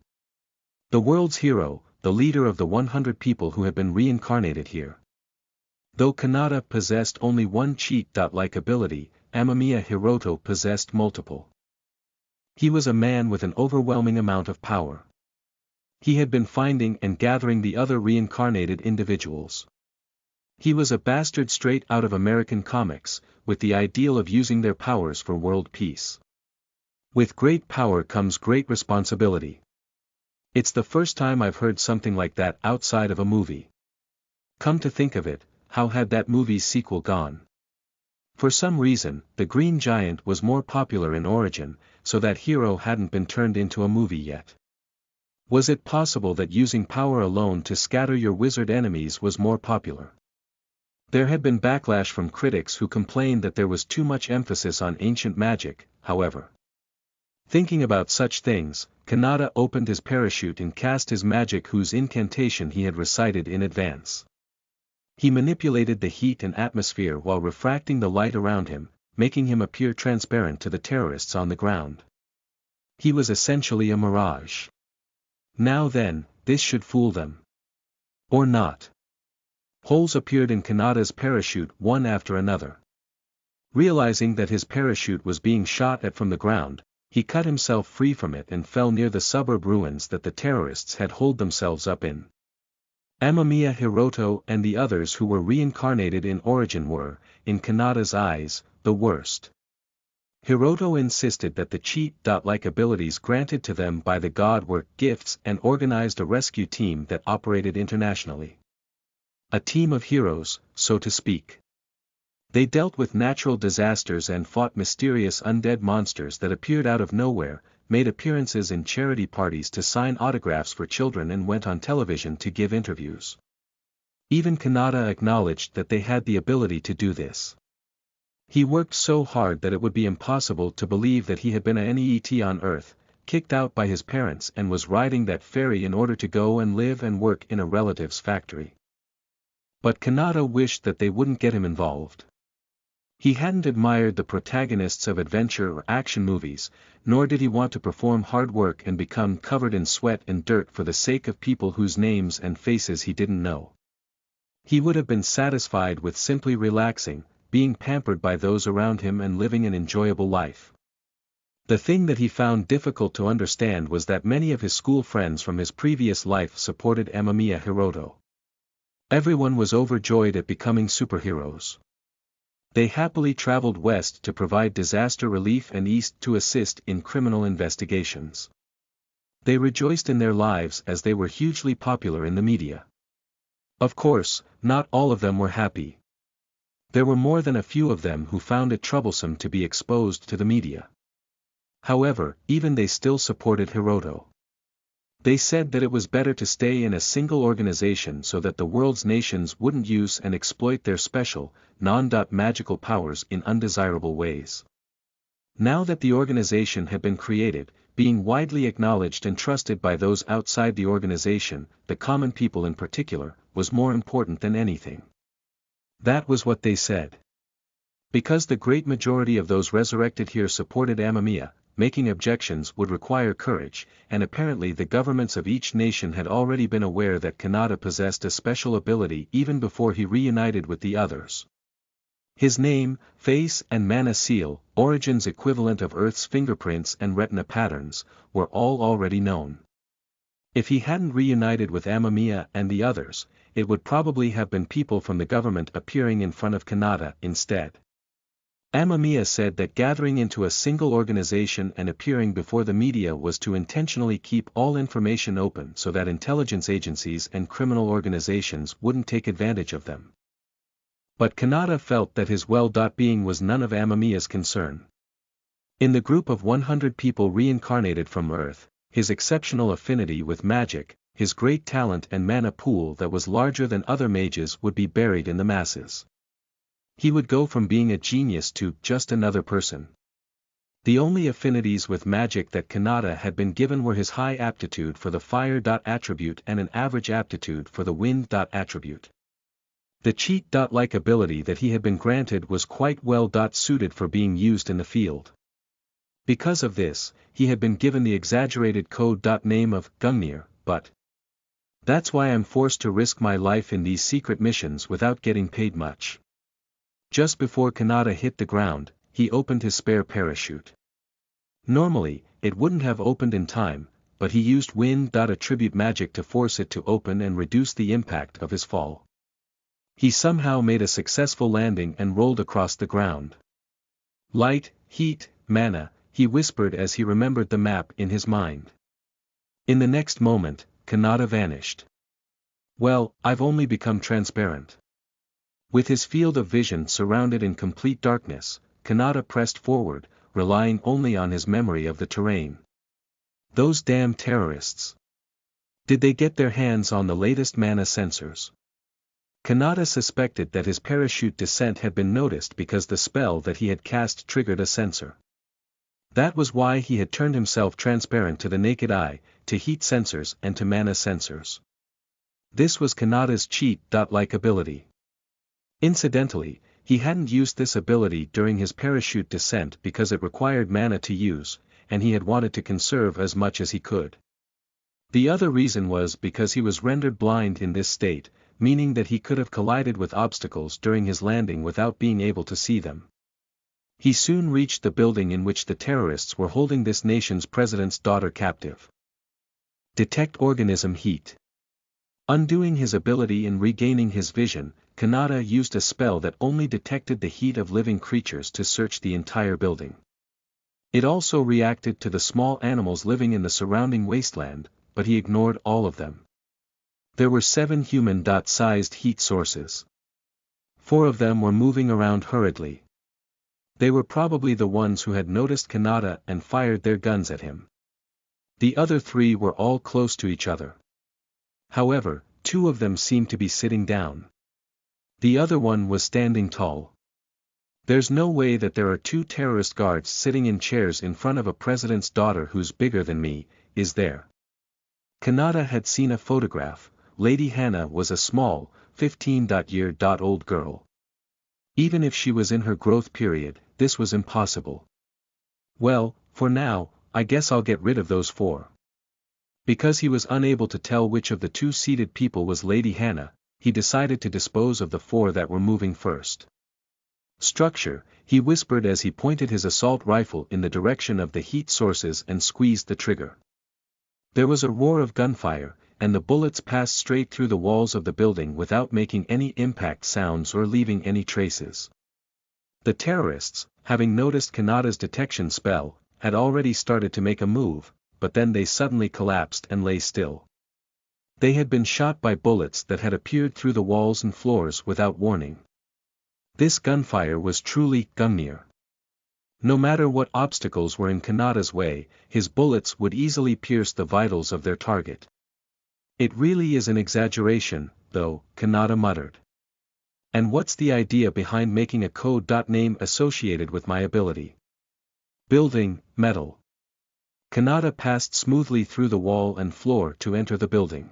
The world's hero, the leader of the 100 people who had been reincarnated here. Though Kanata possessed only one cheat-like ability, Amamiya Hiroto possessed multiple. He was a man with an overwhelming amount of power. He had been finding and gathering the other reincarnated individuals. He was a bastard straight out of American comics, with the ideal of using their powers for world peace. With great power comes great responsibility. It's the first time I've heard something like that outside of a movie. Come to think of it, how had that movie's sequel gone? For some reason, the Green Giant was more popular in Origin, so that hero hadn't been turned into a movie yet. Was it possible that using power alone to scatter your wizard enemies was more popular? There had been backlash from critics who complained that there was too much emphasis on ancient magic, however. Thinking about such things, Kanata opened his parachute and cast his magic whose incantation he had recited in advance. He manipulated the heat and atmosphere while refracting the light around him, making him appear transparent to the terrorists on the ground. He was essentially a mirage. Now then, this should fool them. Or not. Holes appeared in Kanata's parachute one after another. Realizing that his parachute was being shot at from the ground, he cut himself free from it and fell near the suburb ruins that the terrorists had holed themselves up in. Amamiya Hiroto and the others who were reincarnated in origin were, in Kanata's eyes, the worst. Hiroto insisted that the cheat-like abilities granted to them by the god were gifts and organized a rescue team that operated internationally. A team of heroes, so to speak. They dealt with natural disasters and fought mysterious undead monsters that appeared out of nowhere, made appearances in charity parties to sign autographs for children and went on television to give interviews. Even Kanata acknowledged that they had the ability to do this. He worked so hard that it would be impossible to believe that he had been a NEET on Earth, kicked out by his parents and was riding that ferry in order to go and live and work in a relative's factory. But Kanata wished that they wouldn't get him involved. He hadn't admired the protagonists of adventure or action movies, nor did he want to perform hard work and become covered in sweat and dirt for the sake of people whose names and faces he didn't know. He would have been satisfied with simply relaxing, being pampered by those around him and living an enjoyable life. The thing that he found difficult to understand was that many of his school friends from his previous life supported Amamiya Hiroto. Everyone was overjoyed at becoming superheroes. They happily traveled west to provide disaster relief and east to assist in criminal investigations. They rejoiced in their lives as they were hugely popular in the media. Of course, not all of them were happy. There were more than a few of them who found it troublesome to be exposed to the media. However, even they still supported Hiroto. They said that it was better to stay in a single organization so that the world's nations wouldn't use and exploit their special, non-magical powers in undesirable ways. Now that the organization had been created, being widely acknowledged and trusted by those outside the organization, the common people in particular, was more important than anything. That was what they said. Because the great majority of those resurrected here supported Amamiya, making objections would require courage, and apparently the governments of each nation had already been aware that Kanata possessed a special ability even before he reunited with the others. His name, face and mana seal, origins equivalent of Earth's fingerprints and retina patterns, were all already known. If he hadn't reunited with Amamiya and the others, it would probably have been people from the government appearing in front of Kanata instead. Amamiya said that gathering into a single organization and appearing before the media was to intentionally keep all information open so that intelligence agencies and criminal organizations wouldn't take advantage of them. But Kanata felt that his well-being was none of Amamiya's concern. In the group of 100 people reincarnated from Earth, his exceptional affinity with magic, his great talent and mana pool that was larger than other mages would be buried in the masses. He would go from being a genius to just another person. The only affinities with magic that Kanata had been given were his high aptitude for the fire attribute and an average aptitude for the wind attribute. The cheat-like ability that he had been granted was quite well suited for being used in the field. Because of this, he had been given the exaggerated code name of Gungnir, but that's why I'm forced to risk my life in these secret missions without getting paid much. Just before Kanata hit the ground, he opened his spare parachute. Normally, it wouldn't have opened in time, but he used wind attribute magic to force it to open and reduce the impact of his fall. He somehow made a successful landing and rolled across the ground. Light, heat, mana, he whispered as he remembered the map in his mind. In the next moment, Kanata vanished. Well, I've only become transparent. With his field of vision surrounded in complete darkness, Kanata pressed forward, relying only on his memory of the terrain. Those damn terrorists. Did they get their hands on the latest mana sensors? Kanata suspected that his parachute descent had been noticed because the spell that he had cast triggered a sensor. That was why he had turned himself transparent to the naked eye, to heat sensors and to mana sensors. This was Kanata's cheat-like ability. Incidentally, he hadn't used this ability during his parachute descent because it required mana to use, and he had wanted to conserve as much as he could. The other reason was because he was rendered blind in this state, meaning that he could have collided with obstacles during his landing without being able to see them. He soon reached the building in which the terrorists were holding this nation's president's daughter captive. Detect organism heat. Undoing his ability and regaining his vision, Kanata used a spell that only detected the heat of living creatures to search the entire building. It also reacted to the small animals living in the surrounding wasteland, but he ignored all of them. There were 7 human-sized heat sources. 4 of them were moving around hurriedly. They were probably the ones who had noticed Kanata and fired their guns at him. The other 3 were all close to each other. However, 2 of them seemed to be sitting down. The other one was standing tall. There's no way that there are 2 terrorist guards sitting in chairs in front of a president's daughter who's bigger than me, is there? Kanata had seen a photograph. Lady Hannah was a small, 15-year-old girl. Even if she was in her growth period, this was impossible. Well, for now, I guess I'll get rid of those 4. Because he was unable to tell which of the 2 seated people was Lady Hannah, he decided to dispose of the 4 that were moving first. Structure, he whispered as he pointed his assault rifle in the direction of the heat sources and squeezed the trigger. There was a roar of gunfire, and the bullets passed straight through the walls of the building without making any impact sounds or leaving any traces. The terrorists, having noticed Kanata's detection spell, had already started to make a move, but then they suddenly collapsed and lay still. They had been shot by bullets that had appeared through the walls and floors without warning. This gunfire was truly Gungnir. No matter what obstacles were in Kanata's way, his bullets would easily pierce the vitals of their target. It really is an exaggeration, though, Kanata muttered. And what's the idea behind making a code name associated with my ability? Building, metal. Kanata passed smoothly through the wall and floor to enter the building.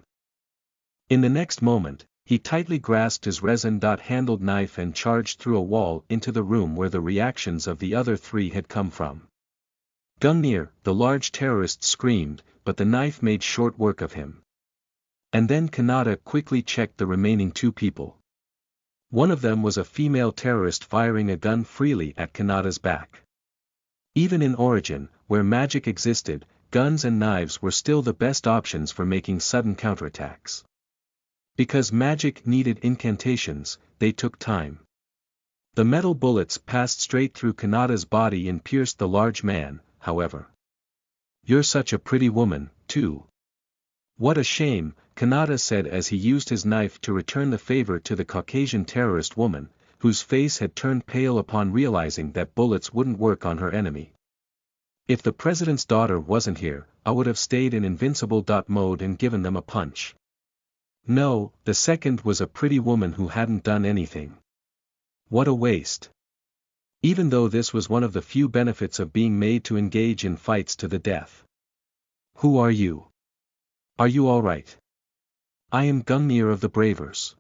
In the next moment, he tightly grasped his resin-handled knife and charged through a wall into the room where the reactions of the other 3 had come from. Gungnir, the large terrorist screamed, but the knife made short work of him. And then Kanata quickly checked the remaining 2 people. One of them was a female terrorist firing a gun freely at Kanata's back. Even in Origin, where magic existed, guns and knives were still the best options for making sudden counterattacks. Because magic needed incantations, they took time. The metal bullets passed straight through Kanata's body and pierced the large man, however. "You're such a pretty woman, too." "What a shame," Kanata said as he used his knife to return the favor to the Caucasian terrorist woman, whose face had turned pale upon realizing that bullets wouldn't work on her enemy. "If the president's daughter wasn't here, I would have stayed in invincible mode and given them a punch." No, the second was a pretty woman who hadn't done anything. What a waste. Even though this was one of the few benefits of being made to engage in fights to the death. "Who are you? Are you all right?" "I am Gungnir of the Bravers.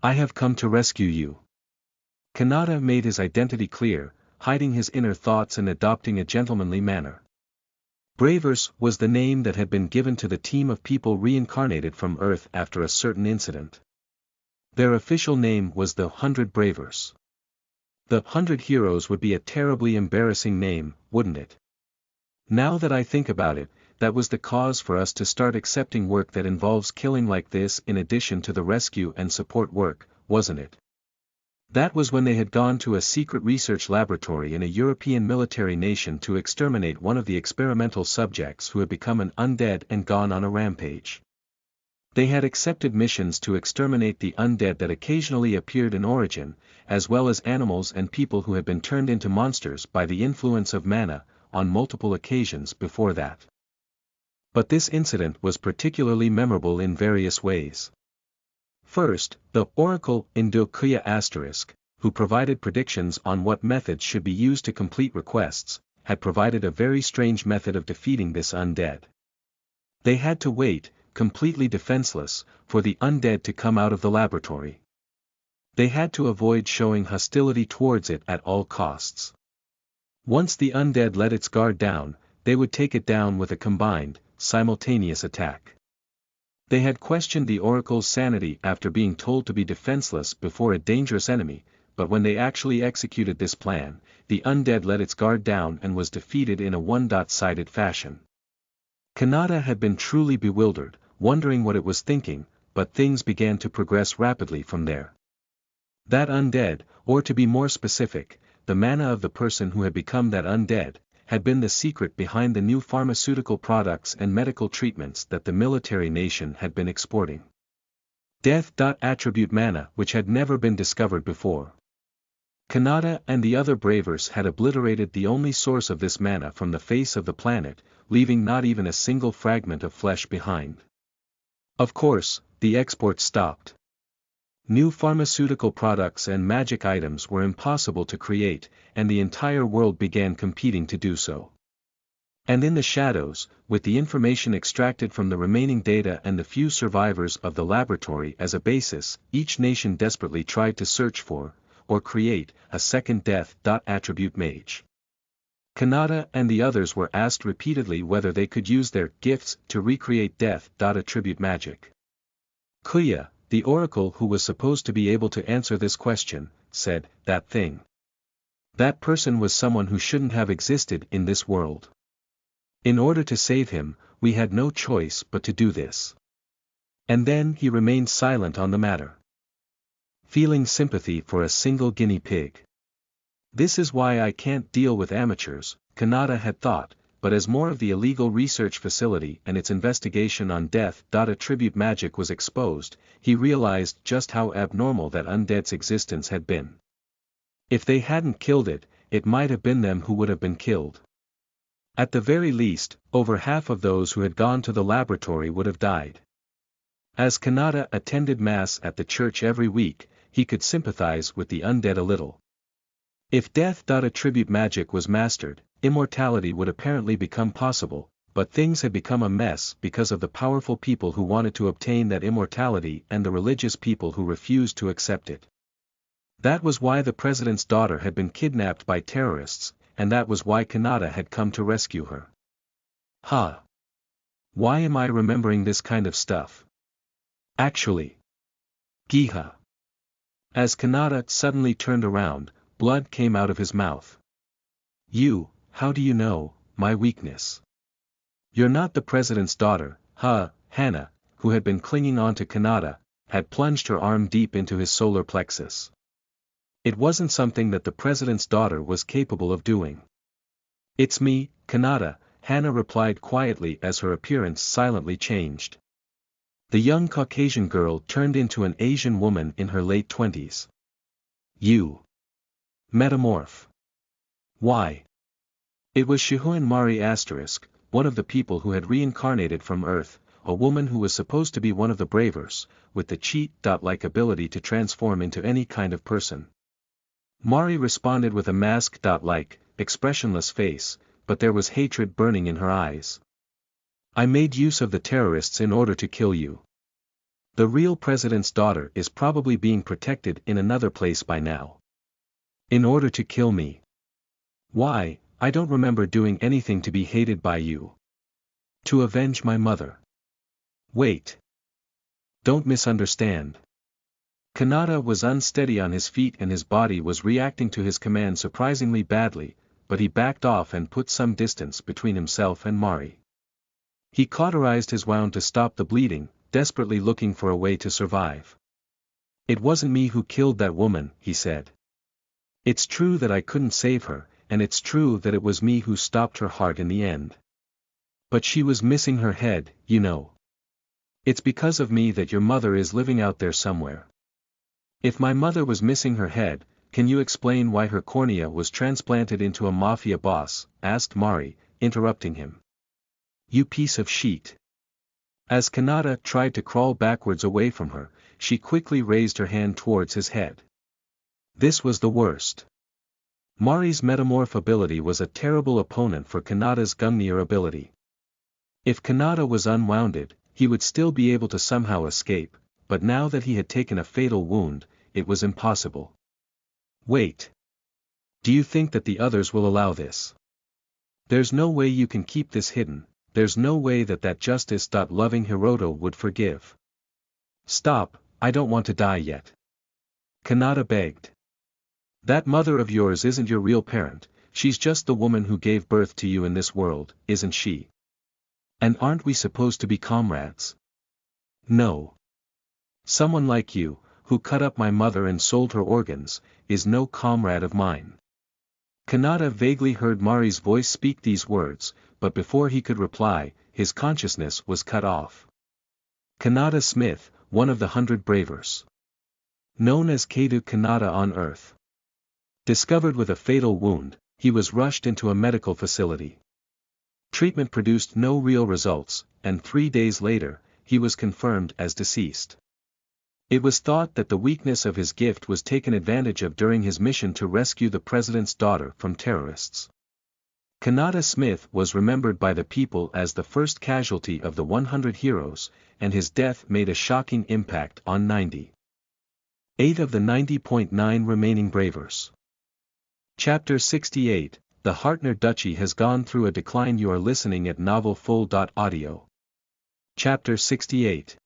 I have come to rescue you." Kanata made his identity clear, hiding his inner thoughts and adopting a gentlemanly manner. Bravers was the name that had been given to the team of people reincarnated from Earth after a certain incident. Their official name was the 100 Bravers. The 100 Heroes would be a terribly embarrassing name, wouldn't it? Now that I think about it, that was the cause for us to start accepting work that involves killing like this in addition to the rescue and support work, wasn't it? That was when they had gone to a secret research laboratory in a European military nation to exterminate one of the experimental subjects who had become an undead and gone on a rampage. They had accepted missions to exterminate the undead that occasionally appeared in Origin, as well as animals and people who had been turned into monsters by the influence of mana, on multiple occasions before that. But this incident was particularly memorable in various ways. First, the Oracle Indokuya *, who provided predictions on what methods should be used to complete requests, had provided a very strange method of defeating this undead. They had to wait, completely defenseless, for the undead to come out of the laboratory. They had to avoid showing hostility towards it at all costs. Once the undead let its guard down, they would take it down with a combined, simultaneous attack. They had questioned the oracle's sanity after being told to be defenseless before a dangerous enemy, but when they actually executed this plan, the undead let its guard down and was defeated in a one-sided fashion. Kanata had been truly bewildered, wondering what it was thinking, but things began to progress rapidly from there. That undead, or to be more specific, the mana of the person who had become that undead, had been the secret behind the new pharmaceutical products and medical treatments that the military nation had been exporting. Death. Attribute mana which had never been discovered before. Kanata and the other bravers had obliterated the only source of this mana from the face of the planet, leaving not even a single fragment of flesh behind. Of course, the export stopped. New pharmaceutical products and magic items were impossible to create, and the entire world began competing to do so. And in the shadows, with the information extracted from the remaining data and the few survivors of the laboratory as a basis, each nation desperately tried to search for, or create, a second death. Attribute mage. Kanata and the others were asked repeatedly whether they could use their gifts to recreate death. Attribute magic. Kuya, the oracle who was supposed to be able to answer this question, said, that thing. That person was someone who shouldn't have existed in this world. In order to save him, we had no choice but to do this. And then he remained silent on the matter. Feeling sympathy for a single guinea pig. This is why I can't deal with amateurs, Kanata had thought, but as more of the illegal research facility and its investigation on death. Attribute magic was exposed, he realized just how abnormal that undead's existence had been. If they hadn't killed it, it might have been them who would have been killed. At the very least, over half of those who had gone to the laboratory would have died. As Kanata attended Mass at the church every week, he could sympathize with the undead a little. If death. Attribute magic was mastered, immortality would apparently become possible, but things had become a mess because of the powerful people who wanted to obtain that immortality and the religious people who refused to accept it. That was why the president's daughter had been kidnapped by terrorists, and that was why Kanata had come to rescue her. Why am I remembering this kind of stuff? Actually. Giha. As Kanata suddenly turned around, blood came out of his mouth. How do you know, my weakness? You're not the president's daughter, Hannah, who had been clinging on to Kanata, had plunged her arm deep into his solar plexus. It wasn't something that the president's daughter was capable of doing. It's me, Kanata, Hannah replied quietly as her appearance silently changed. The young Caucasian girl turned into an Asian woman in her late 20s. You. Metamorph. Why? It was Shihuan Mari *, one of the people who had reincarnated from Earth, a woman who was supposed to be one of the bravers, with the cheat-like ability to transform into any kind of person. Mari responded with a mask-like, expressionless face, but there was hatred burning in her eyes. I made use of the terrorists in order to kill you. The real president's daughter is probably being protected in another place by now. In order to kill me. Why, I don't remember doing anything to be hated by you. To avenge my mother. Wait. Don't misunderstand. Kanata was unsteady on his feet and his body was reacting to his command surprisingly badly, but he backed off and put some distance between himself and Mari. He cauterized his wound to stop the bleeding, desperately looking for a way to survive. It wasn't me who killed that woman, he said. It's true that I couldn't save her, and it's true that it was me who stopped her heart in the end. But she was missing her head, you know. It's because of me that your mother is living out there somewhere. If my mother was missing her head, can you explain why her cornea was transplanted into a mafia boss? Asked Mari, interrupting him. You piece of shit. As Kanata tried to crawl backwards away from her, she quickly raised her hand towards his head. This was the worst. Mari's metamorph ability was a terrible opponent for Kanata's Gungnir ability. If Kanata was unwounded, he would still be able to somehow escape, but now that he had taken a fatal wound, it was impossible. Wait. Do you think that the others will allow this? There's no way you can keep this hidden, there's no way that justice-loving Hiroto would forgive. Stop, I don't want to die yet. Kanata begged. That mother of yours isn't your real parent, she's just the woman who gave birth to you in this world, isn't she? And aren't we supposed to be comrades? No. Someone like you, who cut up my mother and sold her organs, is no comrade of mine. Kanata vaguely heard Mari's voice speak these words, but before he could reply, his consciousness was cut off. Kanata Smith, one of the 100 Bravers. Known as Keidu Kanata on Earth. Discovered with a fatal wound, he was rushed into a medical facility. Treatment produced no real results, and 3 days later, he was confirmed as deceased. It was thought that the weakness of his gift was taken advantage of during his mission to rescue the president's daughter from terrorists. Kanata Smith was remembered by the people as the first casualty of the 100 heroes, and his death made a shocking impact on 98 of the 90.9 remaining Bravers. Chapter 68, The Hartner Duchy has gone through a decline. You are listening at novelfull.audio. Chapter 68.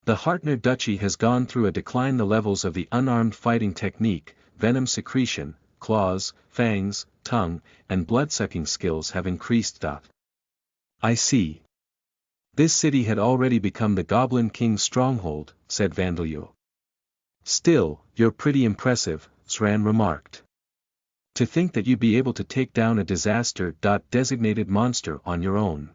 The Hartner Duchy has gone through a decline. The levels of the unarmed fighting technique, venom secretion, claws, fangs, tongue, and blood-sucking skills have increased. I see. This city had already become the Goblin King's stronghold, said Vandalyo. Still, you're pretty impressive, Sran remarked. To think that you'd be able to take down a disaster-designated monster on your own.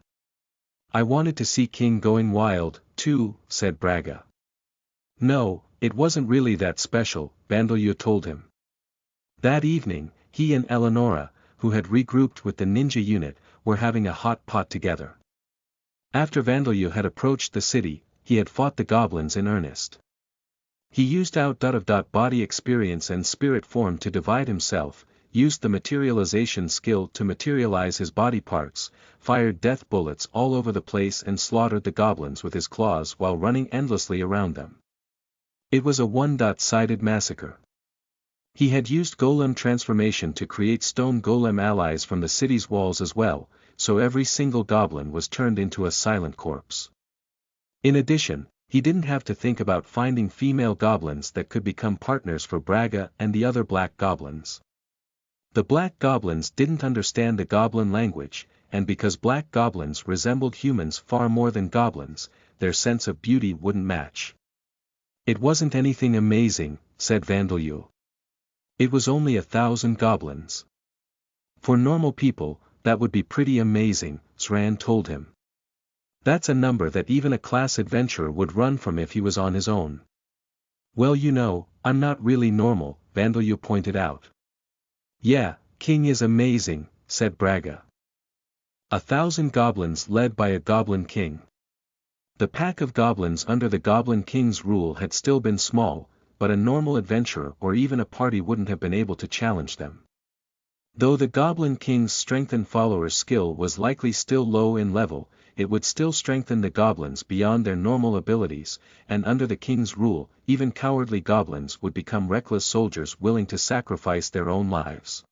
I wanted to see King going wild, too, said Braga. No, it wasn't really that special, Vandalyo told him. That evening, he and Eleonora, who had regrouped with the ninja unit, were having a hot pot together. After Vandalyo had approached the city, he had fought the goblins in earnest. He used body experience and spirit form to divide himself, used the materialization skill to materialize his body parts, fired death bullets all over the place and slaughtered the goblins with his claws while running endlessly around them. It was a one-sided massacre. He had used golem transformation to create stone golem allies from the city's walls as well, so every single goblin was turned into a silent corpse. In addition, he didn't have to think about finding female goblins that could become partners for Braga and the other black goblins. The black goblins didn't understand the goblin language, and because black goblins resembled humans far more than goblins, their sense of beauty wouldn't match. It wasn't anything amazing, said Vandalyo. It was only 1,000 goblins. For normal people, that would be pretty amazing, Sran told him. That's a number that even a class adventurer would run from if he was on his own. Well, you know, I'm not really normal, Vandalyo pointed out. Yeah, King is amazing, said Braga. 1,000 goblins led by a Goblin King. The pack of goblins under the Goblin King's rule had still been small, but a normal adventurer or even a party wouldn't have been able to challenge them. Though the Goblin King's strengthened followers' skill was likely still low in level, it would still strengthen the goblins beyond their normal abilities, and under the king's rule, even cowardly goblins would become reckless soldiers willing to sacrifice their own lives.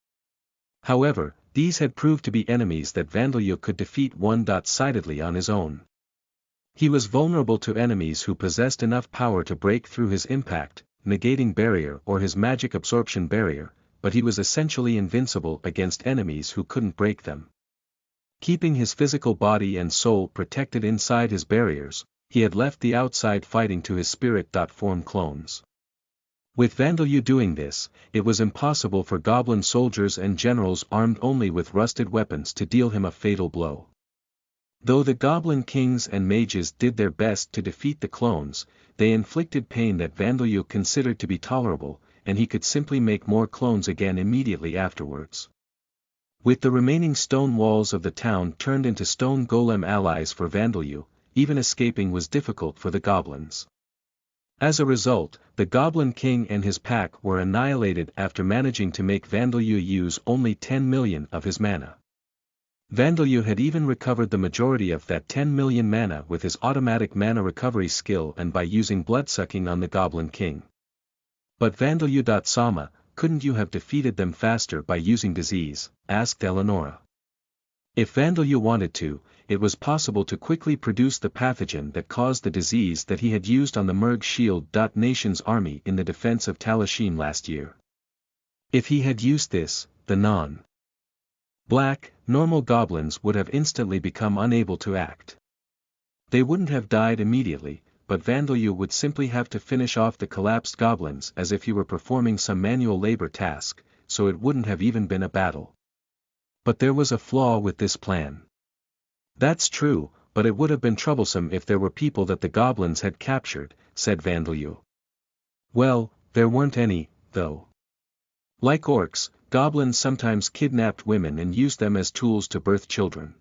However, these had proved to be enemies that Vandalyo could defeat one-sidedly on his own. He was vulnerable to enemies who possessed enough power to break through his impact, negating barrier or his magic absorption barrier, but he was essentially invincible against enemies who couldn't break them. Keeping his physical body and soul protected inside his barriers, he had left the outside fighting to his spirit-form clones. With Vandalyo doing this, it was impossible for goblin soldiers and generals armed only with rusted weapons to deal him a fatal blow. Though the Goblin Kings and Mages did their best to defeat the clones, they inflicted pain that Vandalyo considered to be tolerable, and he could simply make more clones again immediately afterwards. With the remaining stone walls of the town turned into stone golem allies for Vandalyo, even escaping was difficult for the goblins. As a result, the Goblin King and his pack were annihilated after managing to make Vandalyu use only 10 million of his mana. Vandalyu had even recovered the majority of that 10 million mana with his automatic mana recovery skill and by using bloodsucking on the Goblin King. But Vandalyu-sama, couldn't you have defeated them faster by using disease? Asked Eleonora. If Vandalyu wanted to, it was possible to quickly produce the pathogen that caused the disease that he had used on the Merg shield. Nation's army in the defense of Talashim last year. If he had used this, the non-black, normal goblins would have instantly become unable to act. They wouldn't have died immediately, but Vandalyu would simply have to finish off the collapsed goblins as if he were performing some manual labor task, so it wouldn't have even been a battle. But there was a flaw with this plan. That's true, but it would have been troublesome if there were people that the goblins had captured, said Vandalyu. Well, there weren't any, though. Like orcs, goblins sometimes kidnapped women and used them as tools to birth children.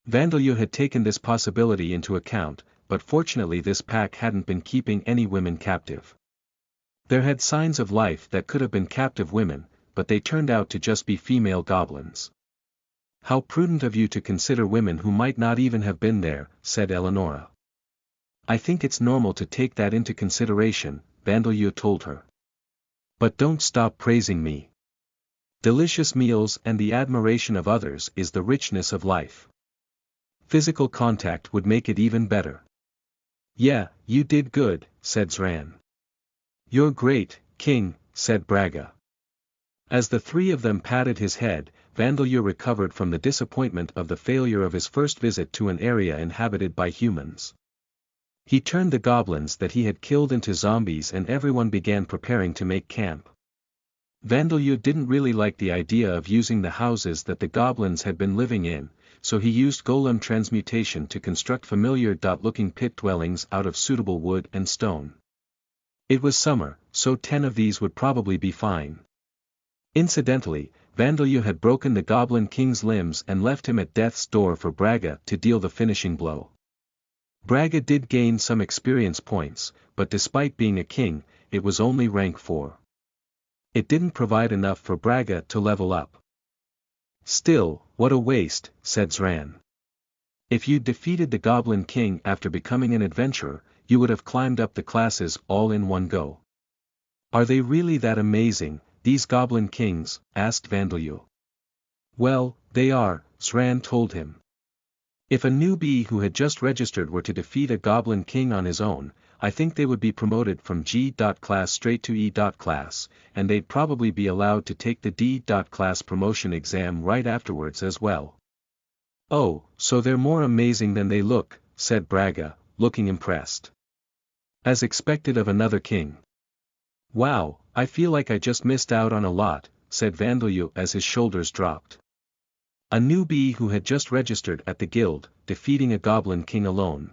Vandalyu had taken this possibility into account, but fortunately this pack hadn't been keeping any women captive. There had signs of life that could have been captive women, but they turned out to just be female goblins. How prudent of you to consider women who might not even have been there, said Eleonora. I think it's normal to take that into consideration, Vandalyu told her. But don't stop praising me. Delicious meals and the admiration of others is the richness of life. Physical contact would make it even better. Yeah, you did good, said Zran. You're great, King, said Braga. As the three of them patted his head, Vandalyu recovered from the disappointment of the failure of his first visit to an area inhabited by humans. He turned the goblins that he had killed into zombies and everyone began preparing to make camp. Vandalyu didn't really like the idea of using the houses that the goblins had been living in, so he used golem transmutation to construct familiar-looking pit dwellings out of suitable wood and stone. It was summer, so 10 of these would probably be fine. Incidentally, Vandalyu had broken the Goblin King's limbs and left him at death's door for Braga to deal the finishing blow. Braga did gain some experience points, but despite being a king, it was only rank 4. It didn't provide enough for Braga to level up. Still, what a waste, said Zran. If you'd defeated the Goblin King after becoming an adventurer, you would have climbed up the classes all in one go. Are they really that amazing, these Goblin Kings? Asked Vandalyu. Well, they are, Zran told him. If a newbie who had just registered were to defeat a Goblin King on his own, I think they would be promoted from G.class straight to E.class, and they'd probably be allowed to take the D.class promotion exam right afterwards as well. Oh, so they're more amazing than they look, said Braga, looking impressed. As expected of another king. Wow, I feel like I just missed out on a lot, said Vandalyu as his shoulders dropped. A newbie who had just registered at the guild, defeating a Goblin King alone.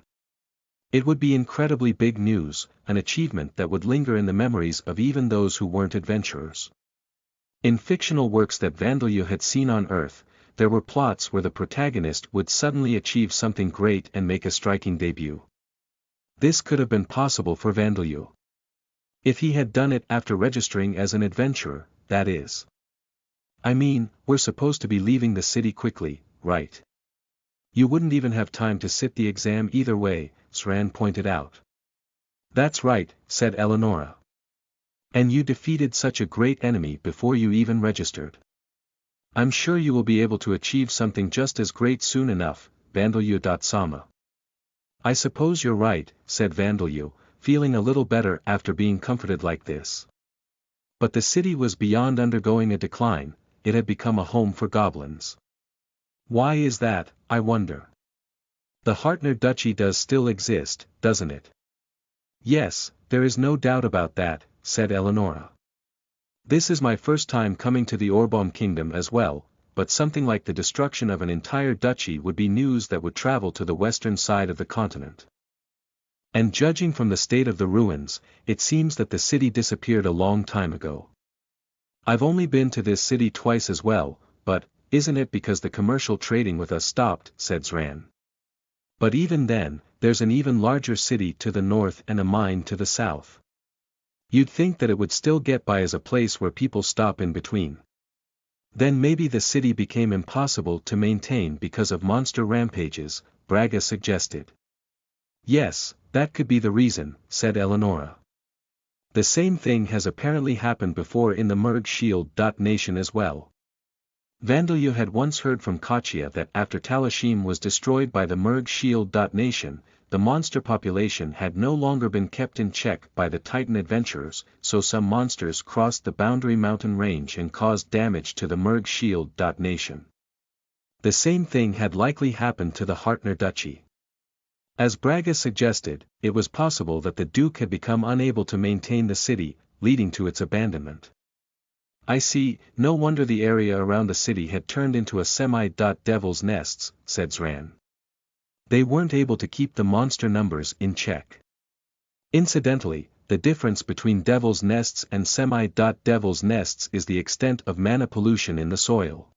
It would be incredibly big news, an achievement that would linger in the memories of even those who weren't adventurers. In fictional works that Vandalyu had seen on Earth, there were plots where the protagonist would suddenly achieve something great and make a striking debut. This could have been possible for Vandalyu. If he had done it after registering as an adventurer, that is. I mean, we're supposed to be leaving the city quickly, right? You wouldn't even have time to sit the exam either way, Zran pointed out. That's right, said Eleonora. And you defeated such a great enemy before you even registered. I'm sure you will be able to achieve something just as great soon enough, Vandalyu-sama. I suppose you're right, said Vandalyu, feeling a little better after being comforted like this. But the city was beyond undergoing a decline, it had become a home for goblins. Why is that, I wonder? The Hartner Duchy does still exist, doesn't it? Yes, there is no doubt about that, said Eleonora. This is my first time coming to the Orbaum Kingdom as well, but something like the destruction of an entire duchy would be news that would travel to the western side of the continent. And judging from the state of the ruins, it seems that the city disappeared a long time ago. I've only been to this city twice as well, but, isn't it because the commercial trading with us stopped, said Zran. But even then, there's an even larger city to the north and a mine to the south. You'd think that it would still get by as a place where people stop in between. Then maybe the city became impossible to maintain because of monster rampages, Braga suggested. Yes, that could be the reason, said Eleonora. The same thing has apparently happened before in the Merg Shield. Nation as well. Vandeleur had once heard from Kachia that after Talashim was destroyed by the Merg Shield. Nation, the monster population had no longer been kept in check by the Titan adventurers, so some monsters crossed the boundary mountain range and caused damage to the Merg Shield. Nation. The same thing had likely happened to the Hartner Duchy. As Braga suggested, it was possible that the Duke had become unable to maintain the city, leading to its abandonment. I see, no wonder the area around the city had turned into a semi-devil's nests, said Zran. They weren't able to keep the monster numbers in check. Incidentally, the difference between devil's nests and semi-devil's nests is the extent of mana pollution in the soil.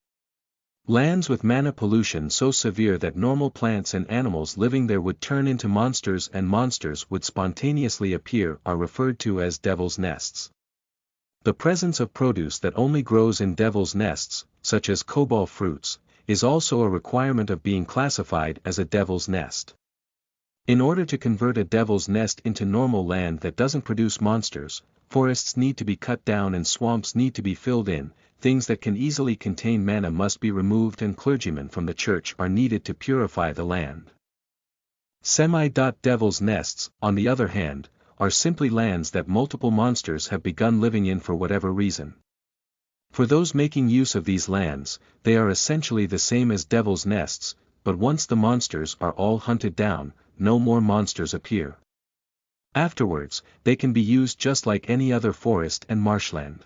Lands with mana pollution so severe that normal plants and animals living there would turn into monsters and monsters would spontaneously appear are referred to as devil's nests. The presence of produce that only grows in devil's nests, such as cobalt fruits, is also a requirement of being classified as a devil's nest. In order to convert a devil's nest into normal land that doesn't produce monsters, forests need to be cut down and swamps need to be filled in, things that can easily contain mana must be removed and clergymen from the church are needed to purify the land. Semi-devil's nests, on the other hand, are simply lands that multiple monsters have begun living in for whatever reason. For those making use of these lands, they are essentially the same as devil's nests, but once the monsters are all hunted down, no more monsters appear. Afterwards, they can be used just like any other forest and marshland.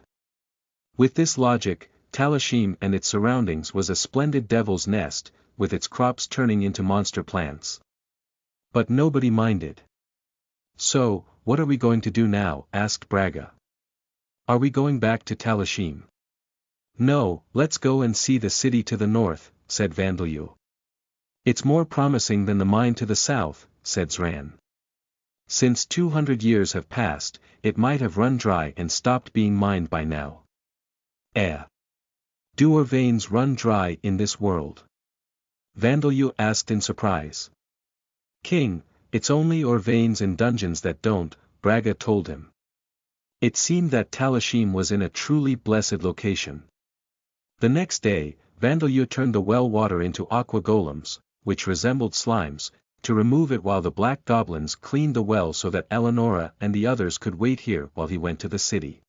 With this logic, Talashim and its surroundings was a splendid devil's nest, with its crops turning into monster plants. But nobody minded. So, what are we going to do now? Asked Braga. Are we going back to Talashim? No, let's go and see the city to the north, said Vandeleur. It's more promising than the mine to the south, said Zran. Since 200 years have passed, it might have run dry and stopped being mined by now. Do our veins run dry in this world? Vandeleur asked in surprise. King, it's only our veins in dungeons that don't, Braga told him. It seemed that Talashim was in a truly blessed location. The next day, Vandeleur turned the well water into aqua golems, which resembled slimes, to remove it while the black goblins cleaned the well so that Eleonora and the others could wait here while he went to the city.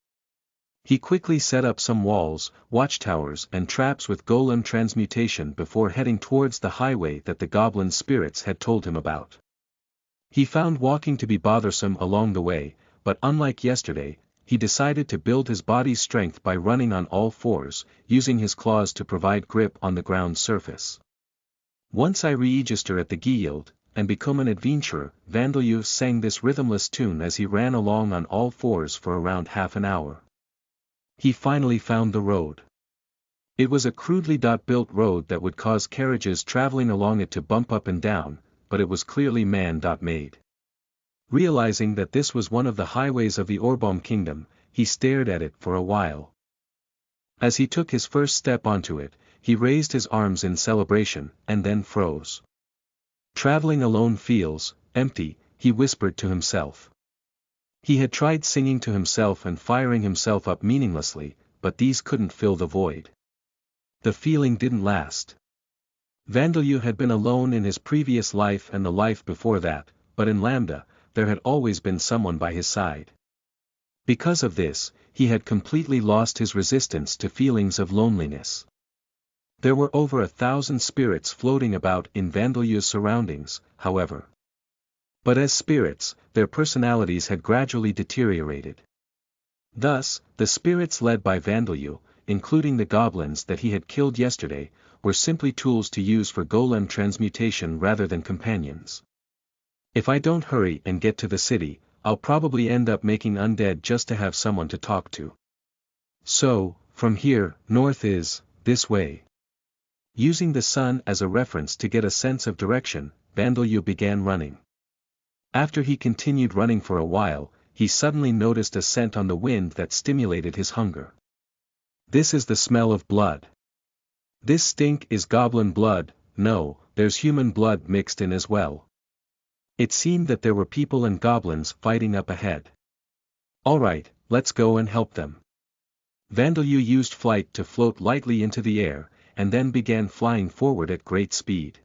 He quickly set up some walls, watchtowers and traps with golem transmutation before heading towards the highway that the goblin spirits had told him about. He found walking to be bothersome along the way, but unlike yesterday, he decided to build his body's strength by running on all fours, using his claws to provide grip on the ground surface. Once I register at the guild, and become an adventurer, Vandeleur sang this rhythmless tune as he ran along on all fours for around half an hour. He finally found the road. It was a crudely built road that would cause carriages traveling along it to bump up and down, but it was clearly man-made. Realizing that this was one of the highways of the Orbaum kingdom, he stared at it for a while. As he took his first step onto it, he raised his arms in celebration, and then froze. Traveling alone feels empty, he whispered to himself. He had tried singing to himself and firing himself up meaninglessly, but these couldn't fill the void. The feeling didn't last. Vandeleur had been alone in his previous life and the life before that, but in Lambda, there had always been someone by his side. Because of this, he had completely lost his resistance to feelings of loneliness. There were over 1,000 spirits floating about in Vandeleur's surroundings, however. But as spirits, their personalities had gradually deteriorated. Thus, the spirits led by Vandeleur, including the goblins that he had killed yesterday, were simply tools to use for golem transmutation rather than companions. If I don't hurry and get to the city, I'll probably end up making undead just to have someone to talk to. So, from here, north is, this way. Using the sun as a reference to get a sense of direction, Vandalyu began running. After he continued running for a while, he suddenly noticed a scent on the wind that stimulated his hunger. This is the smell of blood. This stink is goblin blood. No, there's human blood mixed in as well. It seemed that there were people and goblins fighting up ahead. Alright, let's go and help them. Vandalyu used flight to float lightly into the air, and then began flying forward at great speed.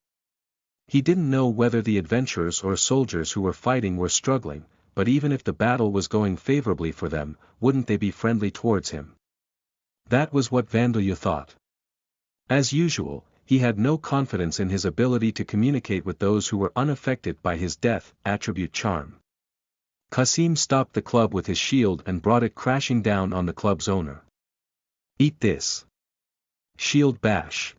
He didn't know whether the adventurers or soldiers who were fighting were struggling, but even if the battle was going favorably for them, wouldn't they be friendly towards him? That was what Vandalyu thought. As usual, he had no confidence in his ability to communicate with those who were unaffected by his death attribute charm. Qasim stopped the club with his shield and brought it crashing down on the club's owner. Eat this. Shield bash.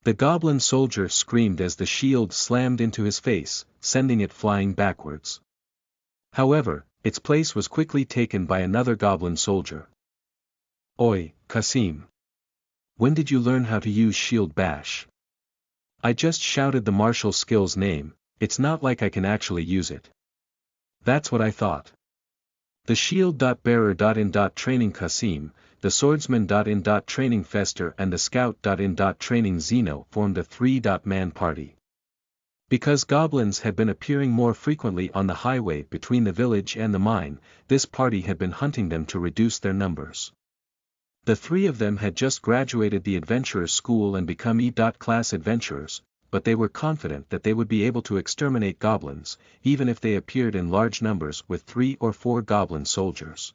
The goblin soldier screamed as the shield slammed into his face, sending it flying backwards. However, its place was quickly taken by another goblin soldier. Oi, Qasim. When did you learn how to use shield bash? I just shouted the martial skill's name, it's not like I can actually use it. That's what I thought. The shield.bearer.in.training Qasim, the swordsman.in.training Fester and the scout.in.training Zeno formed a three-man party. Because goblins had been appearing more frequently on the highway between the village and the mine, this party had been hunting them to reduce their numbers. The three of them had just graduated the adventurers school and become E.class adventurers, but they were confident that they would be able to exterminate goblins, even if they appeared in large numbers with 3 or 4 goblin soldiers.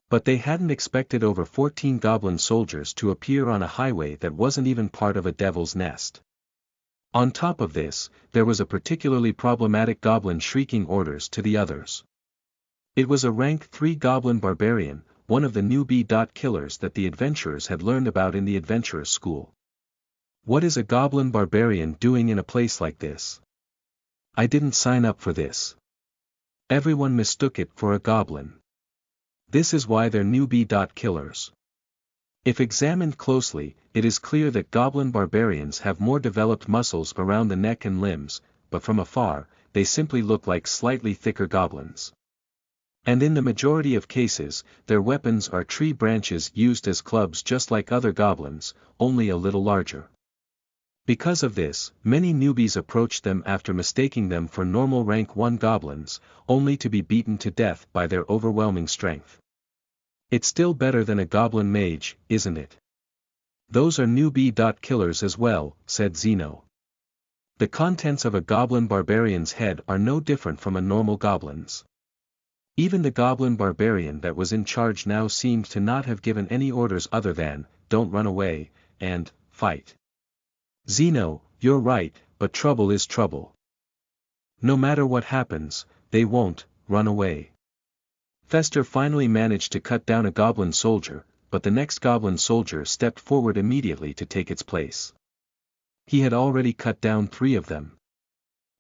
But they hadn't expected over 14 goblin soldiers to appear on a highway that wasn't even part of a devil's nest. On top of this, there was a particularly problematic goblin shrieking orders to the others. It was a rank 3 goblin barbarian, one of the newbie killers that the adventurers had learned about in the adventurers school. What is a goblin barbarian doing in a place like this? I didn't sign up for this. Everyone mistook it for a goblin. This is why they're newbie killers. If examined closely, it is clear that goblin barbarians have more developed muscles around the neck and limbs, but from afar, they simply look like slightly thicker goblins. And in the majority of cases, their weapons are tree branches used as clubs just like other goblins, only a little larger. Because of this, many newbies approached them after mistaking them for normal rank 1 goblins, only to be beaten to death by their overwhelming strength. It's still better than a goblin mage, isn't it? Those are newbie killers as well, said Zeno. The contents of a goblin barbarian's head are no different from a normal goblin's. Even the goblin barbarian that was in charge now seemed to not have given any orders other than, don't run away, and, fight. Zeno, you're right, but trouble is trouble. No matter what happens, they won't run away. Fester finally managed to cut down a goblin soldier, but the next goblin soldier stepped forward immediately to take its place. He had already cut down 3 of them.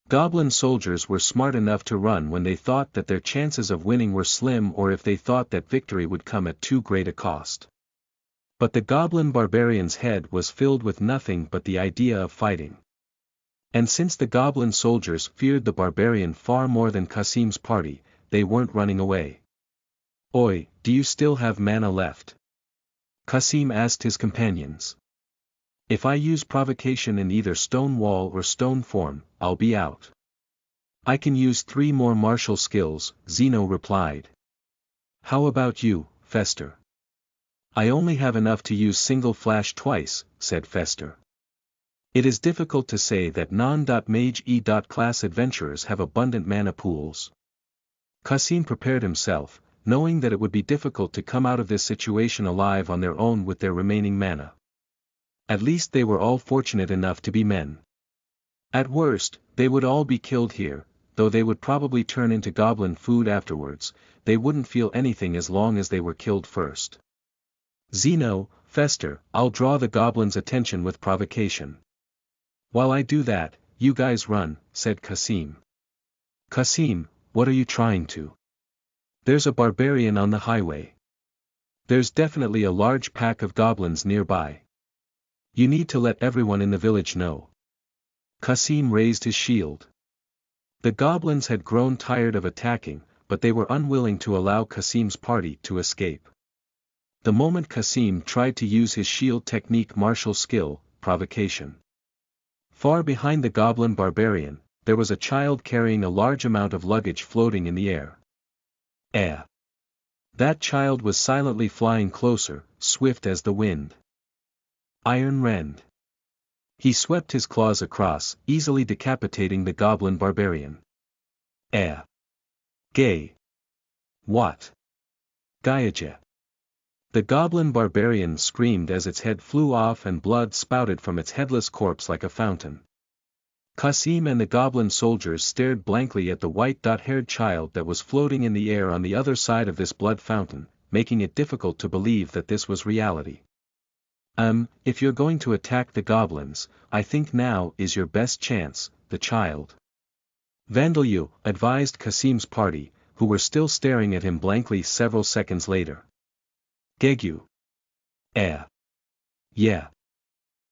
Goblin soldiers were smart enough to run when they thought that their chances of winning were slim or if they thought that victory would come at too great a cost. But the goblin barbarian's head was filled with nothing but the idea of fighting. And since the goblin soldiers feared the barbarian far more than Qasim's party, they weren't running away. Oi, do you still have mana left? Qasim asked his companions. If I use provocation in either stone wall or stone form, I'll be out. I can use 3 more martial skills, Zeno replied. How about you, Fester? I only have enough to use single flash twice, said Fester. It is difficult to say that non-mage E.class adventurers have abundant mana pools. Qasim prepared himself, knowing that it would be difficult to come out of this situation alive on their own with their remaining mana. At least they were all fortunate enough to be men. At worst, they would all be killed here, though they would probably turn into goblin food afterwards, they wouldn't feel anything as long as they were killed first. Zeno, Fester, I'll draw the goblin's attention with provocation. While I do that, you guys run, said Qasim. Qasim, what are you trying to? There's a barbarian on the highway. There's definitely a large pack of goblins nearby. You need to let everyone in the village know. Kasim raised his shield. The goblins had grown tired of attacking, but they were unwilling to allow Kasim's party to escape. The moment Kasim tried to use his shield technique, martial skill, provocation. Far behind the goblin barbarian, there was a child carrying a large amount of luggage floating in the air. That child was silently flying closer, swift as the wind. Iron Rend. He swept his claws across, easily decapitating the goblin barbarian. Gay. What? Gaiaja. The goblin barbarian screamed as its head flew off and blood spouted from its headless corpse like a fountain. Kasim and the goblin soldiers stared blankly at the white-haired child that was floating in the air on the other side of this blood fountain, making it difficult to believe that this was reality. If you're going to attack the goblins, I think now is your best chance, the child. Vandalyu advised Kasim's party, who were still staring at him blankly several seconds later. Gegyu. Yeah.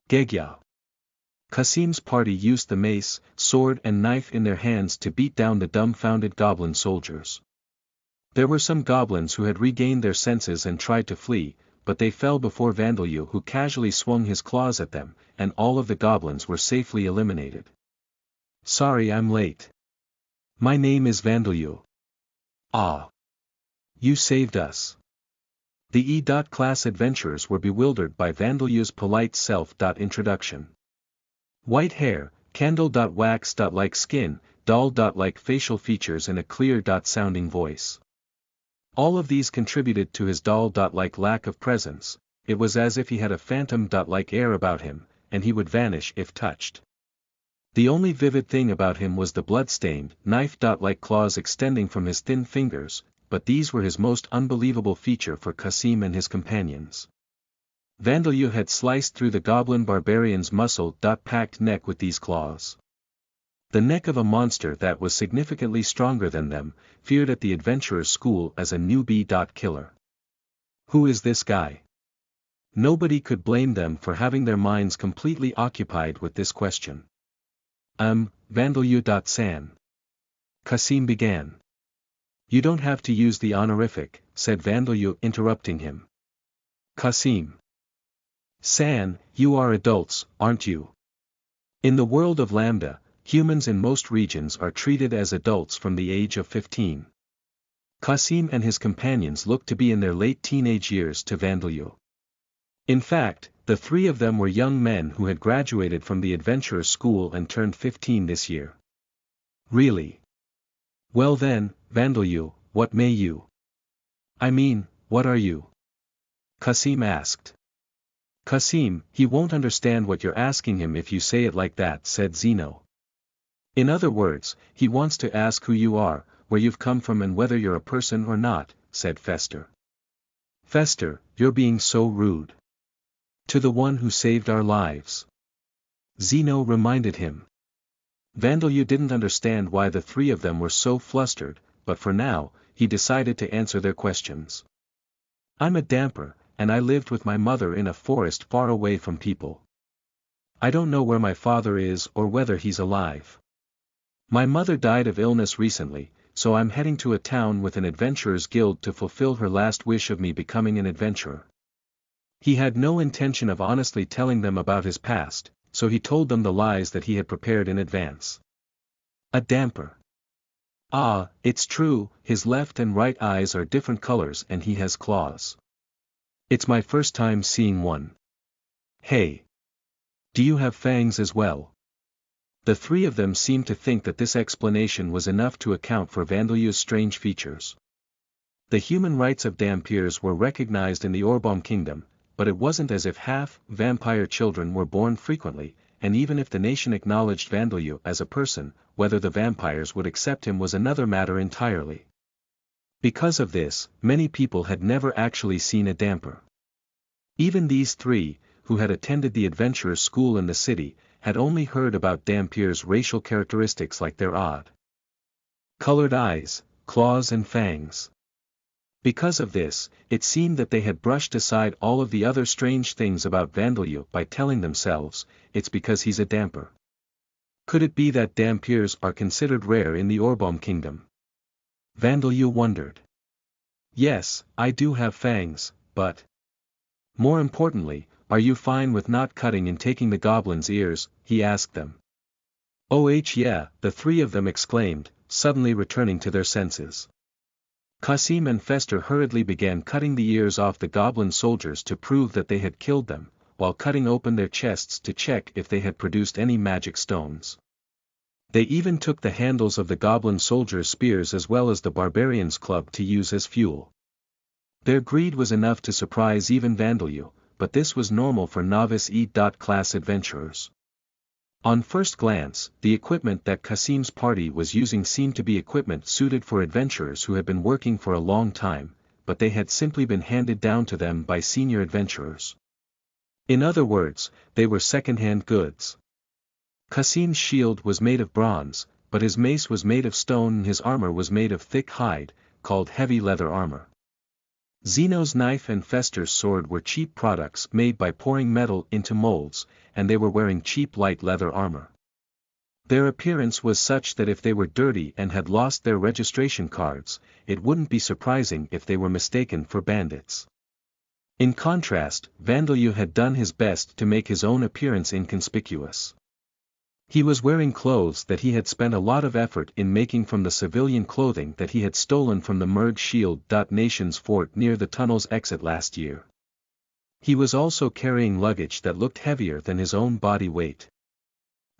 Gegya. Kasim's party used the mace, sword and knife in their hands to beat down the dumbfounded goblin soldiers. There were some goblins who had regained their senses and tried to flee, but they fell before Vandalyu, who casually swung his claws at them, and all of the goblins were safely eliminated. Sorry I'm late. My name is Vandalyu. Ah. You saved us. The E.class adventurers were bewildered by Vandalyu's polite self-introduction. White hair, candle.wax.like skin, doll.like facial features and a clear.sounding voice. All of these contributed to his doll.like lack of presence. It was as if he had a phantom.like air about him, and he would vanish if touched. The only vivid thing about him was the blood-stained, knife.like claws extending from his thin fingers, but these were his most unbelievable feature for Kasim and his companions. Vandalyu had sliced through the goblin barbarian's muscle-packed neck with these claws. The neck of a monster that was significantly stronger than them, feared at the adventurer's school as a newbie-killer. Who is this guy? Nobody could blame them for having their minds completely occupied with this question. Vandalyu.san. Kasim began. You don't have to use the honorific, said Vandalyu, interrupting him. Kasim. San, you are adults, aren't you? In the world of Lambda, humans in most regions are treated as adults from the age of 15. Kasim and his companions looked to be in their late teenage years to Vandalyu. In fact, the three of them were young men who had graduated from the adventurer's school and turned 15 this year. Really? Well then, Vandalyu, what may you? I mean, what are you? Kasim asked. Kasim, he won't understand what you're asking him if you say it like that, said Zeno. In other words, he wants to ask who you are, where you've come from and whether you're a person or not, said Fester. Fester, you're being so rude. To the one who saved our lives. Zeno reminded him. Vandalyu didn't understand why the three of them were so flustered, but for now, he decided to answer their questions. I'm a damper, and I lived with my mother in a forest far away from people. I don't know where my father is or whether he's alive. My mother died of illness recently, so I'm heading to a town with an adventurers guild to fulfill her last wish of me becoming an adventurer. He had no intention of honestly telling them about his past, so he told them the lies that he had prepared in advance. A damper. Ah, it's true, his left and right eyes are different colors and he has claws. It's my first time seeing one. Hey. Do you have fangs as well? The three of them seemed to think that this explanation was enough to account for Vandalyu's strange features. The human rights of Dampiers were recognized in the Orbaum kingdom, but it wasn't as if half-vampire children were born frequently, and even if the nation acknowledged Vandalyu as a person, whether the vampires would accept him was another matter entirely. Because of this, many people had never actually seen a damper. Even these three, who had attended the adventurers' school in the city, had only heard about Dampier's racial characteristics like their odd colored eyes, claws and fangs. Because of this, it seemed that they had brushed aside all of the other strange things about Vandalyu by telling themselves, it's because he's a damper. Could it be that Dampiers are considered rare in the Orbaum kingdom? Vandeleur wondered. Yes, I do have fangs, but... More importantly, are you fine with not cutting and taking the goblin's ears? He asked them. Oh yeah, the three of them exclaimed, suddenly returning to their senses. Qasim and Fester hurriedly began cutting the ears off the goblin soldiers to prove that they had killed them, while cutting open their chests to check if they had produced any magic stones. They even took the handles of the goblin soldiers' spears as well as the barbarians' club to use as fuel. Their greed was enough to surprise even Vandeleur, but this was normal for novice E.class adventurers. On first glance, the equipment that Qasim's party was using seemed to be equipment suited for adventurers who had been working for a long time, but they had simply been handed down to them by senior adventurers. In other words, they were second-hand goods. Qasim's shield was made of bronze, but his mace was made of stone and his armor was made of thick hide, called heavy leather armor. Zeno's knife and Fester's sword were cheap products made by pouring metal into molds, and they were wearing cheap light leather armor. Their appearance was such that if they were dirty and had lost their registration cards, it wouldn't be surprising if they were mistaken for bandits. In contrast, Vandeleur had done his best to make his own appearance inconspicuous. He was wearing clothes that he had spent a lot of effort in making from the civilian clothing that he had stolen from the Merg Shield. Nation's fort near the tunnel's exit last year. He was also carrying luggage that looked heavier than his own body weight.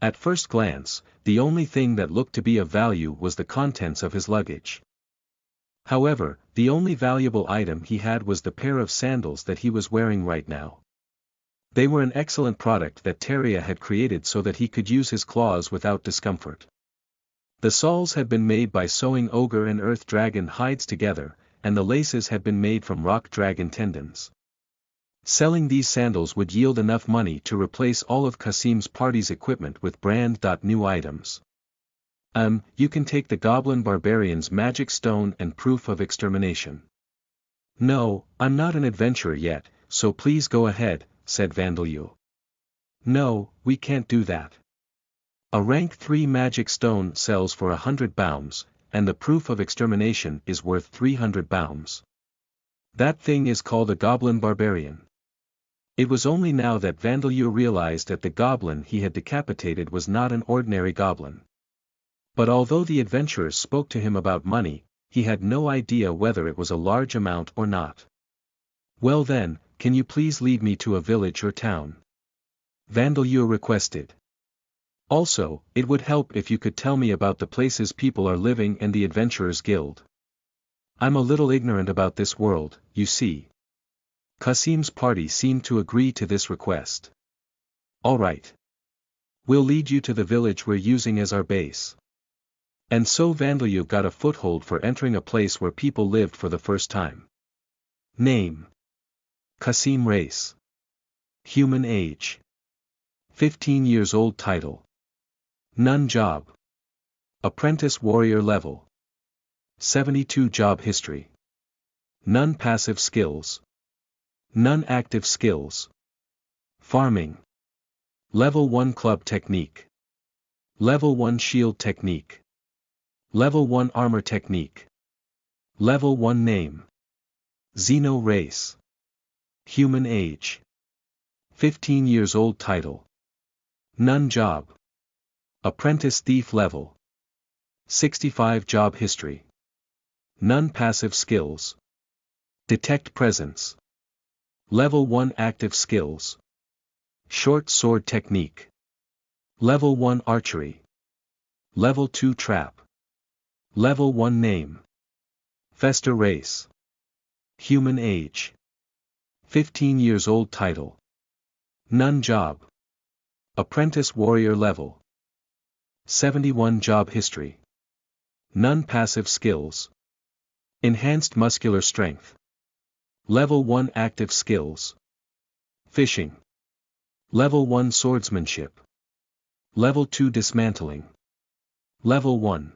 At first glance, the only thing that looked to be of value was the contents of his luggage. However, the only valuable item he had was the pair of sandals that he was wearing right now. They were an excellent product that Teria had created so that he could use his claws without discomfort. The soles had been made by sewing ogre and earth dragon hides together, and the laces had been made from rock dragon tendons. Selling these sandals would yield enough money to replace all of Qasim's party's equipment with brand-new items. You can take the goblin barbarian's magic stone and proof of extermination. No, I'm not an adventurer yet, so please go ahead, said Vandeleur. No, we can't do that. A rank 3 magic stone sells for 100 baums, and the proof of extermination is worth 300 baums. That thing is called a goblin barbarian. It was only now that Vandeleur realized that the goblin he had decapitated was not an ordinary goblin. But although the adventurers spoke to him about money, he had no idea whether it was a large amount or not. Well then, can you please lead me to a village or town? Vandeleur requested. Also, it would help if you could tell me about the places people are living and the Adventurers Guild. I'm a little ignorant about this world, you see. Qasim's party seemed to agree to this request. All right. We'll lead you to the village we're using as our base. And so Vandeleur got a foothold for entering a place where people lived for the first time. Name. Qasim race. Human age. 15 years old. Title. None job. Apprentice warrior level. 72 job history. None passive skills. None active skills. Farming. Level 1 club technique. Level 1 shield technique. Level 1 armor technique. Level 1 name. Zeno race. Human age. 15 years old. Title. None job. Apprentice thief level. 65 job history. None passive skills. Detect presence. Level 1 active skills. Short sword technique. Level 1 archery. Level 2 trap. Level 1 name. Fester race. Human age. 15 years old. Title. None job. Apprentice warrior level. 71 job history. None passive skills. Enhanced muscular strength. Level 1 active skills. Fishing. Level 1 swordsmanship. Level 2 dismantling. Level 1.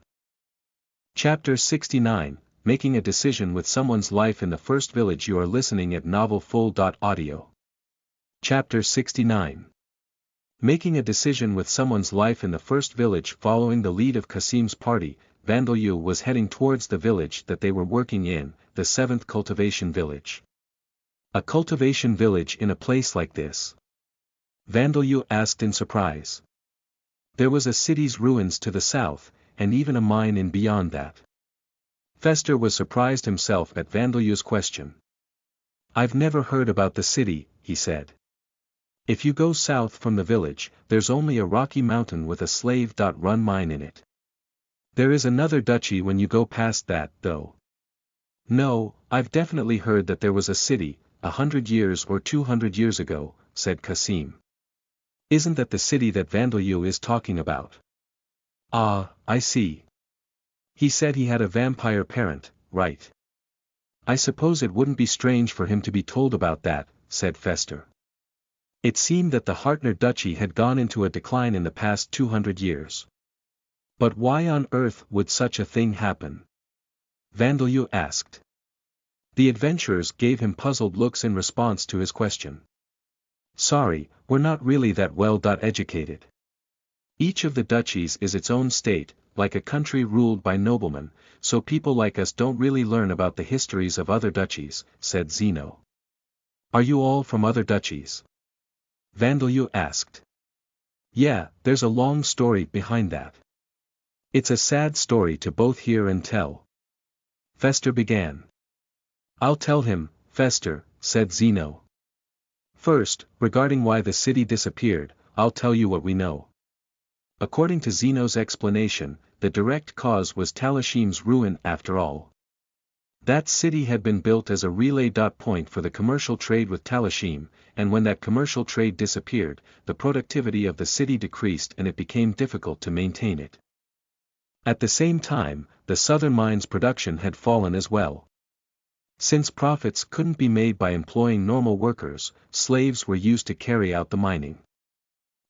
Chapter 69, Making a Decision with Someone's Life in the First Village. You are listening at novelfull.audio. Chapter 69. Making a decision with someone's life in the first village following the lead of Kasim's party, Vandalyu was heading towards the village that they were working in, the 7th cultivation village. A cultivation village in a place like this? Vandalyu asked in surprise. There was a city's ruins to the south, and even a mine in beyond that. Fester was surprised himself at Vandalyu's question. I've never heard about the city, he said. If you go south from the village, there's only a rocky mountain with a slave-run mine in it. There is another duchy when you go past that, though. No, I've definitely heard that there was a city, 100 years or 200 years ago, said Kasim. Isn't that the city that Vandalyu is talking about? Ah, I see. He said he had a vampire parent, right? I suppose it wouldn't be strange for him to be told about that, said Fester. It seemed that the Hartner duchy had gone into a decline in the past 200 years. But why on earth would such a thing happen? Vandalyu asked. The adventurers gave him puzzled looks in response to his question. Sorry, we're not really that well educated. Each of the duchies is its own state, like a country ruled by noblemen, so people like us don't really learn about the histories of other duchies, said Zeno. Are you all from other duchies? Vandalyu asked. Yeah, there's a long story behind that. It's a sad story to both hear and tell. Fester began. I'll tell him, Fester, said Zeno. First, regarding why the city disappeared, I'll tell you what we know. According to Zeno's explanation, the direct cause was Talashim's ruin after all. That city had been built as a relay point for the commercial trade with Talashim, and when that commercial trade disappeared, the productivity of the city decreased and it became difficult to maintain it. At the same time, the southern mines' production had fallen as well. Since profits couldn't be made by employing normal workers, slaves were used to carry out the mining.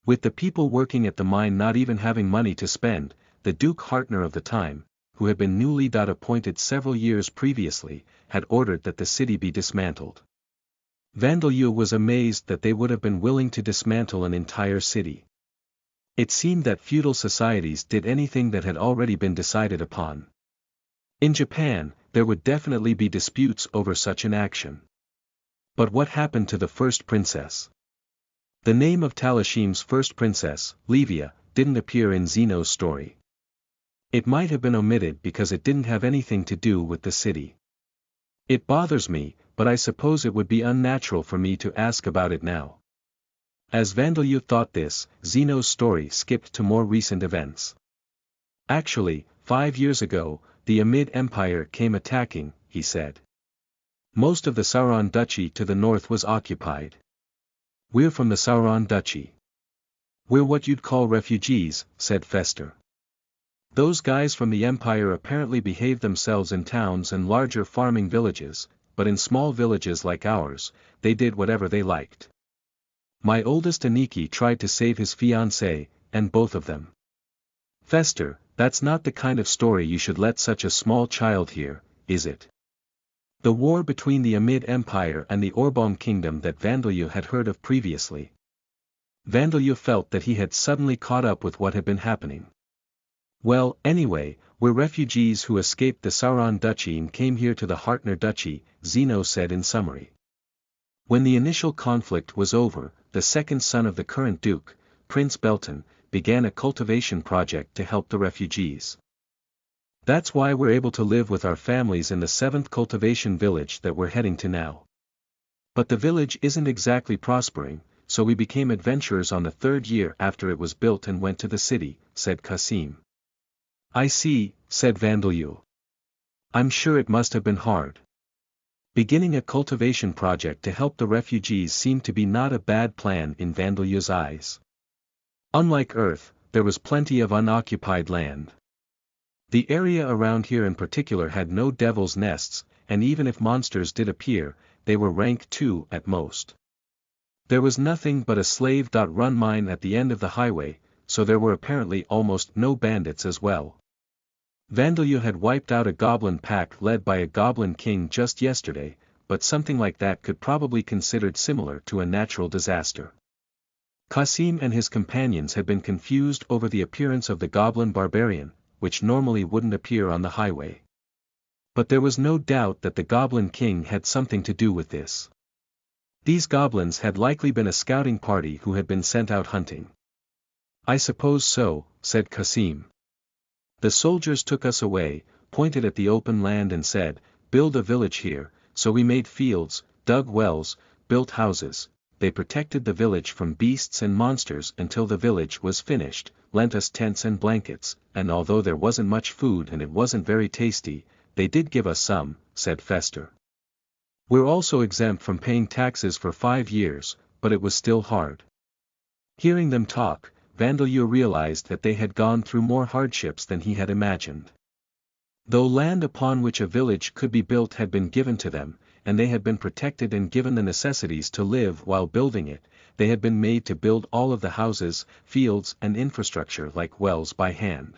With the people working at the mine not even having money to spend, the Duke Hartner of the time, who had been newly appointed several years previously, had ordered that the city be dismantled. Vandalyu was amazed that they would have been willing to dismantle an entire city. It seemed that feudal societies did anything that had already been decided upon. In Japan, there would definitely be disputes over such an action. But what happened to the first princess? The name of Talashim's first princess, Livia, didn't appear in Zeno's story. It might have been omitted because it didn't have anything to do with the city. It bothers me, but I suppose it would be unnatural for me to ask about it now. As Vandalyu thought this, Zeno's story skipped to more recent events. Actually, 5 years ago, the Amid Empire came attacking, he said. Most of the Sauron duchy to the north was occupied. We're from the Sauron duchy. We're what you'd call refugees, said Fester. Those guys from the Empire apparently behaved themselves in towns and larger farming villages, but in small villages like ours, they did whatever they liked. My oldest Aniki tried to save his fiancée, and both of them. Fester, that's not the kind of story you should let such a small child hear, is it? The war between the Amid Empire and the Orbaum Kingdom that Vandalyu had heard of previously. Vandalyu felt that he had suddenly caught up with what had been happening. Well, anyway, we're refugees who escaped the Sauron duchy and came here to the Hartner duchy, Zeno said in summary. When the initial conflict was over, the second son of the current duke, Prince Belton, began a cultivation project to help the refugees. That's why we're able to live with our families in the 7th cultivation village that we're heading to now. But the village isn't exactly prospering, so we became adventurers on the 3rd year after it was built and went to the city, said Kasim. I see, said Vandalyu. I'm sure it must have been hard. Beginning a cultivation project to help the refugees seemed to be not a bad plan in Vandalyu's eyes. Unlike Earth, there was plenty of unoccupied land. The area around here in particular had no devil's nests, and even if monsters did appear, they were rank 2 at most. There was nothing but a slave-run mine at the end of the highway, so there were apparently almost no bandits as well. Vandalyu had wiped out a goblin pack led by a goblin king just yesterday, but something like that could probably be considered similar to a natural disaster. Qasim and his companions had been confused over the appearance of the goblin barbarian, which normally wouldn't appear on the highway. But there was no doubt that the Goblin King had something to do with this. These goblins had likely been a scouting party who had been sent out hunting. "I suppose so," said Qasim. "The soldiers took us away, pointed at the open land and said, 'Build a village here,' so we made fields, dug wells, built houses. They protected the village from beasts and monsters until the village was finished, lent us tents and blankets, and although there wasn't much food and it wasn't very tasty, they did give us some," said Fester. "We're also exempt from paying taxes for 5 years, but it was still hard." Hearing them talk, Vandeleur realized that they had gone through more hardships than he had imagined. Though land upon which a village could be built had been given to them, and they had been protected and given the necessities to live while building it, they had been made to build all of the houses, fields and infrastructure like wells by hand.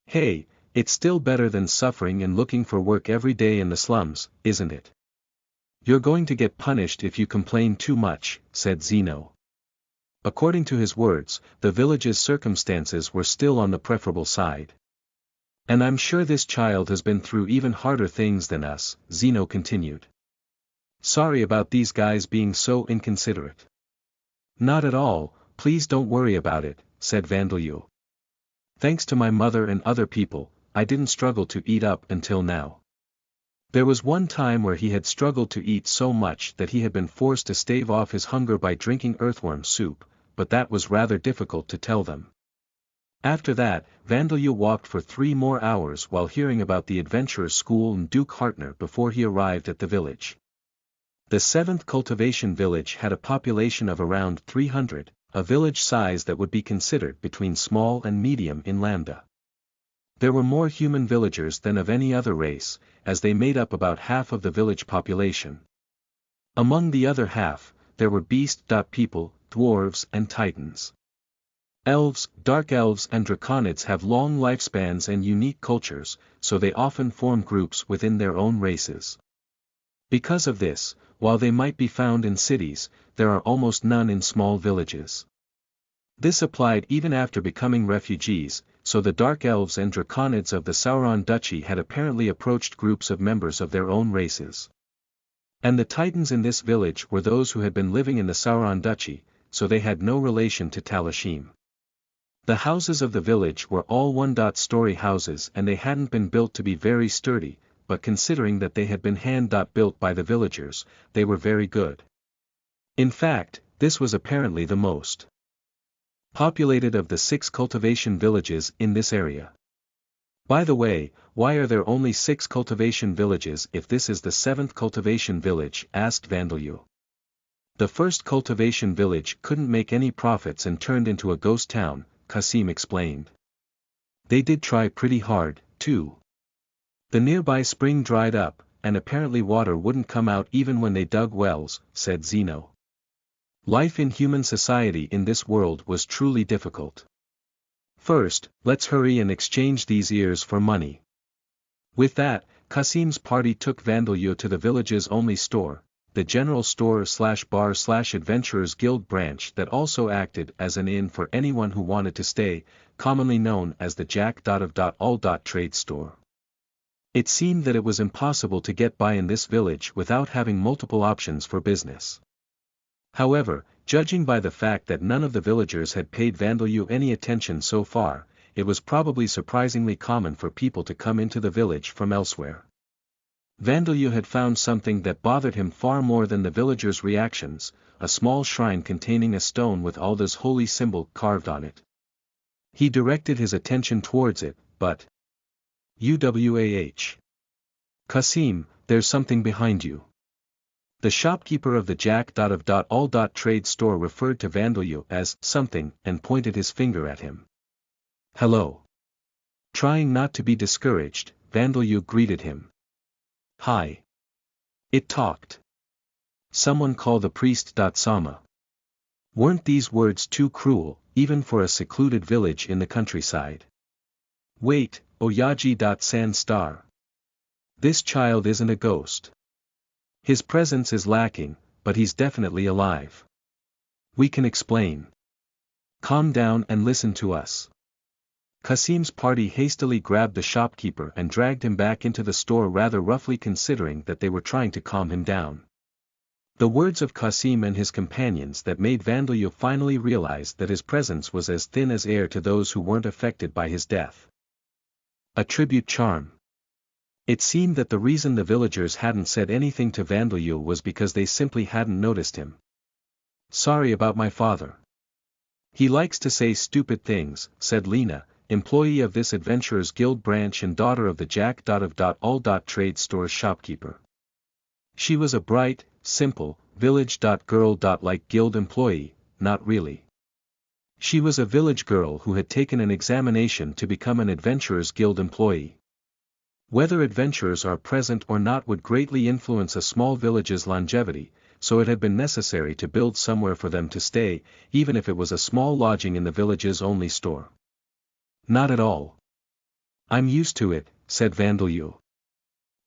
"Hey, it's still better than suffering and looking for work every day in the slums, isn't it?" "You're going to get punished if you complain too much," said Zeno. According to his words, the village's circumstances were still on the preferable side. "And I'm sure this child has been through even harder things than us," Zeno continued. "Sorry about these guys being so inconsiderate." "Not at all, please don't worry about it," said Vandeleur. "Thanks to my mother and other people, I didn't struggle to eat up until now." There was one time where he had struggled to eat so much that he had been forced to stave off his hunger by drinking earthworm soup, but that was rather difficult to tell them. After that, Vandeleur walked for 3 more hours while hearing about the adventurer's school and Duke Hartner before he arrived at the village. The 7th cultivation village had a population of around 300, a village size that would be considered between small and medium in Lambda. There were more human villagers than of any other race, as they made up about half of the village population. Among the other half, there were beast-people, dwarves and titans. Elves, dark elves and draconids have long lifespans and unique cultures, so they often form groups within their own races. Because of this, while they might be found in cities, there are almost none in small villages. This applied even after becoming refugees, so the dark elves and draconids of the Sauron Duchy had apparently approached groups of members of their own races. And the titans in this village were those who had been living in the Sauron Duchy, so they had no relation to Talashim. The houses of the village were all one-story houses and they hadn't been built to be very sturdy, but considering that they had been hand-built by the villagers, they were very good. In fact, this was apparently the most populated of the 6 cultivation villages in this area. By the way, why are there only 6 cultivation villages if this is the 7th cultivation village? Asked Vandeleur. The 1st cultivation village couldn't make any profits and turned into a ghost town, Qasim explained. They did try pretty hard, too. The nearby spring dried up, and apparently water wouldn't come out even when they dug wells, said Zeno. Life in human society in this world was truly difficult. First, let's hurry and exchange these ears for money. With that, Qasim's party took Vandeleur to the village's only store, the general store/bar/adventurers guild branch that also acted as an inn for anyone who wanted to stay, commonly known as the Jack.of.all. Trade store. It seemed that it was impossible to get by in this village without having multiple options for business. However, judging by the fact that none of the villagers had paid Vandeleur any attention so far, it was probably surprisingly common for people to come into the village from elsewhere. Vandeleur had found something that bothered him far more than the villagers' reactions, a small shrine containing a stone with Alda's holy symbol carved on it. He directed his attention towards it, but Uwah. Qasim, there's something behind you. The shopkeeper of the Jack.of.all. Trade store referred to Vandeleur as something and pointed his finger at him. Hello. Trying not to be discouraged, Vandeleur greeted him. Hi. It talked. Someone call the priest. Sama. Weren't these words too cruel, even for a secluded village in the countryside? Wait, Oyaji. Star. This child isn't a ghost. His presence is lacking, but he's definitely alive. We can explain. Calm down and listen to us. Qasim's party hastily grabbed the shopkeeper and dragged him back into the store, rather roughly considering that they were trying to calm him down. The words of Qasim and his companions that made Vandeleur finally realize that his presence was as thin as air to those who weren't affected by his death. A tribute charm. It seemed that the reason the villagers hadn't said anything to Vandeleur was because they simply hadn't noticed him. Sorry about my father. He likes to say stupid things, said Lena, employee of this Adventurers Guild branch and daughter of the Jack of All Trade Store's shopkeeper. She was a bright, simple, village-girl-like guild employee, not really. She was a village girl who had taken an examination to become an Adventurers Guild employee. Whether adventurers are present or not would greatly influence a small village's longevity, so it had been necessary to build somewhere for them to stay, even if it was a small lodging in the village's only store. Not at all. I'm used to it, said Vandeleur.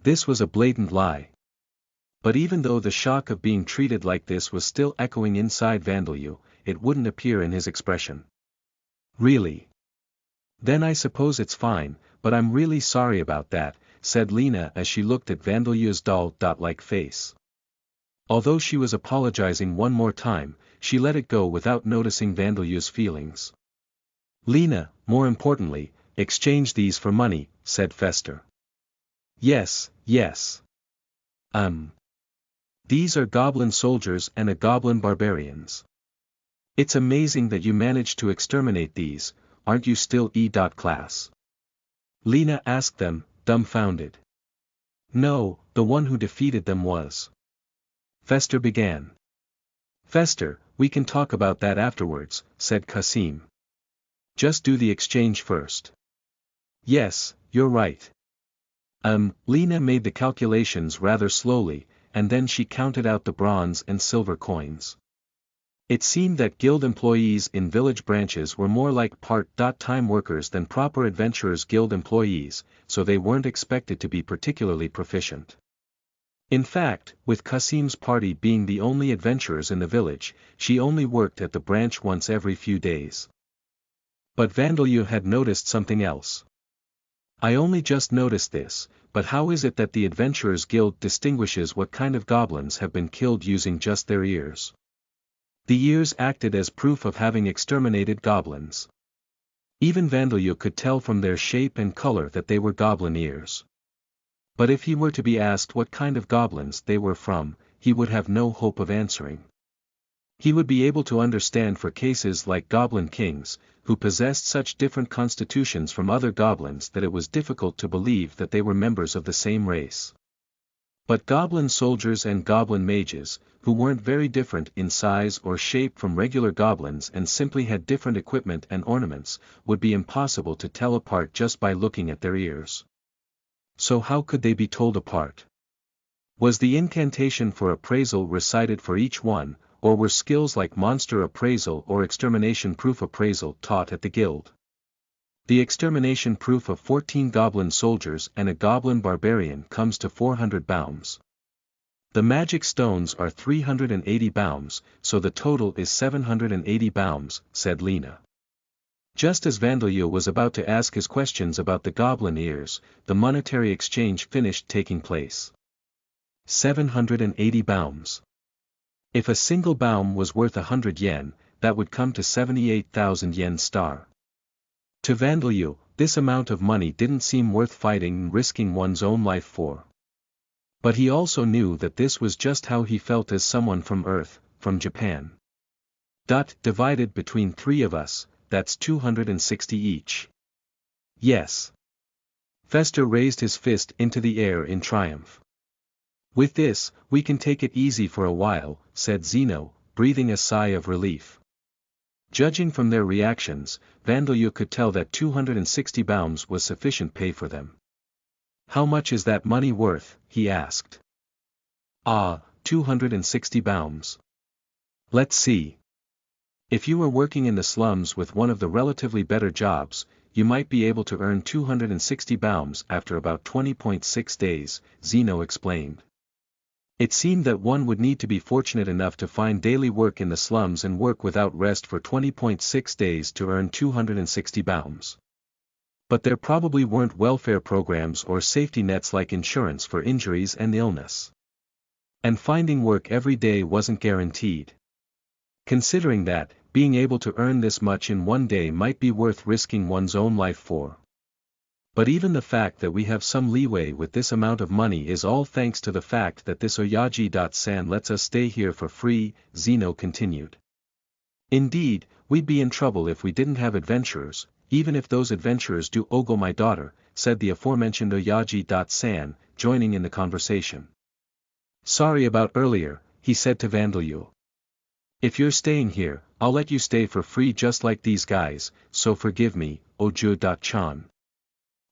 This was a blatant lie. But even though the shock of being treated like this was still echoing inside Vandeleur, it wouldn't appear in his expression. Really? Then I suppose it's fine, but I'm really sorry about that, said Lena as she looked at Vandeleur's doll-like face. Although she was apologizing one more time, she let it go without noticing Vandeleur's feelings. Lena, more importantly, exchange these for money, said Fester. Yes. These are goblin soldiers and a goblin barbarians. It's amazing that you managed to exterminate these, aren't you still E-class? Lena asked them, dumbfounded. No, the one who defeated them was. Fester began. Fester, we can talk about that afterwards, said Qasim. Just do the exchange first. Yes, you're right. Lena made the calculations rather slowly, and then she counted out the bronze and silver coins. It seemed that guild employees in village branches were more like part-time workers than proper Adventurers Guild employees, so they weren't expected to be particularly proficient. In fact, with Qasim's party being the only adventurers in the village, she only worked at the branch once every few days. But Vandeleur had noticed something else. I only just noticed this, but how is it that the Adventurers Guild distinguishes what kind of goblins have been killed using just their ears? The ears acted as proof of having exterminated goblins. Even Vandeleur could tell from their shape and color that they were goblin ears. But if he were to be asked what kind of goblins they were from, he would have no hope of answering. He would be able to understand for cases like goblin kings, who possessed such different constitutions from other goblins that it was difficult to believe that they were members of the same race. But goblin soldiers and goblin mages, who weren't very different in size or shape from regular goblins and simply had different equipment and ornaments, would be impossible to tell apart just by looking at their ears. So how could they be told apart? Was the incantation for appraisal recited for each one, or were skills like monster appraisal or extermination-proof appraisal taught at the guild? The extermination-proof of 14 goblin soldiers and a goblin barbarian comes to 400 baums. The magic stones are 380 baums, so the total is 780 baums, said Lena. Just as Vandeleur was about to ask his questions about the goblin ears, the monetary exchange finished taking place. 780 baums. If a single baum was worth 100 yen, that would come to 78,000 yen star. To Vandeleur, this amount of money didn't seem worth fighting and risking one's own life for. But he also knew that this was just how he felt as someone from Earth, from Japan. Divided between 3 of us, that's 260 each. Yes. Fester raised his fist into the air in triumph. With this, we can take it easy for a while, said Zeno, breathing a sigh of relief. Judging from their reactions, Vandeleur could tell that 260 baums was sufficient pay for them. How much is that money worth? He asked. 260 baums. Let's see. If you were working in the slums with one of the relatively better jobs, you might be able to earn 260 baums after about 20.6 days, Zeno explained. It seemed that one would need to be fortunate enough to find daily work in the slums and work without rest for 20.6 days to earn 260 baums. But there probably weren't welfare programs or safety nets like insurance for injuries and illness. And finding work every day wasn't guaranteed. Considering that, being able to earn this much in one day might be worth risking one's own life for. But even the fact that we have some leeway with this amount of money is all thanks to the fact that this Oyaji-san lets us stay here for free, Zeno continued. Indeed, we'd be in trouble if we didn't have adventurers, even if those adventurers do ogle my daughter, said the aforementioned Oyaji-san, joining in the conversation. Sorry about earlier, he said to Vandalyu. If you're staying here, I'll let you stay for free just like these guys, so forgive me, Oju-chan.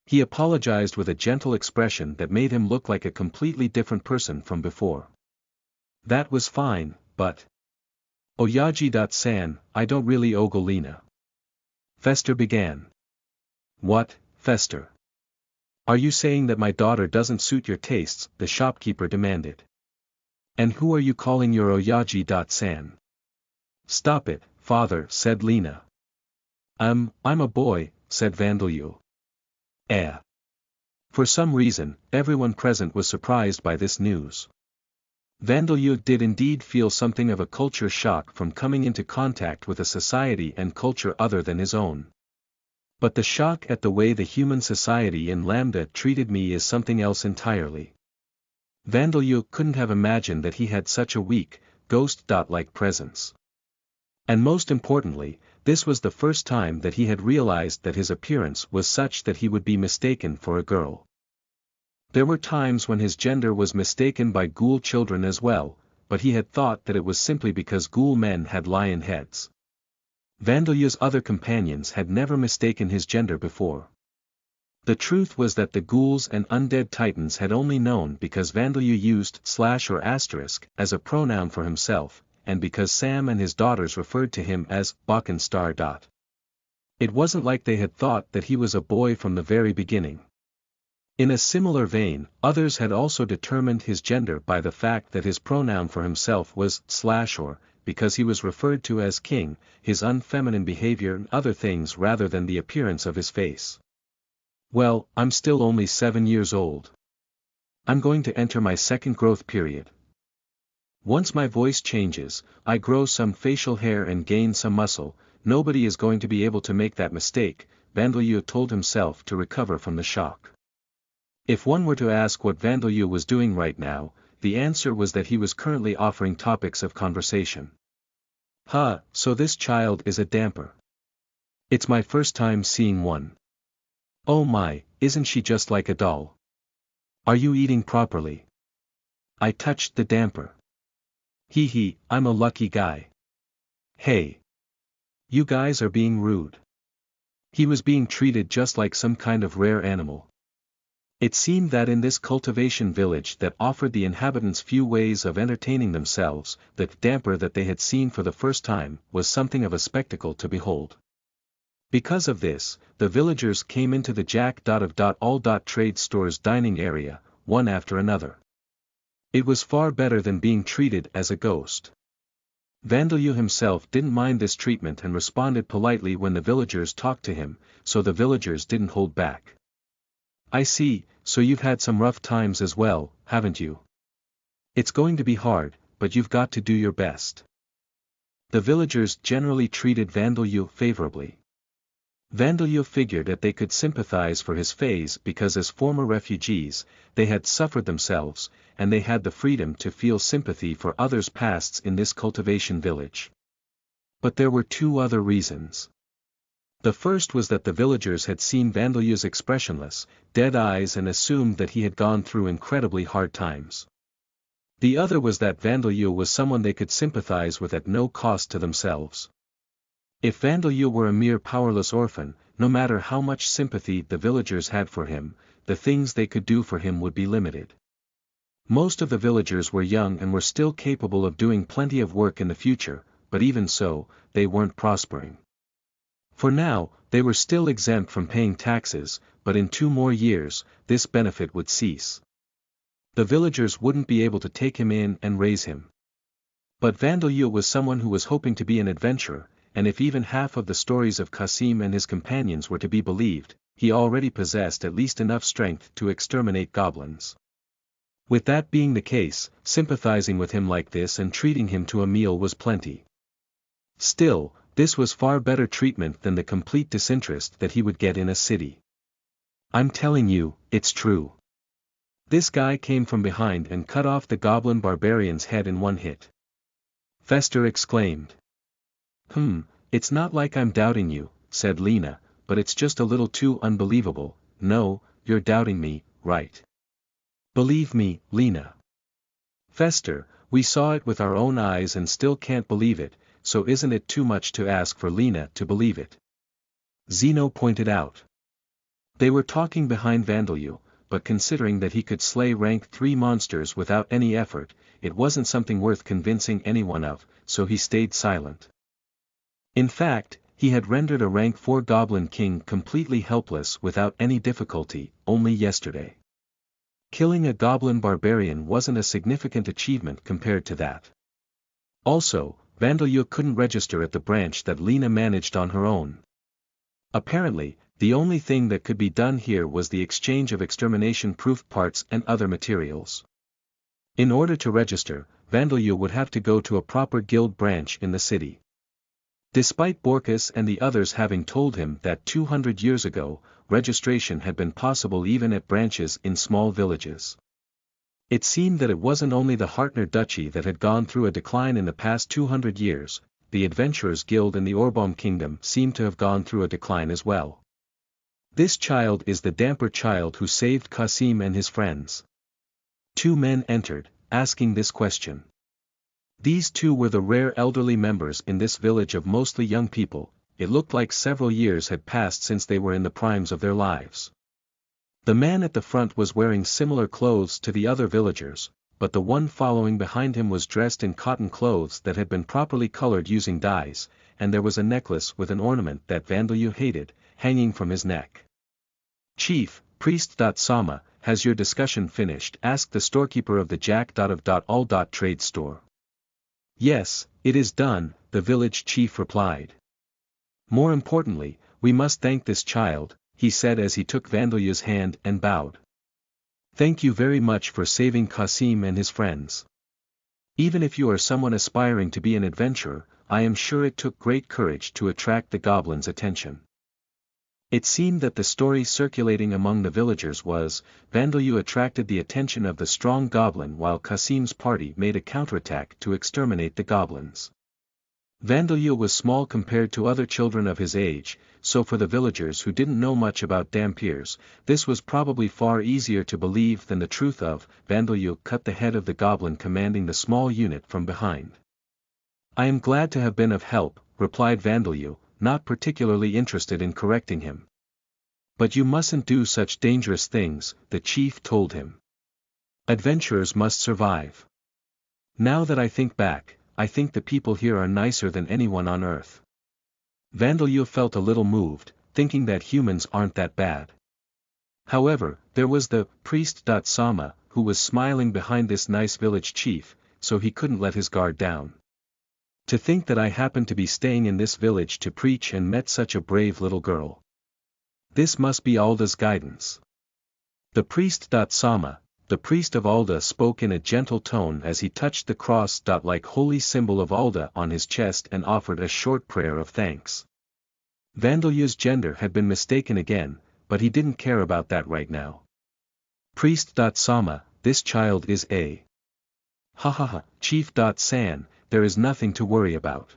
He apologized with a gentle expression that made him look like a completely different person from before. That was fine, but... Oyaji-san, I don't really ogle Lena. Fester began. What, Fester? Are you saying that my daughter doesn't suit your tastes? The shopkeeper demanded. And who are you calling your Oyaji-san? Stop it, father, said Lena. I'm a boy, said Vandalyu. For some reason, everyone present was surprised by this news. Vandalyu did indeed feel something of a culture shock from coming into contact with a society and culture other than his own. But the shock at the way the human society in Lambda treated me is something else entirely. Vandalyu couldn't have imagined that he had such a weak, ghost-like presence. And most importantly, this was the first time that he had realized that his appearance was such that he would be mistaken for a girl. There were times when his gender was mistaken by ghoul children as well, but he had thought that it was simply because ghoul men had lion heads. Vandalyu's other companions had never mistaken his gender before. The truth was that the ghouls and undead titans had only known because Vandalyu used / or asterisk as a pronoun for himself, and because Sam and his daughters referred to him as Bakken*. It wasn't like they had thought that he was a boy from the very beginning. In a similar vein, others had also determined his gender by the fact that his pronoun for himself was / or, because he was referred to as king, his unfeminine behavior and other things rather than the appearance of his face. Well, I'm still only 7 years old. I'm going to enter my second growth period. Once my voice changes, I grow some facial hair and gain some muscle, nobody is going to be able to make that mistake, Vandalyu told himself to recover from the shock. If one were to ask what Vandalyu was doing right now, the answer was that he was currently offering topics of conversation. So this child is a damper. It's my first time seeing one. Oh my, isn't she just like a doll? Are you eating properly? I touched the damper. I'm a lucky guy. Hey. You guys are being rude. He was being treated just like some kind of rare animal. It seemed that in this cultivation village that offered the inhabitants few ways of entertaining themselves, the damper that they had seen for the first time was something of a spectacle to behold. Because of this, the villagers came into the Jack.of.all. Store's dining area, one after another. It was far better than being treated as a ghost. Vandalyu himself didn't mind this treatment and responded politely when the villagers talked to him, so the villagers didn't hold back. I see, so you've had some rough times as well, haven't you? It's going to be hard, but you've got to do your best. The villagers generally treated Vandalyu favorably. Vandalyu figured that they could sympathize for his phase because as former refugees, they had suffered themselves, and they had the freedom to feel sympathy for others' pasts in this cultivation village. But there were two other reasons. The first was that the villagers had seen Vandalyu's expressionless, dead eyes and assumed that he had gone through incredibly hard times. The other was that Vandalyu was someone they could sympathize with at no cost to themselves. If Vandalyu were a mere powerless orphan, no matter how much sympathy the villagers had for him, the things they could do for him would be limited. Most of the villagers were young and were still capable of doing plenty of work in the future, but even so, they weren't prospering. For now, they were still exempt from paying taxes, but in 2 more years, this benefit would cease. The villagers wouldn't be able to take him in and raise him. But Vandeleur was someone who was hoping to be an adventurer, and if even half of the stories of Qasim and his companions were to be believed, he already possessed at least enough strength to exterminate goblins. With that being the case, sympathizing with him like this and treating him to a meal was plenty. Still, this was far better treatment than the complete disinterest that he would get in a city. I'm telling you, it's true. This guy came from behind and cut off the goblin barbarian's head in one hit. Fester exclaimed. It's not like I'm doubting you, said Lena, but it's just a little too unbelievable. No, you're doubting me, right? Believe me, Lena. Fester, we saw it with our own eyes and still can't believe it, so isn't it too much to ask for Lena to believe it? Zeno pointed out. They were talking behind Vandeleur, but considering that he could slay rank 3 monsters without any effort, it wasn't something worth convincing anyone of, so he stayed silent. In fact, he had rendered a rank 4 goblin king completely helpless without any difficulty, only yesterday. Killing a goblin barbarian wasn't a significant achievement compared to that. Also, Vandeleur couldn't register at the branch that Lena managed on her own. Apparently, the only thing that could be done here was the exchange of extermination-proof parts and other materials. In order to register, Vandeleur would have to go to a proper guild branch in the city. Despite Borkus and the others having told him that 200 years ago, registration had been possible even at branches in small villages. It seemed that it wasn't only the Hartner Duchy that had gone through a decline in the past 200 years, the Adventurers Guild in the Orbaum Kingdom seemed to have gone through a decline as well. This child is the Damper child who saved Qasim and his friends. 2 men entered, asking this question. These 2 were the rare elderly members in this village of mostly young people. It looked like several years had passed since they were in the primes of their lives. The man at the front was wearing similar clothes to the other villagers, but the one following behind him was dressed in cotton clothes that had been properly colored using dyes, and there was a necklace with an ornament that Vandeleur hated, hanging from his neck. Chief, Priest Sama, has your discussion finished? Asked the storekeeper of the Jack.of.all. Trade store. Yes, it is done, the village chief replied. More importantly, we must thank this child, he said as he took Vandeleur's hand and bowed. Thank you very much for saving Qasim and his friends. Even if you are someone aspiring to be an adventurer, I am sure it took great courage to attract the goblins' attention. It seemed that the story circulating among the villagers was, Vandeleur attracted the attention of the strong goblin while Qasim's party made a counterattack to exterminate the goblins. Vandeleur was small compared to other children of his age, so for the villagers who didn't know much about Dampiers, this was probably far easier to believe than the truth of. Vandeleur cut the head of the goblin commanding the small unit from behind. I am glad to have been of help, replied Vandeleur, not particularly interested in correcting him. But you mustn't do such dangerous things, the chief told him. Adventurers must survive. Now that I think back, I think the people here are nicer than anyone on earth. Vandeleur felt a little moved, thinking that humans aren't that bad. However, there was the Priest Sama, who was smiling behind this nice village chief, so he couldn't let his guard down. To think that I happened to be staying in this village to preach and met such a brave little girl. This must be Alda's guidance. The Priest Sama, the priest of Alda, spoke in a gentle tone as he touched the cross-like holy symbol of Alda on his chest and offered a short prayer of thanks. Vandeleur's gender had been mistaken again, but he didn't care about that right now. Priest Sama, this child is a. Chief San, there is nothing to worry about.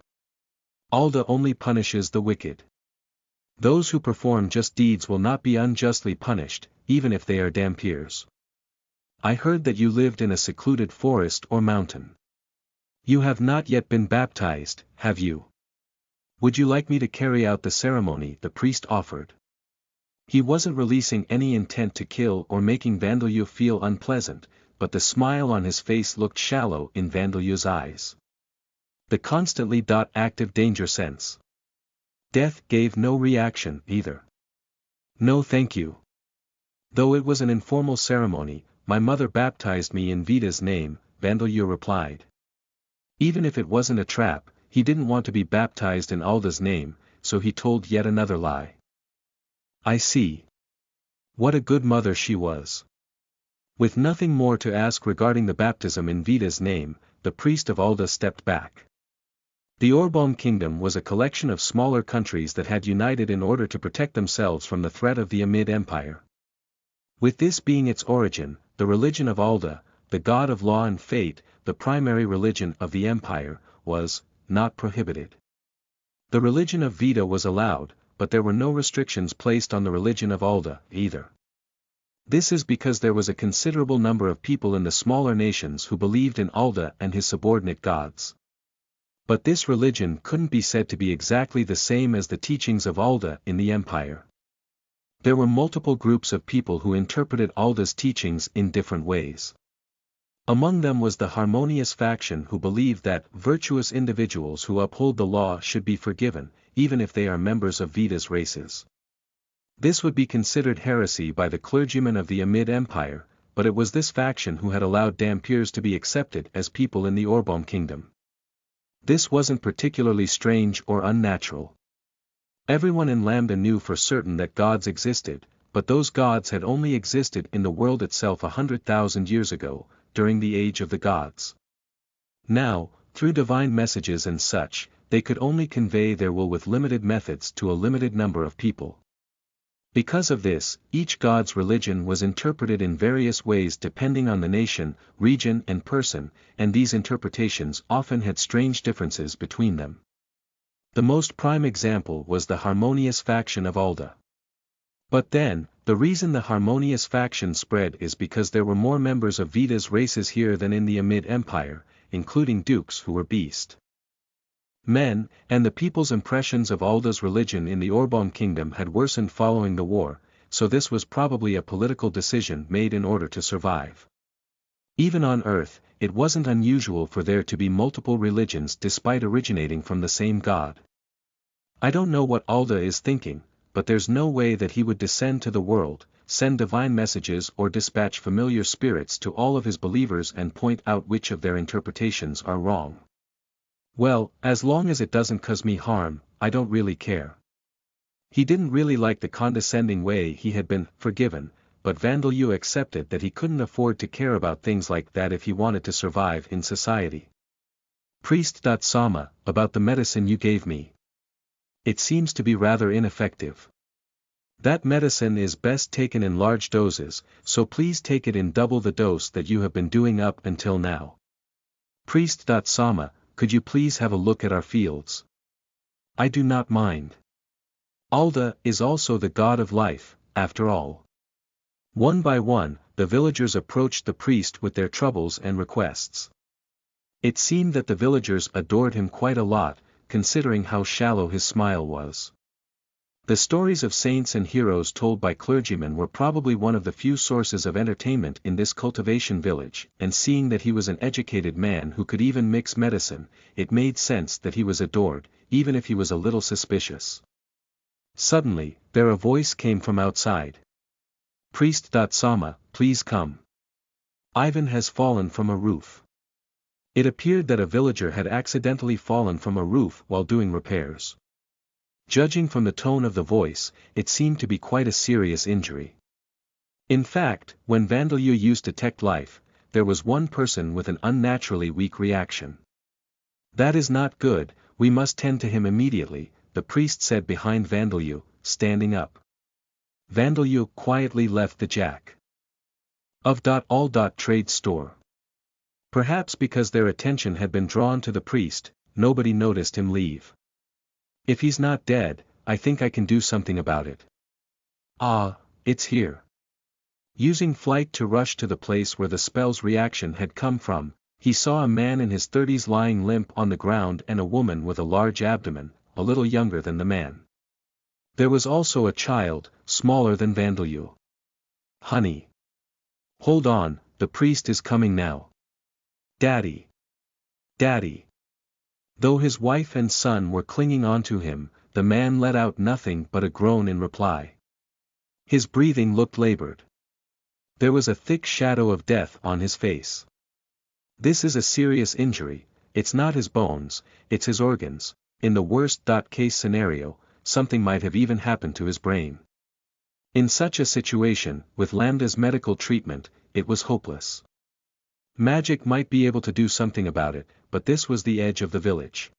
Alda only punishes the wicked. Those who perform just deeds will not be unjustly punished, even if they are Dampiers. I heard that you lived in a secluded forest or mountain. You have not yet been baptized, have you? Would you like me to carry out the ceremony? The priest offered. He wasn't releasing any intent to kill or making Vandeleur feel unpleasant, but the smile on his face looked shallow in Vandeleur's eyes. The constantly active danger sense. Death gave no reaction either. No thank you. Though it was an informal ceremony, my mother baptized me in Vida's name, Vandalur replied. Even if it wasn't a trap, he didn't want to be baptized in Alda's name, so he told yet another lie. I see. What a good mother she was. With nothing more to ask regarding the baptism in Vida's name, the priest of Alda stepped back. The Orbom kingdom was a collection of smaller countries that had united in order to protect themselves from the threat of the Amid Empire. With this being its origin, the religion of Alda, the god of law and fate, the primary religion of the empire, was not prohibited. The religion of Vida was allowed, but there were no restrictions placed on the religion of Alda, either. This is because there was a considerable number of people in the smaller nations who believed in Alda and his subordinate gods. But this religion couldn't be said to be exactly the same as the teachings of Alda in the empire. There were multiple groups of people who interpreted Alda's teachings in different ways. Among them was the harmonious faction who believed that virtuous individuals who uphold the law should be forgiven, even if they are members of Vida's races. This would be considered heresy by the clergymen of the Amid Empire, but it was this faction who had allowed Dampiers to be accepted as people in the Orbom kingdom. This wasn't particularly strange or unnatural. Everyone in Lambda knew for certain that gods existed, but those gods had only existed in the world itself 100,000 years ago, during the age of the gods. Now, through divine messages and such, they could only convey their will with limited methods to a limited number of people. Because of this, each god's religion was interpreted in various ways depending on the nation, region and person, and these interpretations often had strange differences between them. The most prime example was the harmonious faction of Alda. But then, the reason the harmonious faction spread is because there were more members of Vida's races here than in the Amid Empire, including dukes who were beast men, and the people's impressions of Alda's religion in the Orbom kingdom had worsened following the war, so this was probably a political decision made in order to survive. Even on Earth, it wasn't unusual for there to be multiple religions despite originating from the same god. I don't know what Alda is thinking, but there's no way that he would descend to the world, send divine messages or dispatch familiar spirits to all of his believers and point out which of their interpretations are wrong. Well, as long as it doesn't cause me harm, I don't really care. He didn't really like the condescending way he had been forgiven, but Vandalur accepted that he couldn't afford to care about things like that if he wanted to survive in society. Priest Sama, about the medicine you gave me. It seems to be rather ineffective. That medicine is best taken in large doses, so please take it in double the dose that you have been doing up until now. Priest Sama, could you please have a look at our fields? I do not mind. Alda is also the god of life, after all. One by one, the villagers approached the priest with their troubles and requests. It seemed that the villagers adored him quite a lot, considering how shallow his smile was. The stories of saints and heroes told by clergymen were probably one of the few sources of entertainment in this cultivation village, and seeing that he was an educated man who could even mix medicine, it made sense that he was adored, even if he was a little suspicious. Suddenly, a voice came from outside. Priest Sama, please come. Ivan has fallen from a roof. It appeared that a villager had accidentally fallen from a roof while doing repairs. Judging from the tone of the voice, it seemed to be quite a serious injury. In fact, when Vandalur used Detect Life, there was one person with an unnaturally weak reaction. That is not good, we must tend to him immediately, the priest said behind Vandalur, standing up. Vandalur quietly left the Jack of all trade store. Perhaps because their attention had been drawn to the priest, nobody noticed him leave. If he's not dead, I think I can do something about it. Ah, it's here. Using flight to rush to the place where the spell's reaction had come from, he saw a man in his 30s lying limp on the ground and a woman with a large abdomen, a little younger than the man. There was also a child, smaller than Vandalur. Honey. Hold on, the priest is coming now. Daddy. Daddy. Though his wife and son were clinging onto him, the man let out nothing but a groan in reply. His breathing looked labored. There was a thick shadow of death on his face. This is a serious injury, it's not his bones, it's his organs. In the worst-case scenario, something might have even happened to his brain. In such a situation, with Lambda's medical treatment, it was hopeless. Magic might be able to do something about it, but this was the edge of the village.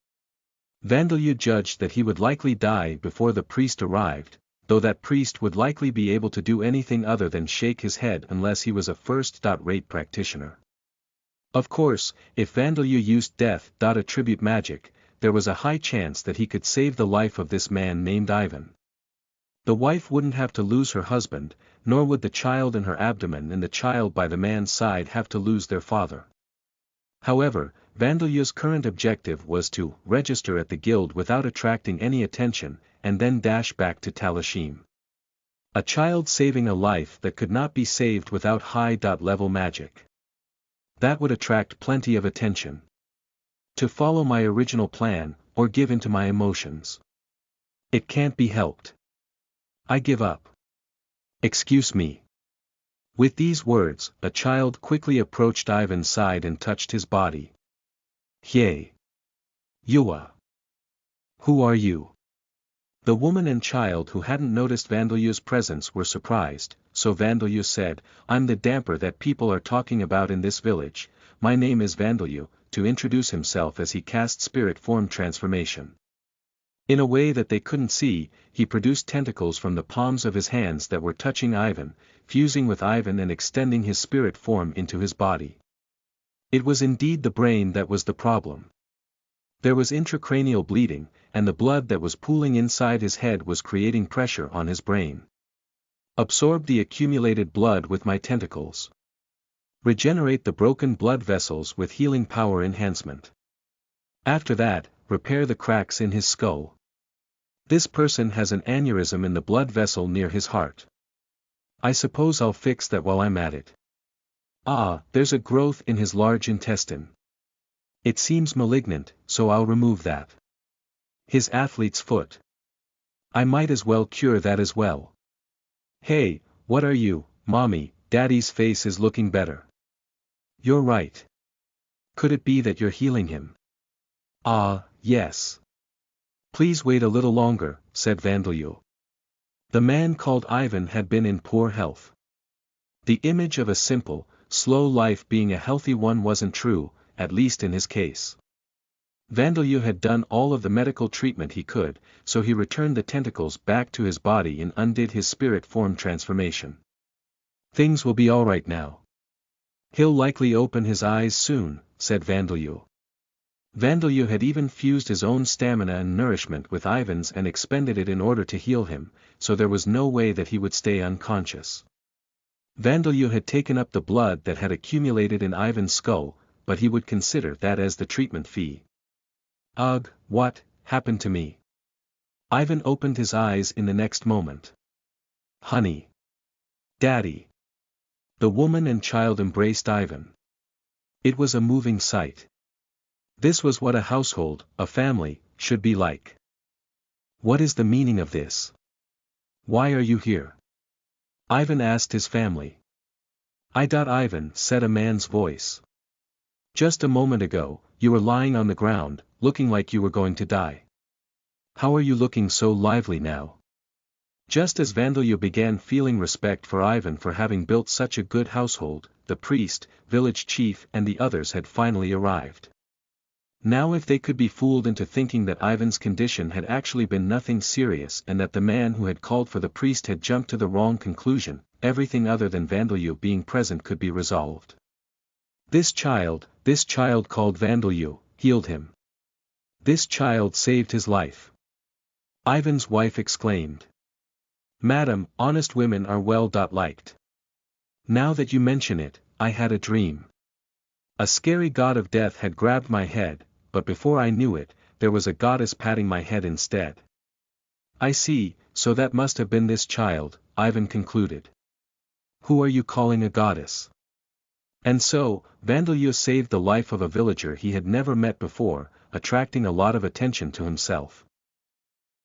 Vandeleur judged that he would likely die before the priest arrived, though that priest would likely be able to do anything other than shake his head unless he was a first-rate practitioner. Of course, if Vandeleur used death-attribute magic, there was a high chance that he could save the life of this man named Ivan. The wife wouldn't have to lose her husband, nor would the child in her abdomen and the child by the man's side have to lose their father. However, Vandeleur's current objective was to register at the guild without attracting any attention, and then dash back to Talashim. A child saving a life that could not be saved without high-level magic. That would attract plenty of attention. To follow my original plan, or give in to my emotions. It can't be helped. I give up. Excuse me. With these words, a child quickly approached Ivan's side and touched his body. Hey. Yua. Who are you? The woman and child who hadn't noticed Vandeleur's presence were surprised, so Vandeleur said, I'm the damper that people are talking about in this village, my name is Vandeleur, to introduce himself as he cast spirit form transformation. In a way that they couldn't see, he produced tentacles from the palms of his hands that were touching Ivan, fusing with Ivan and extending his spirit form into his body. It was indeed the brain that was the problem. There was intracranial bleeding, and the blood that was pooling inside his head was creating pressure on his brain. Absorb the accumulated blood with my tentacles. Regenerate the broken blood vessels with healing power enhancement. After that, repair the cracks in his skull. This person has an aneurysm in the blood vessel near his heart. I suppose I'll fix that while I'm at it. There's a growth in his large intestine. It seems malignant, so I'll remove that. His athlete's foot. I might as well cure that as well. Hey, what are you, Mommy? Daddy's face is looking better. You're right. Could it be that you're healing him? Yes. Please wait a little longer, said Vandeleur. The man called Ivan had been in poor health. The image of a simple, slow life being a healthy one wasn't true, at least in his case. Vandeleur had done all of the medical treatment he could, so he returned the tentacles back to his body and undid his spirit form transformation. Things will be all right now. He'll likely open his eyes soon, said Vandeleur. Vandeleur had even fused his own stamina and nourishment with Ivan's and expended it in order to heal him, so there was no way that he would stay unconscious. Vandeleur had taken up the blood that had accumulated in Ivan's skull, but he would consider that as the treatment fee. Ugh, what happened to me? Ivan opened his eyes in the next moment. Honey. Daddy. The woman and child embraced Ivan. It was a moving sight. This was what a household, a family, should be like. What is the meaning of this? Why are you here? Ivan asked his family. Ivan, said a man's voice. Just a moment ago, you were lying on the ground, looking like you were going to die. How are you looking so lively now? Just as Vandeleur began feeling respect for Ivan for having built such a good household, the priest, village chief and the others had finally arrived. Now if they could be fooled into thinking that Ivan's condition had actually been nothing serious and that the man who had called for the priest had jumped to the wrong conclusion, everything other than Vandeleur being present could be resolved. This child called Vandeleur, healed him. This child saved his life. Ivan's wife exclaimed. Madam, honest women are well-liked. Now that you mention it, I had a dream. A scary god of death had grabbed my head, but before I knew it, there was a goddess patting my head instead. I see, so that must have been this child, Ivan concluded. Who are you calling a goddess? And so, Vandeleur saved the life of a villager he had never met before, attracting a lot of attention to himself.